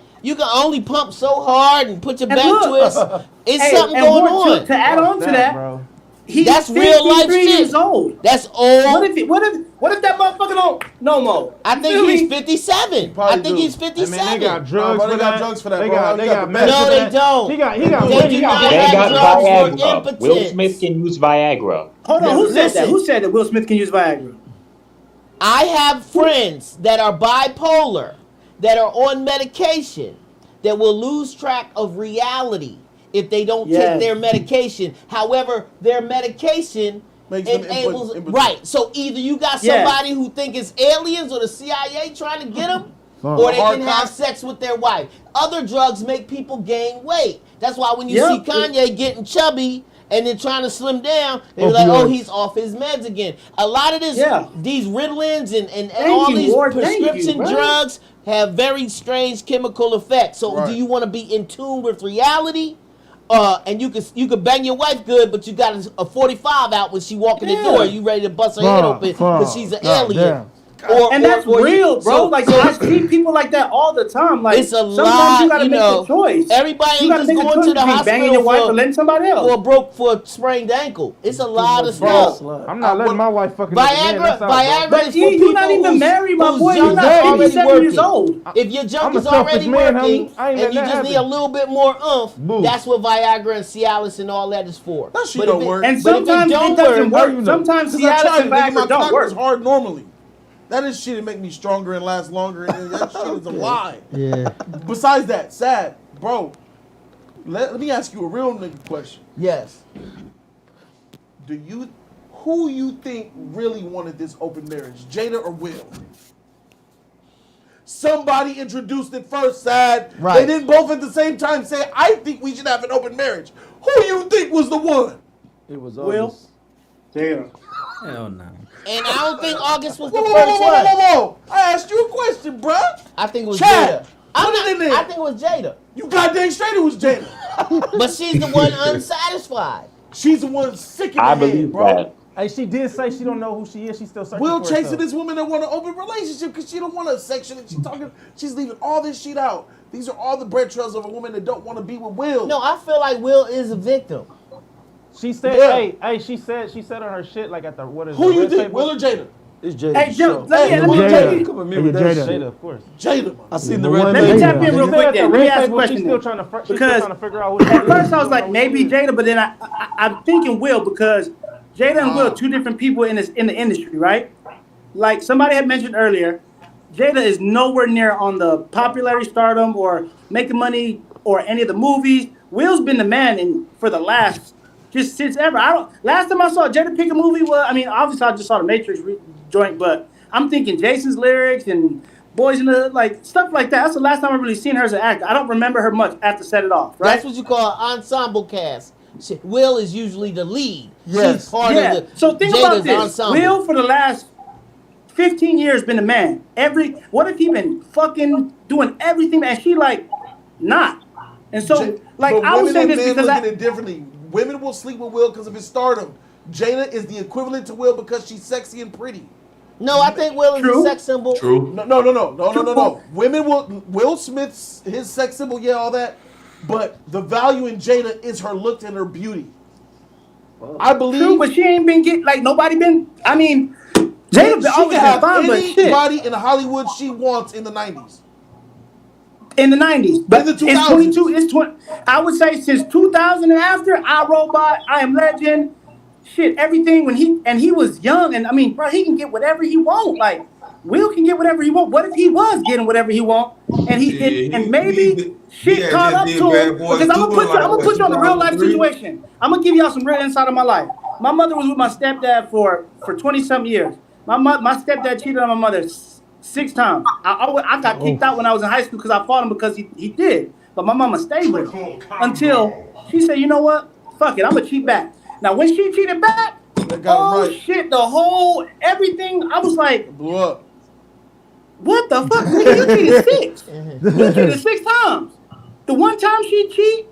only pump so hard and put your back twist. It's something going on. To add on to that, bro. That's real life shit. Years old. That's old. What if that motherfucker don't no more? I think he's 57. I think he's 57. Man, they got drugs. They got drugs for that. They bro. got no, they don't. He got They do not have drugs for impotence. Will Smith can use Viagra. Hold on, who said that? Who said that Will Smith can use Viagra? I have friends that are bipolar, that are on medication, that will lose track of reality if they don't take their medication. However, their medication enables right. So either you got somebody who think it's aliens or the CIA trying to get them, or they can have sex with their wife. Other drugs make people gain weight. That's why when you see Kanye getting chubby and then trying to slim down, they're like, oh, he's off his meds again. A lot of this, these Ritalins and all these prescription drugs have very strange chemical effects. So do you want to be in tune with reality? And you could bang your wife good, but you got a 45 out when she walk in the door. You ready to bust her head open because she's an alien. And that's real, bro. Like I see people like that all the time. Like it's a sometimes lot, you gotta make a choice. Everybody you gotta just make a going choice to the between banging your wife hospital or letting somebody else. for a sprained ankle. It's a lot of stuff. I'm not letting my wife fucking Viagra but is for people you're not even married, my boy. You're junk not is 57 years old. If your junk I'm a is already selfish man, working homie. I ain't and you letting that just need a happen. little bit more oomph, that's what Viagra and Cialis and all that is for. That shit don't work. And sometimes it doesn't work. Sometimes Cialis and Viagra don't work. It's hard normally. That is shit that make me stronger and last longer. And that shit is a lie. Yeah. Besides that, sad, bro. Let me ask you a real nigga question. Yes. Who you think really wanted this open marriage, Jada or Will? Somebody introduced it first, sad. Right. They didn't both at the same time say, I think we should have an open marriage. Who you think was the one? It was Will. Damn. Hell no. And I don't think August was the Whoa, first whoa, one. whoa, whoa, whoa. I asked you a question, bruh. I think it was Chad, Jada. I think it was Jada. You goddamn straight it was Jada. But she's the one unsatisfied. She's the one sick in the I head, believe bro. that. Hey, she did say she don't know who she is. She's still searching Will for chasing herself. this woman that want an open relationship because she don't want a section. She's leaving all this shit out. These are all the bread trails of a woman that don't want to be with Will. No, I feel like Will is a victim. She said, she said on her shit like at the what is Who the you red think, table? Will or Jada? It's Jada. Hey, Jim, let me Jada. Come on, me with that Jada. shit. Jada, of course. Jada. I seen The the red one Let me Jada. tap in real She said quick at the then. Let red me ask a table, question she's still then. trying to Because figure out who she at is. first I was like maybe Jada, but then I'm thinking Will because Jada and Will are two different people in the industry, right? Like somebody had mentioned earlier, Jada is nowhere near on the popularity stardom or making money or any of the movies. Will's been the man for the last just since ever. Last time I saw Jada pick a movie obviously I just saw the Matrix joint, but I'm thinking Jason's lyrics and Boys in the Hood, like stuff like that. That's the last time I've really seen her as an actor. I don't remember her much after Set It Off, right? That's what you call an ensemble cast. Will is usually the lead. Yes. She's part of the So think Jada's about this. ensemble. Will for the last 15 years been a man. What if he been fucking doing everything and she like not? And so But I would women say and this men because look at it differently. Women will sleep with Will because of his stardom. Jada is the equivalent to Will because she's sexy and pretty. No, I think Will is a sex symbol. True. No. Women Will Smith's his sex symbol, yeah, all that. But the value in Jada is her look and her beauty. I believe. True, but she ain't been nobody been. I mean, Jada she always can have been fine, but shit. anybody in Hollywood she wants in the 90s. In the 90s, but in the 2000s. It's 22. It's 20. I would say since 2000 and after, I Robot, I Am Legend, shit, everything when he was young, and I mean, bro, he can get whatever he want. Like Will can get whatever he want. What if he was getting whatever he want, and maybe shit caught up to him? Because I'm gonna put you on a real life situation. I'm gonna give y'all some real insight of my life. My mother was with my stepdad for 20-some years. My stepdad cheated on my mother 6 times. I got kicked out when I was in high school because I fought him because he did. But my mama stayed with him until she said, you know what? Fuck it, I'm gonna cheat back. Now when she cheated back, shit, the whole everything, I was like, blew up. What the fuck? Nigga, you cheated 6. You cheated 6 times. The one time she cheat,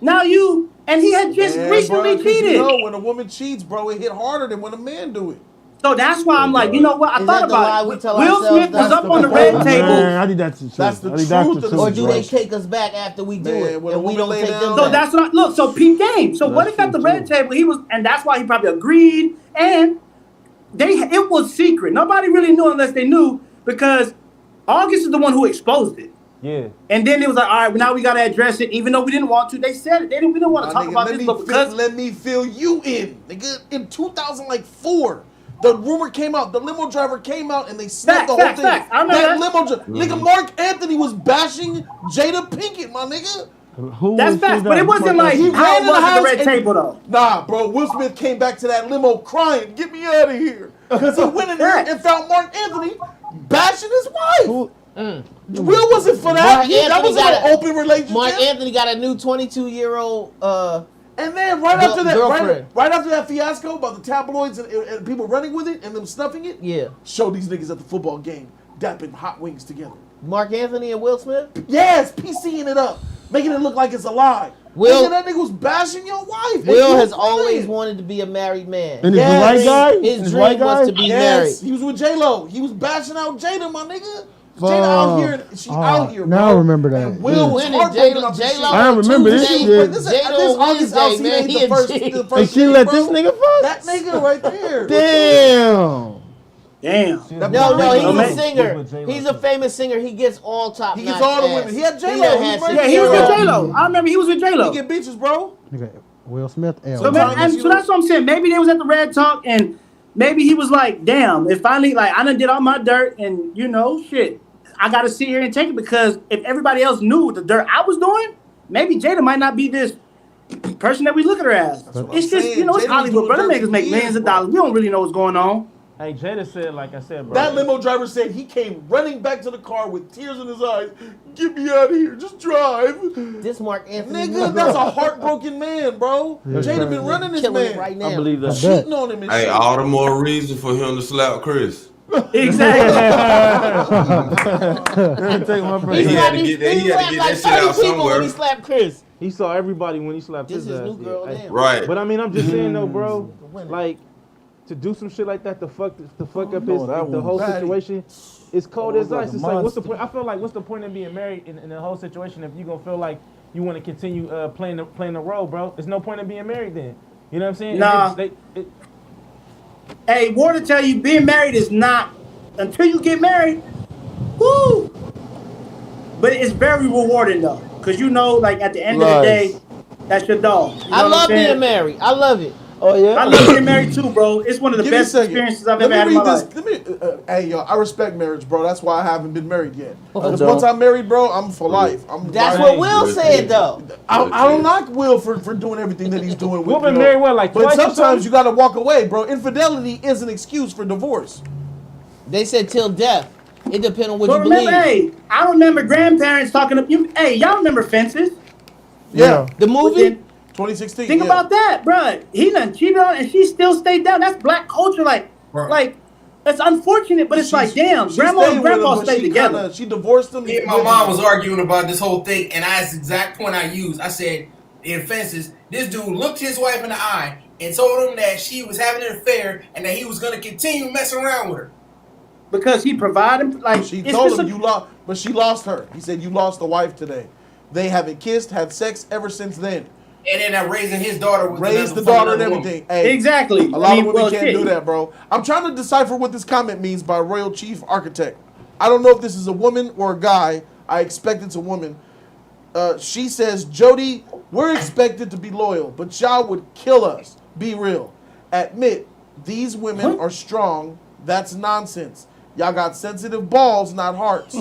now you, and he had just recently cheated. You know, when a woman cheats, bro, it hit harder than when a man do it. So that's why I'm like, you know what? I Is thought that the lie about we it. tell Will ourselves? Smith was That's up on the red table. Man, I think that's the truth. That's the I think that's truth. the truth. Or do they bro. take us back after we do Man, it when a and we woman don't lay take down- them So back? that's what look. So peep game. So what if at the red table he was, and that's why he probably agreed. And it was secret. Nobody really knew unless they knew, because August is the one who exposed it. Yeah. And then it was like, all right, now we gotta address it, even though we didn't want to. They said it. We didn't want to talk about this, but because let me fill you in, nigga. In 2004, the rumor came out. The limo driver came out and they snapped the whole thing. I remember that. limo driver, nigga, Mark Anthony was bashing Jada Pinkett, my nigga. That's facts, but it wasn't like He how ran it in was the at the house red and- table though. Nah, bro. Will Smith came back to that limo crying, "Get me out of here," because he went in there and found Mark Anthony bashing his wife. Will wasn't for that. That was an open relationship. Mark Anthony got a new 22-year-old. And then right after that, girlfriend. right after that fiasco about the tabloids and people running with it and them snuffing it, show these niggas at the football game dapping hot wings together. Mark Anthony and Will Smith? Yes, PCing it up, making it look like it's a lie. Will- Nigga, that nigga was bashing your wife. Will has always wanted to be a married man. And is the white guy? His Is dream white guy? was to be married. He was with J-Lo. He was bashing out Jada, my nigga. Jada out here. She's out here, bro. Now I remember that. Will was heartbroken off this shit. I don't remember this shit. This August Alsina ain't the first And she let this nigga fuck? That nigga right there. Damn. No, he's a singer. He's a famous singer. He gets all top. He gets all the women. He had J-Lo. Yeah, he was with J-Lo. I remember he was with J-Lo. He get bitches, bro. Okay. Will Smith, L. So that's what I'm saying. Maybe they was at the Red Talk, and maybe he was like, "Damn, if finally, like, I done did all my dirt, and you know, shit, I got to sit here and take it, because if everybody else knew the dirt I was doing, maybe Jada might not be this person that we look at her as. It's just, you know, it's Hollywood, bro. Them niggas make millions of dollars. We don't really know what's going on. Hey, Jada said, like I said, bro. That limo driver said he came running back to the car with tears in his eyes. Get me out of here. Just drive. This Mark Anthony. Nigga, that's a heartbroken man, bro. Yeah. Jada been running this Killing man. it right now. I believe that. Cheating on him and Hey, shit. all the more reason for him to slap Chris. Exactly. Take my He had to get that. He had to get that shit out somewhere. He slapped Chris. He saw everybody when he slapped This his is ass. new girl Yeah. then. Right. But I mean, I'm just saying though, bro. Like, to do some shit like that to fuck up his the whole situation, it's cold as ice. It's like, what's the point? I feel like, what's the point of being married in the whole situation if you gonna feel like you want to continue playing the role, bro? There's no point in being married then. You know what I'm saying? Nah. Hey, war to tell you, being married is not, until you get married, woo! But it's very rewarding though, because you know, like at the end of the day, that's your dog. You know I what love I'm saying? being married. I love it. Oh yeah. I love being married too, bro. It's one of the Give me a best second. experiences I've Let ever had me in my read life. this. Hey, yo, I respect marriage, bro. That's why I haven't been married yet. Because don't. once I'm married, bro, I'm for life. That's what Will said though. I don't knock Will for doing everything that he's doing. We've With, been you know, married, what, like but twice or sometimes something? you gotta walk away, bro. Infidelity is an excuse for divorce. They said till death. It depends on what But you remember, believe. hey, I remember grandparents talking to you. Hey, y'all remember Fences? Yeah. The movie. 2016. Think about that, bro. He done cheated on, and she still stayed down. That's black culture, like it's unfortunate, but it's like, damn, grandma and grandpa stayed together. She divorced him. Me and my mom was arguing about this whole thing, and that's the exact point I used. I said, in Fences, this dude looked his wife in the eye and told him that she was having an affair and that he was going to continue messing around with her. Because he provided, like, She told him you lost, but she lost her. He said you lost a wife today. They haven't kissed, had sex ever since then. And then I'm raising his daughter with Raised the another daughter and woman. everything. Hey, Exactly. A lot I mean, of women well, can't shit. do that, bro. I'm trying to decipher what this comment means by Royal Chief Architect. I don't know if this is a woman or a guy. I expect it's a woman. She says, Jody, we're expected to be loyal, but y'all would kill us. Be real. Admit, these women are strong. That's nonsense. Y'all got sensitive balls, not hearts.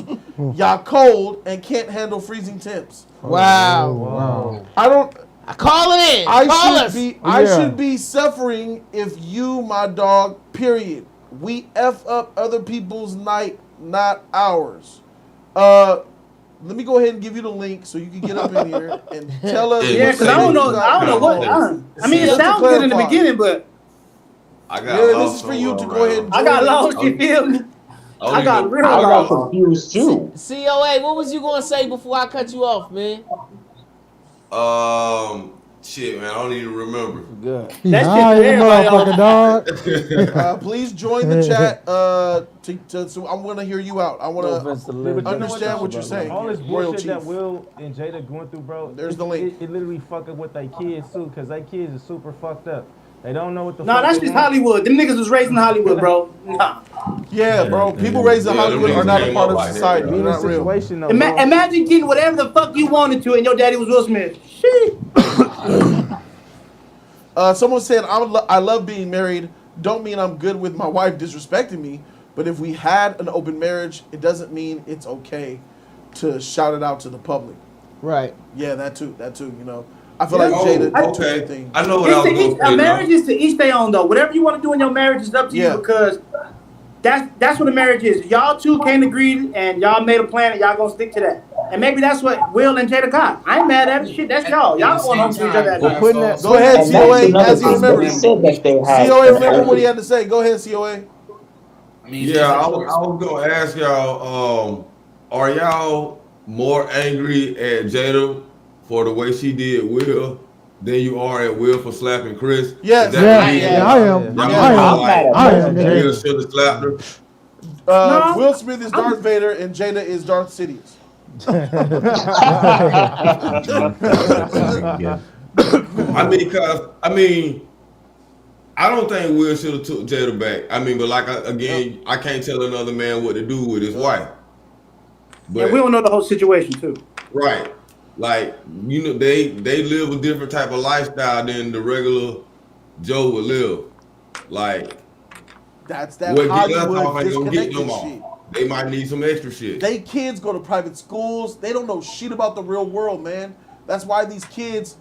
Y'all cold and can't handle freezing temps. Wow. I don't. Call it in. I should be suffering if you, my dog, period. We F up other people's night, not ours. Let me go ahead and give you the link so you can get up in here and tell us. Yeah, because I don't know what. I mean, it sounds good in the beginning, but I got this is for you to go ahead and I got lost. You feel me? I got real lost. Confused too. COA, what was you gonna say before I cut you off, man? Shit, man, I don't even remember. Good. That shit motherfucker, dog. Please join the chat. So I want to hear you out. I want to understand what you're saying. All this Royal bullshit Chief. that Will and Jada going through, bro. There's the link. It literally fuck up with their kids too, because their kids are super fucked up. They don't know what the. No, fuck that's they just want. Hollywood. Them niggas was raised in Hollywood, bro. Nah. Yeah, bro. People raised in Hollywood are not a part of society. They're not real. Imagine getting whatever the fuck you wanted to, and your daddy was Will Smith. Shit. Someone said, I love being married. Don't mean I'm good with my wife disrespecting me, but if we had an open marriage, it doesn't mean it's okay to shout it out to the public. Right. Yeah, that too. You know, I feel like Jada. Okay. I know what I was going to say. A marriage is to each their own, though. Whatever you want to do in your marriage is up to you, because that's what a marriage is. Y'all two can't agree, and y'all made a plan, and y'all gonna stick to that. And maybe that's what Will and Jada got. I ain't mad at it. Shit, that's y'all. Y'all don't want to each other. Go ahead, COA. As he remembers. COA, remember what he had to say. Go ahead, COA. Yeah, I was gonna ask y'all, are y'all more angry at Jada for the way she did Will than you are at Will for slapping Chris? Yes. I am. I am. Will should have slapped her. Will Smith is Darth Vader and Jada is Darth Sidious. I don't think Will should have took Jada back. I mean, but I can't tell another man what to do with his wife. But and we don't know the whole situation too. Right. Like, you know, they live a different type of lifestyle than the regular Joe would live. Like, that's that what Hollywood disconnected disconnected shit. shit. They might need some extra shit. They kids go to private schools. They don't know shit about the real world, man. That's why these kids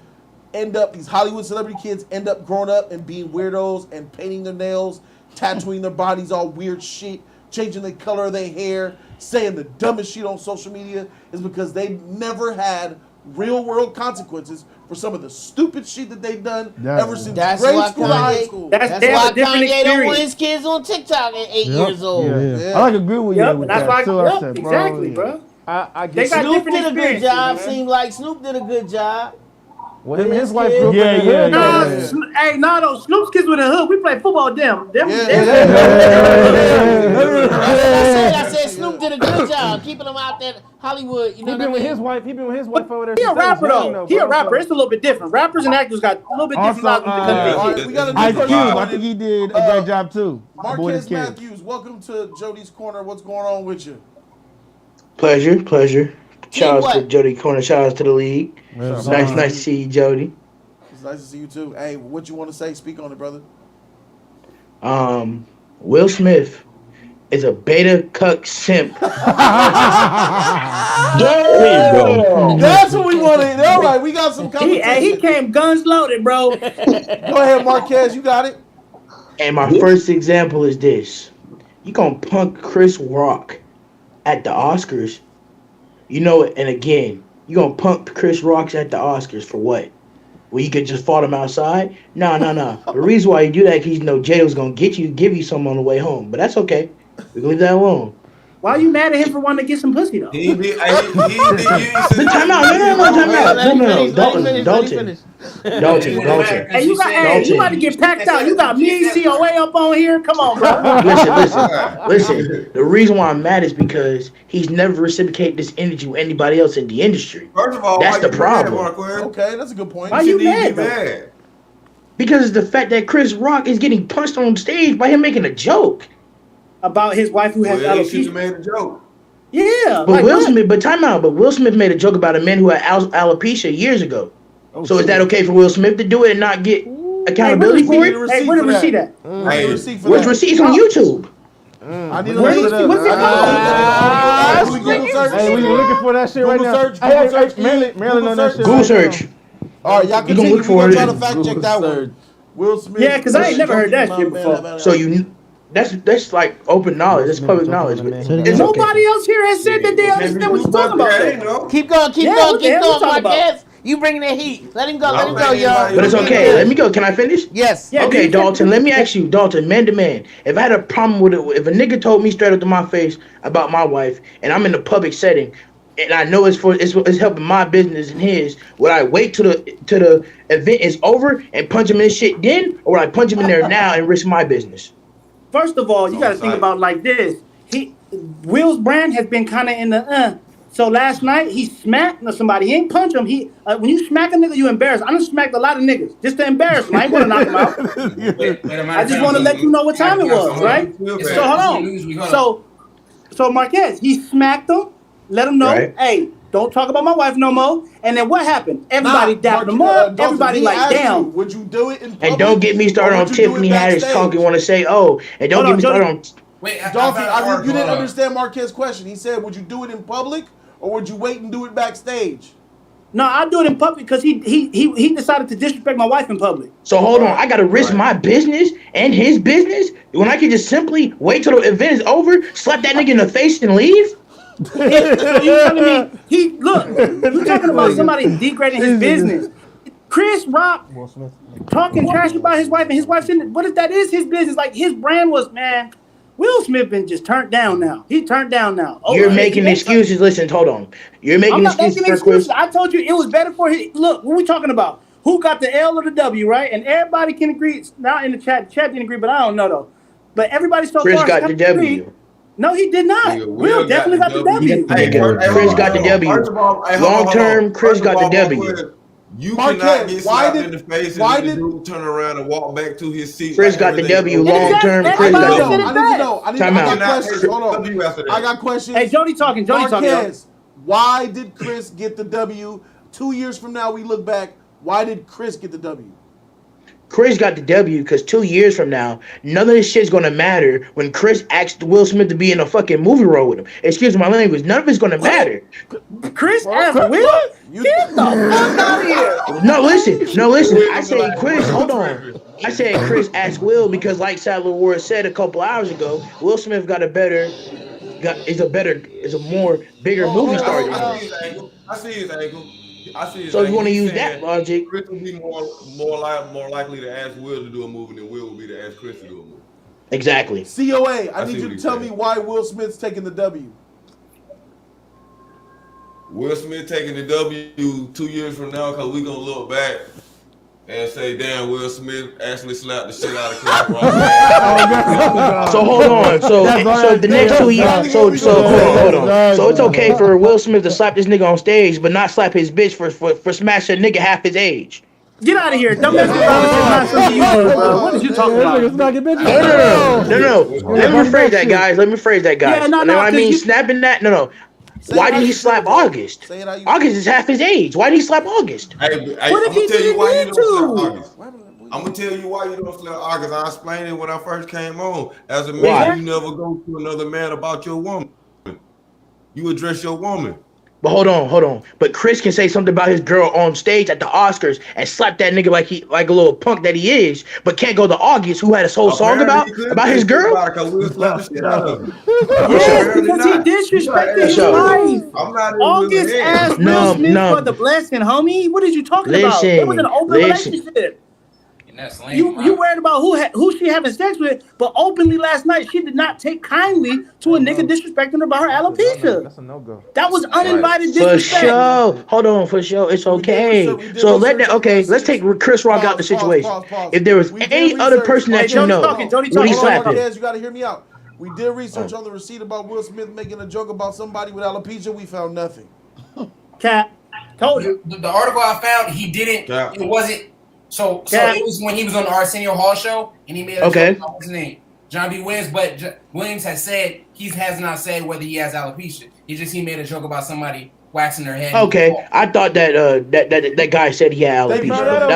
these Hollywood celebrity kids end up growing up and being weirdos and painting their nails, tattooing their bodies all weird shit, changing the color of their hair, saying the dumbest shit on social media is because they never had real world consequences for some of the stupid shit that they've done ever since grade school to high school. That's why Kanye don't want his kids on TikTok at 8 years old. Yeah. I like agree with you with that too. I said, exactly, bro. I guess Snoop did a good job. Seemed like Snoop did a good job. Well, him and his wife kids. grew up in the hood. Hey, no, Snoop's kids with the hood. We play football with them. I said Snoop did a good job keeping them out there Hollywood. You know He been with his wife. He been with his wife over there. He a rapper though. He a rapper. It's a little bit different. Rappers and actors got a little bit different lives than we got a Ice Cube, I think he did a great job too. Marquez Matthews, welcome to Jody's Corner. What's going on with you? Pleasure. Shout out to Jody Corner. Shout out to the league. Nice to see you, Jody. It's nice to see you too. Hey, what you want to say? Speak on it, brother. Will Smith is a beta cuck simp. There you go. That's what we wanted. All right, we got some competition. He came guns loaded, bro. Go ahead, Marquez. You got it. And my first example is this. You gonna punk Chris Rock at the Oscars. You know it, and again, you gonna punk Chris Rock at the Oscars for what? Well, you could just fought him outside? No. The reason why you do that is because you know Jada was gonna give you some on the way home. But that's okay. We can leave that alone. Why are you mad at him for wanting to get some pussy though? Time out. No. Dalton. Hey, you about to get packed out. You got me and COA up on here. Come on, bro. Listen. The reason why I'm mad is because he's never reciprocated this energy with anybody else in the industry. First of all, that's the problem. Okay, that's a good point. Why you mad? Because the fact that Chris Rock is getting punched on stage by him making a joke about his wife who has alopecia. He made a joke. Yeah, but time out. But Will Smith made a joke about a man who had alopecia years ago. So is that okay for Will Smith to do it and not get accountability for it? Hey, where's the receipt at? Where's the receipts on YouTube? I need a receipt. What's it called? Hey, we looking for that shit right now. Google search. Marilyn on that shit. Google search. All right, y'all continue. We're gonna try to fact check that one. Will Smith. Yeah, because I ain't never heard that shit before. So that's like open knowledge. That's public knowledge. Nobody else here has said that they understand what you're talking about. Keep going, Marquez. You bringing that heat. Let him go, y'all. But it's okay. Let me go. Can I finish? Yes. Okay, Dalton, let me ask you, Dalton, man to man. If I had a problem with it, if a nigga told me straight up to my face about my wife and I'm in a public setting, and I know it's helping my business and his, would I wait till the event is over and punch him in shit then, or would I punch him in there now and risk my business? First of all, you got to think about it like this. Will's brand has been kind of in the So last night he smacked somebody. He ain't punch him. When you smack a nigga, you embarrass. I done smacked a lot of niggas just to embarrass them. I ain't gonna knock them out. I just want to let you know what time it was, right? So hold on. So Marquez, he smacked him. Let him know, hey, don't talk about my wife no more. And then what happened? Everybody dapped him up. Everybody like, damn. Would you do it in public? And don't get me started on Tiffany Haddish talking. Want to say, and don't get me started on. Wait, Dolphy, you didn't understand Marquez's question. He said, would you do it in public or would you wait and do it backstage? No, I'll do it in public because he decided to disrespect my wife in public. So hold on, I gotta risk my business and his business when I can just simply wait till the event is over, slap that nigga in the face and leave? So you telling me you talking about somebody degrading his business. Chris Rock talking trash about his wife and his wife's in it. What if that is his business? Like his brand was, man. Will Smith been just turned down now. He turned down now. You're making excuses. Listen, hold on. You're making excuses. I told you it was better for his. Look, what we talking about? Who got the L or the W, right? And everybody can agree. Now in the chat didn't agree, but I don't know though. But everybody so Chris far got the W. No, he did not. Will definitely got the W. Chris got the W. Long term, Chris got the W. You cannot get slapped in the face and the dude turn around and walk back to his seat. Chris got the W long term. Chris got the W. I need to know. I got questions. Hold on. I got questions. Hey, Jody talking. Marquez, why did Chris get the W? 2 years from now, we look back. Why did Chris get the W? Chris got the W because 2 years from now, none of this shit's gonna matter when Chris asked Will Smith to be in a fucking movie role with him. Excuse my language. None of it's gonna matter. Chris asked Will? Get the fuck out of here. No, listen. I said Chris, hold on. I said Chris asked Will because like Sadler Ward said a couple hours ago, Will Smith is a more bigger movie star than him. I see his angle. So you want to use that logic? Chris would be more likely to ask Will to do a movie than Will would be to ask Chris to do a movie. Exactly. COA, I need you to tell me why Will Smith's taking the W. Will Smith taking the W 2 years from now because we gonna look back and say, damn, Will Smith actually slapped the shit out of Chris Rock. So hold on. So the next 2 years. So hold on. So it's okay for Will Smith to slap this nigga on stage, but not slap his bitch for smashing a nigga half his age. Get out of here. Don't mess around with bro. What are you talking about? No. Let me rephrase that, guys. Yeah, no, I mean, snapping that. No. Why did he slap August? August is half his age. Why did he slap August? What if he didn't need to? I'm gonna tell you why you don't slap August. I explained it when I first came on. As a man, you never go to another man about your woman. You address your woman. But hold on. But Chris can say something about his girl on stage at the Oscars and slap that nigga like a little punk that he is, but can't go to August, who had his whole song about his girl. Yes, because he disrespected his wife. August asked Will Smith for the blessing, homie. What are you talking about? It was an open relationship. You worried about who she having sex with, but openly last night she did not take kindly to a nigga disrespecting her about her alopecia. That's a no-go. That was uninvited disrespect. For sure. Hold on, for sure. It's okay. Let's take Chris Rock out the situation. If there was any other person that you know, would he slap him? You gotta hear me out. We did research on the receipt about Will Smith making a joke about somebody with alopecia. We found nothing. Cap. Told you. The article I found, he didn't. It wasn't. So it was when he was on the Arsenio Hall show, and he made a joke about what's his name, John B. Williams. But Williams has said he has not said whether he has alopecia. He made a joke about somebody waxing their head. Okay, I thought that guy said he had alopecia.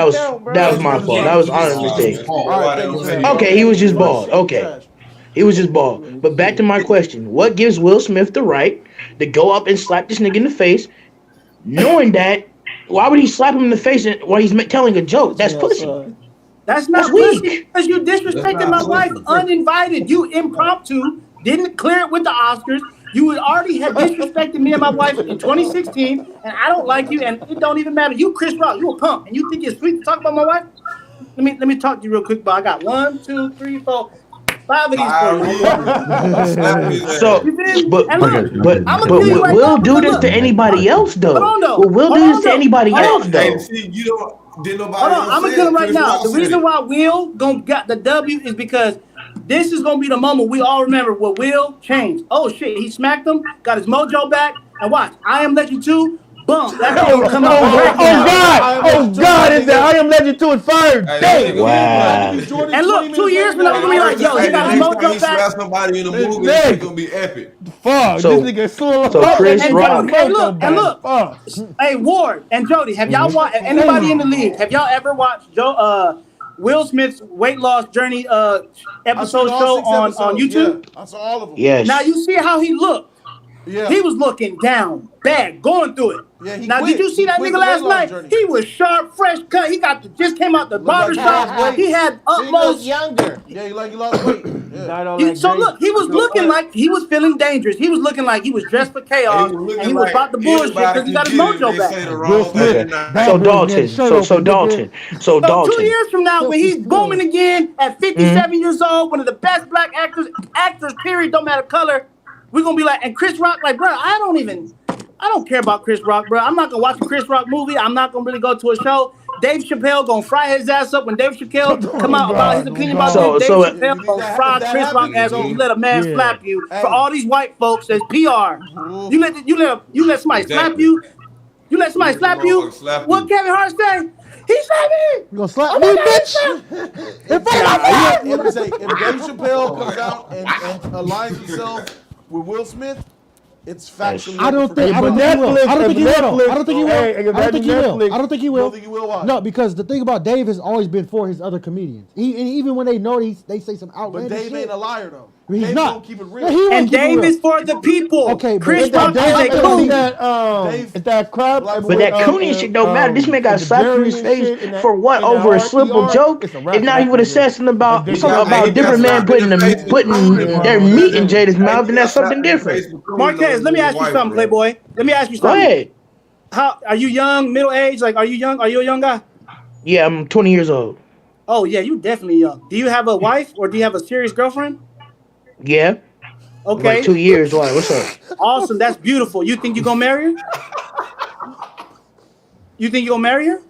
That was my fault. That was honest mistake. Okay, he was just bald. Okay, he was just bald. But back to my question: what gives Will Smith the right to go up and slap this nigga in the face, knowing that? Why would he slap him in the face while he's telling a joke? That's pussy. That's not pussy because you disrespected my wife uninvited. You impromptu didn't clear it with the Oscars. You would already have disrespected me and my wife in 2016, and I don't like you, and it don't even matter. You Chris Rock, you a punk, and you think it's sweet to talk about my wife? Let me talk to you real quick, but I got 1, 2, 3, 4, 5 of these for you. So, but Will do this to anybody else though. Hold on, though. Will Will do this to anybody else Hey, though? see, you don't did nobody. Hold on, I'm gonna tell him right Chris now. Rock The said reason it. why Will gonna got the W is because this is gonna be the moment we all remember what Will changed. Oh shit, he smacked him, got his mojo back, and watch, I Am Legend 2, boom, that's gonna come out. Oh God! Is that I Am Legend 2 is fired? Damn! Wow. And look, 2 years from now, we're gonna be like, yo, he got his Next time he mojo back. slaps somebody in the movie, it's gonna be epic. Fuck! So- This nigga slow. so Chris And Rock. look, hey Ward and Jody, have y'all watched? Anybody in the league? Have y'all ever watched Will Smith's weight loss journey episode show on YouTube? Yeah, I saw all of them. Yes. Now you see how he looked. Yeah. He was looking down, bad, going through it. Yeah, he now, quit. did you see He that quit nigga the last weight loss night? journey. He was sharp, fresh cut. He just came out the barber shop. He had utmost. Younger. Yeah, he lost weight. Yeah. Look, he was looking like he was feeling dangerous. He was looking like he was dressed for chaos, and he was about to bullshit because he got his mojo back. So Dalton. So Dalton. So So Dalton. 2 years from now, when he's booming again at 57 years old, one of the best black actors, period, don't matter color, we're gonna be like, and Chris Rock, like, bro, I don't care about Chris Rock, bro. I'm not gonna watch a Chris Rock movie. I'm not gonna really go to a show. Dave Chappelle gonna fry his ass up when Dave Chappelle come out about his opinion about this. Dave Chappelle gonna fry Chris Rock ass when you let a man slap you. For all these white folks, as PR, you let somebody slap you. You let somebody slap you. What Kevin Hart say? He slapped me. You gonna slap me, bitch? In front of my If Dave Chappelle comes out and aligns himself with Will Smith, it's factually. I don't think he will. I don't think he will. I don't think he will. I don't think he will. I don't think he will. Don't think he will. Why? No, because the thing about Dave has always been for his other comedians. And even when they know they say some But outlandish Dave shit. ain't a liar though. He's Dave not. don't keep it real. Yeah, he won't And keep it Dave real. is for the people. Okay, but Chris is that Rock is Dave- a coon. Is that crap? But that Cooney shit don't matter. This man got slapped in his face for what? Over a simple joke? If not, he would have said something about a different man putting their meat in Jada's mouth, then that's something different. Marquez, let me ask you something, Playboy. Let me ask you Go something. ahead. How are you young, middle age? Like, are you young? Are you a young guy? Yeah, I'm 20 years old. Oh yeah, you definitely young. Do you have a wife or do you have a serious girlfriend? Yeah. Okay. Like 2 years. Why? What's up? Awesome. That's beautiful. You think you're gonna marry her? You think you're gonna marry her?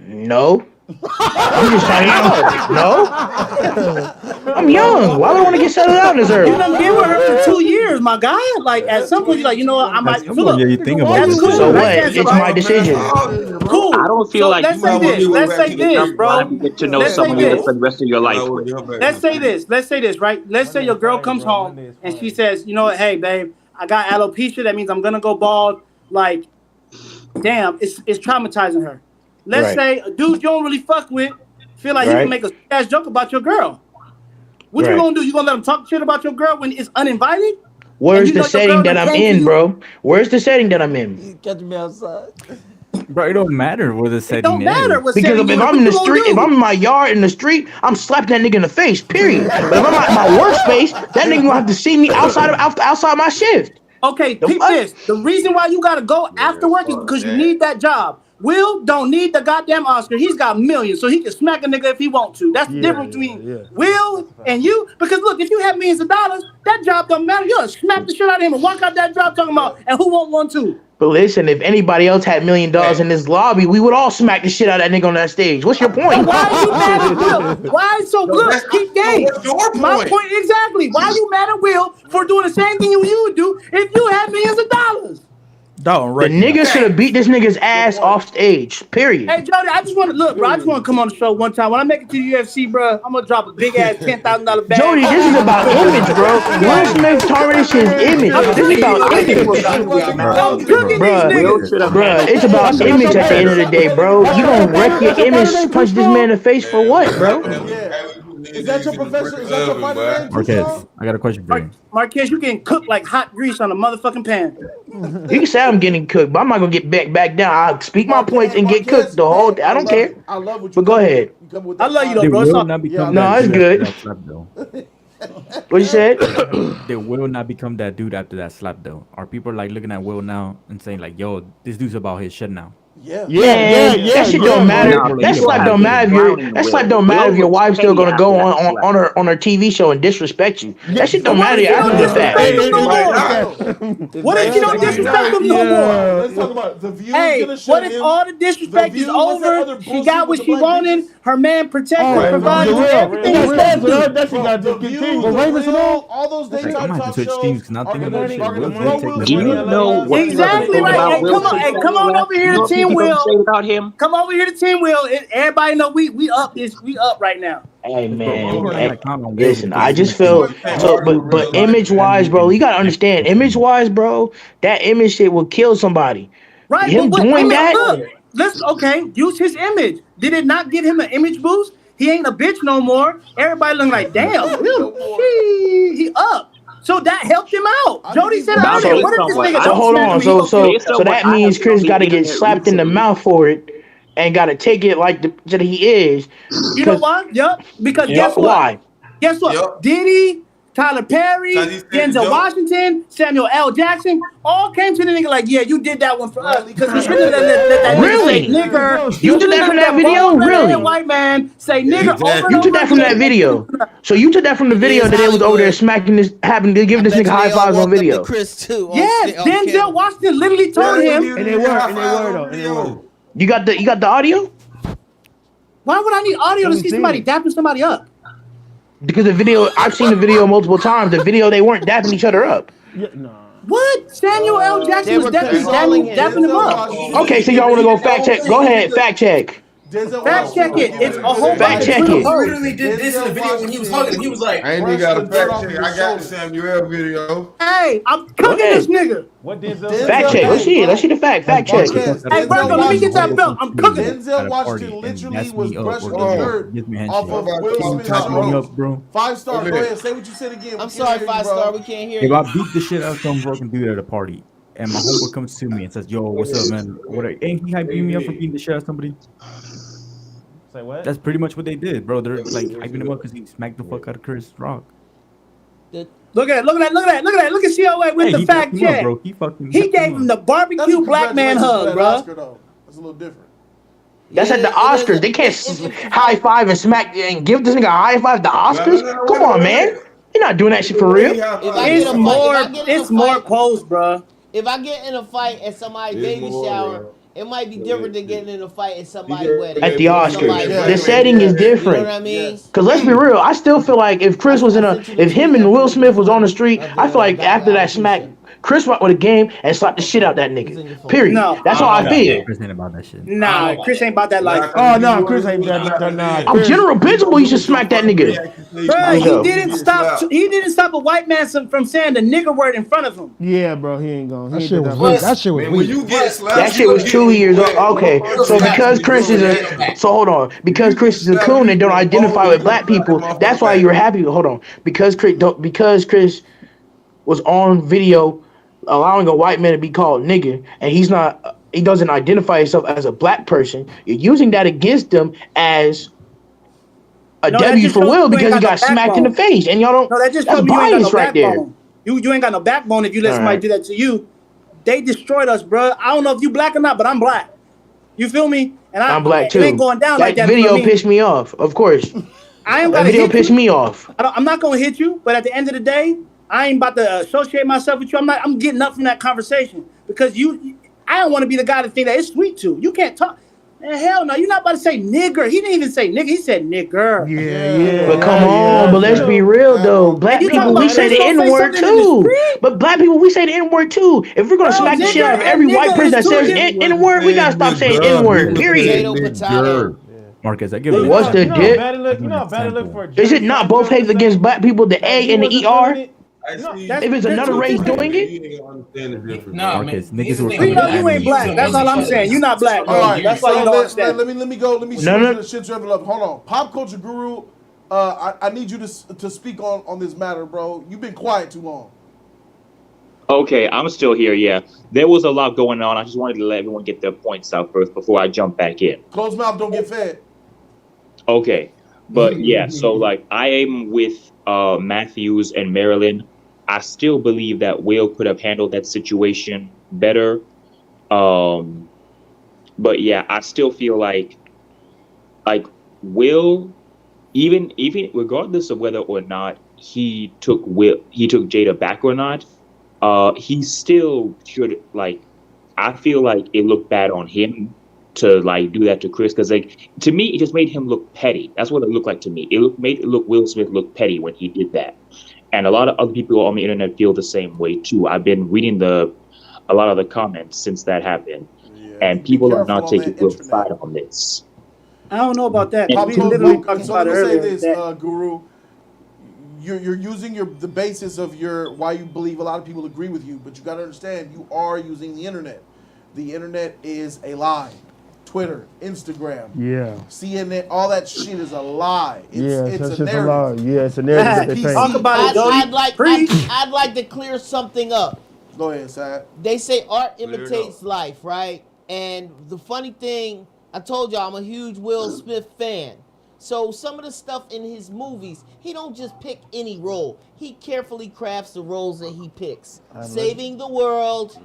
No. I'm just trying to No. I'm young. Why would I want to get settled down this early? You done been with her for 2 years, my guy. Like at some point, you're like, you know what? I might. Yeah, you think about That's this. cool. So what? That's It's my decision. Cool. I don't feel So like let's you say have this. to Let's say this, bro. get to know Let's say someone you this. spend the rest of your life with. Let's say this. Let's say this, right? Let's say your girl comes home and she says, you know what? Hey, babe, I got alopecia. That means I'm gonna go bald. Like, damn, it's traumatizing her. Let's say a dude you don't really fuck with feel like he can make a ass joke about your girl. What you gonna do? You gonna let him talk shit about your girl when it's uninvited? Where's the setting that I'm in, bro? Where's the setting that I'm in? Catch me outside. Bro, it don't matter where the setting don't matter what Because if I'm in the street, if I'm in my yard in the street, I'm slapping that nigga in the face. Period. But if I'm at my workspace, that nigga gonna have to see me outside my shift. Okay, peep this. The reason why you gotta go after work is because you need that job. Will don't need the goddamn Oscar. He's got millions, so he can smack a nigga if he want to. That's the difference between Will and you. Because look, if you have millions of dollars, that job don't matter. You'll smack the shit out of him and walk out that job talking about, and who won't want to? But listen, if anybody else had $1 million in this lobby, we would all smack the shit out of that nigga on that stage. What's your point? Why are you mad at Will? Why so look, keep game. My point exactly. Why are you mad at Will for doing the same thing you would do if you had millions of dollars? The nigga should have beat this nigga's ass off stage. Period. Hey Jody, I just want to look, bro. I just want to come on the show one time. When I make it to the UFC, bro, I'm gonna drop a big ass $10,000 bag. Jody, this is about image, bro. Will Smith tarnished his image. This is about image. Bruh, it's about image at the end of the day, bro. You gonna wreck your image, punch this man in the face for what, bro? Is that your professor? Is that your fighter name? Marquez, I got a question for you. Marquez, you getting cooked like hot grease on a motherfucking pan. You can say I'm getting cooked, but I'm not gonna get back down. I'll speak my points and get cooked the whole day. I don't care. I love what you But go ahead. I love you though, They bro. will not become No, that it's dude good. after that slap, though. What you said? They will not become that dude after that slap, though. Are people like looking at Will now and saying like, "Yo, this dude's about his shit now"? That shit don't matter. That slap don't matter if your wife's still gonna go on her TV show and disrespect you. That shit don't matter after the fact. What if you don't disrespect him no more? Let's talk about the views. Hey, what if all the disrespect is over? She got what she wanted. Her man protected, provided everything. All those daytime talk shows You know what exactly right. Hey, come on over here to Team Will. About him. Come over here to Team Will. Everybody know we up right now. Hey man, listen. I just feel but image wise, bro. You gotta understand, image wise, bro. That image shit will kill somebody. Right? Him doing that. Look, use his image. Did it not give him an image boost? He ain't a bitch no more. Everybody looking like, damn, he up. So that helped him out. Jody said, what if this nigga? So hold on. So that means Chris got to get slapped in the mouth for it. And gotta take it like that he is. You know why? Yep. Because guess what? Why? Guess what? Yep. Diddy, Tyler Perry, Denzel Washington, Samuel L. Jackson, all came to the nigga like, yeah, you did that one for us because you shouldn't have let that nigga say nigger. You took that from that video, really? White man say nigger over. You took that from that video. So you took that from the video that they was over there smacking this, having to give this nigga high fives on video. Chris too. Yes, Denzel Washington literally told him. And they were. You got the audio? Why would I need audio to see somebody dapping somebody up? Because the video, I've seen the video multiple times. The video, they weren't dapping each other up. What? Samuel L. Jackson was definitely dapping him up. Okay, so y'all want to go fact check? Go ahead, fact check. Fact check it. It's a whole fact check He it. literally did this in the video when he was hugging him. He was like, I ain't even got a fact check. I got the Samuel video. Hey, I'm cooking this nigga. What Denzel? Fact check. Let's see the fact. Fact check. Hey, Bronco, let me get that belt. I'm cooking. Denzel Washington literally was brushing the dirt off of Will Smith's nose. 5-star. Go ahead. Say what you said again. I'm sorry, 5-star. We can't hear If you. I beat the shit out of some broken dude at a party, and my homeboy comes to me and says, "Yo, what's up, man? Ain't he hyping me up for beating the shit out of somebody?" Say what? That's pretty much what they did, bro. They're like hyping him up because he smacked the fuck out of Chris Rock. Look at COA with the fact check. He gave him the barbecue black man hug, bro. That's a little different. That's at the Oscars. They can't high five and smack and give this nigga a high five at the Oscars. Come on, man. You're not doing that shit for real. It's more close, bro. If I get in a fight at somebody's baby shower, it might be different than getting in a fight at somebody's wedding. At the Oscars, the setting is different. You know what I mean? Cause let's be real, I still feel like if Chris was if him and Will Smith was on the street, I feel like after that smack, Chris Rock would have game and slapped the shit out that nigga. Period. No. That's how I feel. Chris ain't about that shit. Nah, Chris ain't about that life. Oh no, Chris ain't that. Nah, I'm General Principal. You should smack that nigga. Bro, he didn't stop a white man from saying the nigger word in front of him. Yeah, bro, he ain't going. That shit was weak. That shit was When weak. you get slapped, That shit was 2 years old. Okay, so because Chris is because Chris is a coon and don't identify with black people, that's why you were happy. Hold on, because Chris was on video allowing a white man to be called nigger, and he doesn't identify himself as a black person. You're using that against him as a W for Will because he got smacked in the face, and y'all don't. No, that just that's told me you ain't got bias no right there. backbone. You ain't got no backbone if you let somebody do that to you. They destroyed us, bro. I don't know if you black or not, but I'm black. You feel me? And I'm black too. It ain't going down like that. Video pissed me off, of course. I ain't that video pissed me off. I'm not gonna hit you, but at the end of the day, I ain't about to associate myself with you. I'm getting up from that conversation because I don't want to be the guy to think that it's sweet to. You can't talk. Man, hell no, you're not about to say nigger. He didn't even say nigger. He said nigger. Yeah. But come on, but let's be real though. Black people, we say the N-word too. But black people, we say the N-word too. If we're gonna smack the shit out of every white person that says N-word, we gotta stop saying N-word. Period. Marcus, I give you. What's the You know how bad it look for a Is it not both hate against black people, the A and the ER? If it's another race doing it? No, Marcus, man. niggas were We know you ain't black. That's all I'm saying. You're not black, bro. All right, That's why you don't understand. Let me go. Let me shoot the shit level up. Hold on, Pop Culture Guru. I need you to speak on this matter, bro. You've been quiet too long. Okay, I'm still here, yeah. There was a lot going on. I just wanted to let everyone get their points out first before I jump back in. Closed mouth don't get fed. Okay, but yeah, so like I am with Matthews and Marilyn. I still believe that Will could have handled that situation better. But yeah, I still feel like Will, even regardless of whether or not he took Jada back or not, he still should, like, I feel like it looked bad on him to like do that to Chris, because like to me it just made him look petty. That's what it looked like to me. Made Will Smith look petty when he did that, and a lot of other people on the internet feel the same way too. I've been reading a lot of the comments since that happened, and people are not taking Will's side on this. I don't know about that. So We literally talked let about it me say earlier. this, that- Guru. You're using the basis of why you believe a lot of people agree with you, but you got to understand you are using the internet. The internet is a lie. Twitter, Instagram, CNN, all that shit is a lie. It's a narrative. It's a narrative. Talk about it, Jody. I'd like to clear something up. Go ahead, Sad. They say art imitates life, right? And the funny thing, I told y'all I'm a huge Will Smith fan. So some of the stuff in his movies, he don't just pick any role. He carefully crafts the roles that he picks. Saving the world,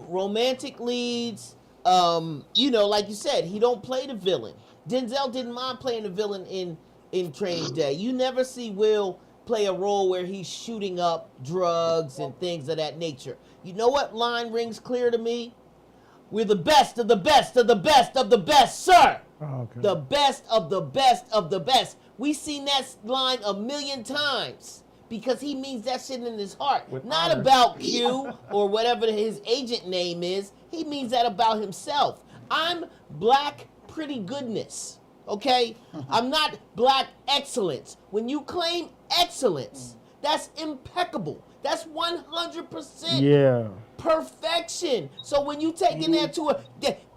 romantic leads, like you said, he don't play the villain. Denzel didn't mind playing the villain in Training Day. You never see Will play a role where he's shooting up drugs and things of that nature. You know what line rings clear to me? We're the best of the best of the best of the best, sir. The best of the best of the best. We've seen that line 1,000,000 times because he means that shit in his heart. Not about Q or whatever his agent name is. He means that about himself. I'm black pretty goodness, okay? I'm not black excellence. When you claim excellence, that's impeccable. That's 100% perfection. So when you taking that to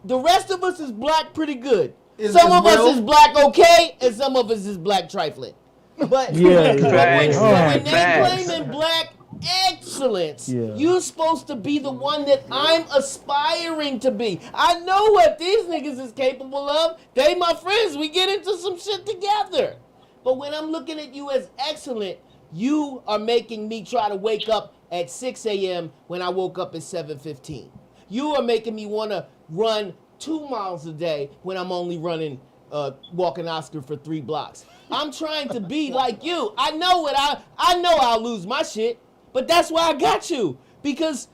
the rest of us is black pretty good. Some of us is black okay, and some of us is black trifling. But when they claiming black excellence, you're supposed to be the one that I'm aspiring to be. I know what these niggas is capable of. They my friends. We get into some shit together. But when I'm looking at you as excellent, you are making me try to wake up at 6 a.m. when I woke up at 7:15. You are making me want to run 2 miles a day when I'm only running, walking Oscar for 3 blocks. I'm trying to be like you. I know I'll lose my shit, but that's why I got you, because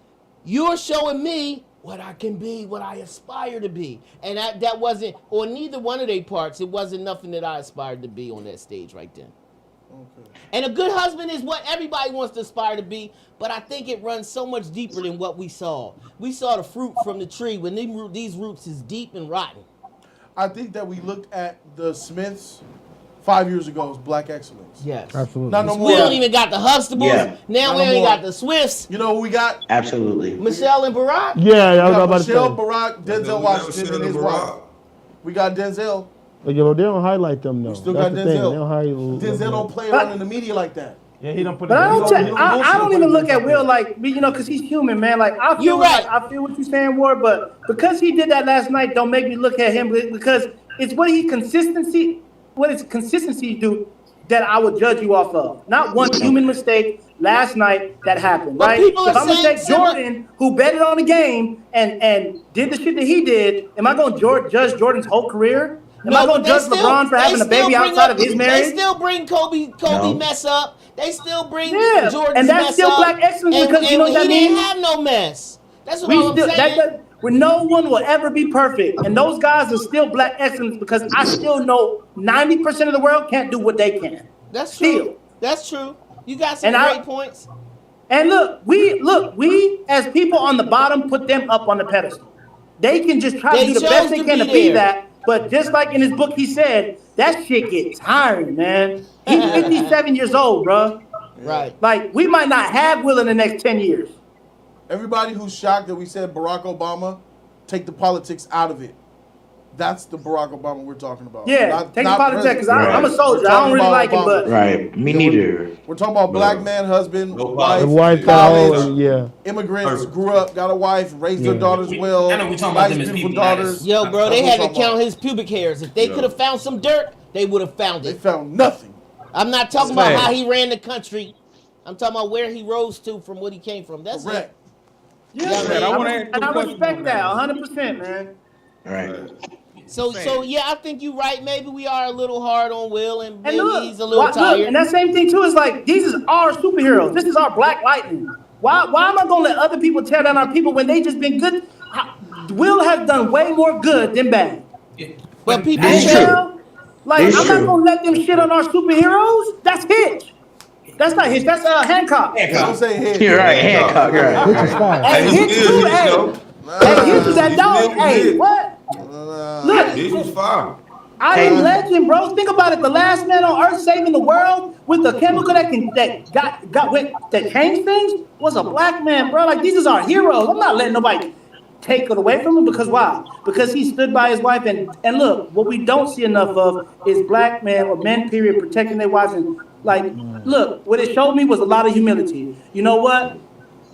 you're showing me what I can be, what I aspire to be. And that wasn't, or neither one of their parts, it wasn't nothing that I aspired to be on that stage right then. Okay. And a good husband is what everybody wants to aspire to be, but I think it runs so much deeper than what we saw. We saw the fruit from the tree when these roots is deep and rotten. I think that we looked at the Smiths 5 years ago as black excellence. Yes. Absolutely. Not no more. We don't even got the Huxtables. Yeah. Now Not we no only more. got the Swifts. You know who we got? Absolutely. Michelle and Barack. Yeah, I was about to Michelle, say. Barack, Denzel Washington, and his wife. We got Denzel. But, they don't highlight them though. We still That's got the thing. Denzel. They don't highlight Denzel don't play around in the media like that. Yeah, he don't put. But I don't even look at Will like, because he's human, man. Like I feel I feel what you're saying, Ward, but because he did that last night, don't make me look at him because it's what his consistency do that I would judge you off of. Not one human mistake last night that happened, right? If I'm gonna take Jordan, who betted on the game and did the shit that he did, am I gonna judge Jordan's whole career? Am I gonna judge LeBron for having a baby outside of his marriage? They still bring Kobe mess up. They still bring Jordan's and that's mess still up. black excellence And because you know what that he didn't means? have no mess. That's what I'm saying. Where no one will ever be perfect. And those guys are still black excellence because I still know 90% of the world can't do what they can. That's true. That's true. You got some great points. And look, we as people on the bottom put them up on the pedestal. They can just try to do the best they can to be that. But just like in his book, he said, that shit gets tiring, man. He's 57 years old, bro. Right. Like, we might not have Will in the next 10 years. Everybody who's shocked that we said Barack Obama, take the politics out of it. That's the Barack Obama we're talking about. Yeah, take the politics, because I'm a soldier. I don't really like him, but... Right, me neither. We're talking about black man, husband, The wife, wife, college, immigrants, grew up, got a wife, raised their daughters well, I know we talking about them as beautiful people daughters. Yo, bro, they That's had what to count his pubic hairs. If they could have found some dirt, they would have found it. They found nothing. I'm not talking about how he ran the country. I'm talking about where he rose to from what he came from. That's correct. Yeah, man, I respect that 100%, man. Right. So yeah, I think you're right. Maybe we are a little hard on Will, and maybe look, he's a little tired. Look, and that same thing too is like these is our superheroes. This is our Black Lightning. Why am I gonna let other people tear down our people when they just been good? Will has done way more good than bad. But people, like I'm not gonna let them shit on our superheroes. That's Hitch. That's not Hitch. That's Hancock. Don't say Hitch. You're right, Hancock. Right. Hitch is fine. Hey, Hitch too. Hey, Hitch is that dog. Hey, what? Look, Hitch was fire. I am legend, bro. Think about it. The last man on earth saving the world with the chemical that changed things was a black man, bro. Like these is our heroes. I'm not letting nobody take it away from him because why? Because he stood by his wife and look, what we don't see enough of is black men or men period protecting their wives and like look, what it showed me was a lot of humility. You know what?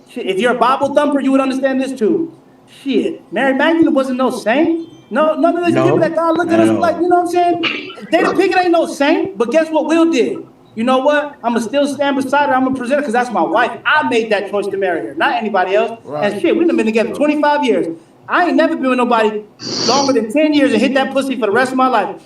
Shit, if you're a Bible thumper, you would understand this too. Shit, Mary Magdalene wasn't no saint. No, none of these people that God look at us like, you know what I'm saying? Jada Pinkett ain't no saint, but guess what Will did? You know what? I'm going to still stand beside her. I'm going to present her because that's my wife. I made that choice to marry her, not anybody else. Right. And shit, we've been together 25 years. I ain't never been with nobody longer than 10 years and hit that pussy for the rest of my life.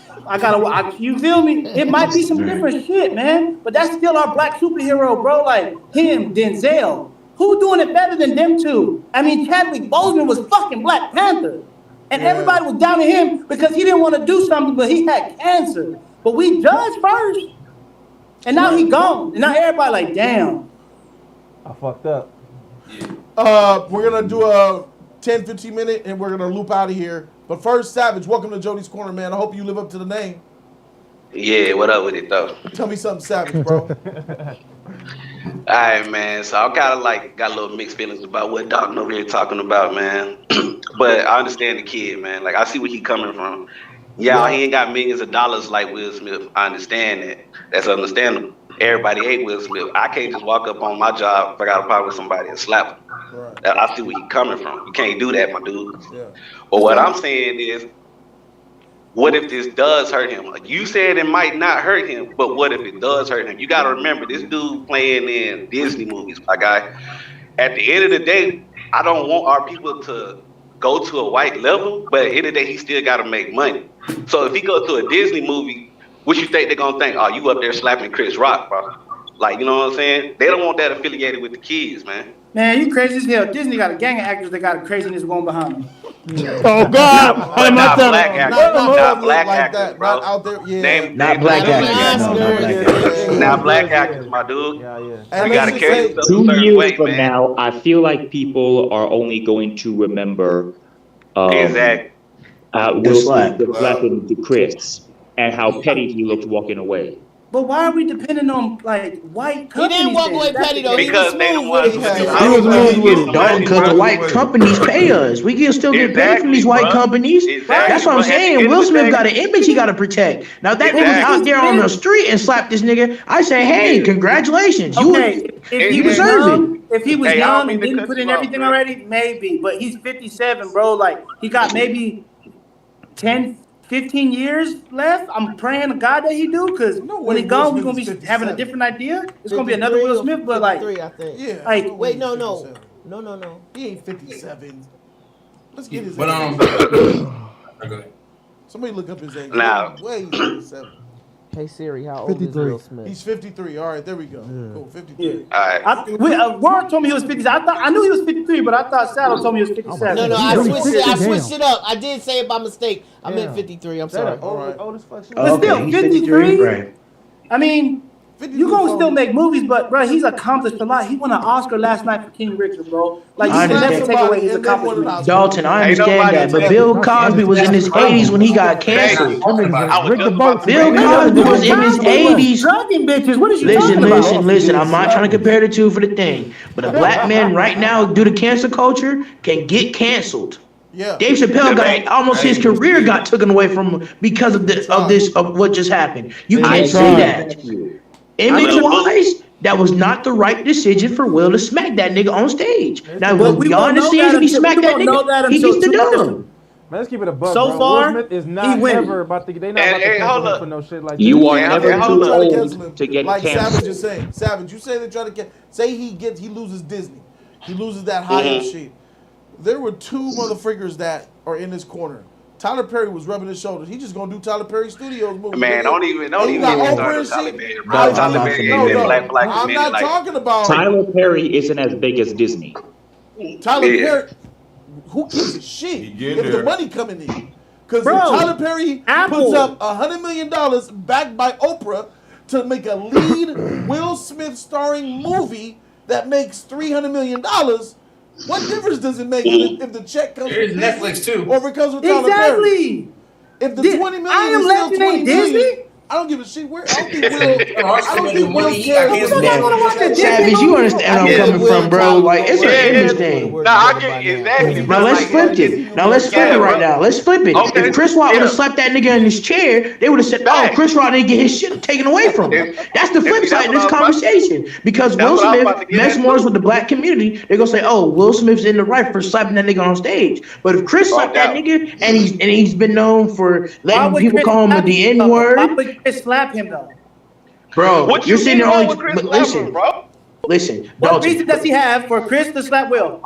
You feel me? It might be some different shit, man. But that's still our black superhero, bro. Like him, Denzel. Who doing it better than them two? I mean, Chadwick Boseman was fucking Black Panther. And everybody was down to him because he didn't want to do something, but he had cancer. But we judged first. And now he gone. And now everybody like, damn. I fucked up. We're going to do a 10, 15 minute and we're going to loop out of here. But first, Savage, welcome to Jody's Corner, man. I hope you live up to the name. Yeah, what up with it, though? Tell me something Savage, bro. All right, man. So I kind of like got a little mixed feelings about what Doc over here talking about, man. But I understand the kid, man. Like I see where he coming from. Yeah, he ain't got millions of dollars like Will Smith. I understand that. That's understandable. Everybody hate Will Smith. I can't just walk up on my job if I got a problem with somebody and slap him. Right. I see where he coming from. You can't do that, my dude. Yeah. But what I'm saying is, what if this does hurt him? Like you said, it might not hurt him, but what if it does hurt him? You got to remember, this dude playing in Disney movies, my guy. At the end of the day, I don't want our people to go to a white level, but at the end of the day, he still got to make money. So if he goes to a Disney movie, what you think they're going to think? Oh, you up there slapping Chris Rock, bro. Like, you know what I'm saying? They don't want that affiliated with the kids, man. Man, you crazy as hell. Disney got a gang of actors that got craziness going behind them. Oh God! Not black actors. Not black actors, bro. Not out there. Yeah. Not black actors. Not black actors, my dude. Yeah. We gotta carry yourself a 2 certain years way, from man. now, I feel like people are only going to remember Exactly. Will Smith, the black and the Chris, and how petty he looked walking away. But why are we depending on like white companies? He didn't walk away petty though. Because they don't want to. Dog, because the white companies pay us. We can still get paid from these white companies. That's what I'm saying. Will Smith got an image he got to protect. Now if that nigga's out there on the street and slap this nigga, I say, hey, congratulations. Okay, if he was young, if he was Hey, I young don't and mean to didn't cut put you in off, everything bro. already, maybe. But he's 57, bro. Like he got maybe 10, 15 years left. I'm praying to God that he do, because when he gone, we're gonna be having a different idea. It's gonna be another Will Smith, but like, 53, I think. Yeah. like, Wait, no. He ain't 57. Let's get his But age. go ahead. Somebody look up his age. Nah. Way 57. Hey Siri, how old is Will Smith? He's 53. All right, there we go. Cool, 53. All right. Word told me he was 50. I knew he was 53, but I thought Saddle told me he was 57. No, I switched it up. I did say it by mistake. I meant 53. I'm sorry. Old as fuck. But still, 53. Right. I mean, you gonna still make movies, but bro, he's accomplished a lot. He won an Oscar last night for King Richard, bro. Like you can never take away his accomplishments. Dalton, I understand that, but Bill Cosby was in his 80s when he got canceled. Bill Cosby was in his 80s. Drugging bitches. What is you talking about? Listen. I'm not trying to compare the two for the thing, but a black man right now, due to cancel culture, can get canceled. Yeah. Dave Chappelle got almost his career got taken away from him because of what just happened. You can't say that. Image-wise, that was not the right decision for Will to smack that nigga on stage. Now, beyond the scenes, if he smacked that nigga, he gets the done. Man, let's keep it a buck. So bro. far, Will Smith is not ever about to. They not about to cancel him for no shit like that. You are never too old to get like canceled. Savage is saying. Savage, you say they try to get. Say he loses Disney. He loses that high-end shit. There were two motherfuckers that are in this corner. Tyler Perry was rubbing his shoulders. He just gonna do Tyler Perry Studios movies. Man, don't even get me started on Tyler Perry, bro. Tyler Perry ain't that black I'm not talking about Tyler Perry isn't as big as Disney. Tyler Perry. Who gives a shit if the money coming in? Because Tyler Perry puts up $100 million backed by Oprah to make a lead Will Smith starring movie that makes $300 million. What difference does it make if the check comes There's from Netflix too, or if it comes from Tyler Perry? If the $20 million is still $20 million, I don't give a shit. I don't think Will cares. Savage, you understand where I'm coming from, bro? Like, it's an image thing. Nah, I get exactly. Now let's flip it. Let's flip it right now. Let's flip it. Okay. If Chris Rock would have slapped that nigga in his chair, they would have said, "Oh, Chris Rock didn't get his shit taken away from him." That's the flip side of this conversation. Because Will Smith mesmerized with the black community, they're gonna say, "Oh, Will Smith's in the right for slapping that nigga on stage." But if Chris slapped that nigga and he's been known for letting people call him the N word. Why would Chris slap him though? Bro, you're sitting there only. Listen. What reason does he have for Chris to slap Will?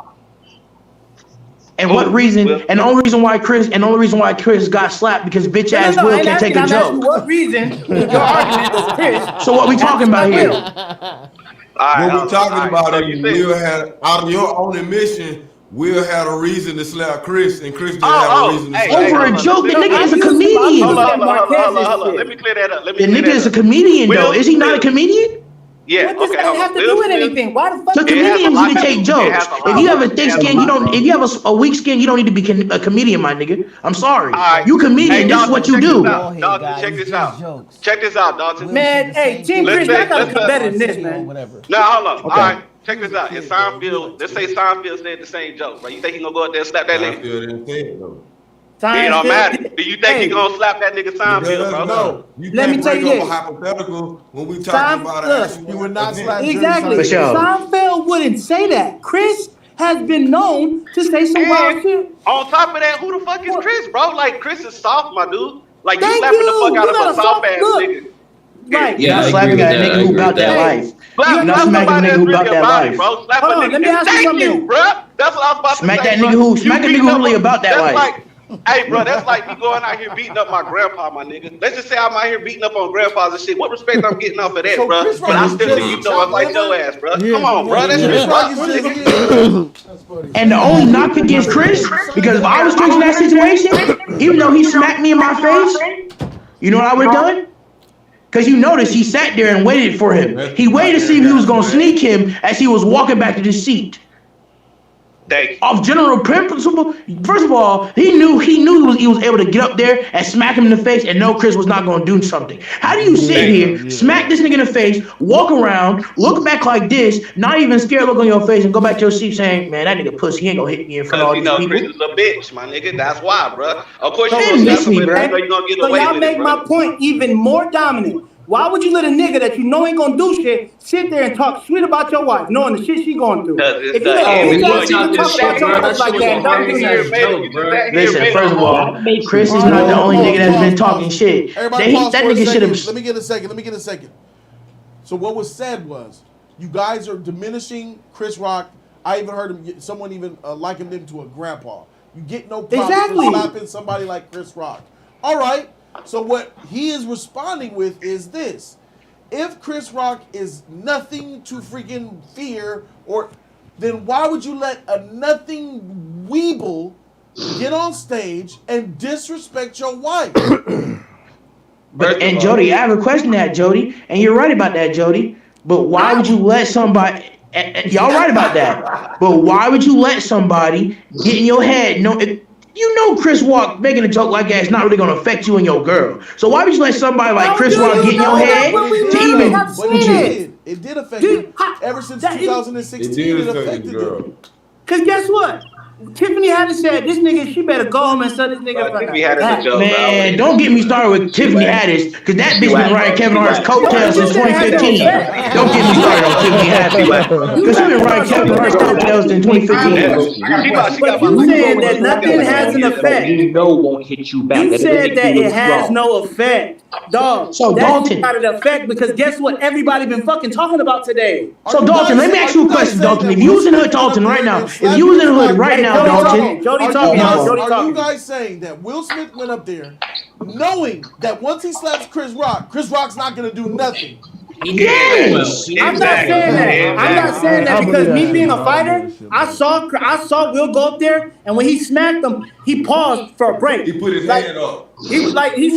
And what reason? And the only reason why Chris got slapped because bitch ass Will can't take a joke. What reason? Your argument was Chris. So what we talking about here? What we talking about is Will had, out of your own admission, Will had a reason to slap Chris, and Chris didn't have a reason to slap over a joke. The nigga is a comedian. Hold on. Let me clear that up. The nigga is a comedian, though. Is he not a comedian? Yeah. What does that have to do with anything? Why the fuck? So comedians need to take jokes. If you have a thick skin, you don't. If you have a weak skin, you don't need to be a comedian, my nigga. I'm sorry. You comedian. This is what you do. Dalton, check this out. Check this out, Dalton. Man, hey, Team Chris, I gotta come better than this, man. Now hold on. All right. Check this out. If Seinfeld, let's say Seinfeld said the same joke, bro. You think he gonna go out there and slap that nigga? It don't matter. Do you think he gonna slap that nigga Seinfeld, bro? No. Let me tell you this. A hypothetical when we talking about an actual. You would not slap Exactly. For sure. Seinfeld wouldn't say that. Chris has been known to say some wild shit. On top of that, who the fuck is Chris, bro? Like, Chris is soft, my dude. Like, you Thank slapping you. the fuck out You're of not a a soft ass soft- nigga. Right. Yeah, slapping a nigga who about that life. Slap Not smacking a nigga who about that life. bro. Slap Hold a on, nigga. let me ask you Thank something. you, bro. That's what I was about to Smack say. that nigga who, smack a nigga who really about that That's life. Hey, bro, that's like me going out here beating up my grandpa, my nigga. Let's just say I'm out here beating up on grandpas and shit. What respect I'm getting off of that, So bro? Chris But I Rock still is think you just know us like a your ass, bro. Come on, bro. That's Chris Chris Rock Rock. is just And the only knock against Chris, because if I was Chris in that situation, even though he smacked me in my face, you know what I would have done? Because you notice he sat there and waited for him. He waited to see if he was going to sneak him as he was walking back to the seat. Off general principle, first of all, he knew he was able to get up there and smack him in the face and know Chris was not going to do something. How do you sit here, smack this nigga in the face, walk around, look back like this, not even scared look on your face, and go back to your seat saying, "Man, that nigga pussy, he ain't gonna hit me in front of all You these know, people." Chris is a bitch, my nigga. That's why, bro. Of course, Don't you're gonna miss slap him, me, but bro. you know you're gonna get So away y'all with make it, my bro. point even more dominant. Why would you let a nigga that you know ain't gonna do shit sit there and talk sweet about your wife, knowing the shit she going through? If you let any guy sit and talk about your wife like that, don't do that. Listen, first of all, Chris is not the only nigga that's been talking shit. Everybody pause That for a nigga should second. have. Let me get a second. So what was said was, you guys are diminishing Chris Rock. I even heard someone even likened him to a grandpa. You get no props Exactly. for slapping somebody like Chris Rock. All right. So what he is responding with is this. If Chris Rock is nothing to freaking fear, then why would you let a nothing weeble get on stage and disrespect your wife? And Jody, I have a question to that, Jody, and you're right about that, Jody. But why would you let somebody? And y'all right about that. But why would you let somebody get in your head? No, you know Chris Rock making a joke like that is not really going to affect you and your girl. So why would you let somebody like Chris Rock get in your head to even? But it did affect you. Ever since 2016, it affected you. Cause guess what? Tiffany Haddish said, "This nigga, she better go home and suck this nigga." Tiffany Haddish a joke, Man, don't get me started with Tiffany Haddish, because that bitch been riding Kevin Hart's coattails since 2015. Don't get me started on Tiffany Haddish, because she been riding Kevin Hart's coattails since 2015. But you said that nothing has an effect. You know won't hit you back. You That said doesn't that make you it look has strong. no effect, dog. So, That's Dalton. not an effect, because guess what? Everybody been fucking talking about today. So Dalton, let me ask you a question, Dalton. If you was in the hood, Dalton, right now, if you was in the hood right now now, Dalton. Are you guys saying that Will Smith went up there knowing that once he slaps Chris Rock's not going to do nothing? Yes. I'm not saying that. I'm not saying that because me being a fighter, I saw Will go up there, and when he smacked him, he paused for a break. He put his hand up. He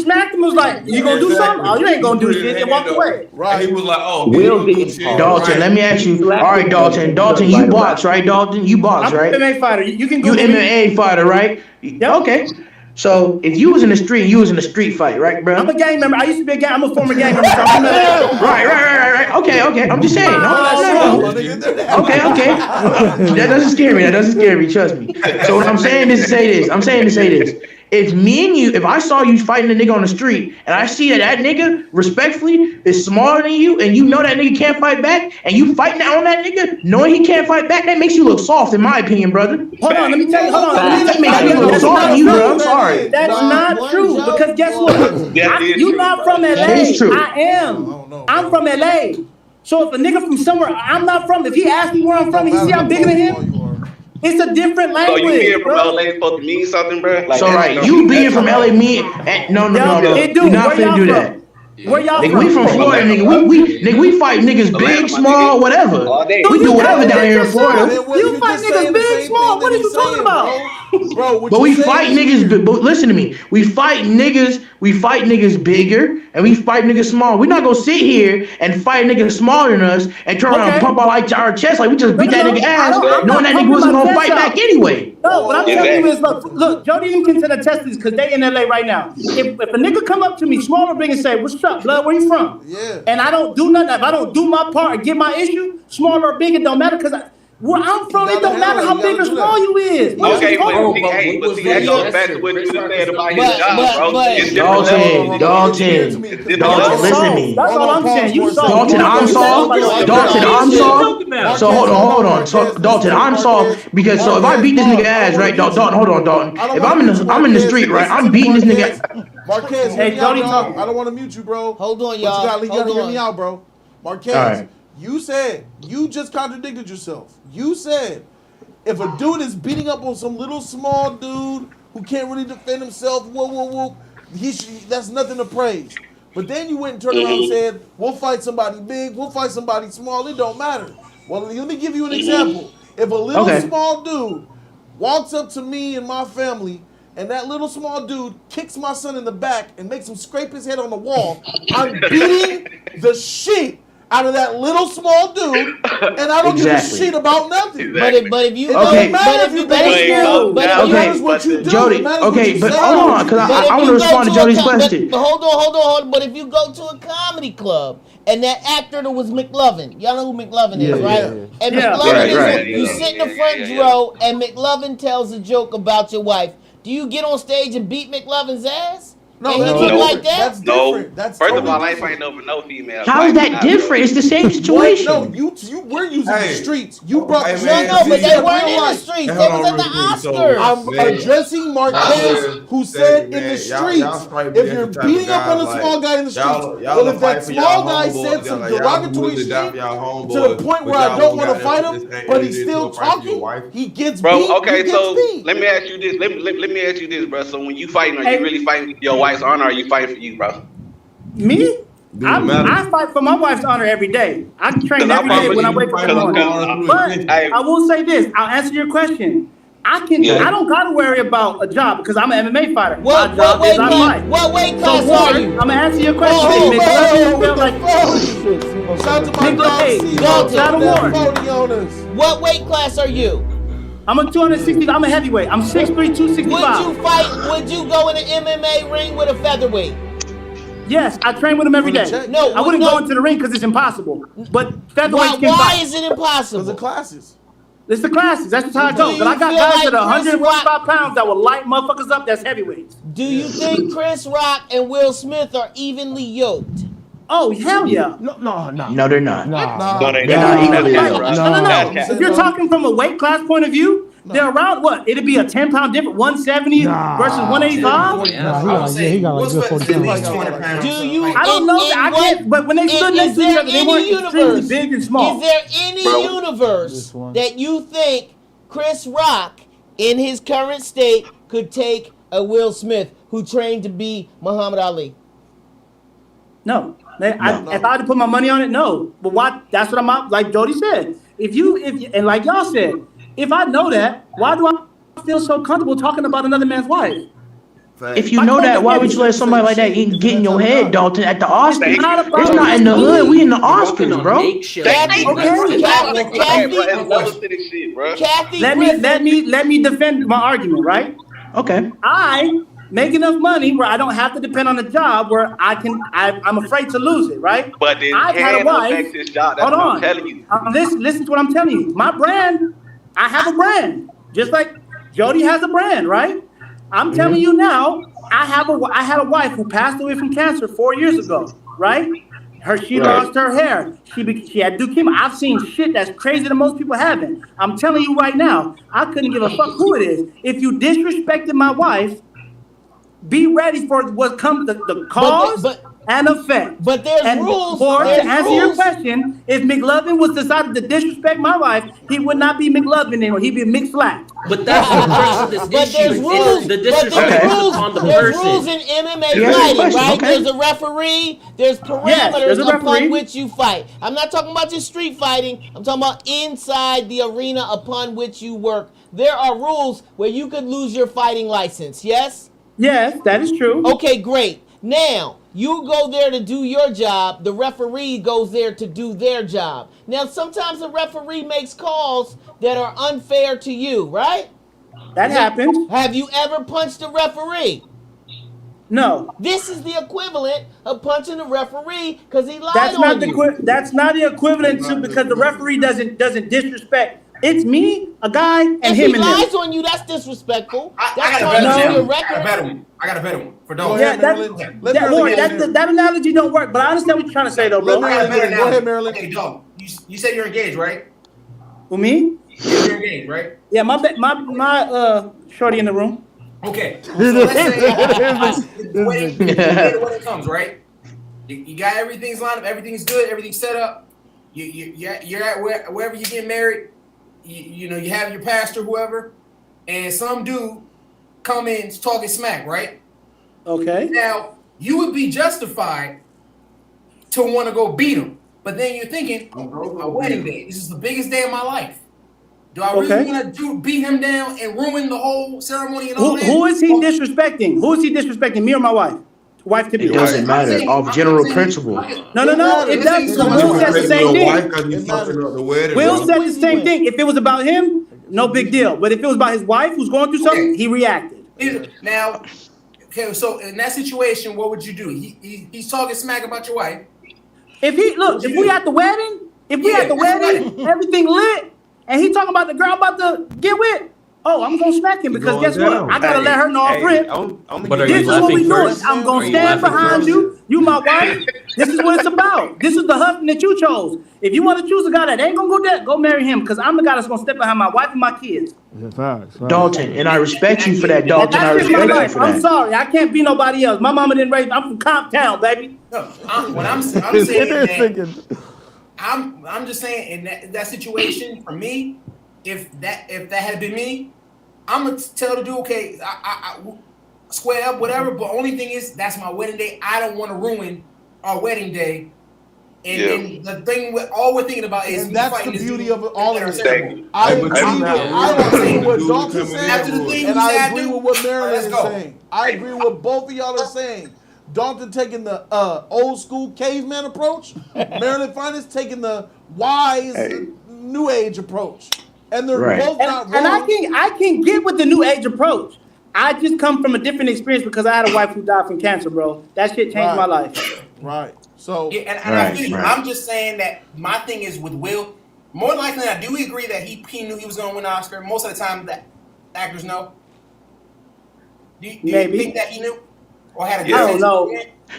smacked him. Was like, "You gonna do something? Oh, you ain't gonna do shit." And walked away. Right. He was like, "Oh, Will Dalton, let me ask you. All right, Dalton, you box, right, Dalton? You box, right? I'm an MMA fighter. You can go. You MMA fighter, right? Okay. So if you was in the street, you was in a street fight, right, bro? I'm a gang member. I used to be I'm a former gang member. Right. Okay. I'm just saying. No. Okay. That doesn't scare me. Trust me. So what I'm saying is to say this. If me and you, if I saw you fighting a nigga on the street, and I see that nigga respectfully is smaller than you, and you know that nigga can't fight back, and you fighting on that nigga, knowing he can't fight back, that makes you look soft, in my opinion, brother. Hold on, let me tell you. That makes you look soft to you, bro. I'm sorry. That's not true, because guess what? You're not from LA. That is true. I am. I'm from LA. So if a nigga from somewhere I'm not from, if he asks me where I'm from, and he see I'm bigger than him, it's a different language. So you being from LA supposed to mean something, bro? Like, so right, you being from LA mean no. You're not finna do that. Where y'all nigga, from? We from Florida, nigga. We fight niggas big, small, whatever. We do whatever down here in Florida. You fight niggas big, small. What are you talking about? Bro, but we fight niggas. But listen to me. We fight niggas. We fight niggas bigger, and we fight niggas small. We're not gonna sit here and fight niggas smaller than us and turn around and pump out like our chest like we just beat that nigga ass, knowing that nigga wasn't gonna fight back anyway. No, what I'm telling you is, look, Jody can attest this because they in LA right now. If a nigga come up to me, small or big, and say, "What's up, blood? Where you from?" Yeah. And I don't do nothing. If I don't do my part and get my issue, small or big, it don't matter because where I'm from, it don't matter how big or small you is. Okay, but see, that goes back to what you said about his job, bro. Dalton, listen to me. That's all I'm saying. You saw. Dalton, I'm soft. So hold on. So Dalton, I'm soft because so if I beat this nigga ass, right? Dalton, hold on, Dalton. If I'm in the street, right? I'm beating this nigga. Marquez, hey, Jody, talk. I don't want to mute you, bro. Hold on, y'all. You gotta hear me out, bro. Marquez. Right. You said, you just contradicted yourself. You said, if a dude is beating up on some little small dude who can't really defend himself, that's nothing to praise. But then you went and turned around and said, we'll fight somebody big, we'll fight somebody small, it don't matter. Well, let me give you an example. If a little small dude walks up to me and my family, and that little small dude kicks my son in the back and makes him scrape his head on the wall, I'm beating the shit out of that little small dude, and I don't give a shit about nothing. But if you Jody, okay, but hold on, because I want to respond to Jody's question. But hold on. But if you go to a comedy club and that actor that was McLovin, y'all know who McLovin is, right? And McLovin you sit in the front row, and McLovin tells a joke about your wife. Do you get on stage and beat McLovin's ass? No, like that? That's different. That's First totally of all, I ain't different. fighting over no female. How is that different? It's the same situation. No, we're using the streets. You brought but they weren't in the streets. They was at the Oscars. I'm addressing Marquez, who said in the streets, if you're beating up on a small guy in the streets, well, if that small guy said some derogatory shit to the point where I don't want to fight him, but he's still talking, he gets beat. Bro, okay, so let me ask you this. Let me ask you this, bro. So when you fighting, are you really fighting for your wife's honor, or are you fighting for you, bro? Me? I fight for my wife's honor every day. I train every day when I wake up in the morning. But I will say this. I'll answer your question. I don't gotta worry about a job because I'm an MMA fighter. What weight class are you? I'm gonna answer your question. What weight class are you? I'm a 260. I'm a heavyweight. I'm 6'3", 265. Would you go in an MMA ring with a featherweight? Yes, I train with him every day. No, I wouldn't go into the ring because it's impossible. But featherweights can fight. Why is it impossible? Because of classes. It's the classes. That's just how it goes. But I got guys that are 145 pounds that will light motherfuckers up. That's heavyweights. Do you think Chris Rock and Will Smith are evenly yoked? Oh, hell yeah. No, they're not. No, they're not equally yoked. No. If you're talking from a weight class point of view, they're around what? It'd be a 10-pound difference, 170 versus 185. He got like good 40 pounds. Do you? I don't know. I can't. But when they stood next to each other, they weren't extremely big and small. Is there any universe that you think Chris Rock in his current state could take a Will Smith who trained to be Muhammad Ali? No. If I had to put my money on it, no. But why? That's what I'm like Jody said. If you and like y'all said, if I know that, why do I feel so comfortable talking about another man's wife? If you know that, why would you let somebody like that get in your head, Dalton, at the Oscars? It's not in the hood. We in the Oscars, bro. Kathy, let me defend my argument, right? Okay. I make enough money where I don't have to depend on a job where I'm afraid to lose it, right? But then I've had a wife. affect this job. That's Hold what on. I'm telling you. Listen to what I'm telling you. My brand, I have a brand, just like Jody has a brand, right? I'm telling you now, I had a wife who passed away from cancer 4 years ago, right? She lost her hair. She had to do chemo. I've seen shit that's crazy that most people haven't. I'm telling you right now, I couldn't give a fuck who it is. If you disrespected my wife, be ready for what comes the cause and effect. But there's rules. To answer your rules. question, if McLovin was decided to disrespect my wife, he would not be McLovin anymore. He'd be McFlack. But that's the crux of this issue. There's rules. The disrespect is on the There's person. rules in MMA fighting, right? There's a referee. There's parameters upon which you fight. I'm not talking about just street fighting. I'm talking about inside the arena upon which you work. There are rules where you could lose your fighting license. Yes? Yes, that is true. Okay, great. Now, you go there to do your job. The referee goes there to do their job. Now, sometimes the referee makes calls that are unfair to you, right? That happens. Have you ever punched a referee? No. This is the equivalent of punching a referee because he lied That's on not you. That's not the equivalent to because the referee doesn't disrespect. It's me, a guy, and if him he and lies them. on you, that's disrespectful. I That's got a better tarnishing your one. record. I got a better one for dogs. Yeah, that analogy don't work. But I understand what you're trying to say, though, bro. Go ahead, Marilyn. Okay, dog. You said you're engaged, right? With me? You're engaged, right? Yeah, my shorty in the room. Okay. So let's say the wedding comes, right? You got everything's lined up, everything's good, everything's set up. You're at wherever you get married. You know, you have your pastor, whoever, and some dude come in talking smack, right? Okay. Now, you would be justified to want to go beat him, but then you're thinking, my wedding day, this is the biggest day of my life. Do I really want to beat him down and ruin the whole ceremony and all that? Who is he disrespecting? Who is he disrespecting, me or my wife? Wife to be. It doesn't matter. Off general principle. No. It does. Will says the same thing. Will said the same thing. If it was about him, no big deal. But if it was about his wife who's going through something, he reacted. Now, okay, so in that situation, what would you do? He's talking smack about your wife. If we at the wedding, everything lit, and he talking about the girl about to get with. Oh, I'm gonna smack him because guess what? I gotta let her know off rip. This is what we doing. I'm gonna stand behind you. You my wife. This is what it's about. This is the husband that you chose. If you want to choose a guy that ain't gonna go there, go marry him because I'm the guy that's gonna step behind my wife and my kids. Dalton, and I respect you for that, Dalton. I respect you for that. I'm sorry, I can't be nobody else. My mama didn't raise me. I'm from Comptown, baby. I'm saying that, I'm just saying in that situation for me. If that had been me, I'm gonna tell the dude, okay, I square up, whatever. But only thing is, that's my wedding day. I don't want to ruin our wedding day. And the thing all we're thinking about is that's the beauty of all of it. I agree with what Dalton said, and I agree with what Marilyn is saying. I agree with both of y'all are saying. Dalton taking the old school caveman approach. Marilyn Finest taking the wise new age approach. And they're both not wrong. And I can get with the new age approach. I just come from a different experience because I had a wife who died from cancer, bro. That shit changed my life. Right. So I'm just saying that my thing is with Will. More likely, I do agree that he knew he was going to win an Oscar. Most of the time, that actors know. Do you think that he knew, or had a good? I don't know.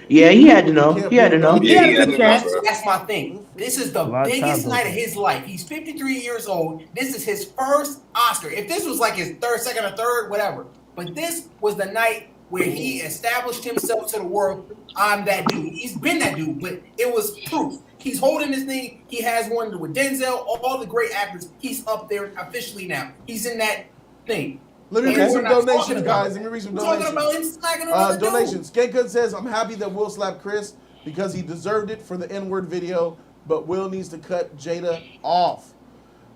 Yeah, he had to know. He had to know. That's my thing. This is the biggest night of his life. He's 53 years old. This is his first Oscar. If this was like his second or third, whatever. But this was the night where he established himself to the world. I'm that dude. He's been that dude, but it was proof. He's holding this thing. He has one with Denzel, all the great actors. He's up there officially now. He's in that thing. Let me And read we're some not donations, talking about guys. it. Let me read some We're talking about him donations. slagging another dude. Donations. Genka says, I'm happy that Will slapped Chris because he deserved it for the N-word video, but Will needs to cut Jada off.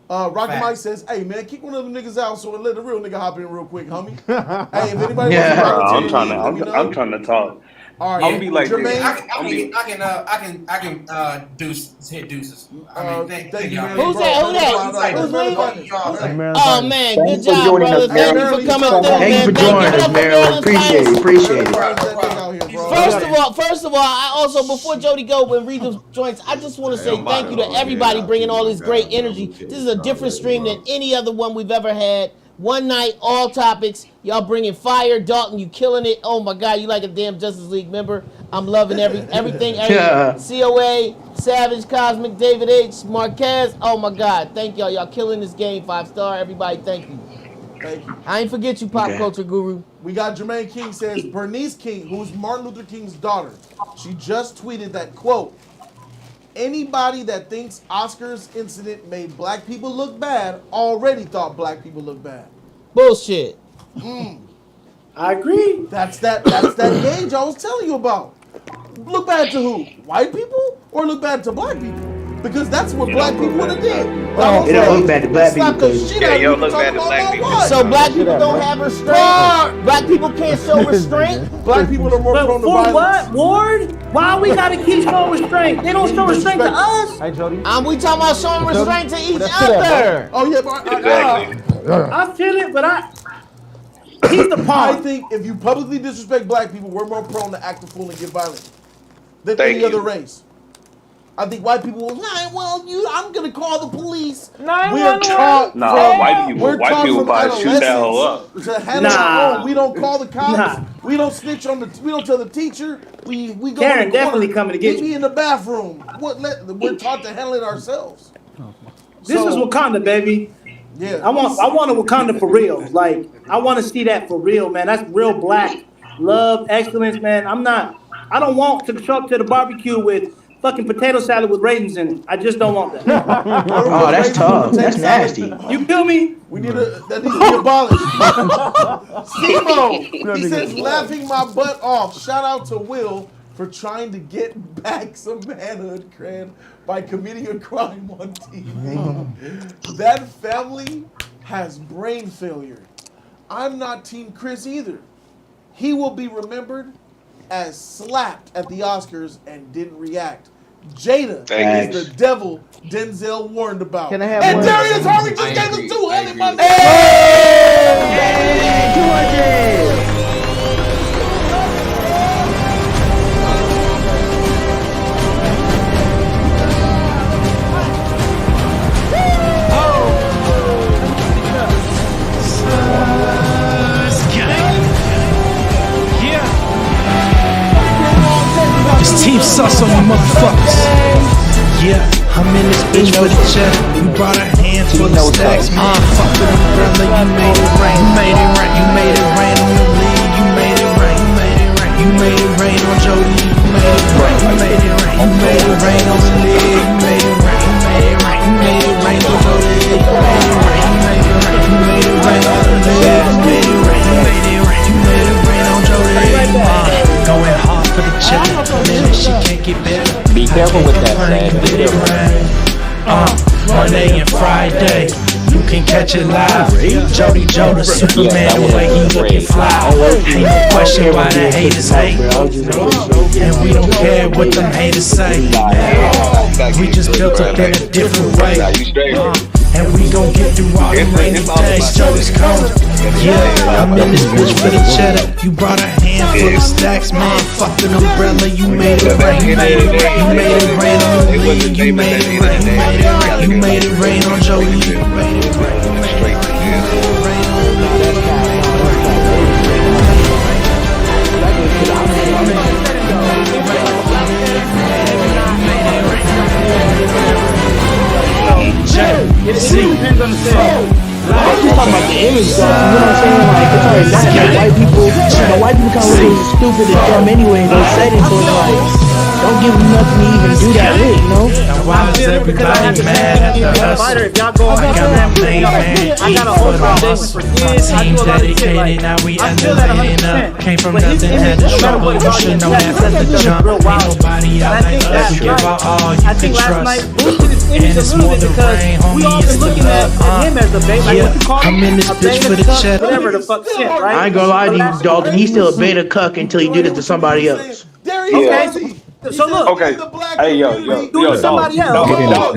Rocky Facts. Mike says, hey, man, kick one of them niggas out so let the real nigga hop in real quick, homie. Hey, if anybody wants to volunteer, I'm trying to talk. All right, I'm gonna be like Jermaine. I can hit deuces. I mean, thank y'all. Who's that? Who's leaving? Oh man, good Thanks for job, joining brother. us, Thank Marilyn. you for coming through, Thank you man. for joining us, Marilyn. Appreciate it. First of all, I also before Jody go when read the joints, I just want to say thank you to everybody bringing all this great energy. This is a different stream than any other one we've ever had. One night, all topics. Y'all bringing fire. Dalton, you killing it. Oh my God, you like a damn Justice League member. I'm loving everything. COA, Savage, Cosmic, David H, Marquez. Oh my God, thank y'all. Y'all killing this game. 5-star. Everybody, thank you. Thank you. I ain't forget you, pop culture guru. We got Jermaine King says, Bernice King, who's Martin Luther King's daughter, she just tweeted that, quote, anybody that thinks Oscars incident made black people look bad already thought black people look bad. Bullshit. I agree. That's that gauge I was telling you about. Look bad to who? White people or look bad to black people? Because that's what black people would have did. It don't look bad to black people because So black people don't have restraint. Black people can't show restraint. Black people are more prone to For violence. what, Ward? Why we gotta keep showing restraint? They don't show restraint to us. Hey, Jody. We talking about showing restraint to each other. Oh yeah, but I feel it, but he's the I pawn. think if you publicly disrespect black people, we're more prone to act a fool and get violent than any other race. I think white people will, I'm gonna call the police. We're taught white people probably shoot that hoe up. to handle our own. We don't call the cops. We don't snitch on we don't tell the teacher. We go Karen in the definitely corner. coming to get We be in the bathroom. We're taught to handle it ourselves. This is Wakanda, baby. Yeah, I want a Wakanda for real. Like I want to see that for real, man. That's real black love, excellence, man. I don't want to show up to the barbecue with fucking potato salad with raisins in it. I just don't want that. Oh, that's tough. That's nasty. You feel me? That needs to be abolished. Simo, he says, laughing my butt off. Shout out to Will for trying to get back some manhood cred by committing a crime on TV. That family has brain failure. I'm not Team Chris either. He will be remembered as slapped at the Oscars and didn't react. Jada is the devil Denzel warned about. Can I have and one? Darius Harvey just gave us 200 money. Hey, 200. It's Team Sus on you motherfuckers. Yeah, I'm in this bitch for the check. We brought our hands full of stacks. Man, fuck with umbrella, you made it rain. You made it rain. You made it rain on the league. You made it rain. You made it rain. You made it rain on Jody. You made it rain. You made it rain. You made it rain on the league. You made it rain. You made it rain. You made it rain on Jody. You made it rain. You made it rain. You made it rain on the league. You made it rain. You made it rain. You made it rain on Jody. Going hard for the chicken. Man, she can't get better. Be careful with that, man. Be careful. Monday and Friday, you can catch it live. Jody Joe, the Superman, the way he looking fly. Ain't no question why the haters hate. And we don't care what them haters say. We just built up in a different way. And we gon' get through all the rainy days. Jody's coming. Yeah, I'm in this bitch for the cheddar. You brought a handful of stacks, man. Fuck an umbrella. You made it rain. You made it rain. You made it rain on the league. You made it rain. You made it rain. You made it rain on Jody. You made it rain. You made it rain. You made it rain on the league. I'm just talking about the image though, you know what I'm saying? Like, it's already not like white people, white people kind of look stupid and dumb anyway, they said it, so it's like, don't give him nothing to even do that with, you know? Now why is everybody mad at the hustle? If y'all go I got my main man, I got a for whole the foundation hustle. for My years. I do team's a lot of shit dedicated, like now we I feel that elevating 100%. up. Came from But his nothing, had image, to no matter struggle. what You should know that from the jump. Ain't nobody And out I like think us. last Give out all night, you I can think last night trust. boosted his image And a it's little more bit the because rain, we homie, all it's been the looking at love. him as a bait, like what you call I'm in him, this a bitch beta for the cuck, check. whatever the fuck shit, right? I ain't gonna lie But to you, last Dalton. He's still a beta cuck until he do this to somebody else. Darius Yeah. Harvey. So look, Okay. Hey, yo, do it to somebody else.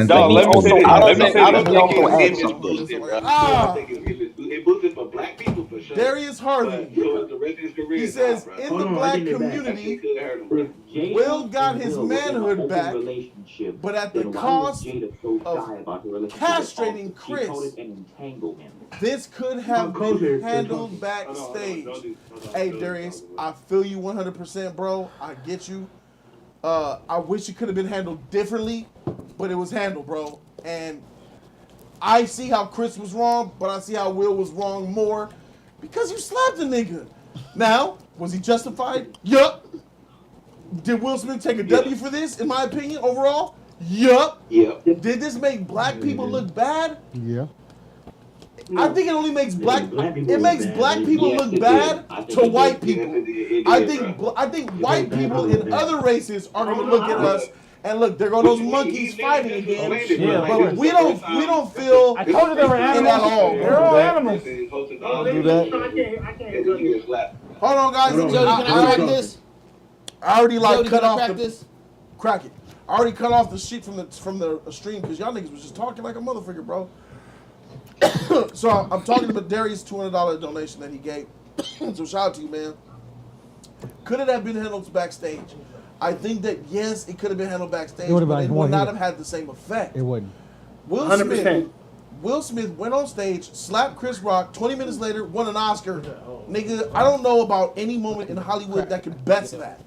dog, let me say this. I Let don't me think say it's this. image boosted, bro. It boosted for black people for sure. Darius Harvey. But towards the rest of his career, He says bro. in the black community, Will got his manhood back, but at the cost of castrating Chris. This could have been handled backstage. Hey, Darius, I feel you 100%, bro. I get you. I wish it could have been handled differently, but it was handled, bro. And I see how Chris was wrong, but I see how Will was wrong more because you slapped the nigga. Now, was he justified? Yup. Did Will Smith take a W for this, in my opinion, overall? Yup. Yep. Did this make black people look bad? Yeah. I think it only makes black people look bad to white people. I think white people in other races are gonna look at us and look, there go those monkeys fighting again. Yeah, but we don't feel I told you they were it animals. at all. They're all animals. Do that. Hold on, guys. Jody, can I crack this? I already Jody, cut can I off crack the this? crack it. I already cut off the sheet from the stream because y'all niggas was just talking like a motherfucker, bro. So I'm talking about Darius' $200 donation that he gave. So shout out to you, man. Could it have been handled backstage? I think that yes, it could have been handled backstage, It would've but been it more would not heated. have had the same effect. It wouldn't. Will 100%. Smith went on stage, slapped Chris Rock. 20 minutes later, won an Oscar. Nigga, I don't know about any moment in Hollywood that could best that.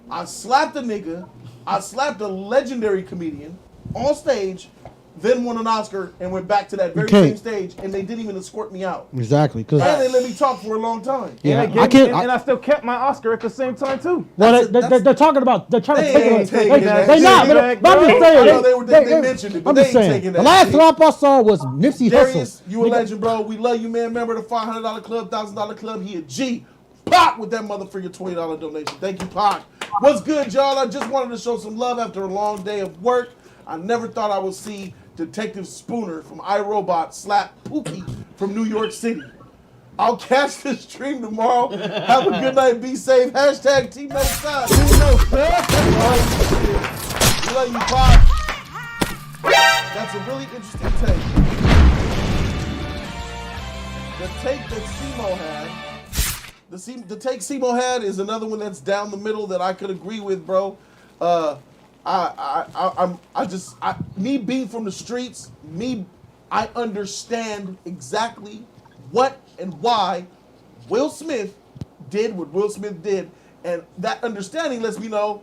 I slapped a nigga. I slapped a legendary comedian on stage, then won an Oscar and went back to that very Okay. same stage, and they didn't even escort me out. Exactly. And they let me talk for a long time. Yeah, And I still kept my Oscar at the same time too. Well, they're talking about, they're trying to take ain't it. taking that They shit not, back, but I'm just bro. saying. I know they mentioned it, but I'm they just ain't saying. taking The that last shit. slap I saw was Nipsey Darius, Hussle. you a legend, bro. We love you, man. Remember the $500 club, $1,000 club. He a G. Pop with that motherfucker $20 donation. Thank you, Pac. What's good, y'all? I just wanted to show some love after a long day of work. I never thought I would see Detective Spooner from iRobot slap Pookie from New York City. I'll catch the stream tomorrow. Have a good night. Be safe. Hashtag Team No Side. We love you, Pac. That's a really interesting take. The take that Simo had, the take Simo had is another one that's down the middle that I could agree with, bro. Me being from the streets, I understand exactly what and why Will Smith did what Will Smith did, and that understanding lets me know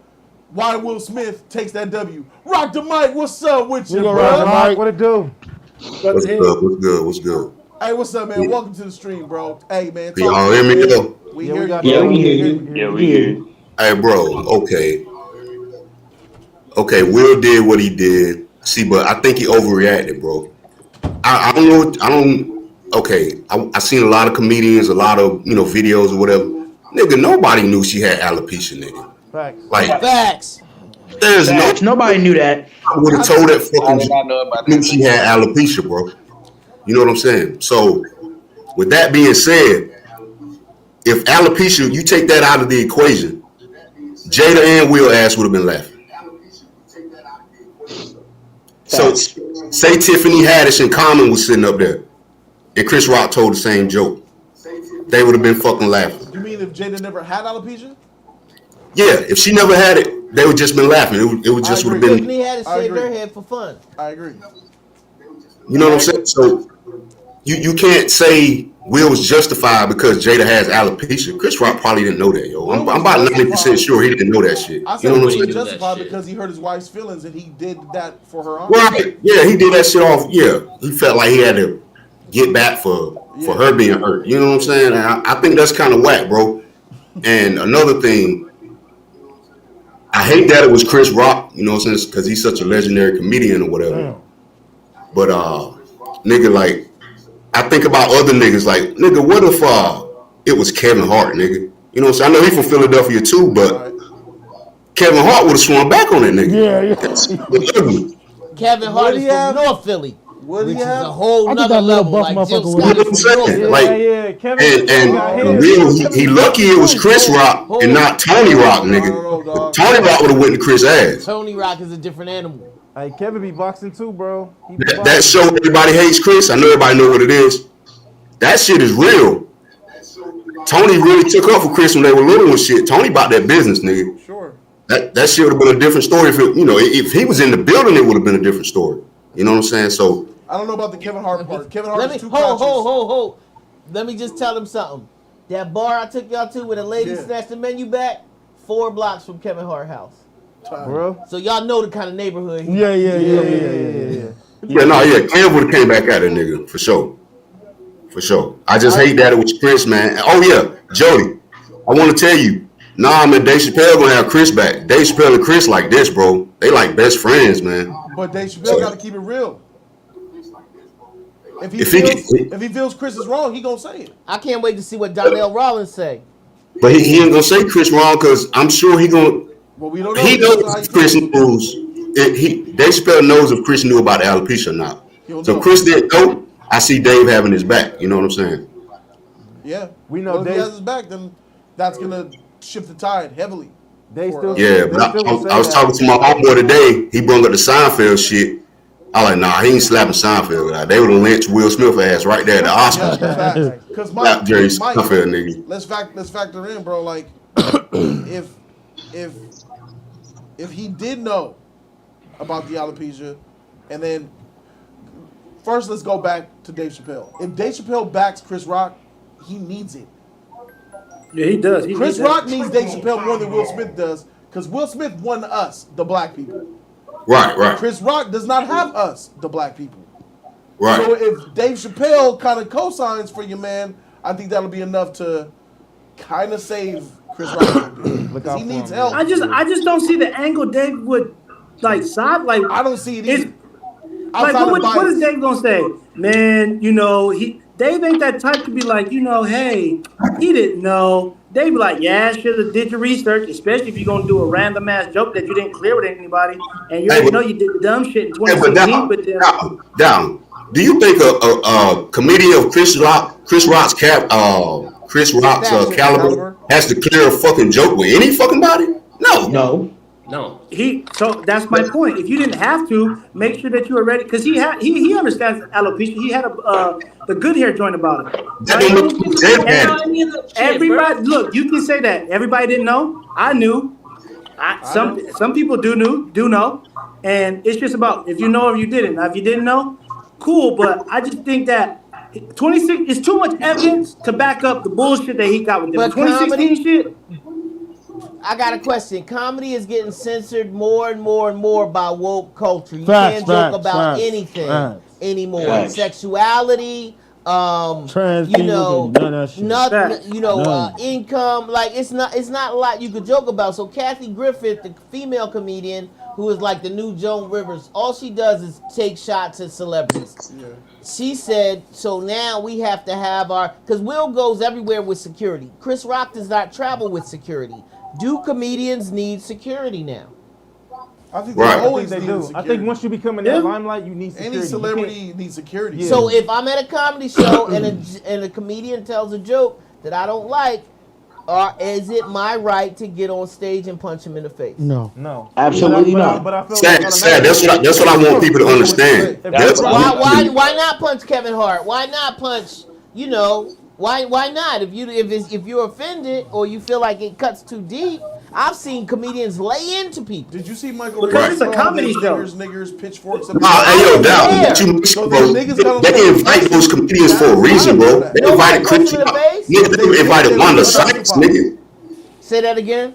why Will Smith takes that W. Rock the mic, what's up with you, bro? What it do? What's good? What's good? What's good? Hey, what's up, man? Welcome to the stream, bro. Hey, man. Can y'all hear me, though? We hear you. Yeah, we hear you. Yeah, we hear you. Hey, bro. Okay, Will did what he did. See, but I think he overreacted, bro. I don't know. I seen a lot of comedians, a lot of videos or whatever. Nigga, nobody knew she had alopecia, nigga. Facts. Like Facts. there's Nobody knew that. I would have told that fucking knew she had alopecia, bro. You know what I'm saying? So, with that being said, if alopecia, you take that out of the equation, Jada and Will ass would have been laughing. So, say Tiffany Haddish and Common was sitting up there, and Chris Rock told the same joke, they would have been fucking laughing. You mean if Jada never had alopecia? Yeah, if she never had it, they would just been laughing. It would just would have been. Tiffany had to shave their head for fun. I agree. You know what I'm saying? So you can't say Will was justified because Jada has alopecia. Chris Rock probably didn't know that, yo. I'm about 90% sure he didn't know that shit. I You said know he what I'm was saying? justified because he hurt his wife's feelings and he did that for her honor. Right. Yeah, he did that shit off. Yeah. He felt like he had to get back for her being hurt. You know what I'm saying? And I think that's kind of whack, bro. And another thing, I hate that it was Chris Rock, you know what I'm saying? Because he's such a legendary comedian or whatever. But nigga, like, I think about other niggas, like, nigga, what if it was Kevin Hart, nigga? You know what I'm saying? I know he from Philadelphia too, but Kevin Hart would have swung back on that nigga. Kevin Hart is from North Philly. What which is a whole nother level. Like Jill You know Scott what I'm is from North saying? Philly. Like, and real, he lucky it was Chris Rock and not Tony Rock, nigga. Tony Rock would have went to Chris' ass. Tony Rock is a different animal. Hey, Kevin be boxing too, bro. That show, Everybody Hates Chris. I know everybody know what it is. That shit is real. Tony really took up for Chris when they were little and shit. Tony bought that business, nigga. Sure. That shit would have been a different story if it, if he was in the building, it would have been a different story. You know what I'm saying? So I don't know about the Kevin Hart part. Kevin Hart is too hold. Let me just tell him something. That bar I took y'all to where the lady snatched the menu back, 4 blocks from Kevin Hart house. Bro. So y'all know the kind of neighborhood. Yeah. Kev would have came back at that nigga for sure. For sure. I just hate that it was Chris, man. Oh yeah, Jody. I want to tell you, man, Dave Chappelle gonna have Chris back. Dave Chappelle and Chris like this, bro. They like best friends, man. But Dave Chappelle got to keep it real. If he feels Chris is wrong, he gonna say it. I can't wait to see what Donnell Rollins say. But he ain't gonna say Chris wrong because I'm sure he gonna. Well, we don't know. He knows if Chris knows. Dave Chappelle knows if Chris knew about alopecia or not. So Chris didn't know. I see Dave having his back. You know what I'm saying? Yeah, we know. If he has his back, then that's gonna shift the tide heavily. They still. Yeah, but I was talking to my homeboy today. He brought up the Seinfeld shit. I like, nah, he ain't slapping Seinfeld. Like, they would have lynched Will Smith ass right there at the Oscars. Because Jerry Seinfeld, nigga. Let's factor in, bro. Like, if he did know about the alopecia, and then first let's go back to Dave Chappelle. If Dave Chappelle backs Chris Rock, he needs it. Yeah, he does. Chris Rock needs Dave Chappelle more than Will Smith does, because Will Smith won us, the black people. Right. Chris Rock does not have us, the black people. Right. So if Dave Chappelle kind of co-signs for you, man, I think that'll be enough to kind of save Chris Rock. Because he needs help. I just don't see the angle Dave would side. Like, I don't see it either. Like, what is Dave gonna say? Man, Dave ain't that type to be like, hey, he didn't know. They be like, yeah, should have did your research, especially if you're gonna do a random ass joke that you didn't clear with anybody, and you already know you did dumb shit in 2016 with them. Down. Do you think a comedian of Chris Rock's caliber has to clear a fucking joke with any fucking body? No. So that's my point. If you didn't have to, make sure that you were ready, because he understands alopecia. He had the good hair joint about it. Everybody, look, you can say that. Everybody didn't know. I knew. Some people do know, and it's just about if you know or you didn't. Now, if you didn't know, cool. But I just think that 26 is too much evidence to back up the bullshit that he got with them. But 2016 shit. I got a question. Comedy is getting censored more and more and more by woke culture. You can't joke about anything anymore. Facts. Sexuality, trans income. Like it's not a lot you could joke about. So Kathy Griffith, the female comedian who is like the new Joan Rivers, all she does is take shots at celebrities. Yeah. She said, so now we have to have because Will goes everywhere with security. Chris Rock does not travel with security. Do comedians need security now? I think they always they need do. security. I think once you become in that limelight, you need security. Any celebrity needs security. Yeah. So if I'm at a comedy show and a comedian tells a joke that I don't like, is it my right to get on stage and punch him in the face? No. Absolutely not. But I feel Sad. That's what I want people to understand. Why not punch Kevin Hart? Why not punch? Why not? If you're offended or you feel like it cuts too deep, I've seen comedians lay into people. Did you see Michael? Because it's a comedy show. Niggers, pitchforks. They invite those comedians for a reason, bro. They invited Chris Rock. They invited Wanda Sykes, nigga. Say that again.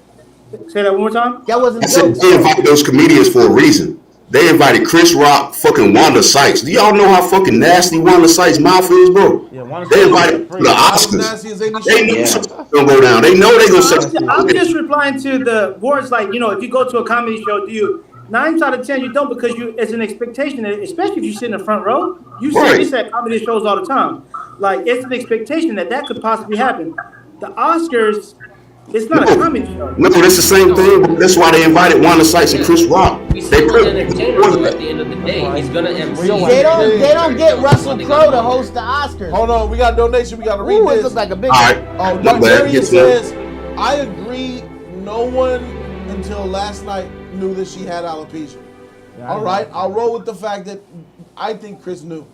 Say that one more time. That wasn't. I said they invited those comedians for a reason. They invited Chris Rock, fucking Wanda Sykes. Do y'all know how fucking nasty Wanda Sykes' mouth is, bro? Yeah, They invited to the Oscars. They knew something was gonna go down. They know they gonna say. I'm just replying to the words like, if you go to a comedy show, 9 times out of 10 you don't, because it's an expectation, especially if you sit in the front row. You see this at comedy shows all the time. Like, it's an expectation that could possibly happen. The Oscars, it's not a comedy show. No, that's the same thing. That's why they invited Wanda Sykes and Chris Rock. They At the end of the day, he's gonna MC. They don't get Russell Crowe to host the Oscars. Hold on, we got a donation. We got to read Ooh, this. it looks like a big. All right. Oh, Darius says, I agree. No one until last night knew that she had alopecia. All right, I'll roll with the fact that I think Chris knew.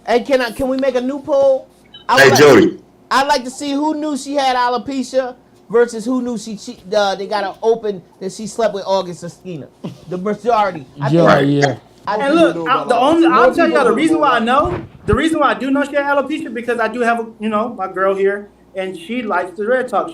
Hey, can we make a new poll? Hey, Jody. I'd like to see who knew she had alopecia versus who knew they got to open that she slept with August Seskina. The majority. And look, I'll tell y'all the reason why I know. The reason why I do know she had alopecia, because I do have my girl here, and she likes the red talk.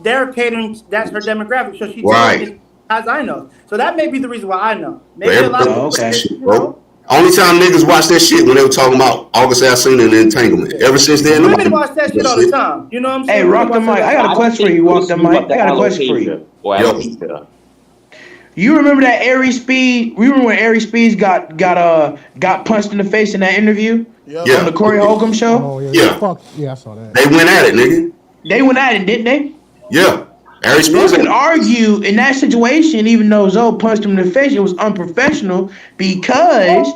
They're catering. That's her demographic, so she tells me as I know. So that may be the reason why I know. Maybe a lot of people. Only time niggas watch that shit when they were talking about August Alsina and entanglement. Ever since then, women watch that shit all the time. You know what I'm saying? Hey, rock the mic. I got a question for you. Walk the mic. I got a question for you. You remember that Aries Speed? Remember when Aries Speed got punched in the face in that interview? Yeah. On the Corey Holcomb show? Oh, yeah. Fuck. Yeah, I saw that. They went at it, nigga. They went at it, didn't they? Yeah. Aries You Speed can argue in that situation, even though Zoe punched him in the face, it was unprofessional because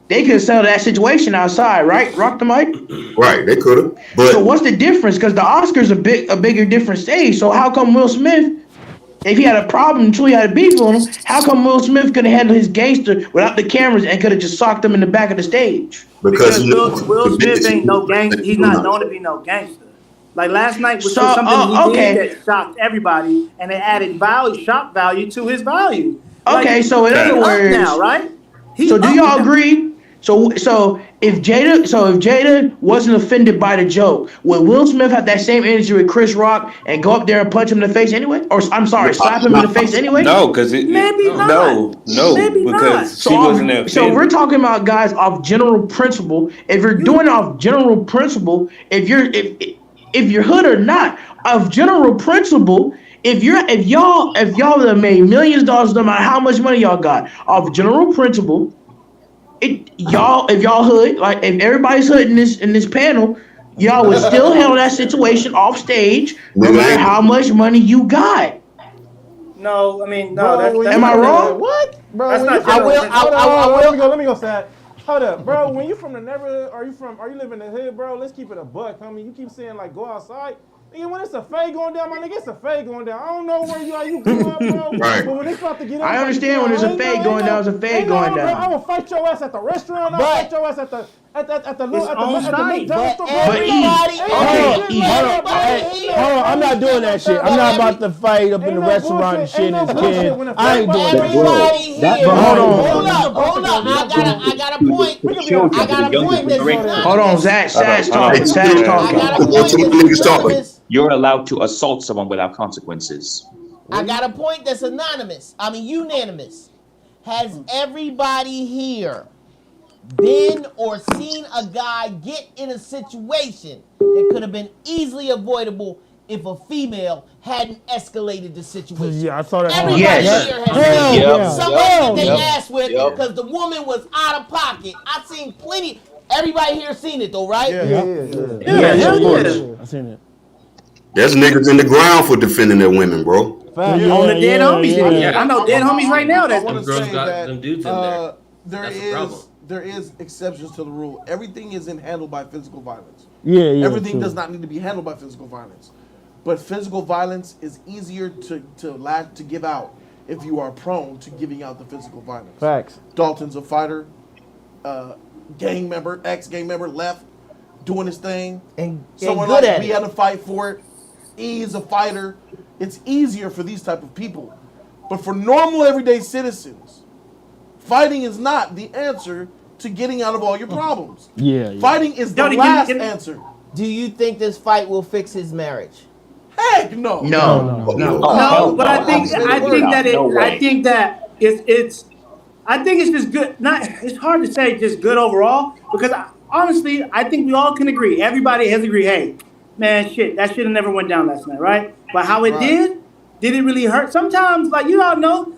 they could settle that situation outside, right? Rock the mic? Right, they could have. But so what's the difference? Because the Oscars a bigger different stage. So how come Will Smith, if he had a problem, truly had a beef on him, how come Will Smith could have handled his gangster without the cameras and could have just socked him in the back of the stage? Because Will Smith ain't no gangster. He's not known to be no gangster. Like last night was something he did that shocked everybody, and it added shock value to his value. Okay, so in other words, now, right? So do y'all agree? So if Jada wasn't offended by the joke, would Will Smith have that same energy with Chris Rock and go up there and punch him in the face anyway? Or I'm sorry, slap him in the face anyway? No, because maybe not. No, Maybe because she wasn't offended. So we're talking about guys off general principle. If you're doing off general principle, if you're hood or not, of general principle, if y'all have made millions of dollars, no matter how much money y'all got, off general principle, if y'all hood, like if everybody's hood in this panel, y'all would still handle that situation off stage, no matter how much money you got. No, I mean no. That's am I wrong? What, bro? That's not I will. Let me go, Sad. Hold up, bro. When you from the neighborhood, are you living in the hood, bro? Let's keep it a buck, homie. You keep saying like go outside. Nigga, when it's a fade going down, my nigga, it's a fade going down. I don't know where you are. You grew up, bro. Right. But when it's about to get up, I understand when there's a fade going down, there's a fade going down. I will fight your ass at the restaurant. I'll fight your ass at the McDonald's store. Hold on, I'm not doing that shit. I'm not about to fight up in the restaurant and shit as kids. I ain't doing that. Hold up. I got a point. Hold on, Zach's talking. You're allowed to assault someone without consequences. I got a point that's unanimous. Has everybody here been or seen a guy get in a situation that could have been easily avoidable if a female hadn't escalated the situation? Yeah, I saw that. Everybody here has somebody that they asked with because the woman was out of pocket. I've seen plenty. Everybody here seen it though, right? Yeah. I seen it. there's niggas in the ground for defending their women, bro. On the dead homies. I know dead homies right now. That's I want to say that them dudes in there. There is exceptions to the rule. Everything isn't handled by physical violence. Yeah. Everything does not need to be handled by physical violence. But physical violence is easier to give out if you are prone to giving out the physical violence. Facts. Dalton's a fighter, gang member, ex-gang member, left, doing his thing. And someone good like at we it. had to fight for it. He's a fighter. It's easier for these type of people. But for normal everyday citizens, fighting is not the answer to getting out of all your problems. Yeah. Fighting is the last answer. Do you think this fight will fix his marriage? Heck no. No. But I think that it's I think it's just good. It's hard to say just good overall because honestly, I think we all can agree. Everybody has agreed. Hey, man, shit, that should have never went down last night, right? But how it did it really hurt? Sometimes, like you all know,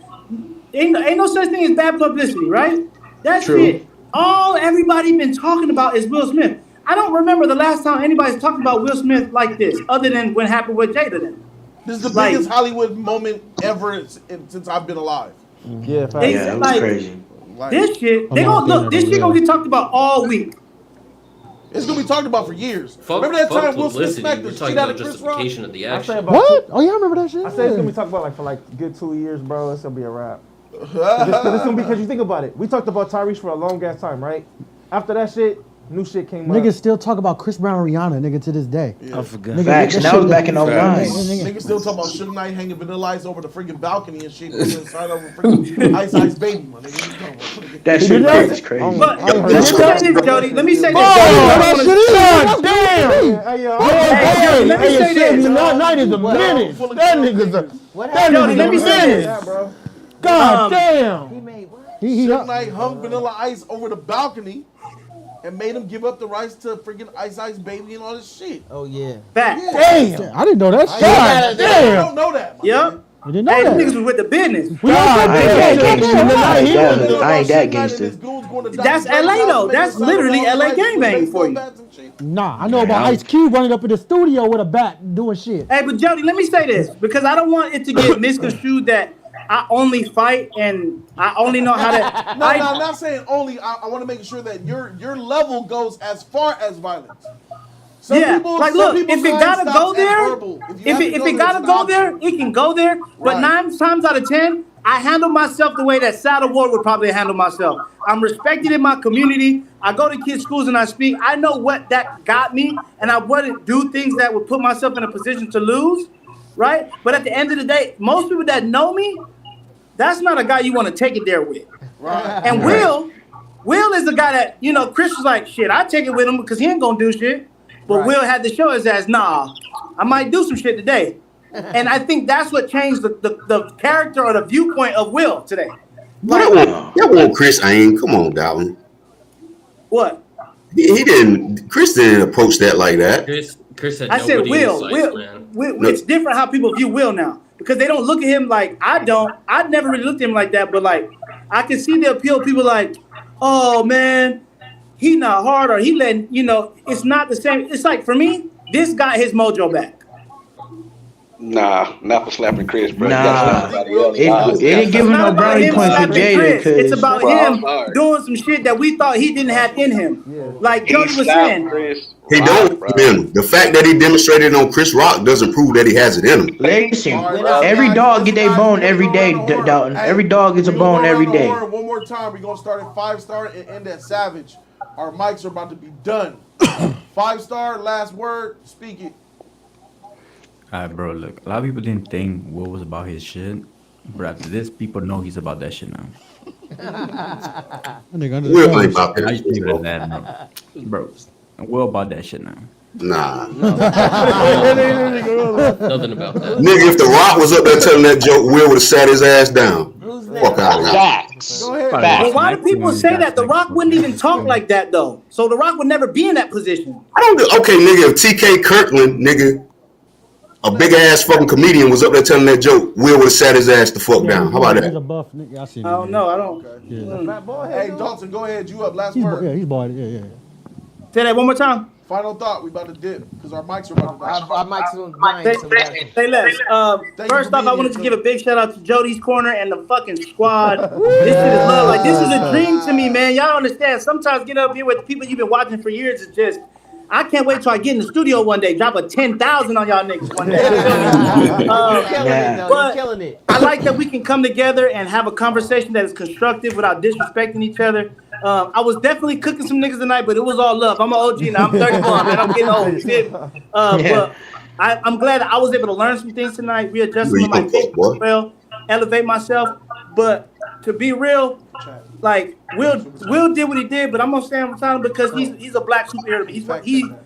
ain't no such thing as bad publicity, right? That's it. All everybody been talking about is Will Smith. I don't remember the last time anybody's talked about Will Smith like this, other than what happened with Jada. Then this is the biggest Hollywood moment ever since I've been alive. Yeah, that was crazy. This shit, they gonna look. This shit gonna get talked about all week. It's gonna be talked about for years. Remember that time Will Smith smacked the shit out of Chris Rock? Of the action. What? Oh yeah, I remember that shit. I said it's gonna be talked about like for a good 2 years, bro. It's gonna be a wrap. Because you think about it. We talked about Tyrese for a long ass time, right? After that shit, new shit came up. Niggas still talk about Chris Brown and Rihanna, nigga, to this day. I forgot. Facts. That was back in 09. Niggas still talking about Suge Knight hanging Vanilla Ice over the freaking balcony and shit. Inside over freaking Ice Ice Baby, my nigga. That shit is crazy. But let me say this, Jody. Let me say this. Damn. Let me say this. Night is a minute. That nigga's a. Jody, let me say this. God damn. Suge Knight hung Vanilla Ice over the balcony and made him give up the rights to freaking Ice Ice Baby and all this shit. Oh yeah. Fact. Damn. I didn't know that. God damn. I don't know that. Yep. I didn't know Hey, that. niggas was with the business. I ain't that gangster. That's LA though. That's literally LA gangbang for you. Nah, I know about Ice Cube running up in the studio with a bat doing shit. Hey, but Jody, let me say this because I don't want it to get misconstrued that I only fight and I only know how to. No, I'm not saying only. I want to make sure that your level goes as far as violence. Some people, like look, if it gotta go there, if it gotta go there, it can go there. But 9 times out of 10, I handle myself the way that Saddle Ward would probably handle myself. I'm respected in my community. I go to kids' schools and I speak. I know what that got me, and I wouldn't do things that would put myself in a position to lose, right? But at the end of the day, most people that know me, that's not a guy you want to take it there with. Right. And Will is the guy that, you know, Chris was like, shit, I take it with him because he ain't gonna do shit. But Will had to show his ass, nah, I might do some shit today. And I think that's what changed the character or the viewpoint of Will today. That won't Chris Aim. Come on, Darwin. What? He didn't. Chris didn't approach that like that. Chris had I said Will. It's different how people view Will now because they don't look at him like I don't. I'd never really looked at him like that, but like I can see the appeal. People like, oh man, he not hard or he letting, you know, it's not the same. It's like for me, this got his mojo back. Nah, not for slapping Chris, bro. Nah, it ain't giving no brownie points to Jada. It's about him doing some shit that we thought he didn't have in him. Like Jody was saying. He don't in him. The fact that he demonstrated on Chris Rock doesn't prove that he has it in him. Listen, every dog get their bone every day, Dalton. Every dog gets a bone every day. One more time, we're gonna start at 5-star and end at Savage. Our mics are about to be done. 5-star, last word, speak it. Alright, bro, look, a lot of people didn't think Will was about his shit, but after this, people know he's about that shit now. Will ain't about that. I just leave it at that, man. Bro, Will about that shit now. Nah. Nothing about that. Nigga, if The Rock was up there telling that joke, Will would have sat his ass down. Fuck out of here. Facts. Go ahead. But why do people say that? The Rock wouldn't even talk like that though. So The Rock would never be in that position. I don't do. Okay, nigga, if TK Kirkland, nigga, a big ass fucking comedian was up there telling that joke, Will would have sat his ass the fuck down. How about that? He's a buff nigga. I see. I don't know. I don't. Hey, Dalton, go ahead. You up? Last He's word. yeah, he's bald. Yeah. Say that one more time. Final thought. We about to dip because our mics are about to die. Our mics are dying. Say less. First off, I wanted to give a big shout out to Jody's Corner and the fucking squad. This shit is love. Like this is a dream to me, man. Y'all don't understand. Sometimes get up here with people you've been watching for years. It's just. I can't wait till I get in the studio one day, drop a 10,000 on y'all niggas one day. You're killing it. I like that we can come together and have a conversation that is constructive without disrespecting each other. I was definitely cooking some niggas tonight, but it was all love. I'm an OG now. I'm 31, man. I'm getting old. You feel me? But I'm glad I was able to learn some things tonight, readjust some of my things, well, elevate myself. But to be real, like Will did what he did, but I'm gonna stand with him because he's a black superhero.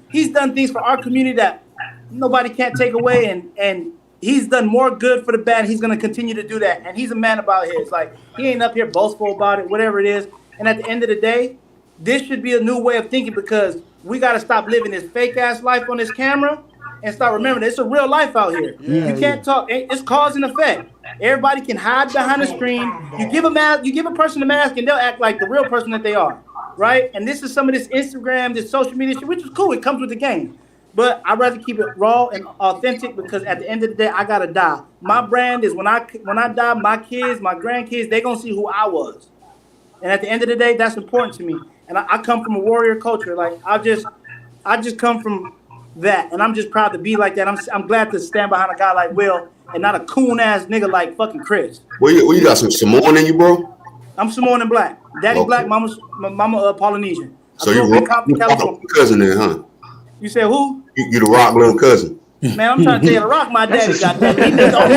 He's done things for our community that nobody can't take away, and he's done more good for the band. He's gonna continue to do that, and he's a man about his. Like he ain't up here boastful about it, whatever it is. And at the end of the day, this should be a new way of thinking because we got to stop living this fake ass life on this camera and start remembering it's a real life out here. You can't talk. It's cause and effect. Everybody can hide behind a screen. You give a mask, you give a person a mask, and they'll act like the real person that they are, right? And this is some of this Instagram, this social media shit, which is cool. It comes with the game. But I'd rather keep it raw and authentic because at the end of the day, I gotta die. My brand is when I die, my kids, my grandkids, they gonna see who I was. And at the end of the day, that's important to me. And I come from a warrior culture. Like I just come from that, and I'm just proud to be like that. I'm glad to stand behind a guy like Will and not a coon ass nigga like fucking Chris. Well, you got some Samoan in you, bro? I'm Samoan and black. Daddy black, mama Polynesian. So you rock cousin then, huh? You said who? You the rock little cousin. Man, I'm trying to tell you, the rock my daddy got that. He needs only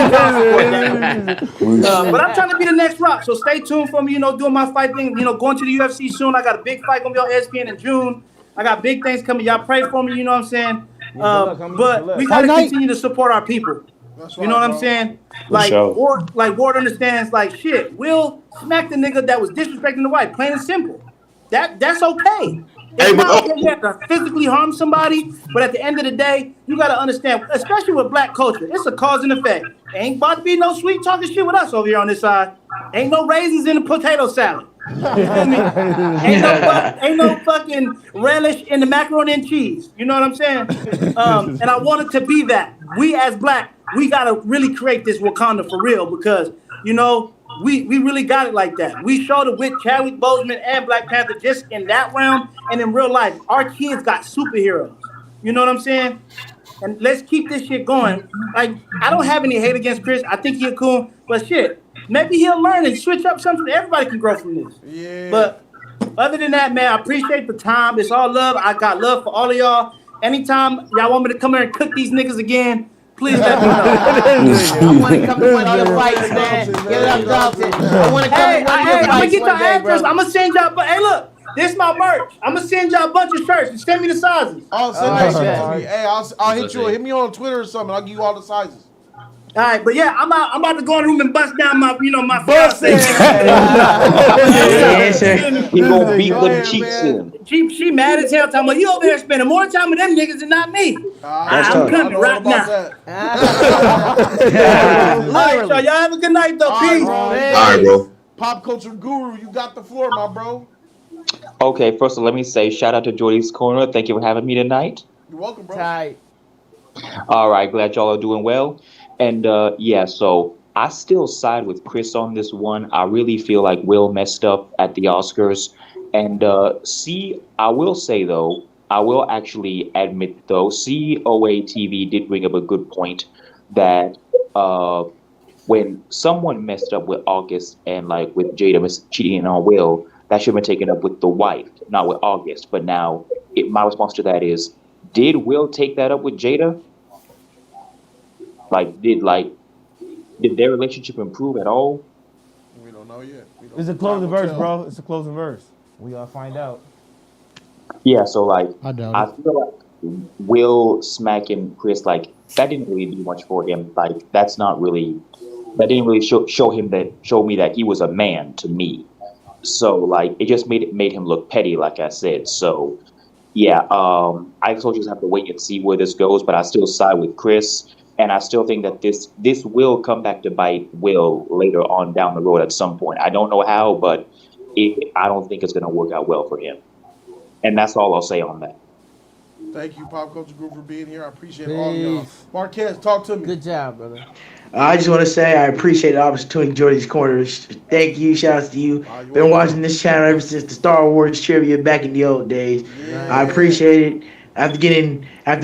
but I'm trying to be the next rock. So stay tuned for me, doing my fight thing, going to the UFC soon. I got a big fight gonna be on ESPN in June. I got big things coming. Y'all pray for me, you know what I'm saying? But we gotta continue to support our people. You know what I'm saying? Like Ward understands, like shit. Will smack the nigga that was disrespecting the wife, plain and simple. That's okay. It's not okay you have to physically harm somebody, but at the end of the day, you gotta understand, especially with black culture, it's a cause and effect. Ain't about to be no sweet talking shit with us over here on this side. Ain't no raisins in the potato salad. You feel me? Ain't no fucking relish in the macaroni and cheese. You know what I'm saying? And I want it to be that. We as black, we gotta really create this Wakanda for real because, we really got it like that. We showed it with Chadwick Boseman and Black Panther just in that realm and in real life. Our kids got superheroes. You know what I'm saying? And let's keep this shit going. Like, I don't have any hate against Chris. I think he's cool. But shit, maybe he'll learn and switch up something. Everybody can grow from this. Yeah. But other than that, man, I appreciate the time. It's all love. I got love for all of y'all. Anytime y'all want me to come here and cook these niggas again, please let me know. I want to come to one of your fights, man. Get it up, Dalton. I want to come to one of your fights. I'm going to get your address. I'm going to send y'all. Hey, look. This is my merch. I'm going to send y'all a bunch of shirts and send me the sizes. Oh, send that shit to me. Hey, I'll hit you. Hit me on Twitter or something. I'll give you all the sizes. All right, but yeah, I'm about to go in the room and bust down my fiance. He gonna beat them cheeks in. She mad as hell. Talking about you over there spending more time with them niggas than not me. I'm coming right now. All right, y'all have a good night though. Peace. All right, bro. Pop culture guru, you got the floor, my bro. Okay, first of all, let me say shout out to Jody's Corner. Thank you for having me tonight. You're welcome, bro. Tight. All right, glad y'all are doing well. And so I still side with Chris on this one. I really feel like Will messed up at the Oscars. And I will say though, I will actually admit though, COA TV did bring up a good point that when someone messed up with August and like with Jada cheating on Will, that should have been taken up with the wife, not with August. But now my response to that is, did Will take that up with Jada? Did their relationship improve at all? We don't know yet. It's a closing verse, bro. It's a closing verse. We gotta find out. Yeah, so I feel like Will smacking Chris, that didn't really do much for him. That didn't really show me that he was a man to me. So it just made him look petty, like I said. So yeah, I still just have to wait and see where this goes, but I still side with Chris. And I still think that this will come back to bite Will later on down the road at some point. I don't know how, but I don't think it's going to work out well for him. And that's all I'll say on that. Thank you, Pop Culture Group, for being here. I appreciate all of y'all. Marquez, talk to me. Good job, brother. I just want to say I appreciate the opportunity, Jody's Corner. Thank you. Shout out to you. Been watching this channel ever since the Star Wars trivia back in the old days. Yeah. I appreciate it. After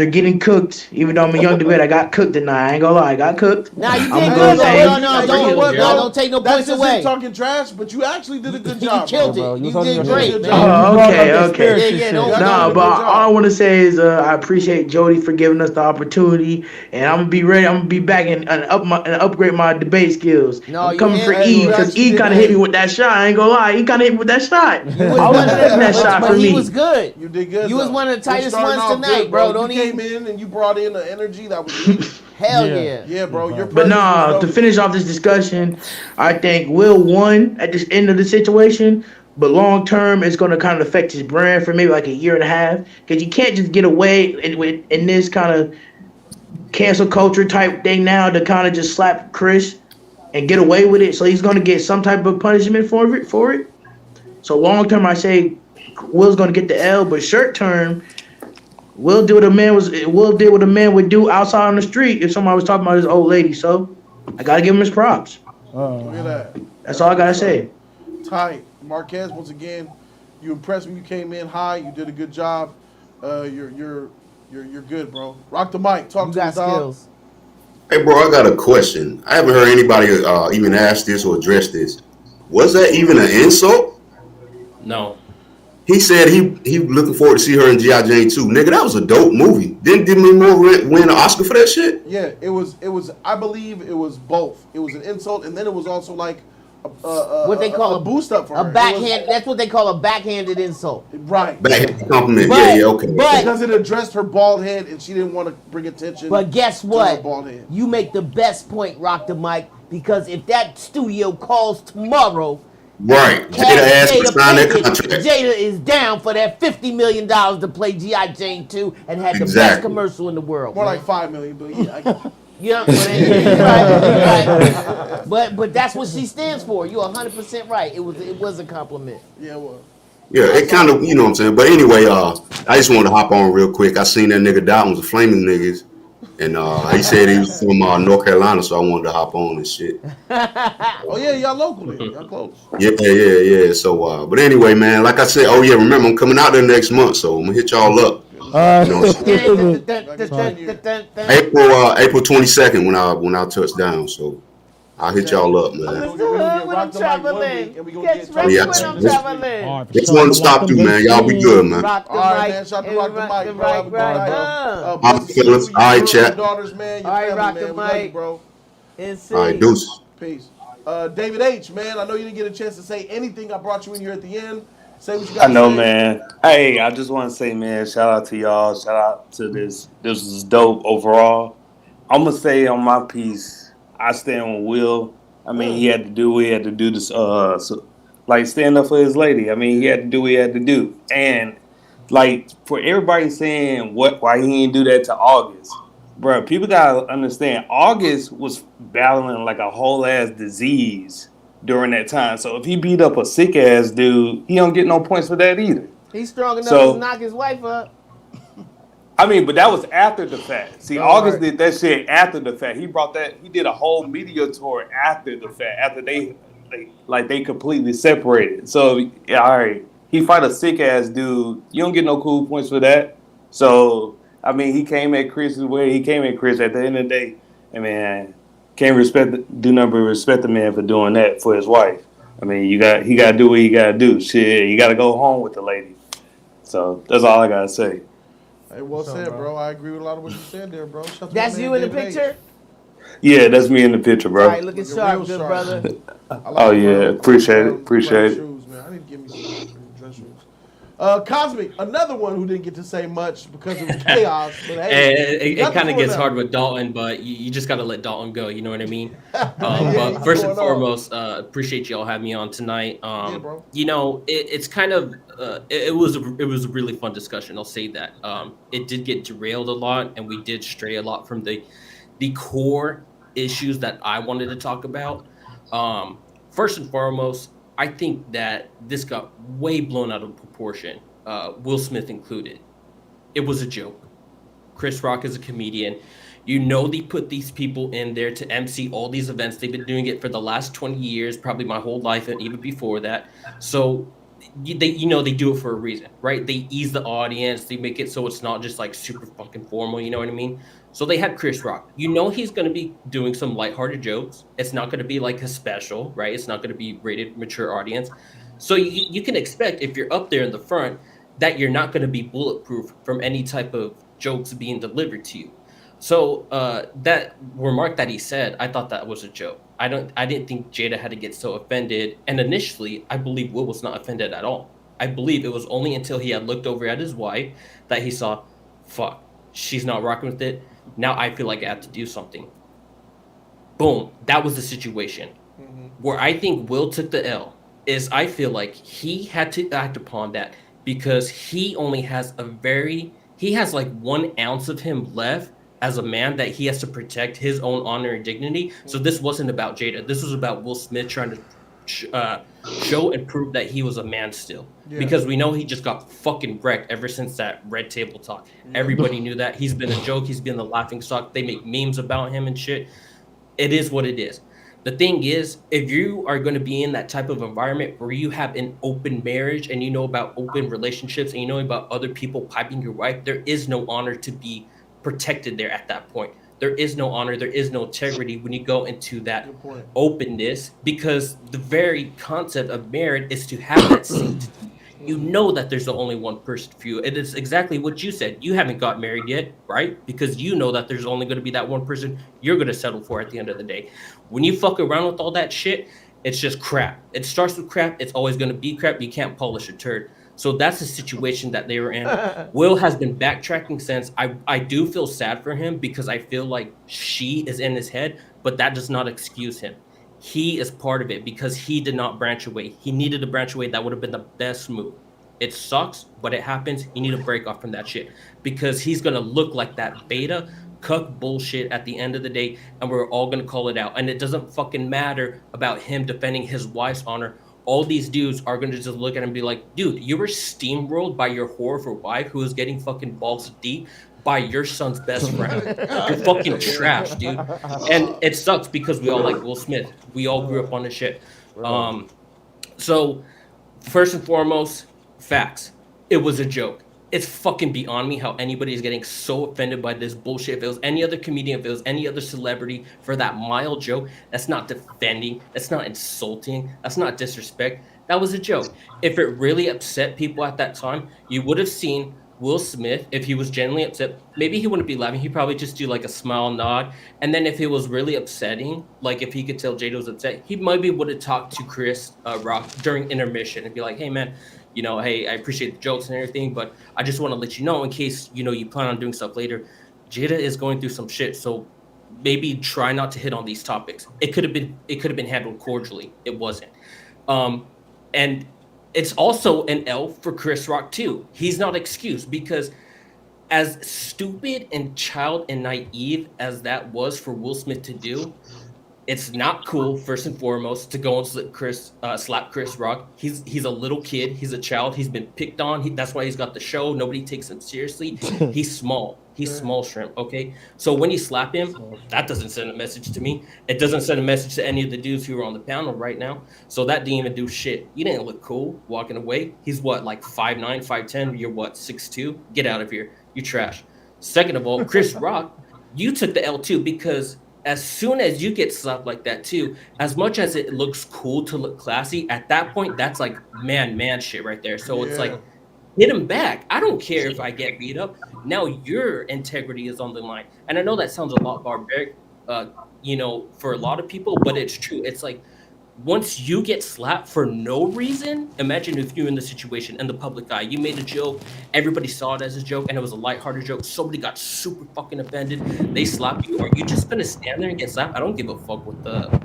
getting cooked, even though I'm a young dude, I got cooked tonight. I ain't gonna lie, I got cooked. Nah, you did good. Don't take no points away. That's talking trash, but you actually did a good job. You killed it. You did great, man. Oh, okay. No, but all I want to say is I appreciate Jody for giving us the opportunity, and I'm gonna be ready. I'm gonna be back and upgrade my debate skills. I'm coming for E because E kind of hit me with that shot. I ain't gonna lie, he kind of hit me with that shot. I wasn't hitting that shot for me. He was good. You did good. You was one of the tightest ones off tonight, good, bro. You Don't came in and you brought in the energy that was needed. Hell yeah. Yeah, bro. Your But presence nah, was to noticed. finish off this discussion, I think Will won at this end of the situation, but long term, it's going to kind of affect his brand for maybe like a year and a half because you can't just get away in this kind of cancel culture type thing now to kind of just slap Chris and get away with it. So he's going to get some type of punishment for it. So long term, I say Will's going to get the L, but short term, Will did what a man would do outside on the street if somebody was talking about his old lady. So I gotta give him his props. Look at that. That's all I gotta say. Tight. Marquez, once again, you impressed me. You came in high. You did a good job. You're good, bro. Rock the mic. Talk to us, dog. Hey, bro, I got a question. I haven't heard anybody even ask this or address this. Was that even an insult? No. He said he looking forward to see her in G.I. Jane 2. Nigga, that was a dope movie. Didn't Demi Moore win an Oscar for that shit? Yeah, it was. I believe it was both. It was an insult, and then it was also like what they call a boost up for her. A backhand. That's what they call a backhanded insult. Right. Backhand compliment. But- Yeah, okay. Because it addressed her bald head, and she didn't want to bring attention. But guess to her what? bald head. You make the best point, Rock the Mic, because if that studio calls tomorrow, Right. Jada asked to sign that contract. Jada is down for that $50 million to play G.I. Jane 2 and had the best Exactly. commercial in the world. More man. like $5 million, but yeah. I get it. Yeah, right. But that's what she stands for. You're 100% right. It was a compliment. Yeah, well. Yeah, it kind of, you know what I'm saying. But anyway, I just wanted to hop on real quick. I seen that nigga Dalton was a Flaming niggas. And he said he was from North Carolina, so I wanted to hop on and shit. Oh yeah, y'all locally, y'all close. Yeah. So, but anyway, man, like I said, oh yeah, remember I'm coming out there next month, so I'm gonna hit y'all up. April 22nd when I touch down, so I'll hit y'all up, man. Just want to stop through, man. Y'all be good, man. All right, man. Shout out to Rock the Mic, bro. Have a good night, bro. All right, fellas. All right, chat. Daughters, man. Your All right, family, Rock man. the We love you, Mic. bro. All right, deuces. Peace. David H, man. I know you didn't get a chance to say anything. I brought you in here at the end. Say what you got. I know, man. Hey, I just want to say, man, shout out to y'all. Shout out to this. This was dope overall. I'm gonna say on my piece, I stand with Will. I mean, he had to do what he had to do to, like, stand up for his lady. I mean, he had to do what he had to do. And, like, for everybody saying why he didn't do that to August, bro, people gotta understand, August was battling, like, a whole-ass disease during that time. So if he beat up a sick-ass dude, he don't get no points for that either. He's strong enough So- to knock his wife up. I mean, but that was after the fact. See, August did that shit after the fact. He did a whole media tour after the fact, after they completely separated. So, yeah, all right, he fight a sick ass dude. You don't get no cool points for that. So, I mean, he came at Chris's way. He came at Chris at the end of the day. I mean, can't do nothing but respect the man for doing that for his wife. I mean, he got to do what he got to do. Shit, you got to go home with the lady. So that's all I gotta say. Hey, well said, bro. I agree with a lot of what you said there, bro. Shout out to That's my you man, in the David H. picture? Yeah, that's me in the picture, bro. All right, looking sharp, good brother. Oh yeah, appreciate it. Shoes, man. I need to give me some dress shoes. Cosmic, another one who didn't get to say much because it was chaos. But hey, it kind of gets hard with Dalton, but you just got to let Dalton go. You know what I mean? But first and foremost, appreciate y'all having me on tonight. bro. You know, it's kind of it was a really fun discussion. I'll say that. It did get derailed a lot, and we did stray a lot from the core issues that I wanted to talk about. First and foremost, I think that this got way blown out of proportion, Will Smith included. It was a joke. Chris Rock is a comedian. You know they put these people in there to MC all these events. They've been doing it for the last 20 years, probably my whole life and even before that. So they do it for a reason, right? They ease the audience. They make it so it's not just like super fucking formal, you know what I mean? So they had Chris Rock. You know he's going to be doing some lighthearted jokes. It's not going to be like a special, right? It's not going to be rated mature audience. So you can expect if you're up there in the front that you're not going to be bulletproof from any type of jokes being delivered to you. So that remark that he said, I thought that was a joke. I didn't think Jada had to get so offended. And initially, I believe Will was not offended at all. I believe it was only until he had looked over at his wife that he saw, fuck, she's not rocking with it. Now I feel like I have to do something. Boom. That was the situation. Where I think Will took the L is I feel like he had to act upon that because he only has he has like 1 ounce of him left as a man that he has to protect his own honor and dignity. So this wasn't about Jada. This was about Will Smith trying to show and prove that he was a man still. Yeah. Because we know he just got fucking wrecked ever since that Red Table Talk. Everybody knew that. He's been a joke. He's been the laughing stock. They make memes about him and shit. It is what it is. The thing is, if you are going to be in that type of environment where you have an open marriage and you know about open relationships and you know about other people piping your wife, there is no honor to be protected there at that point. There is no honor, there is no integrity when you go into that openness, because the very concept of marriage is to have that sanctity. You know that there's only one person for you. It is exactly what you said. You haven't got married yet, right? Because you know that there's only going to be that one person you're going to settle for at the end of the day. When you fuck around with all that shit, it's just crap. It starts with crap. It's always going to be crap. You can't polish a turd. So that's the situation that they were in. Will has been backtracking since. I do feel sad for him because I feel like she is in his head, but that does not excuse him. He is part of it because he did not branch away. He needed to branch away. That would have been the best move. It sucks, but it happens. You need to break off from that shit because he's going to look like that beta cuck bullshit at the end of the day, and we're all going to call it out. And it doesn't fucking matter about him defending his wife's honor. All these dudes are going to just look at him and be like, dude, you were steamrolled by your whore for wife who is getting fucking balls deep by your son's best friend. You're fucking trash, dude. And it sucks because we all like Will Smith. We all grew up on this shit. So first and foremost, facts. It was a joke. It's fucking beyond me how anybody is getting so offended by this bullshit. If it was any other comedian, if it was any other celebrity, for that mild joke, that's not defending, that's not insulting, that's not disrespect. That was a joke. If it really upset people at that time, you would have seen Will Smith, if he was genuinely upset, maybe he wouldn't be laughing. He'd probably just do like a smile nod. And then if it was really upsetting, like if he could tell Jada was upset, he maybe would have talked to Chris Rock during intermission and be like, hey, man, you know, hey, I appreciate the jokes and everything, but I just want to let you know in case, you know, you plan on doing stuff later, Jada is going through some shit. So maybe try not to hit on these topics. It could have been handled cordially. It wasn't. And it's also an L for Chris Rock too. He's not excused because as stupid and child and naive as that was for Will Smith to do, it's not cool, first and foremost, to go and slap Chris Rock. He's a little kid. He's a child. He's been picked on. That's why he's got the show. Nobody takes him seriously. He's small. He's small shrimp, okay? So when you slap him, that doesn't send a message to me. It doesn't send a message to any of the dudes who are on the panel right now. So that didn't even do shit. You didn't look cool walking away. He's what, like 5'9", 5'10"? You're what, 6'2"? Get out of here. You trash. Second of all, Chris Rock, you took the L too because as soon as you get slapped like that too, as much as it looks cool to look classy, at that point, that's like man shit right there. So it's like, hit him back. I don't care if I get beat up. Now your integrity is on the line. And I know that sounds a lot barbaric, you know, for a lot of people, but it's true. It's like, once you get slapped for no reason, imagine if you're in the situation in the public eye, you made a joke, everybody saw it as a joke, and it was a lighthearted joke. Somebody got super fucking offended. They slap you. Are you just gonna stand there and get slapped? I don't give a fuck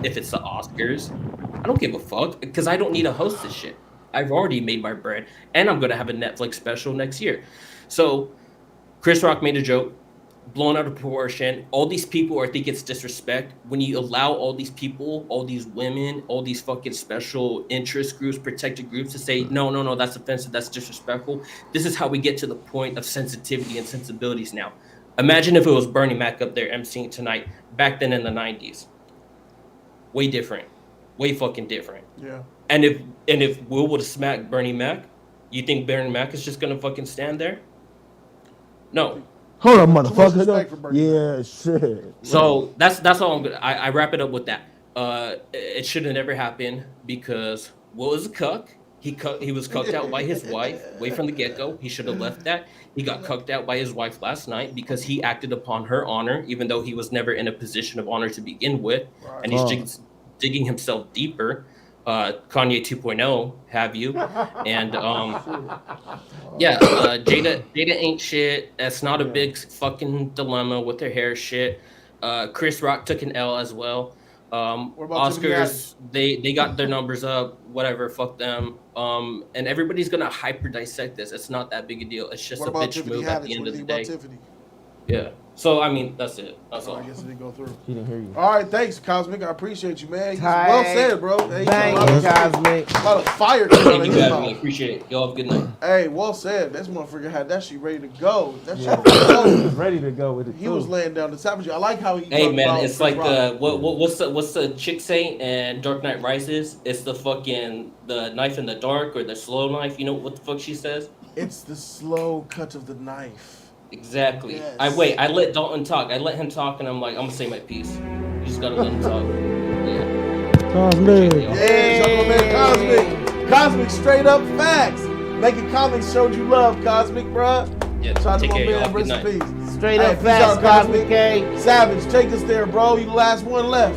if it's the Oscars. I don't give a fuck because I don't need to host this shit. I've already made my bread, and I'm gonna have a Netflix special next year. So, Chris Rock made a joke, blown out of proportion. All these people think it's disrespect. When you allow all these people, all these women, all these fucking special interest groups, protected groups to say, no, that's offensive, that's disrespectful. This is how we get to the point of sensitivity and sensibilities now. Imagine if it was Bernie Mac up there emceeing tonight, back then in the 90s. Way different. Way fucking different. Yeah. And if Will would have smacked Bernie Mac, you think Bernie Mac is just gonna fucking stand there? No. Hold on, motherfucker. Yeah, shit. So that's all I'm gonna. I wrap it up with that. It should have never happened because Will is a cuck. He was cucked out by his wife way from the get-go. He should have left that. He got cucked out by his wife last night because he acted upon her honor, even though he was never in a position of honor to begin with, and he's digging himself deeper. Kanye 2.0, have you? And Jada ain't shit. That's not a big fucking dilemma with her hair shit. Chris Rock took an L as well. What about Tiffany Oscars, they got their numbers up, whatever, fuck them. And everybody's gonna hyper dissect this. It's not that big a deal. It's just What a about bitch Tiffany move at the Haddish? end What of do you the think day. about Tiffany? Yeah. So I mean, that's it. That's all. I guess it didn't go through. He didn't hear you. All right, thanks, Cosmic. I appreciate you, man. Tight. Well said, bro. Hey, Thank a lot you, of- Cosmic. A lot of fire. Thank you guys, man. Appreciate it. Y'all have a good night. Hey, well said. This motherfucker had that shit ready to go. That shit Yeah. was go. Ready to go with it. He was laying down the savage. I like how he. Hey talked man, about it's Chris like Rock. what's the chick say in Dark Knight Rises? It's the fucking the knife in the dark or the slow knife. You know what the fuck she says? It's the slow cut of the knife. Exactly. Yes. I let Dalton talk. I let him talk, and I'm like, I'm gonna say my piece. You just gotta let him talk. Yeah. Cosmic. Yeah, shout out to my man Cosmic. Cosmic straight up facts. Making comics showed you love, Cosmic, bruh. Yeah. Shout out to Take my care, y'all. man, Good rest in night. peace. Straight Hey, up peace facts, out, Cosmic K. Savage, take us there, bro. You the last one left.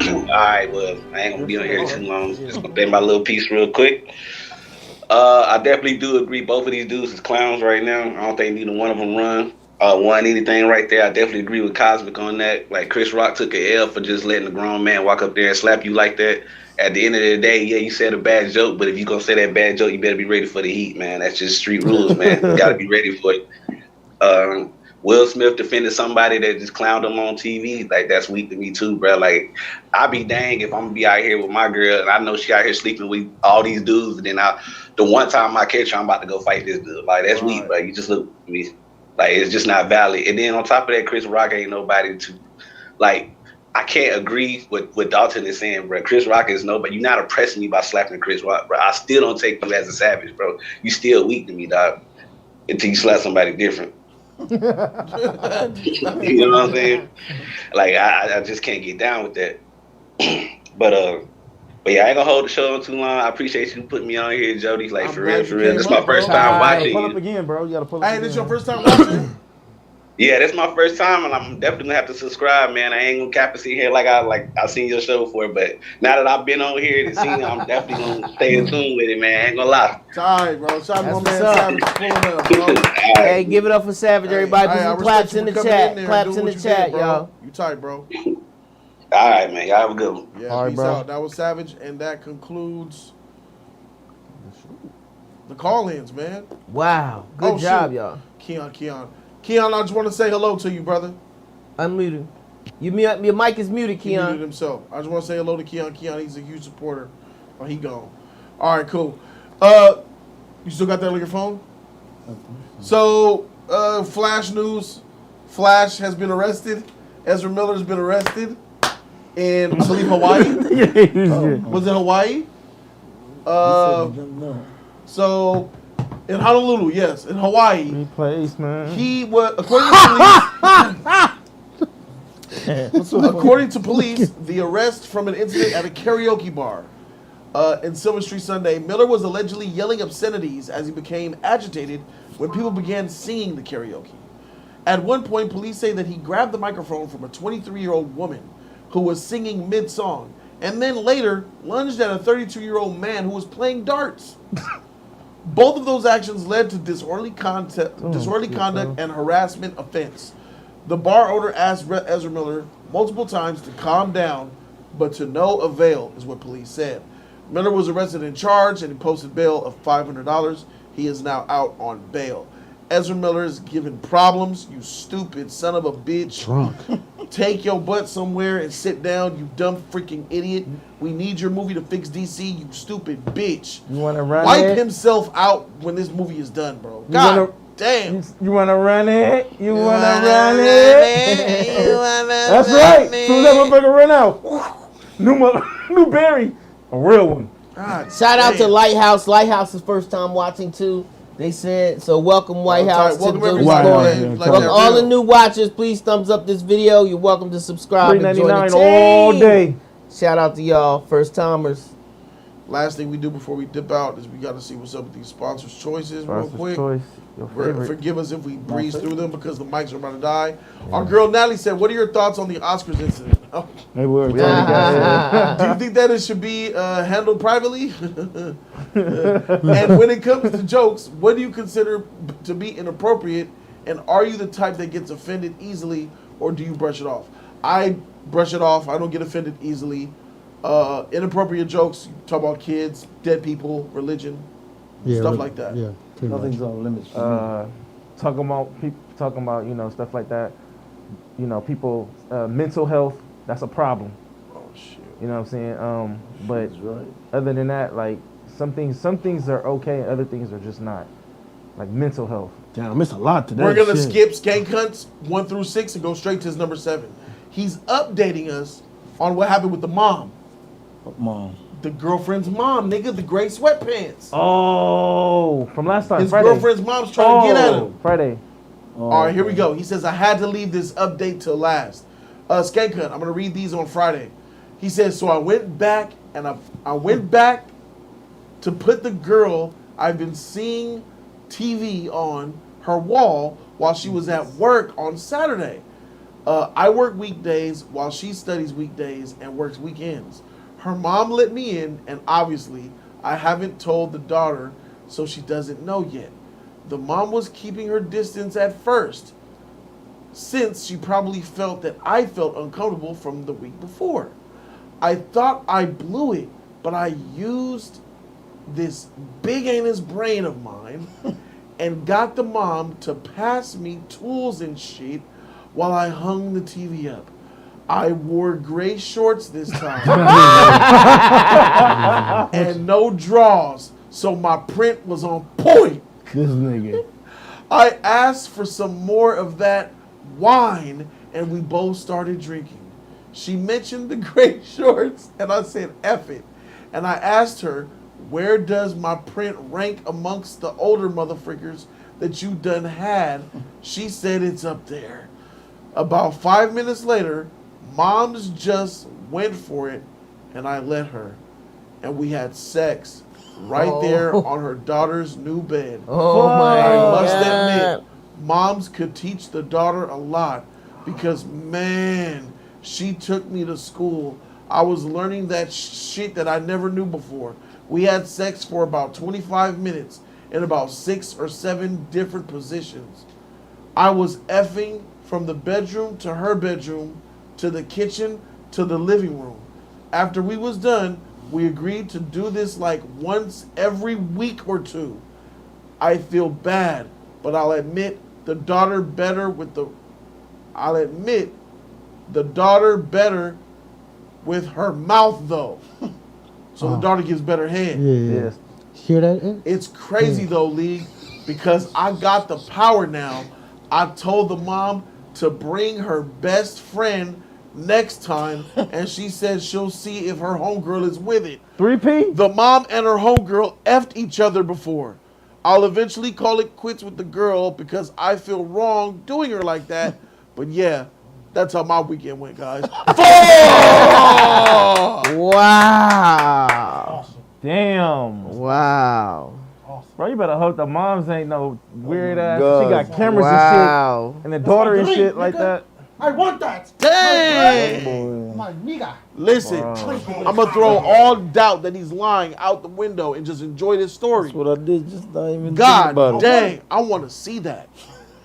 All right, well, I ain't gonna be on here too long. Just gonna say my little piece real quick. I definitely do agree. Both of these dudes is clowns right now. I don't think neither one of them won anything right there. I definitely agree with Cosmic on that. Like Chris Rock took a L for just letting a grown man walk up there and slap you like that. At the end of the day, yeah, you said a bad joke, but if you gonna say that bad joke, you better be ready for the heat, man. That's just street rules, man. You gotta be ready for it. Will Smith defended somebody that just clowned him on TV. Like, that's weak to me too, bro. Like, I be dang if I'm gonna be out here with my girl and I know she out here sleeping with all these dudes, and then the one time I catch her, I'm about to go fight this dude. Like, that's weak, bro. You just look at me. Like, it's just not valid. And then on top of that, Chris Rock ain't nobody to, like, I can't agree with what Dalton is saying, bro. Chris Rock is nobody. You're not oppressing me by slapping Chris Rock, bro. I still don't take you as a savage, bro. You still weak to me, dog. Until you slap somebody different. You know what I'm saying? Like, I just can't get down with that. But yeah, I ain't gonna hold the show on too long. I appreciate you putting me on here, Jody. Like, for real. This is my first time watching Pull you. up again, bro. You gotta pull up Hey, again. this your first time watching? Yeah, that's my first time, and I'm definitely gonna have to subscribe, man. I ain't gonna cap and see here like I seen your show before, but now that I've been on here and seen it, I'm definitely gonna stay in tune with it, man. I ain't gonna lie. Sorry, bro. Shout out to my man That's what's Savage for pulling up, bro. Hey, give it up for Savage, everybody. Put Hey, I some respect claps you in the for coming chat. there and Claps doing in the what you chat, did, bro. y'all. You tight, bro. All right, man. Y'all have a good one. Yeah, All right, peace bro. out. That was Savage, and that concludes the call-ins, man. Wow. Good job, shoot. y'all. Keon, I just want to say hello to you, brother. Unmuted. Your mic is muted, He muted Keon. himself. I just want to say hello to Keon. Keon, he's a huge supporter. Oh, he gone. All right, cool. You still got that on your phone? So, Flash news. Flash has been arrested. Ezra Miller's been arrested in, I believe, Hawaii. Was it Hawaii? So, in Honolulu, yes, in Hawaii. Replace, man. He was, according to police, according to police, the arrest from an incident at a karaoke bar in Silver Street Sunday, Miller was allegedly yelling obscenities as he became agitated when people began singing the karaoke. At one point, police say that he grabbed the microphone from a 23-year-old woman who was singing mid-song, and then later lunged at a 32-year-old man who was playing darts. Both of those actions led to disorderly conduct and harassment offense. The bar owner asked Ezra Miller multiple times to calm down, but to no avail, is what police said. Miller was arrested and charged, and he posted bail of $500. He is now out on bail. Ezra Miller is giving problems, you stupid son of a bitch. Drunk. Take your butt somewhere and sit down, you dumb freaking idiot. We need your movie to fix DC, you stupid bitch. You wanna run Wipe it? himself out when this movie is done, bro. God damn. You wanna run it? You wanna run run it? it? You wanna That's run right. it? Soon as that motherfucker run out, new Barry, a real one. God Shout out to damn. Lighthouse. Lighthouse is first time watching too. They said so. Welcome White House to Welcome Jody's everybody. Corner. Like Welcome that all real. the new watchers. Please thumbs up this video. You're welcome to subscribe and join the $3.99 team. all day. Shout out to y'all, first timers. Last thing we do before we dip out is we got to see what's up with these sponsors' choices real Sponsor's quick. choice. Forgive us if we breeze through them because the mics are about to die. Our girl Natalie said, "What are your thoughts on the Oscars incident?" Oh. Maybe we already got Do you think that it should be handled privately? And when it comes to jokes, what do you consider to be inappropriate? And are you the type that gets offended easily, or do you brush it off? I brush it off. I don't get offended easily. Inappropriate jokes, talk about kids, dead people, religion, stuff like that. Yeah, nothing's on limits. Talking about stuff like that. People mental health. That's a problem. Oh shit. You know what I'm saying? But other than that, like some things are okay, and other things are just not. Like mental health. Damn, I missed a lot today. We're gonna skip Skank Hunts 1 through 6 and go straight to his number 7. He's updating us on what happened with the mom. What mom? The girlfriend's mom, nigga, the gray sweatpants. Oh, from last time. His Friday. girlfriend's mom's trying to get at him. Friday. All right, here we go. He says, I had to leave this update till last. Skank Hunt, I'm going to read these on Friday. He says, so I went back and I went back to put the girl I've been seeing TV on her wall while she was at work on Saturday. I work weekdays while she studies weekdays and works weekends. Her mom let me in, and obviously I haven't told the daughter, so she doesn't know yet. The mom was keeping her distance at first, since she probably felt that I felt uncomfortable from the week before. I thought I blew it, but I used this big anus brain of mine and got the mom to pass me tools and shit while I hung the TV up. I wore gray shorts this time and no drawers, so my print was on point. This nigga. I asked for some more of that wine and we both started drinking. She mentioned the gray shorts and I said, F it. And I asked her, where does my print rank amongst the older motherfuckers that you done had? She said it's up there. About 5 minutes later, Mom's just went for it and I let her. And we had sex right there on her daughter's new bed. Oh my I must God. admit, moms could teach the daughter a lot because, man, she took me to school. I was learning that shit that I never knew before. We had sex for about 25 minutes in about 6 or 7 different positions. I was effing from the bedroom to her bedroom to the kitchen to the living room. After we was done, we agreed to do this like once every week or two. I feel bad, but I'll admit the daughter better with her mouth though. So the daughter gives better head. Yeah. Hear that? It's crazy though, League, because I got the power now. I told the mom to bring her best friend next time, and she said she'll see if her homegirl is with it. 3P? The mom and her homegirl effed each other before. I'll eventually call it quits with the girl because I feel wrong doing her like that. But yeah, that's how my weekend went, guys. Wow. Damn. Wow. Bro, you better hope the moms ain't no weird ass. God. She got cameras Wow. and shit, and the daughter and shit like that. I want that. Dang! My nigga. Listen, Bro. I'm gonna throw all doubt that he's lying out the window and just enjoy this story. That's what I did. Just not even think God about it. dang, I want to see that.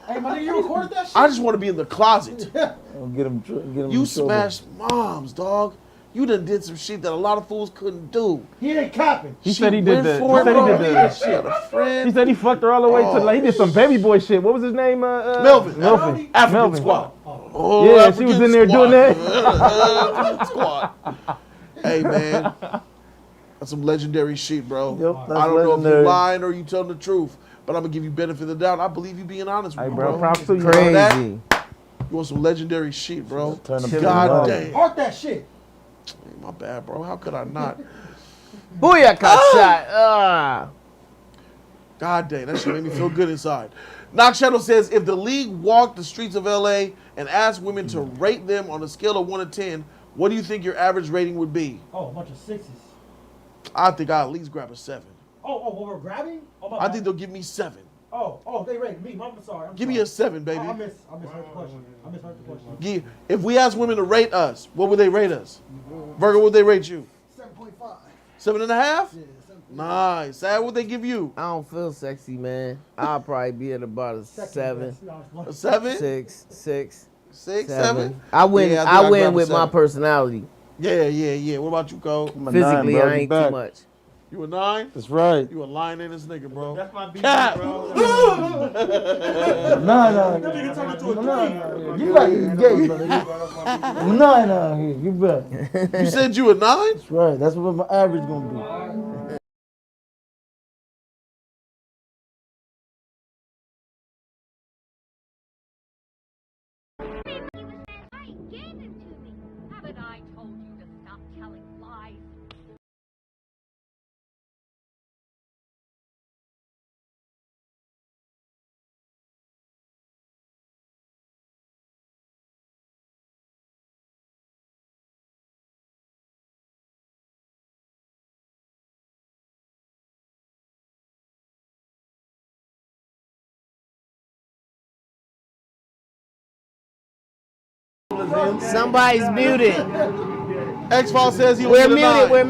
Hey, my nigga, you recorded that shit? I just want to be in the closet. I'll get him. You smashed moms, dog. You done did some shit that a lot of fools couldn't do. He ain't capping. He She said he did went the. for He said he it, did bro. the. She had a friend. He said he fucked her all the way to. Like he did some baby boy shit. What was his name? Melvin. African Melvin. Squad. Yeah, she was in there doing that. African Squad. Hey, man. That's some legendary shit, bro. Yep, that's I don't know if legendary. you're lying or you telling the truth, but I'm going to give you benefit of the doubt. I believe you being honest with Hey, me, bro, bro. props to you. Heard that? Crazy. You want some legendary shit, bro. Turn the God pivot damn. Heart that shit. My bad, bro. How could I not? Booyaka shot. Ah. God dang, that shit made me feel good inside. Knock Shadow says, if the league walked the streets of LA and asked women to rate them on a scale of 1 to 10, what do you think your average rating would be? Oh, a bunch of sixes. I think I'll at least grab a 7. Oh, what we're grabbing? Oh, my I bad. think they'll give me 7. Oh, they rated me. I'm sorry. Give me a 7, baby. I misheard the question. If we ask women to rate us, what would they rate us? Virgo, what would they rate you? 7.5. 7.5? Yeah, nice. Sad, what would they give you? I don't feel sexy, man. I'll probably be at about a 7. A 7? 6, 6. 6, 7? I win. Yeah, I win grab a with my 7. personality. Yeah. What about you, Cole? Physically, 9, bro. I ain't too much. You a 9? That's right. You a lying in this nigga, bro. That's my beat, Cap. bro. No. You like you gay, brother. I'm 9 out here. You bet. You said you a 9? That's right. That's what my average gonna be. Somebody's muted. X-Files says he was We're a 9. We're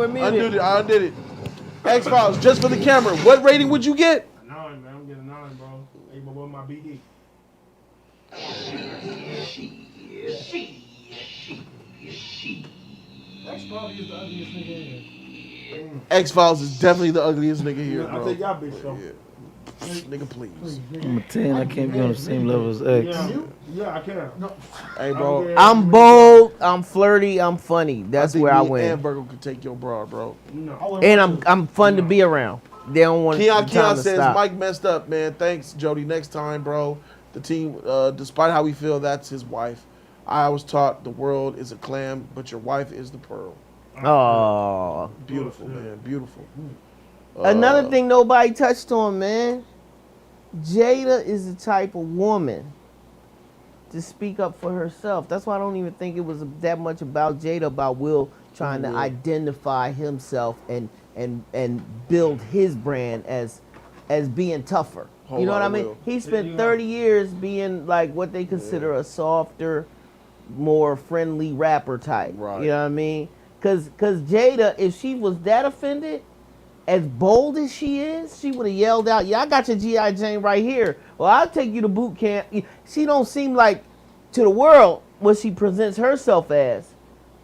muted. I undid it. X-Files, just for the camera. What rating would you get? 9, man. I'm getting a 9, bro. Hey, but what my BD? X-Files is the ugliest nigga in here. X-Files is definitely the ugliest nigga here, bro. I'll take y'all bitch, though. Yeah. Nigga, please. I'm a 10. I can't be on the same level as X. Yeah, I can. No. Hey, bro. I'm bold. I'm flirty. I'm funny. That's where I me win. and Virgo could take your broad, bro. No. And I'm fun to be around. They don't want Keon to says stop. Mike messed up, man. Thanks, Jody. Next time, bro. The team, despite how we feel, that's his wife. I was taught the world is a clam, but your wife is the pearl. Oh, beautiful, man. Beautiful. Another thing nobody touched on, man. Jada is the type of woman to speak up for herself. That's why I don't even think it was that much about Jada, about Will trying to identify himself and build his brand as being tougher. You know what I mean? He spent 30 years being like what they consider a softer, more friendly rapper type. Right. You know what I mean? Cause Jada, if she was that offended, as bold as she is, she would have yelled out, "Yeah, I got your G.I. Jane right here. Well, I'll take you to boot camp." She don't seem like, to the world, what she presents herself as,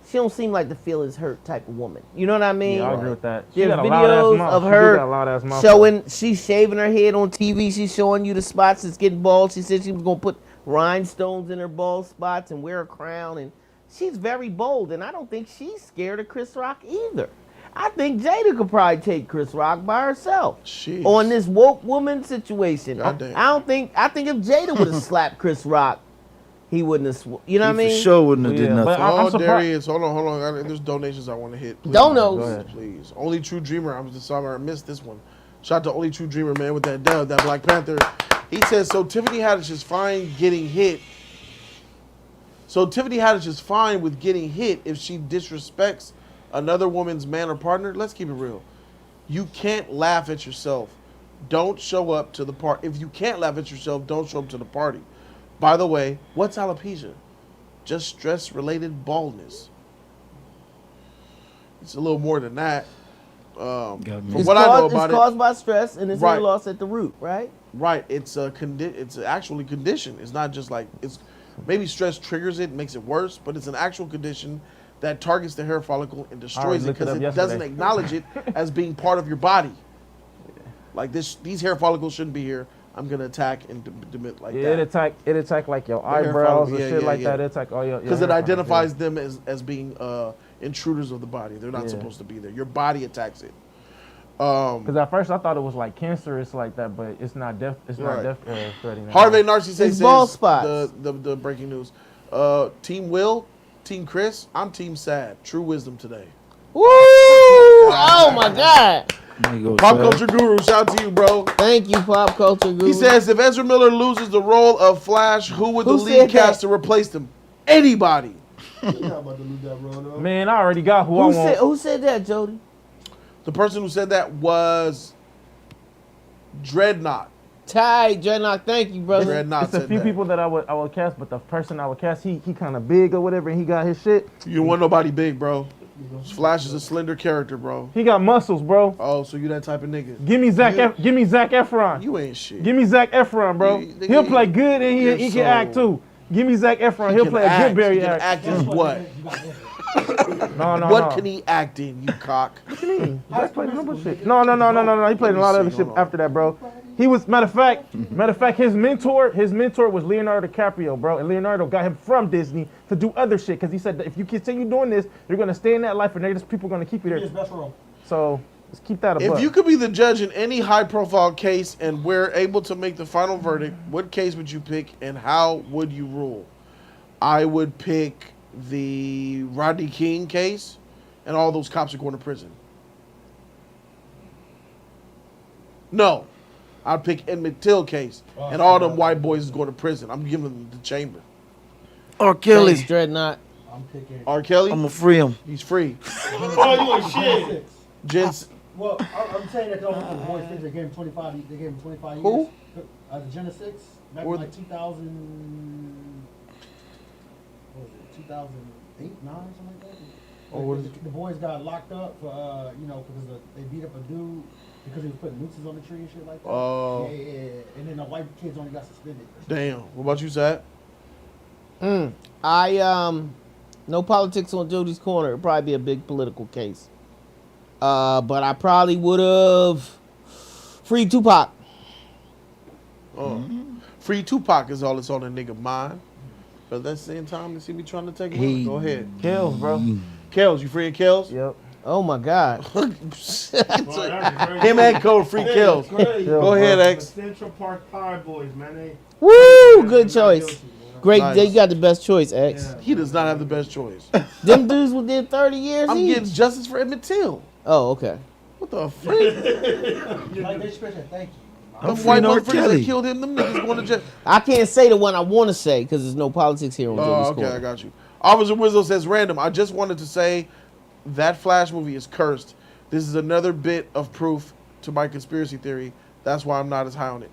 she don't seem like the feelings hurt type of woman. You know what I mean? Yeah, I agree with that. There's got a loud-ass videos mouth. of She do got a her loud-ass mouth. showing, she's shaving her head on TV. She's showing you the spots that's getting bald. She said she was going to put rhinestones in her bald spots and wear a crown. And she's very bold. And I don't think she's scared of Chris Rock either. I think Jada could probably take Chris Rock by herself. Jeez. On this woke woman situation. Goddamn. I think if Jada would have slapped Chris Rock, he wouldn't have, you know what I mean? For sure wouldn't have did nothing. Oh, Darius, hold on. There's donations I want to hit. Please. Donos. Please. Only True Dreamer. I was just sorry I missed this one. Shout out to Only True Dreamer, man, with that dub, that Black Panther. He says, so Tiffany Haddish is fine getting hit. So Tiffany Haddish is fine with getting hit if she disrespects another woman's man or partner. Let's keep it real. You can't laugh at yourself. Don't show up to the party. If you can't laugh at yourself, don't show up to the party. By the way, what's alopecia? Just stress-related baldness. It's a little more than that. From what I know about it's caused by stress and it's hair loss at the root, right? Right. It's actually a condition. It's not just like maybe stress triggers it, makes it worse, but it's an actual condition that targets the hair follicle and destroys it because it doesn't acknowledge it as being part of your body. Like these hair follicles shouldn't be here. I'm gonna attack and demit like that. It attack like your eyebrows and shit like that. It attack all your because it identifies them as being intruders of the body. They're not supposed to be there. Your body attacks it. Because at first I thought it was like cancerous like that, but it's not death. It's not death threatening. Harvey Narcy says spots. The breaking news. Team Will, Team Chris. I'm Team Sad. True wisdom today. Woo! Oh my God. Pop Culture Guru, shout out to you, bro. Thank you, Pop Culture Guru. He says, if Ezra Miller loses the role of Flash, who would the lead cast to replace him? Anybody. Man, I already got who I want. Who said that, Jody? The person who said that was Dreadnought. Tight, Dreadnought. Thank you, brother. It's a few people that I would cast, but the person I would cast, he kind of big or whatever, and he got his shit. You don't want nobody big, bro. Flash is a slender character, bro. He got muscles, bro. Oh, so you that type of nigga? Give me Zac Efron. You ain't shit. Give me Zac Efron, bro. He'll play good and he can act too. Give me Zac Efron. He'll play a good Barry act. Act is what? No. What can he act in, you cock? What you mean? That's played number shit. No. He played a lot of other shit after that, bro. He was matter of fact, his mentor was Leonardo DiCaprio, bro, and Leonardo got him from Disney to do other shit because he said that if you continue doing this, you're gonna stay in that life, and people gonna keep you there. So let's keep that above. If you could be the judge in any high-profile case and we're able to make the final verdict, what case would you pick and how would you rule? I would pick the Rodney King case, and all those cops are going to prison. No. I'd pick Emmett Till case, and all them white boys is going to prison. I'm giving them the chamber. R. Kelly. Thanks, Dreadnought. I'm picking. R. Kelly? I'm going to free him. He's free. Oh, you ain't shit. Gents. Well, I'm saying that because the boys think they gave him 25. They gave him 25 years. Who? The Genesis back in like 2000. What was it? 2008, 9, something like that. Oh, what is it? The boys got locked up for because they beat up a dude because he was putting nooses on the tree and shit like that. Oh. Yeah. And then the white kids only got suspended. Damn. What about you, Zach? No politics on Jody's corner. It'd probably be a big political case. But I probably would have freed Tupac. Oh. Free Tupac is all that's on a nigga mind. But at the same time, they see me trying to take him out. Go ahead. Kells, bro. Kells, you freeing Kells? Yep. Oh my God. Him and Cole free Kells. Go ahead, X. Central Park Pie Boys, man. Woo! Good choice. Great. Nice. They got the best choice, X. Yeah. He does not have the best choice. Them dudes did 30 years I'm each. getting justice for Emmett Till. Oh, okay. What the freak? Like they special, thank you. The white motherfuckers that killed him, them niggas going to jail. I can't say the one I want to say because there's no politics here on Jody's okay, corner. I got you. Officer Wizzo says random. I just wanted to say that Flash movie is cursed. This is another bit of proof to my conspiracy theory. That's why I'm not as high on it.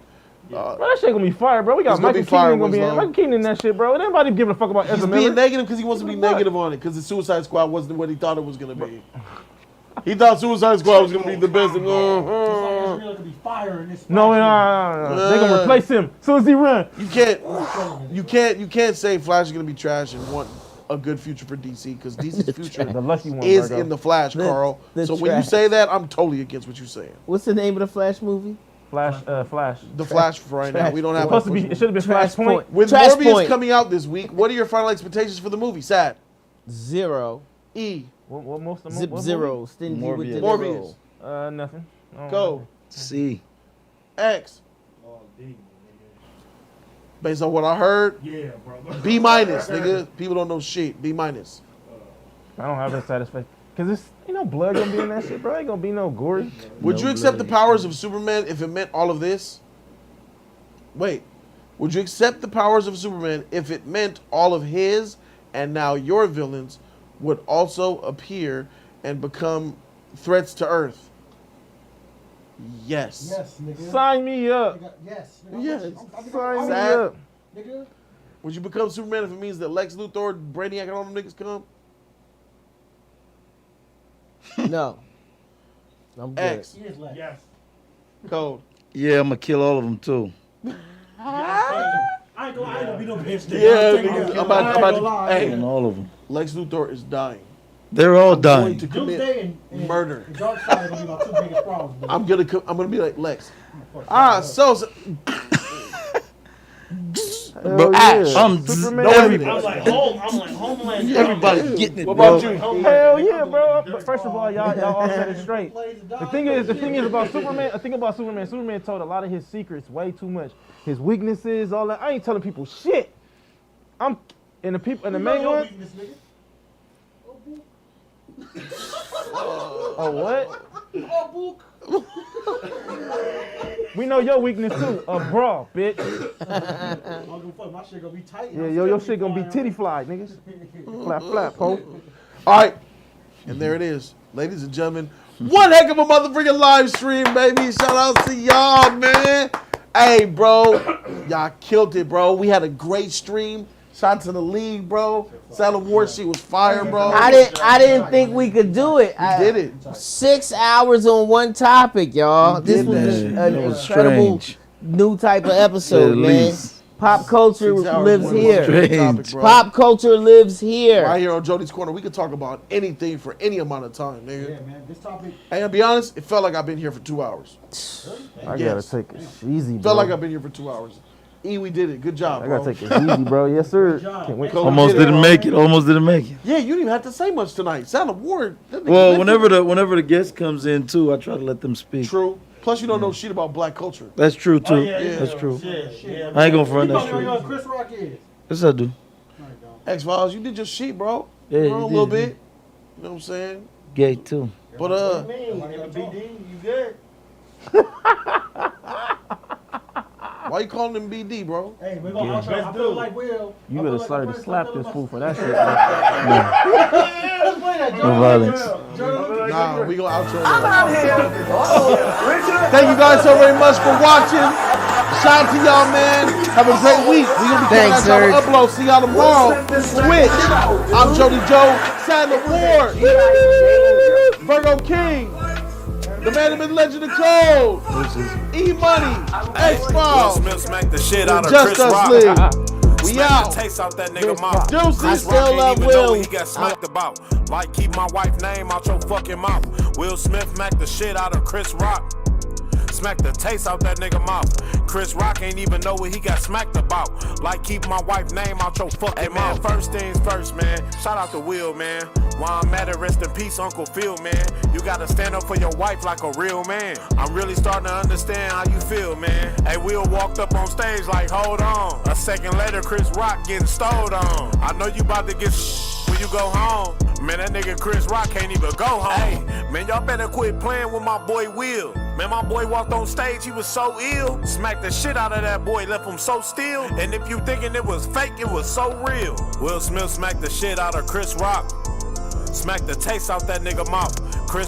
Bro, that shit gonna be fire, bro. We got Michael Keaton gonna be in. Michael Keaton in that shit, bro. And everybody giving a fuck about Ezra He's Miller. being negative because he wants to be negative on it because the Suicide Squad wasn't what he thought it was going to be. He thought Suicide Squad was going to be the best. No. They're gonna replace him as soon as he run. You can't say Flash is going to be trash and want a good future for DC because DC's future The lucky one, is Virgo. in the Flash, Carl. the So when you trash. say that, I'm totally against what you're saying. What's the name of the Flash movie? Flash. The Flash for right now. We don't have. Supposed to be. It should have been Trash Flashpoint. With Trash Morbius Point. coming out this week, what are your final expectations for the movie? Sad. 0. E. What most of Zip what zero. Stingy with Morbius. the Morbius. zero. Nothing. Go. C. X. Based on what I heard, Yeah, bro. B minus, nigga. People don't know shit. B minus. I don't have that satisfaction because it's blood gonna be in that shit, bro. Ain't gonna be no gory. Would you accept the powers of Superman if it meant all of this? Wait. Would you accept the powers of Superman if it meant all of his and now your villains would also appear and become threats to Earth? Yes. Yes, nigga. Sign me up. Yes. Yes. Sign me Sad. up. Nigga. Would you become Superman if it means that Lex Luthor, Brainiac, and all them niggas come? No. I'm good. X. Yes. Code. Yeah, I'm going to kill all of them, too. I ain't gonna be no bitch. Nigga. Yeah, I'm about to. Hey, Killing all of them. Lex Luthor is dying. They're all Going dying. to Doomsday commit and murder. The Dark Side are gonna be my two biggest problems. I'm gonna be like Lex. Bro, yeah. I'm Superman. No everybody. evidence. I'm like Homeland. Everybody's getting it, What bro. about you? Hell yeah, bro. But first of all, y'all all said it straight. The thing is about Superman. I think about Superman. Superman told a lot of his secrets way too much. His weaknesses, all that. I ain't telling people shit. And the main one. Oh what? We know your weakness too. A bra, bitch. My shit gonna be tight. Yeah, your shit gonna be titty fly, niggas. Flap, ho. All right, and there it is, ladies and gentlemen. One heck of a motherfucking live stream, baby. Shout out to y'all, man. Hey, bro, y'all killed it, bro. We had a great stream. Shout out to the league, bro. South La Brea shit was fire, bro. I didn't think we could do it. We did it. 6 hours on one topic, y'all. This was an incredible new type of episode, man. Pop culture lives here. Pop culture lives here. Right here on Jody's Corner, we can talk about anything for any amount of time, nigga. Yeah, man. This topic. Hey, I'll be honest, it felt like I've been here for 2 hours. I gotta take it easy, bro. Felt like I've been here for 2 hours. We did it. Good job, I bro. gotta take it easy, bro. Yes, sir. Can't wait. Almost didn't make it. Yeah, you didn't even have to say much tonight. South La Brea. Well, whenever the guest comes in too, I try to let them speak. True. Plus, you don't know shit about black culture. That's true too. Yeah. That's true. Shit. I ain't gonna front. That's You know true. who Chris Rock is? Yes, I do. X-Files, you did your shit, bro. Yeah, You you know, a did, little man. bit. You know what I'm saying? Gay too. But BD, you good? why you calling him BD, bro? Hey, we're gonna outro. I feel like Will. You better started to slap this fool for that shit. Let's play that, No violence. Nah, we gonna outro. I'm out here. Thank you guys so very much for watching. Shout out to y'all, man. Have a great week. We gonna be coming out y'all to upload. See y'all tomorrow. Twitch. I'm Jody Joe. South La Brea. Virgo King. The man of the legend of code. E-Money. X-Files. Smack the shit out of Just Chris Us Rock. League. We out. Taste out that nigga mouth. Deuces. I Still love Will. Will. He got smacked about. Like keep my wife's name out your fucking mouth. Will Smith smacked the shit out of Chris Rock. Smack the taste out that nigga mouth. Chris Rock ain't even know what he got smacked about. Like keep my wife's name out your fucking mouth. First things first, man. Shout out to Will, man. While I'm at it, rest in peace, Uncle Phil, man. You gotta stand up for your wife like a real man. I'm really starting to understand how you feel, man. Hey, Will walked up on stage like, hold on. A second later, Chris Rock getting stoled on. I know you about to get when you go home. Man, that nigga Chris Rock can't even go home. Hey, man, y'all better quit playing with my boy Will. Man, my boy walked on stage, he was so ill. Smacked the shit out of that boy, left him so still. And if you thinking it was fake, it was so real. Will Smith smacked the shit out of Chris Rock. Smack the taste out that nigga mouth. Chris